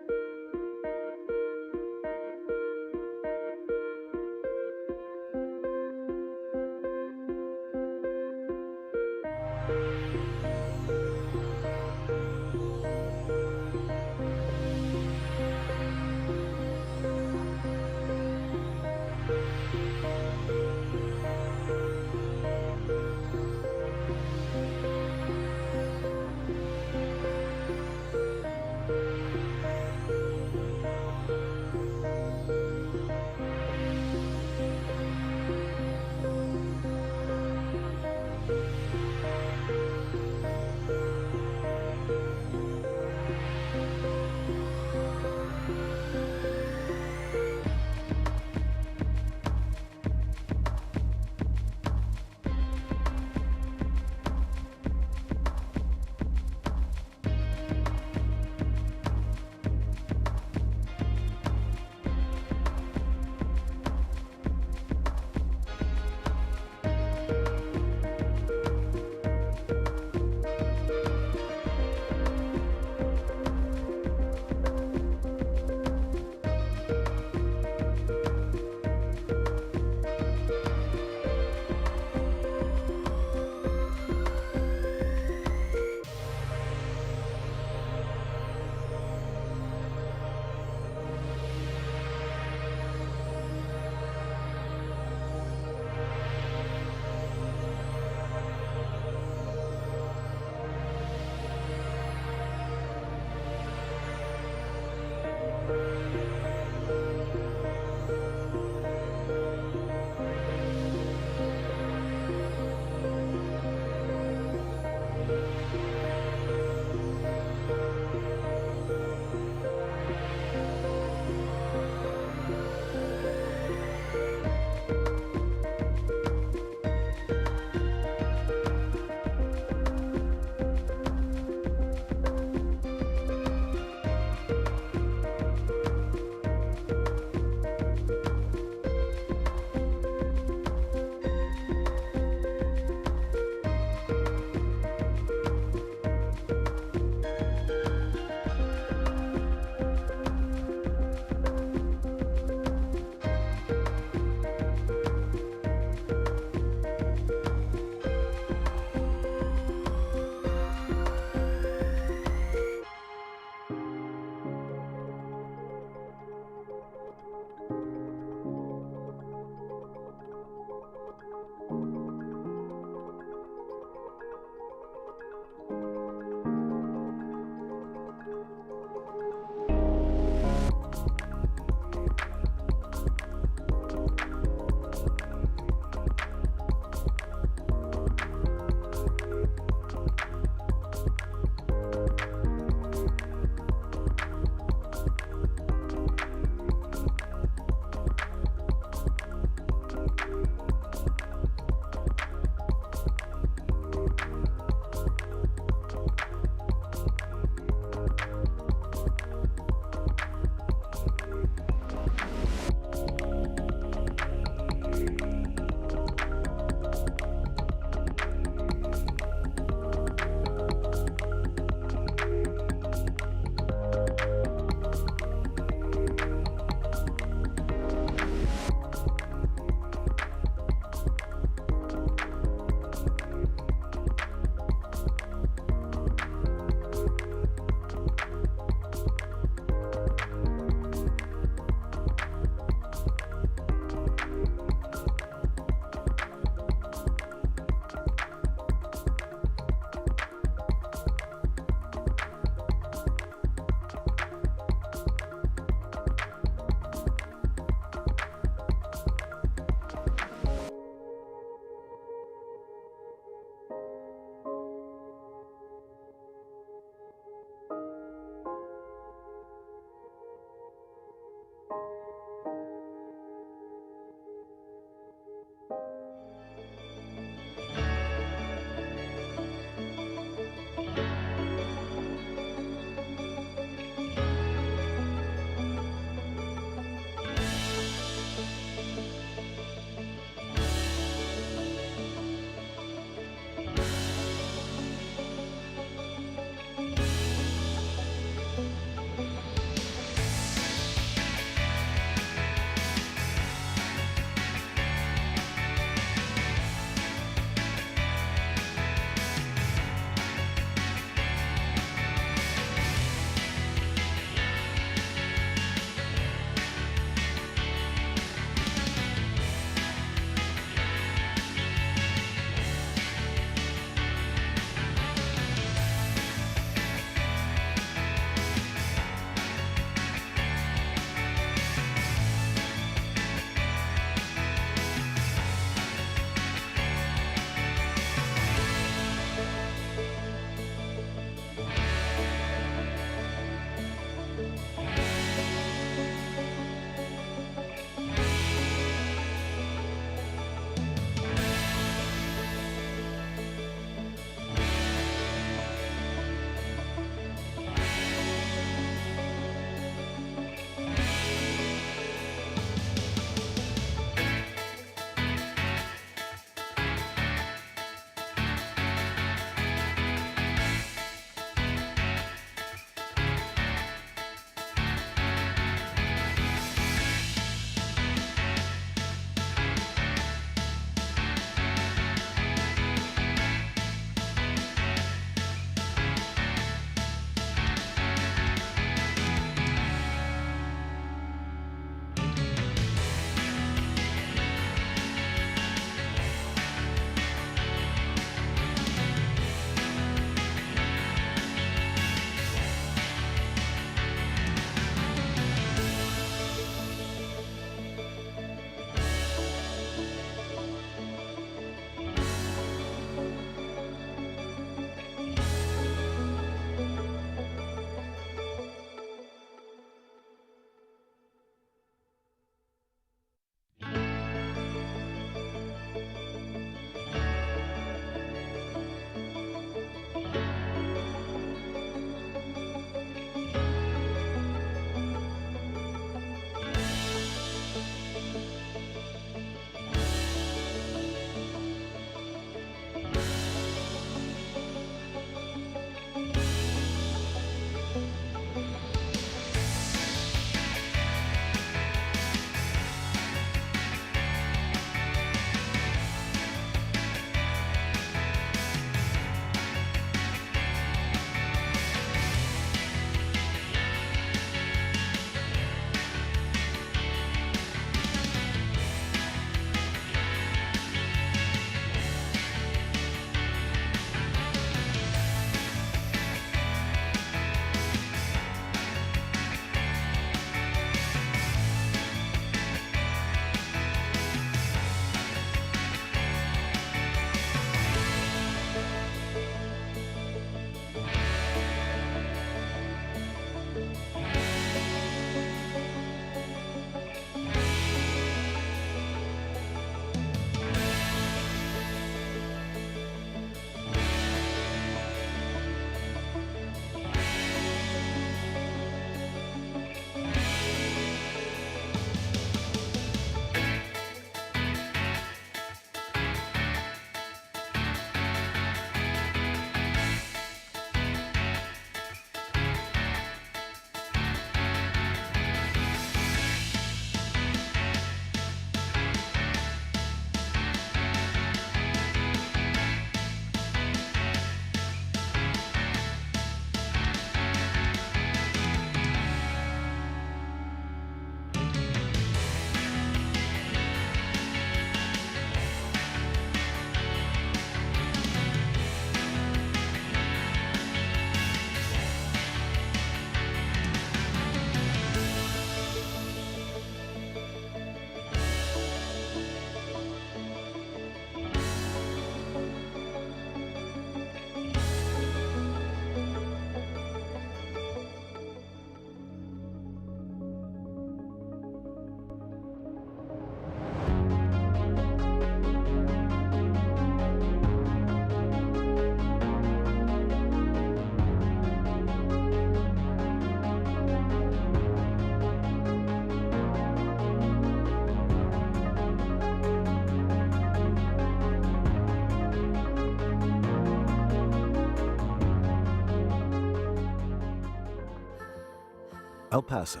El Paso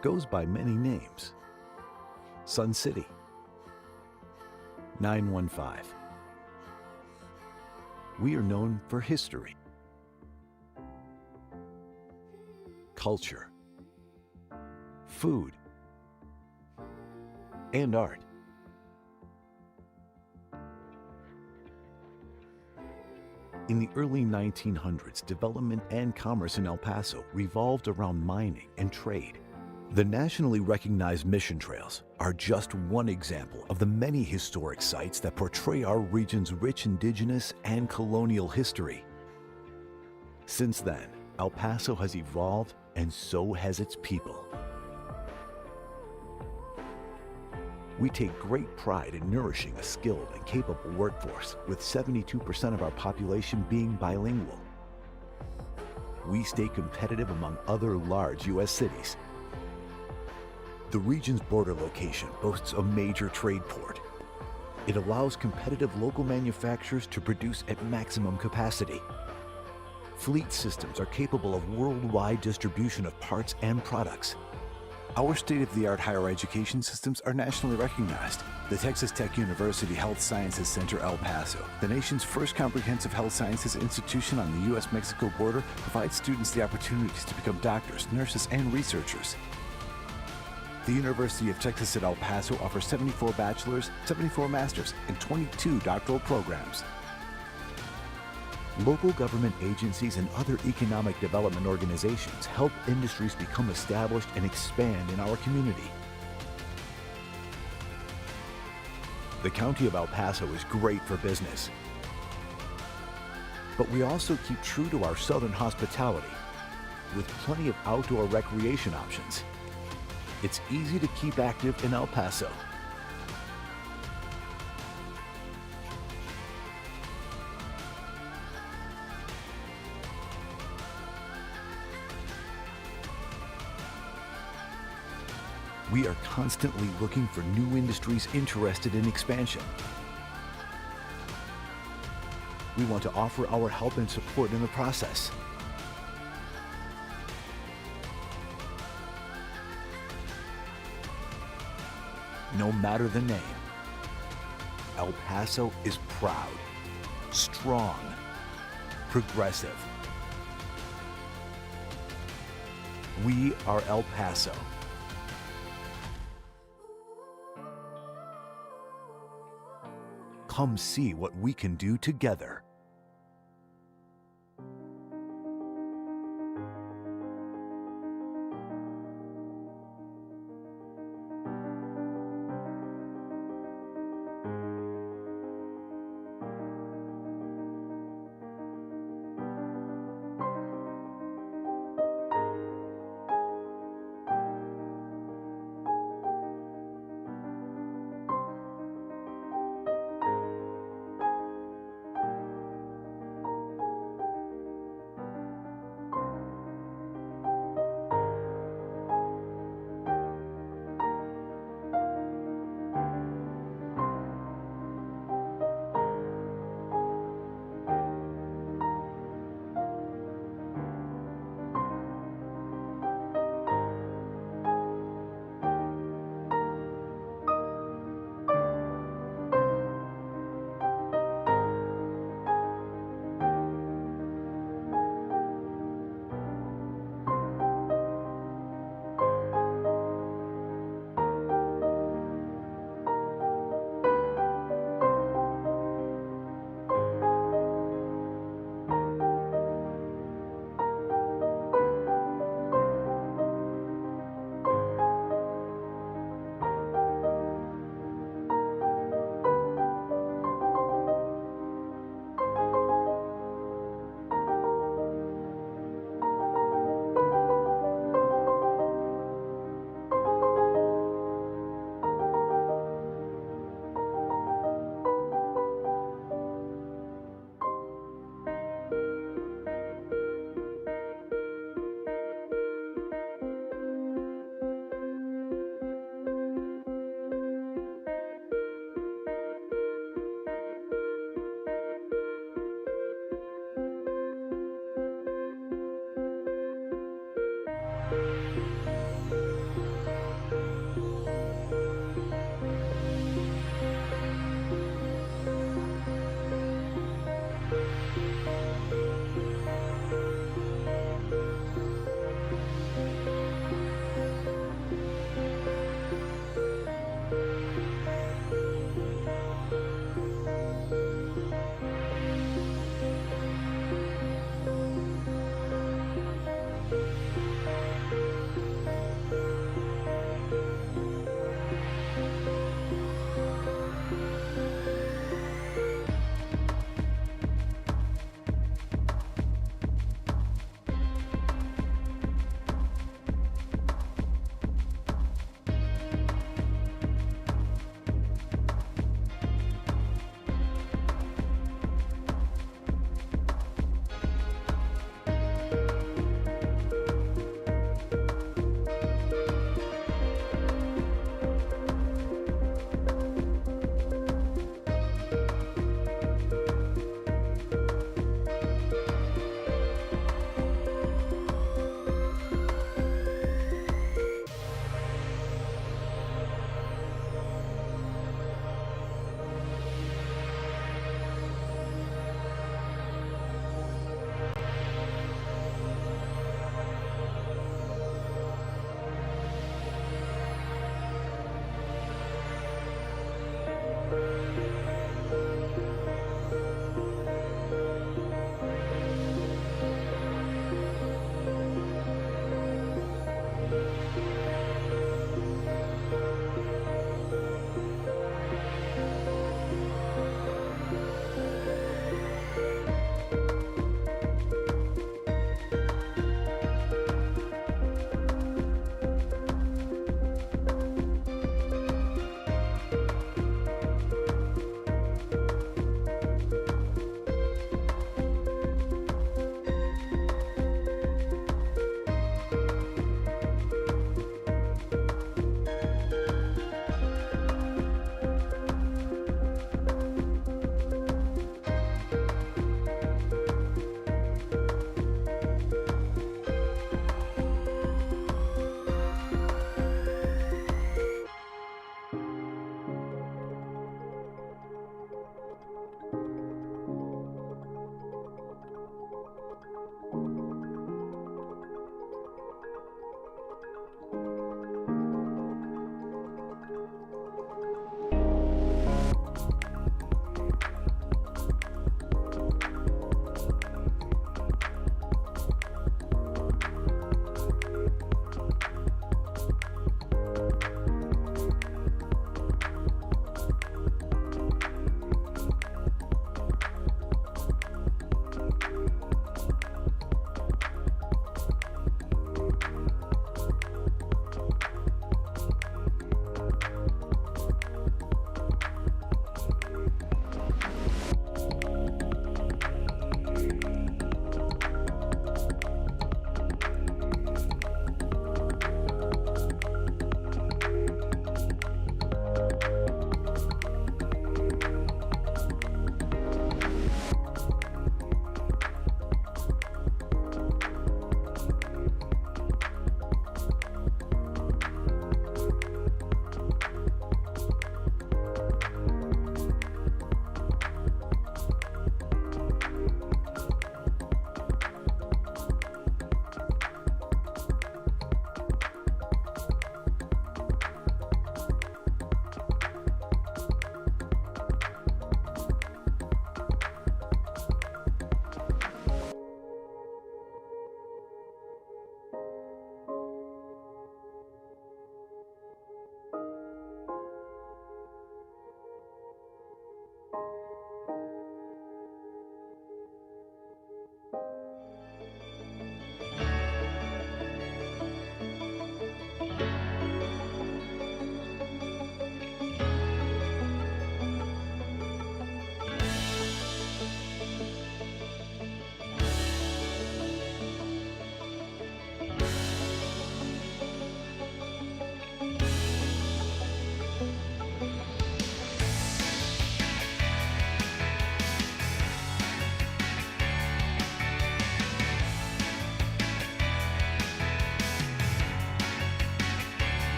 goes by many names. Sun City, 915. We are known for history, culture, food, and art. In the early 1900s, development and commerce in El Paso revolved around mining and trade. The nationally recognized mission trails are just one example of the many historic sites that portray our region's rich indigenous and colonial history. Since then, El Paso has evolved, and so has its people. We take great pride in nourishing a skilled and capable workforce, with 72% of our population being bilingual. We stay competitive among other large U.S. cities. The region's border location boasts a major trade port. It allows competitive local manufacturers to produce at maximum capacity. Fleet systems are capable of worldwide distribution of parts and products. Our state-of-the-art higher education systems are nationally recognized. The Texas Tech University Health Sciences Center El Paso, the nation's first comprehensive health sciences institution on the U.S.-Mexico border, provides students the opportunities to become doctors, nurses, and researchers. The University of Texas at El Paso offers 74 bachelor's, 74 master's, and 22 doctoral programs. Local government agencies and other economic development organizations help industries become established and expand in our community. The County of El Paso is great for business, but we also keep true to our southern hospitality with plenty of outdoor recreation options. It's easy to keep active in El Paso. We are constantly looking for new industries interested in expansion. We want to offer our help and support in the process. No matter the name, El Paso is proud, strong, progressive. We are El Paso. Come see what we can do together.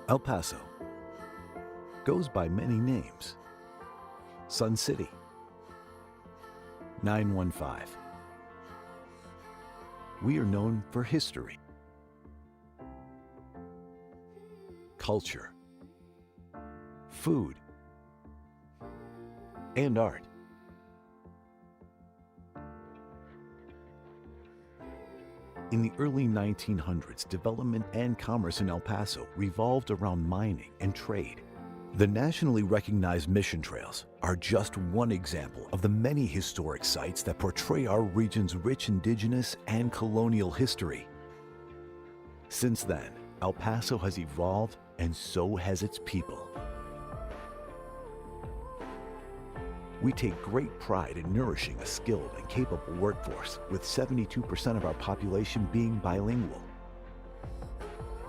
El Paso goes by many names. Sun City, 915. We are known for history, culture, food, and art. In the early 1900s, development and commerce in El Paso revolved around mining and trade. The nationally recognized mission trails are just one example of the many historic sites that portray our region's rich indigenous and colonial history. Since then, El Paso has evolved, and so has its people. We take great pride in nourishing a skilled and capable workforce, with 72% of our population being bilingual.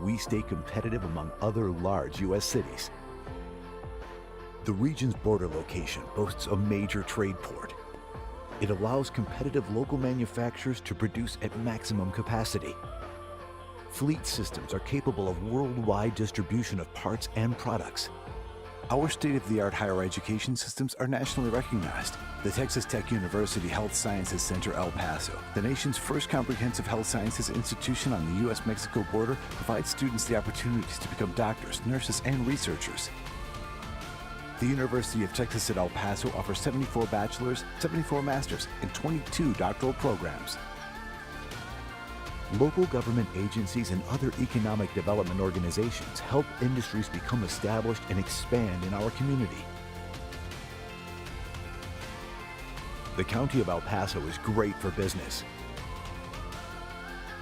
We stay competitive among other large U.S. cities. The region's border location boasts a major trade port. It allows competitive local manufacturers to produce at maximum capacity. Fleet systems are capable of worldwide distribution of parts and products. Our state-of-the-art higher education systems are nationally recognized. The Texas Tech University Health Sciences Center El Paso, the nation's first comprehensive health sciences institution on the U.S.-Mexico border, provides students the opportunities to become doctors, nurses, and researchers. The University of Texas at El Paso offers 74 bachelor's, 74 master's, and 22 doctoral programs. Local government agencies and other economic development organizations help industries become established and expand in our community. The County of El Paso is great for business,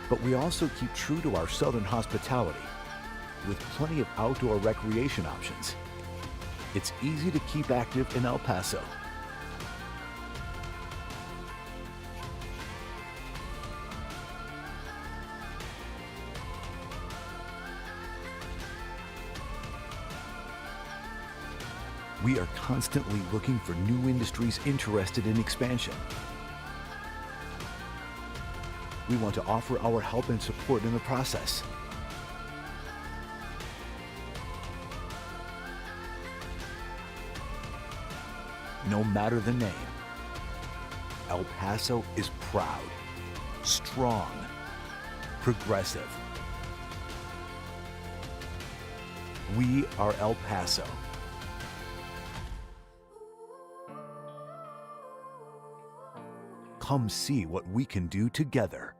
but we also keep true to our southern hospitality with plenty of outdoor recreation options. It's easy to keep active in El Paso. We are constantly looking for new industries interested in expansion. We want to offer our help and support in the process. No matter the name, El Paso is proud, strong, progressive. We are El Paso. Come see what we can do together.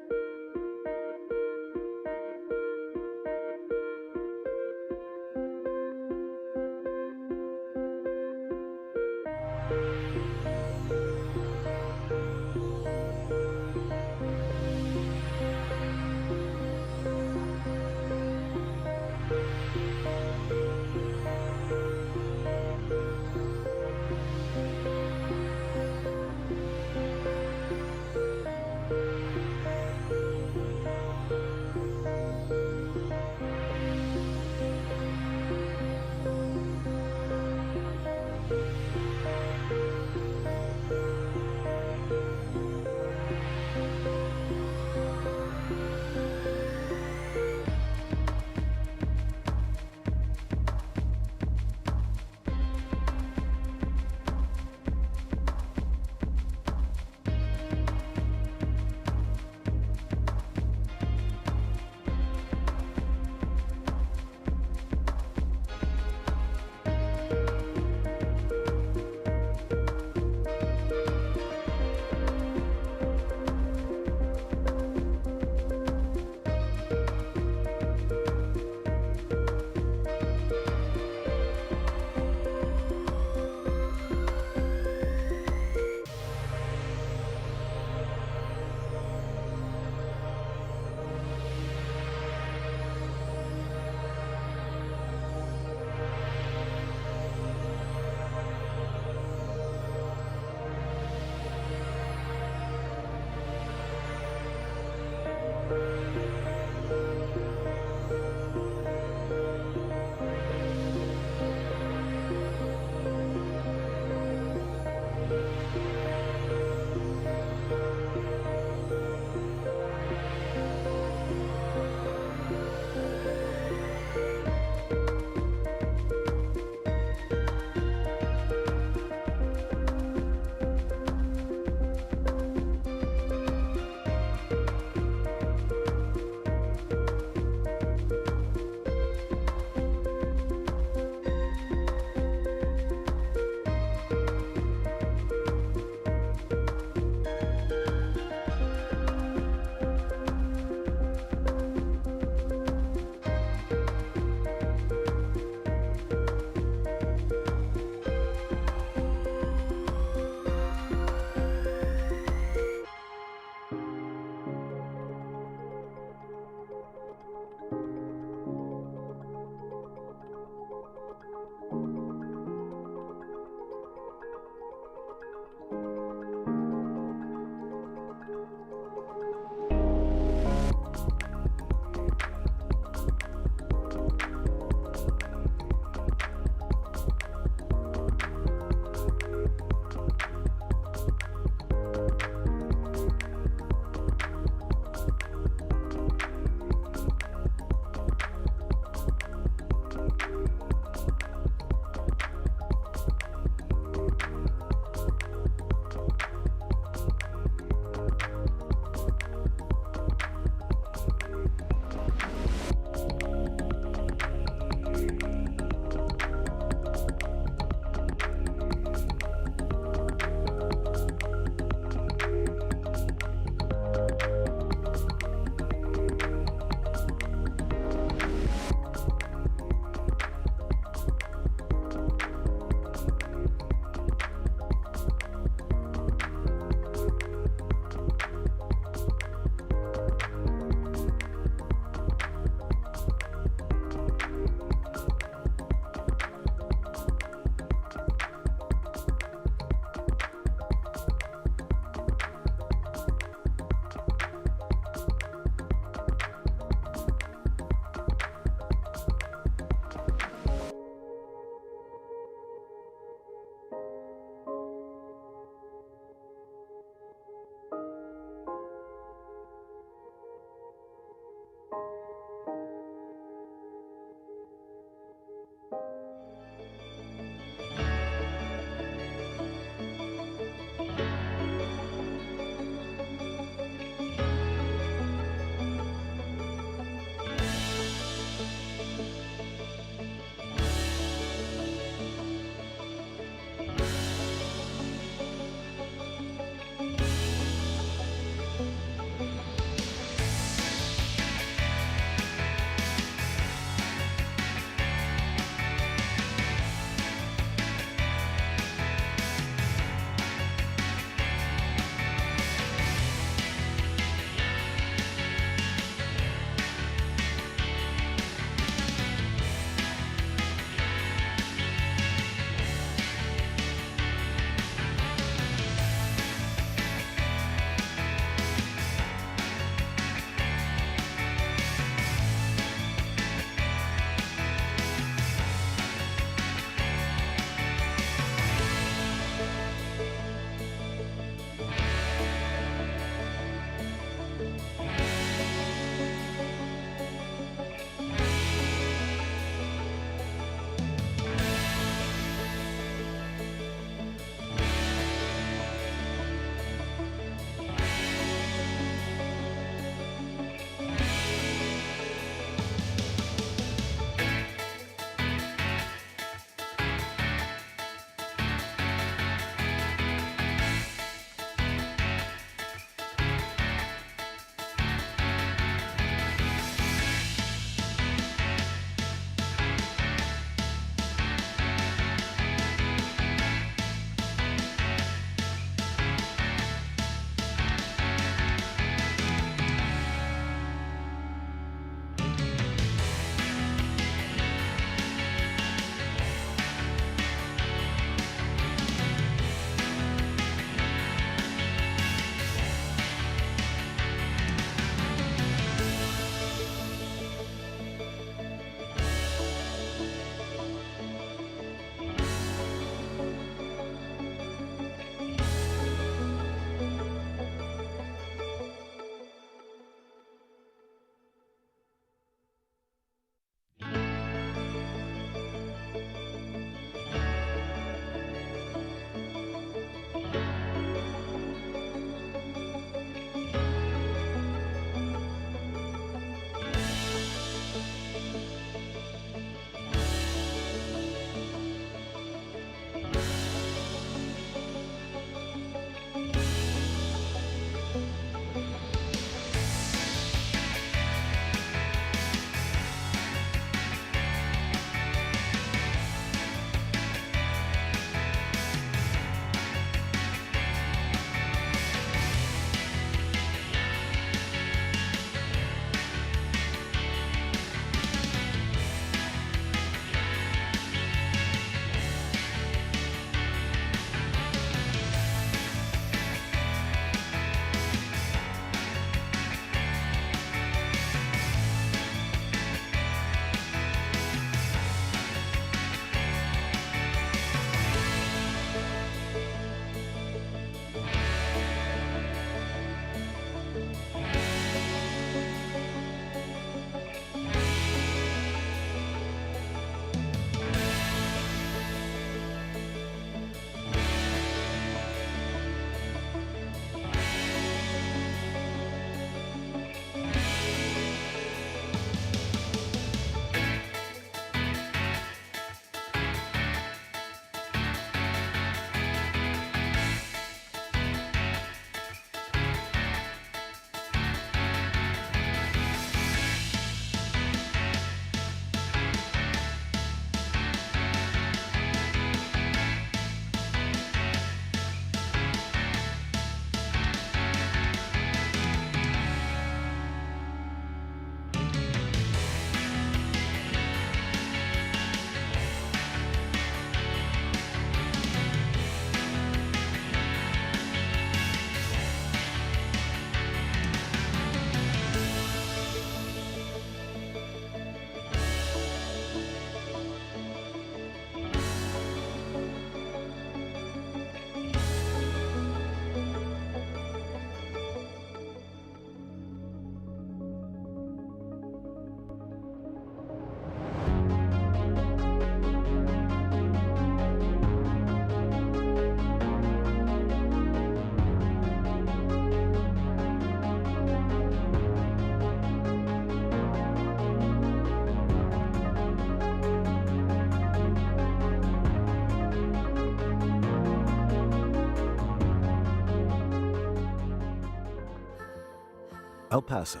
El Paso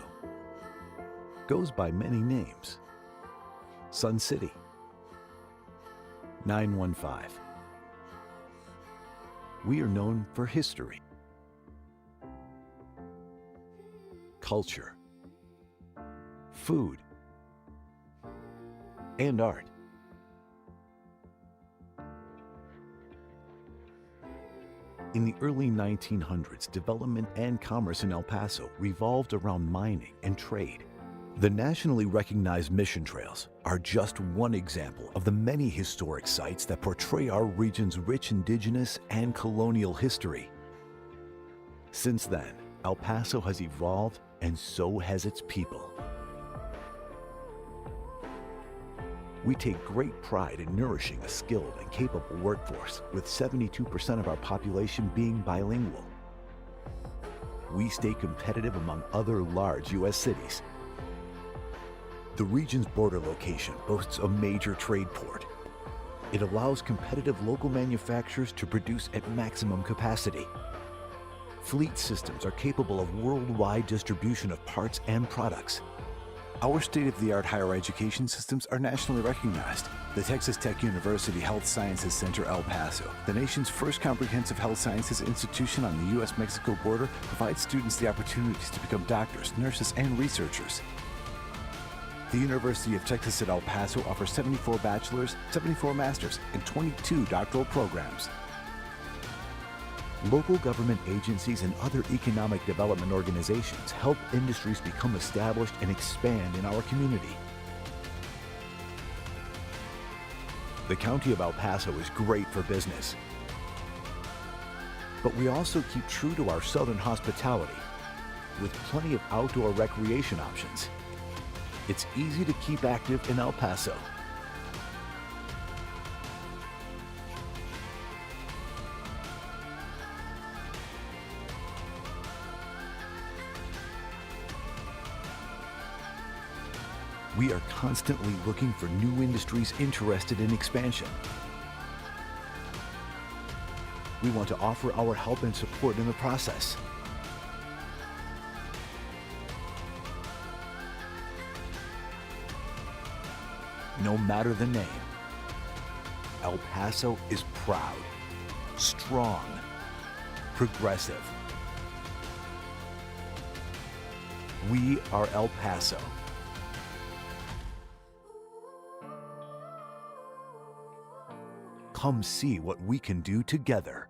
goes by many names. Sun City, 915. We are known for history, culture, food, and art. In the early 1900s, development and commerce in El Paso revolved around mining and trade. The nationally recognized mission trails are just one example of the many historic sites that portray our region's rich indigenous and colonial history. Since then, El Paso has evolved, and so has its people. We take great pride in nourishing a skilled and capable workforce, with 72% of our population being bilingual. We stay competitive among other large U.S. cities. The region's border location boasts a major trade port. It allows competitive local manufacturers to produce at maximum capacity. Fleet systems are capable of worldwide distribution of parts and products. Our state-of-the-art higher education systems are nationally recognized. The Texas Tech University Health Sciences Center El Paso, the nation's first comprehensive health sciences institution on the U.S.-Mexico border, provides students the opportunities to become doctors, nurses, and researchers. The University of Texas at El Paso offers 74 bachelor's, 74 master's, and 22 doctoral programs. Local government agencies and other economic development organizations help industries become established and expand in our community. The County of El Paso is great for business, but we also keep true to our southern hospitality with plenty of outdoor recreation options. It's easy to keep active in El Paso. We are constantly looking for new industries interested in expansion. We want to offer our help and support in the process. No matter the name, El Paso is proud, strong, progressive. We are El Paso. Come see what we can do together.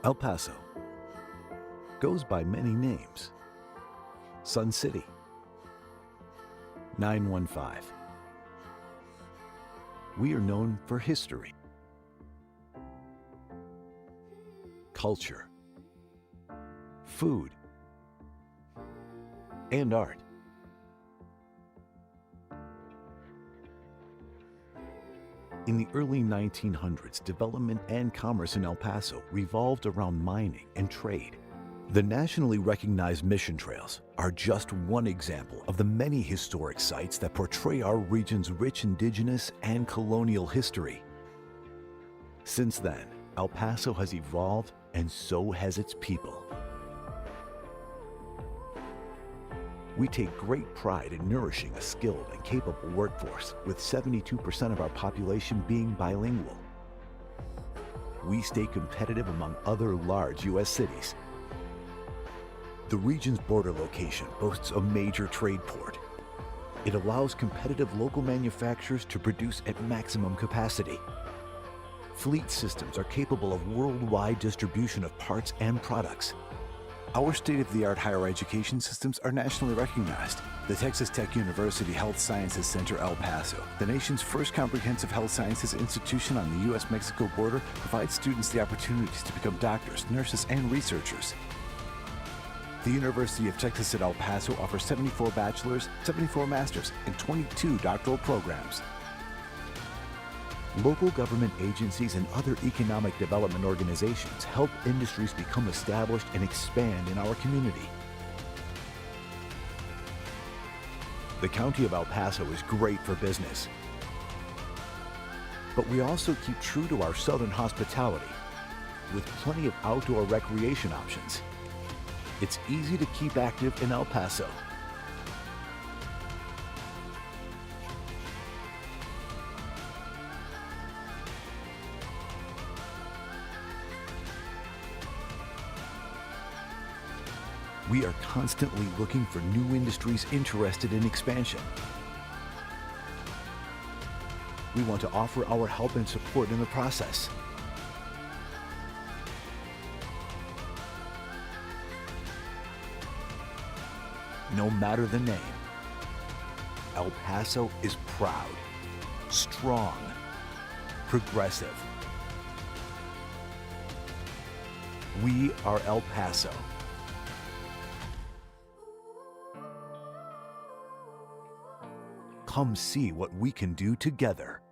El Paso goes by many names. Sun City, 915. We are known for history, culture, food, and art. In the early 1900s, development and commerce in El Paso revolved around mining and trade. The nationally recognized mission trails are just one example of the many historic sites that portray our region's rich indigenous and colonial history. Since then, El Paso has evolved, and so has its people. We take great pride in nourishing a skilled and capable workforce, with 72% of our population being bilingual. We stay competitive among other large U.S. cities. The region's border location boasts a major trade port. It allows competitive local manufacturers to produce at maximum capacity. Fleet systems are capable of worldwide distribution of parts and products. Our state-of-the-art higher education systems are nationally recognized. The Texas Tech University Health Sciences Center El Paso, the nation's first comprehensive health sciences institution on the U.S.-Mexico border, provides students the opportunities to become doctors, nurses, and researchers. The University of Texas at El Paso offers 74 bachelor's, 74 master's, and 22 doctoral programs. Local government agencies and other economic development organizations help industries become established and expand in our community. The County of El Paso is great for business, but we also keep true to our southern hospitality with plenty of outdoor recreation options. It's easy to keep active in El Paso. We are constantly looking for new industries interested in expansion. We want to offer our help and support in the process. No matter the name, El Paso is proud, strong, progressive. We are El Paso. Come see what we can do together.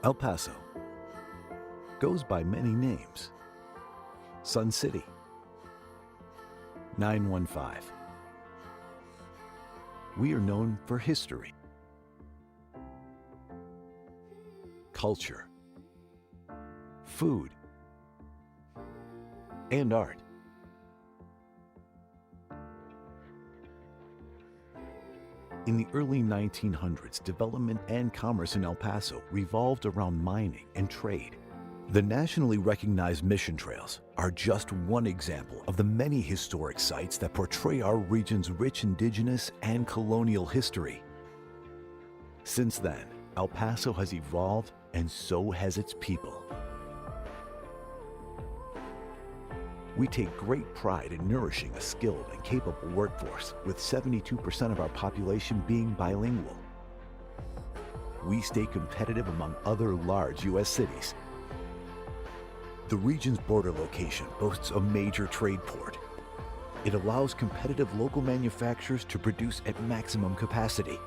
El Paso goes by many names. Sun City, 915. We are known for history, culture, food, and art. In the early 1900s, development and commerce in El Paso revolved around mining and trade. The nationally recognized mission trails are just one example of the many historic sites that portray our region's rich indigenous and colonial history. Since then, El Paso has evolved, and so has its people. We take great pride in nourishing a skilled and capable workforce, with 72% of our population being bilingual. We stay competitive among other large U.S. cities. The region's border location boasts a major trade port. It allows competitive local manufacturers to produce at maximum capacity.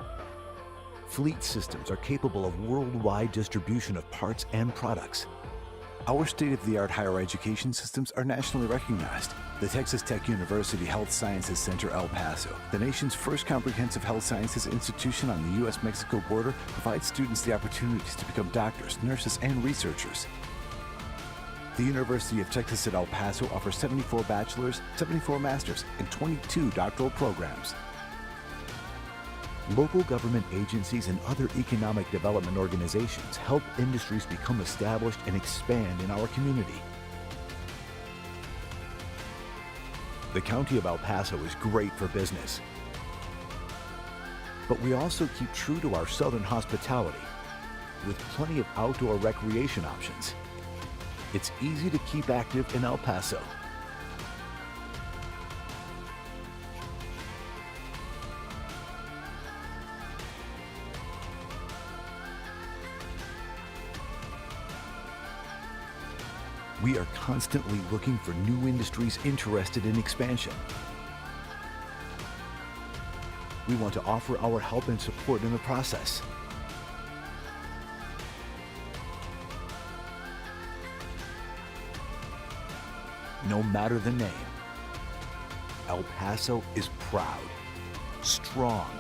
Fleet systems are capable of worldwide distribution of parts and products. Our state-of-the-art higher education systems are nationally recognized. The Texas Tech University Health Sciences Center El Paso, the nation's first comprehensive health sciences institution on the U.S.-Mexico border, provides students the opportunities to become doctors, nurses, and researchers. The University of Texas at El Paso offers 74 bachelor's, 74 master's, and 22 doctoral programs. Local government agencies and other economic development organizations help industries become established and expand in our community. The County of El Paso is great for business, but we also keep true to our southern hospitality with plenty of outdoor recreation options. It's easy to keep active in El Paso. We are constantly looking for new industries interested in expansion. We want to offer our help and support in the process. No matter the name, El Paso is proud, strong,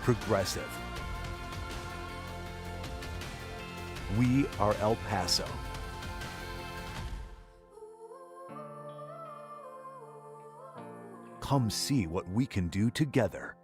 progressive. We are El Paso. Come see what we can do together.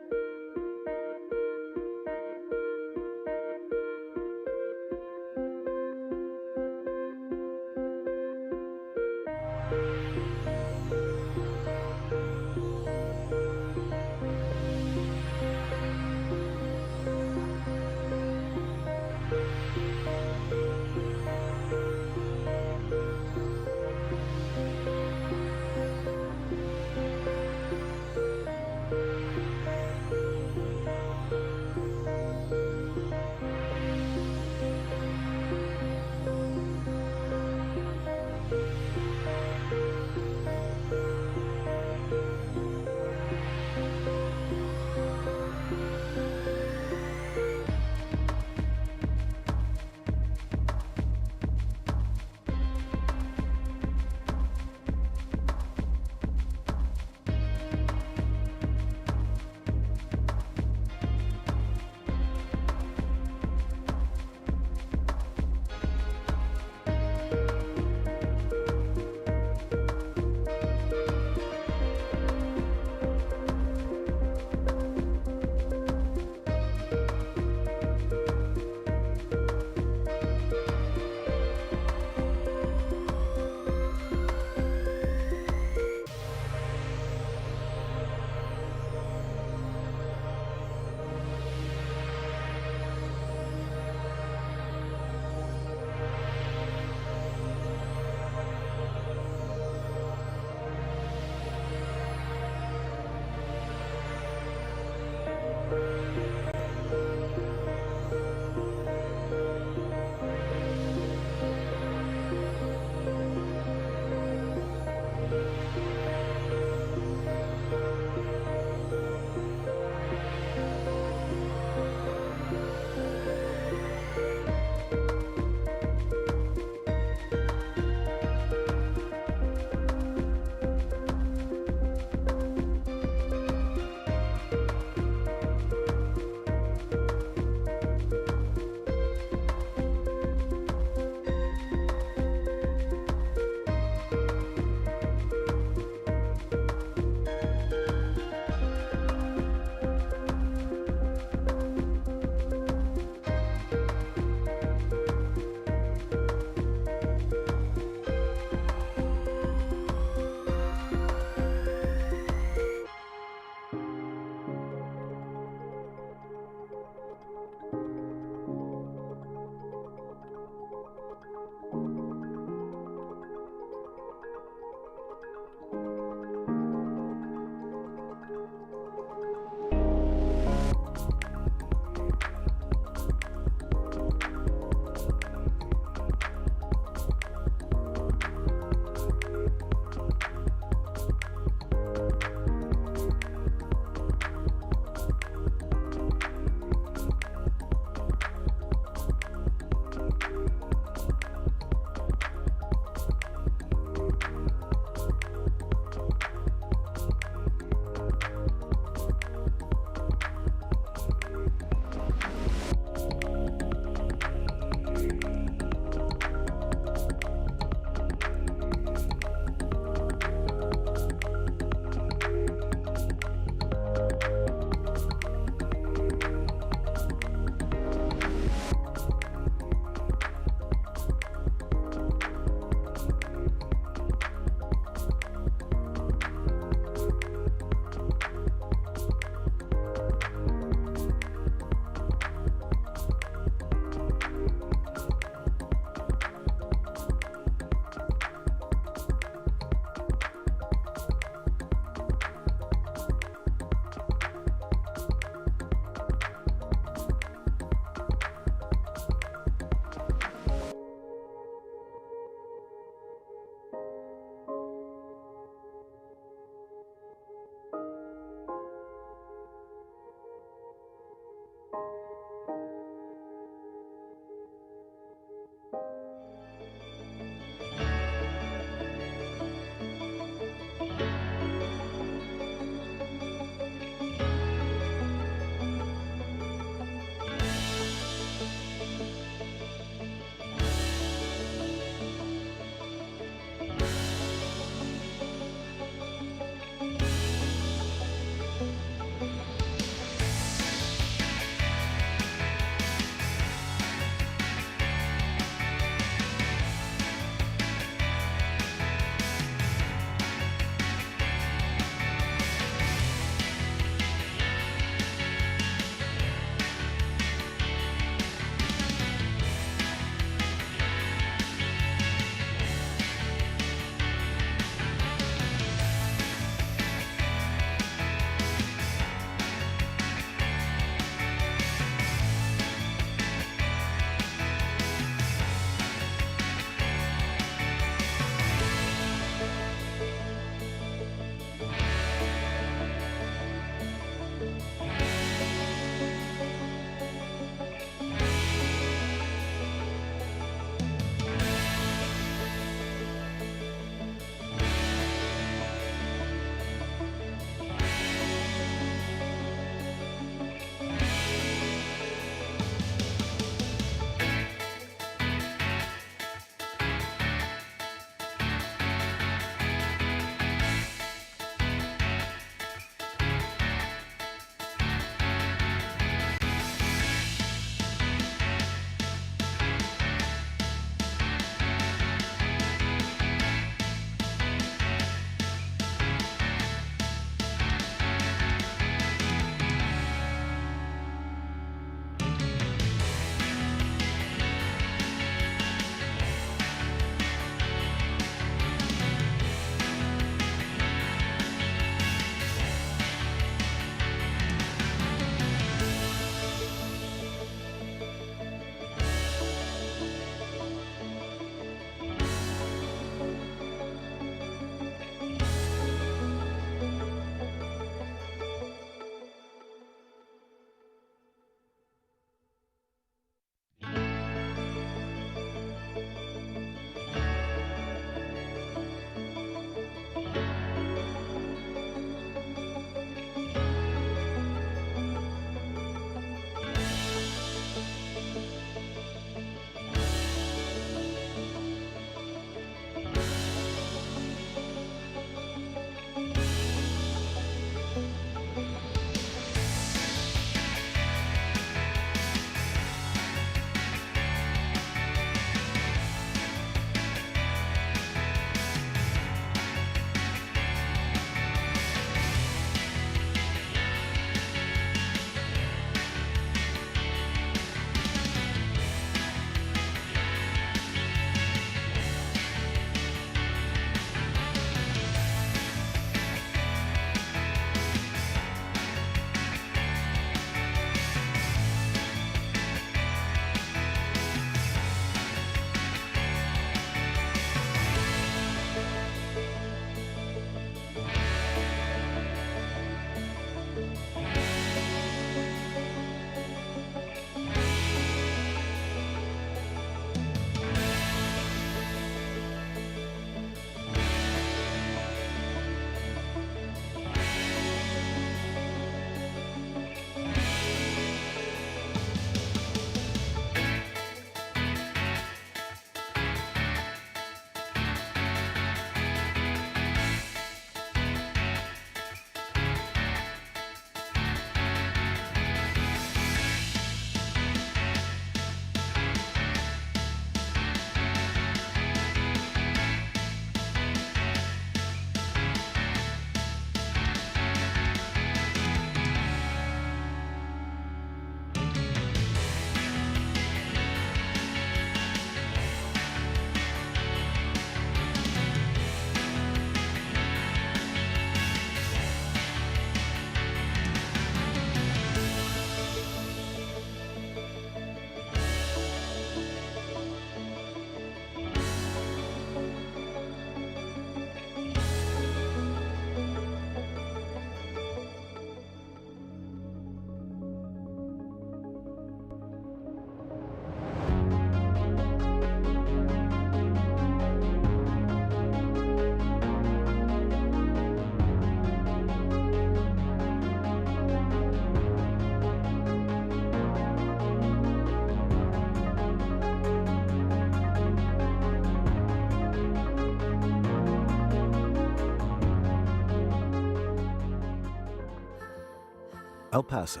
El Paso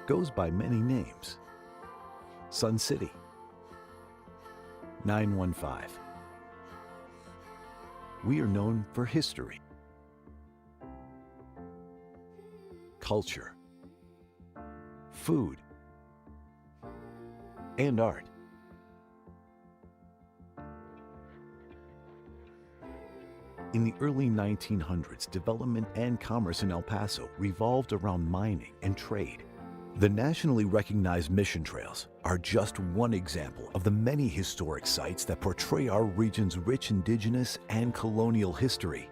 goes by many names. Sun City, 915. We are known for history, culture, food, and art. In the early 1900s, development and commerce in El Paso revolved around mining and trade. The nationally recognized mission trails are just one example of the many historic sites that portray our region's rich indigenous and colonial history.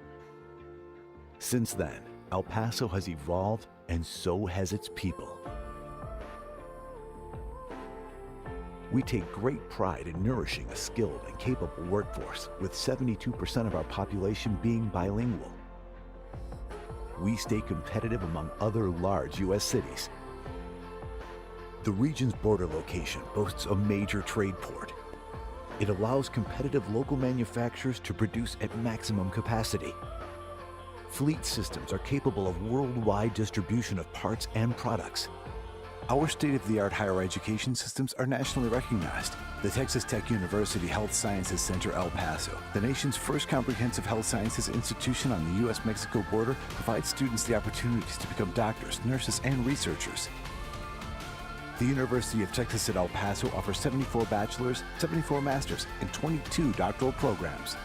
Since then, El Paso has evolved, and so has its people. We take great pride in nourishing a skilled and capable workforce, with 72% of our population being bilingual. We stay competitive among other large U.S. cities. The region's border location boasts a major trade port. It allows competitive local manufacturers to produce at maximum capacity. Fleet systems are capable of worldwide distribution of parts and products. Our state-of-the-art higher education systems are nationally recognized. The Texas Tech University Health Sciences Center El Paso, the nation's first comprehensive health sciences institution on the U.S.-Mexico border, provides students the opportunities to become doctors, nurses, and researchers. The University of Texas at El Paso offers 74 bachelor's, 74 master's, and 22 doctoral programs.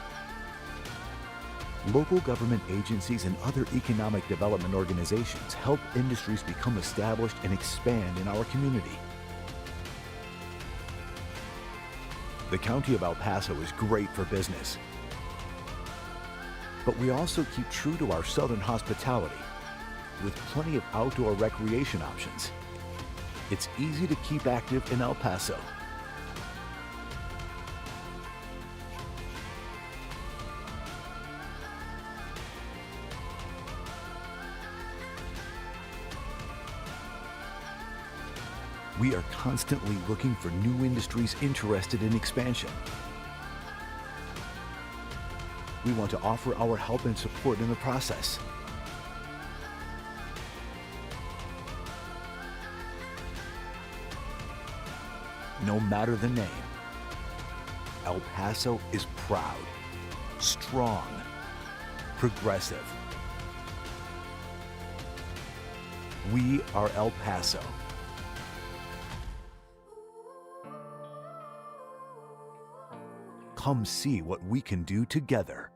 Local government agencies and other economic development organizations help industries become established and expand in our community. The County of El Paso is great for business, but we also keep true to our southern hospitality with plenty of outdoor recreation options. It's easy to keep active in El Paso. We are constantly looking for new industries interested in expansion. We want to offer our help and support in the process. No matter the name, El Paso is proud, strong, progressive. We are El Paso. Come see what we can do together.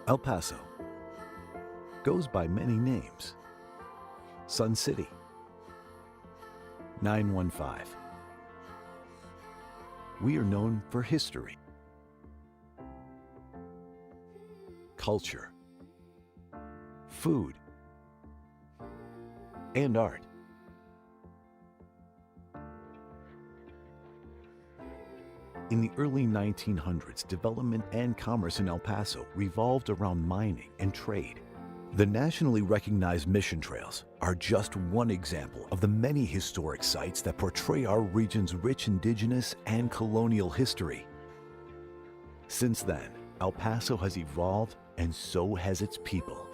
El Paso goes by many names. Sun City, 915. We are known for history, culture, food, and art. In the early 1900s, development and commerce in El Paso revolved around mining and trade. The nationally recognized mission trails are just one example of the many historic sites that portray our region's rich indigenous and colonial history. Since then, El Paso has evolved, and so has its people.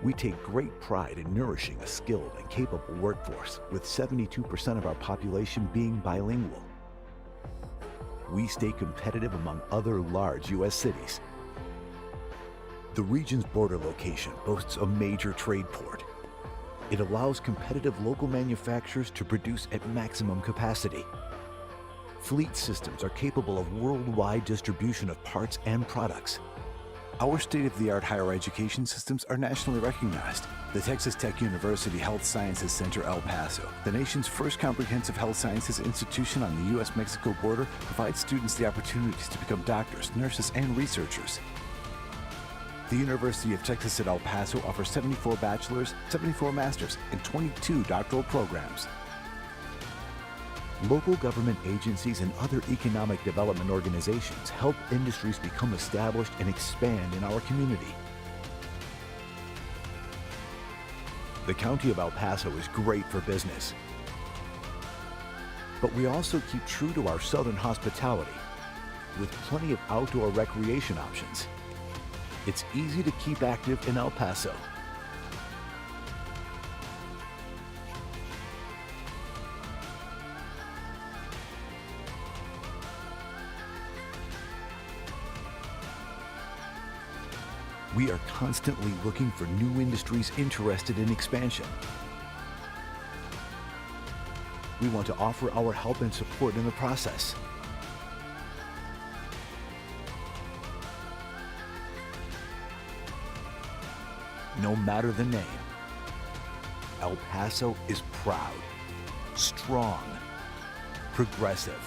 We take great pride in nourishing a skilled and capable workforce, with 72% of our population being bilingual. We stay competitive among other large U.S. cities. The region's border location boasts a major trade port. It allows competitive local manufacturers to produce at maximum capacity. Fleet systems are capable of worldwide distribution of parts and products. Our state-of-the-art higher education systems are nationally recognized. The Texas Tech University Health Sciences Center El Paso, the nation's first comprehensive health sciences institution on the U.S.-Mexico border, provides students the opportunities to become doctors, nurses, and researchers. The University of Texas at El Paso offers 74 bachelor's, 74 master's, and 22 doctoral programs. Local government agencies and other economic development organizations help industries become established and expand in our community. The County of El Paso is great for business, but we also keep true to our southern hospitality with plenty of outdoor recreation options. It's easy to keep active in El Paso. We are constantly looking for new industries interested in expansion. We want to offer our help and support in the process. No matter the name, El Paso is proud, strong, progressive.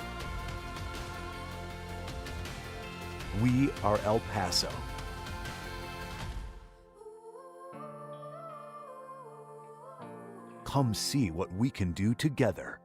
We are El Paso. Come see what we can do together.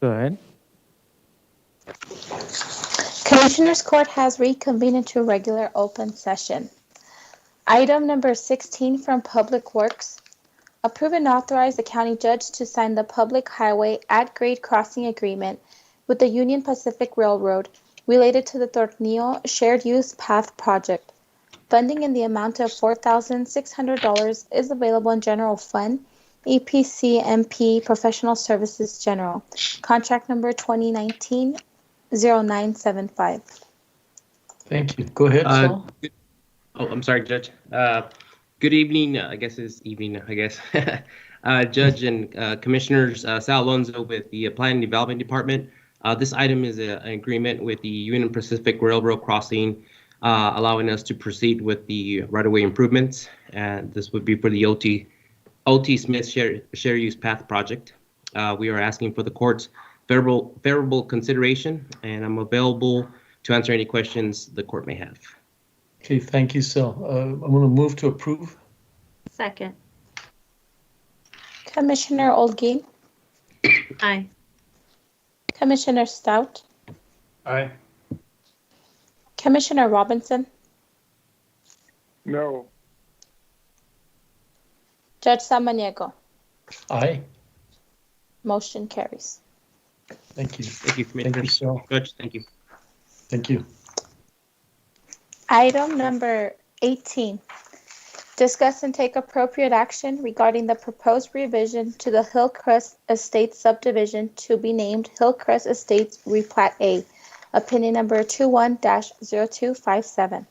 Go ahead. Commissioners Court has reconvened into regular open session. Item number 16 from Public Works. Approve and authorize the county judge to sign the public highway at-grade crossing agreement with the Union Pacific Railroad related to the Tornillo Shared Use Path Project. Funding in the amount of $4,600 is available in General Fund, EPCMP Professional Services General, contract number 2019-0975. Thank you. Go ahead, Saul. Oh, I'm sorry, Judge. Good evening. I guess it's evening, I guess. Judge and Commissioners, Sal Alonso with the Planning and Development Department. This item is an agreement with the Union Pacific Railroad crossing, allowing us to proceed with the right-of-way improvements. And this would be for the OT Smith Share Use Path Project. We are asking for the court's favorable consideration, and I'm available to answer any questions the court may have. Okay, thank you, Sal. I'm going to move to approve. Second. Commissioner Olguin, Aye. Commissioner Stout, Aye. Commissioner Robinson, No. Judge Samaniego. Aye. Motion carries. Thank you. Thank you, Thank you, Commissioner. Sal. Judge, thank you. Thank you. Item number 18. Discuss and take appropriate action regarding the proposed revision to the Hillcrest Estates subdivision to be named Hillcrest Estates Replat A, opinion number 21-0257.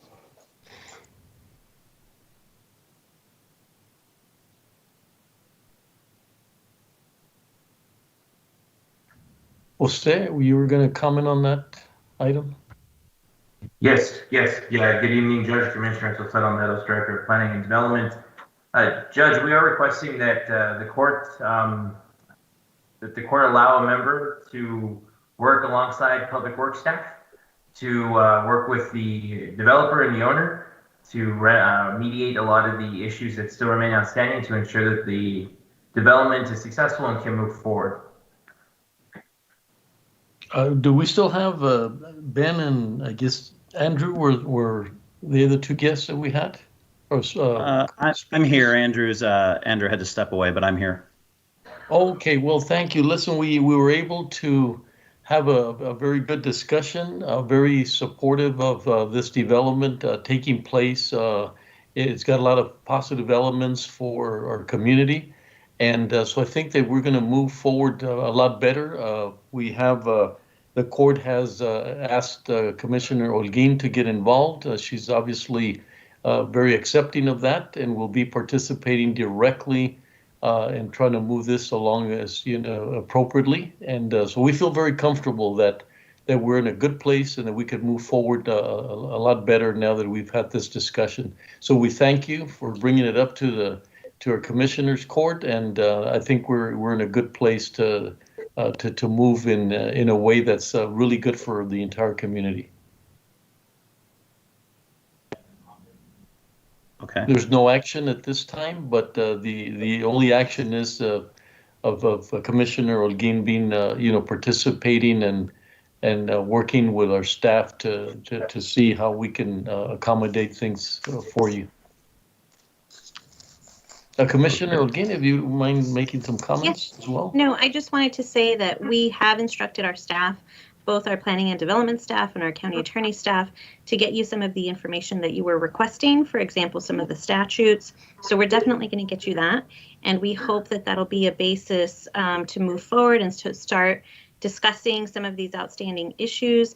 Jose, you were going to comment on that item? Yes. Good evening, Judge, Commissioner Salcedo Meadows, Director of Planning and Development. Judge, we are requesting that the court allow a member to work alongside Public Works staff to work with the developer and the owner to mediate a lot of the issues that still remain outstanding to ensure that the development is successful and can move forward. Do we still have Ben and I guess Andrew were they the two guests that we had? Or, I'm here. Andrew had to step away, but I'm here. Okay, well, thank you. Listen, we were able to have a very good discussion, very supportive of this development taking place. It's got a lot of positive elements for our community. And so I think that we're going to move forward a lot better. We have the court has asked Commissioner Olguin to get involved. She's obviously very accepting of that and will be participating directly and trying to move this along as appropriately. And so we feel very comfortable that we're in a good place and that we could move forward a lot better now that we've had this discussion. So we thank you for bringing it up to our Commissioners Court, and I think we're in a good place to move in a way that's really good for the entire community. Okay. There's no action at this time, but the only action is of Commissioner Olguin being participating and working with our staff to see how we can accommodate things for you. Commissioner Olguin, if you mind making some comments as well? No, I just wanted to say that we have instructed our staff, both our planning and development staff and our county attorney staff, to get you some of the information that you were requesting, for example, some of the statutes. So we're definitely going to get you that. And we hope that that'll be a basis to move forward and to start discussing some of these outstanding issues.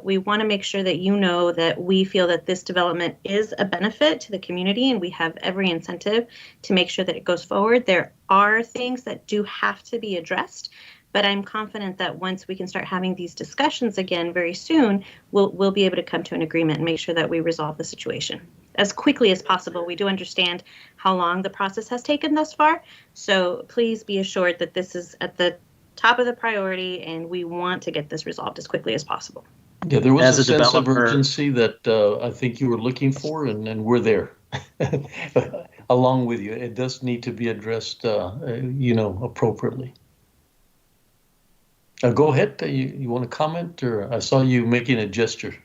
We want to make sure that you know that we feel that this development is a benefit to the community, and we have every incentive to make sure that it goes forward. There are things that do have to be addressed, but I'm confident that once we can start having these discussions again very soon, we'll be able to come to an agreement and make sure that we resolve the situation as quickly as possible. We do understand how long the process has taken thus far, so please be assured that this is at the top of the priority, and we want to get this resolved as quickly as possible. Yeah, there was a sense of urgency that I think you were looking for, and we're there along with you. It does need to be addressed, appropriately. Go ahead. You want to comment, or I saw you making a gesture.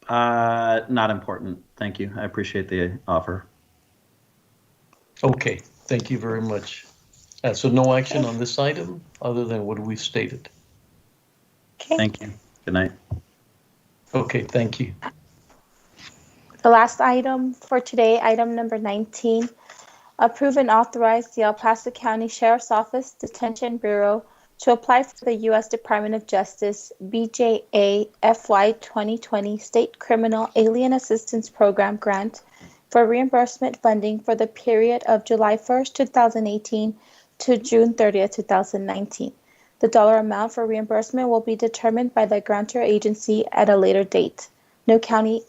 Not important. Thank you. I appreciate the offer. Okay, thank you very much. So no action on this item other than what we've stated. Okay. Thank you. Good night. Okay, thank you. The last item for today, item number 19, approve and authorize the El Paso County Sheriff's Office Detention Bureau to apply for the U.S. Department of Justice BJA FY 2020 State Criminal Alien Assistance Program grant for reimbursement funding for the period of July 1st, 2018 to June 30th, 2019. The dollar amount for reimbursement will be determined by the grantor agency at a later date. No county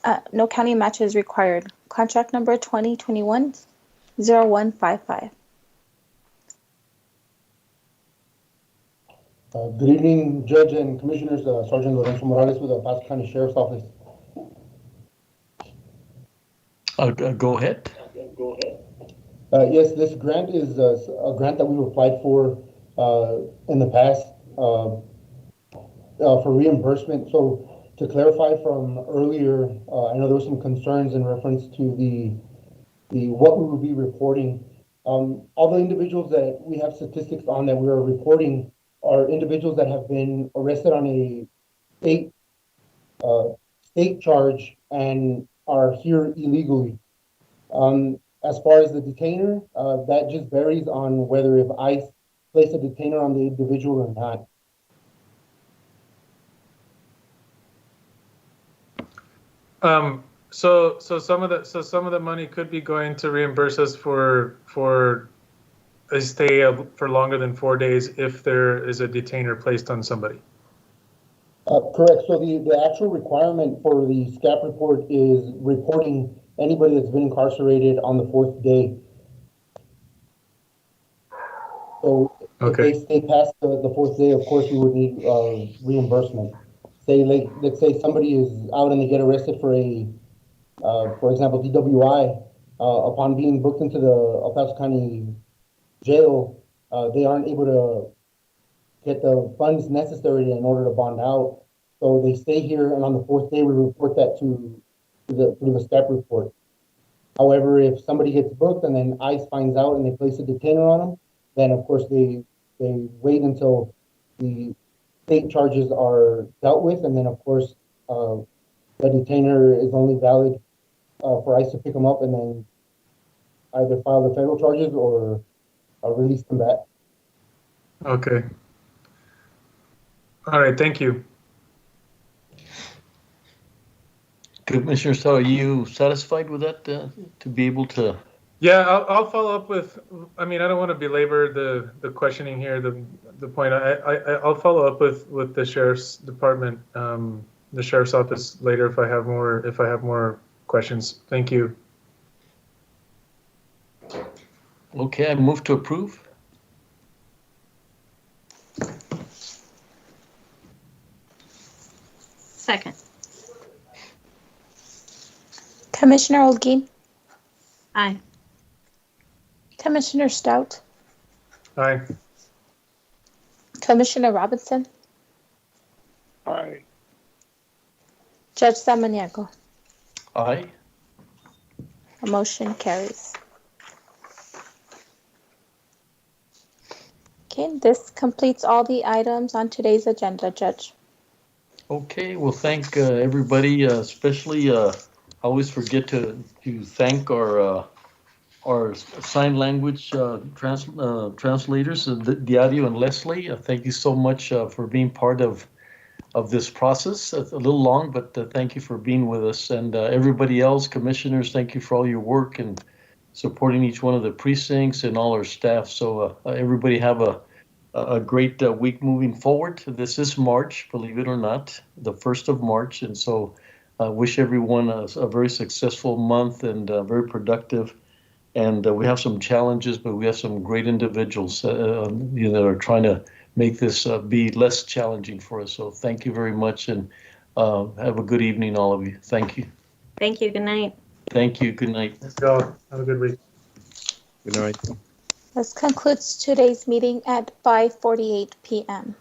match is required. Contract number 2021-0155. Good evening, Judge and Commissioners. Sergeant Lorenzo Morales with the El Paso County Sheriff's Office. Go ahead. Yes, this grant is a grant that we've applied for in the past for reimbursement. So to clarify from earlier, I know there were some concerns in reference to the what we will be reporting. All the individuals that we have statistics on that we are reporting are individuals that have been arrested on a state charge and are here illegally. As far as the detainer, that just varies on whether if ICE place a detainer on the individual or not. So some of the money could be going to reimburse us for a stay for longer than 4 days if there is a detainer placed on somebody. Correct. So the actual requirement for the SCAP report is reporting anybody that's been incarcerated on the 4th day. So if they stay past the 4th day, of course, we would need reimbursement. Let's say somebody is out and they get arrested for for example, DWI. Upon being booked into the El Paso County jail, they aren't able to get the funds necessary in order to bond out. So they stay here, and on the 4th day, we report that through the SCAP report. However, if somebody gets booked and then ICE finds out and they place a detainer on them, then of course they wait until the state charges are dealt with, and then of course the detainer is only valid for ICE to pick them up and then either file the federal charges or release them back. Okay. All right, thank you. Commissioner, so are you satisfied with that to be able to? Yeah, I'll follow up with, I mean, I don't want to belabor the questioning here, the point. I'll follow up with the Sheriff's Department, the Sheriff's Office later if I have more questions. Thank you. Okay, I move to approve. Second. Commissioner Olguin. Aye. Commissioner Stout. Aye. Commissioner Robinson. Aye. Judge Samaniego. Aye. A motion carries. Okay, this completes all the items on today's agenda, Judge. Okay, well, thank everybody, especially I always forget to thank our sign language translators, Diario and Leslie. Thank you so much for being part of this process. It's a little long, but thank you for being with us. And everybody else, commissioners, thank you for all your work and supporting each one of the precincts and all our staff. So everybody have a great week moving forward. This is March, believe it or not, the 1st of March. And so I wish everyone a very successful month and very productive. And we have some challenges, but we have some great individuals that are trying to make this be less challenging for us. So thank you very much, and have a good evening, all of you. Thank you. Thank you. Good night. Thank you. Good night. Let's go. Have a good week. Good night. This concludes today's meeting at 5:48 p.m.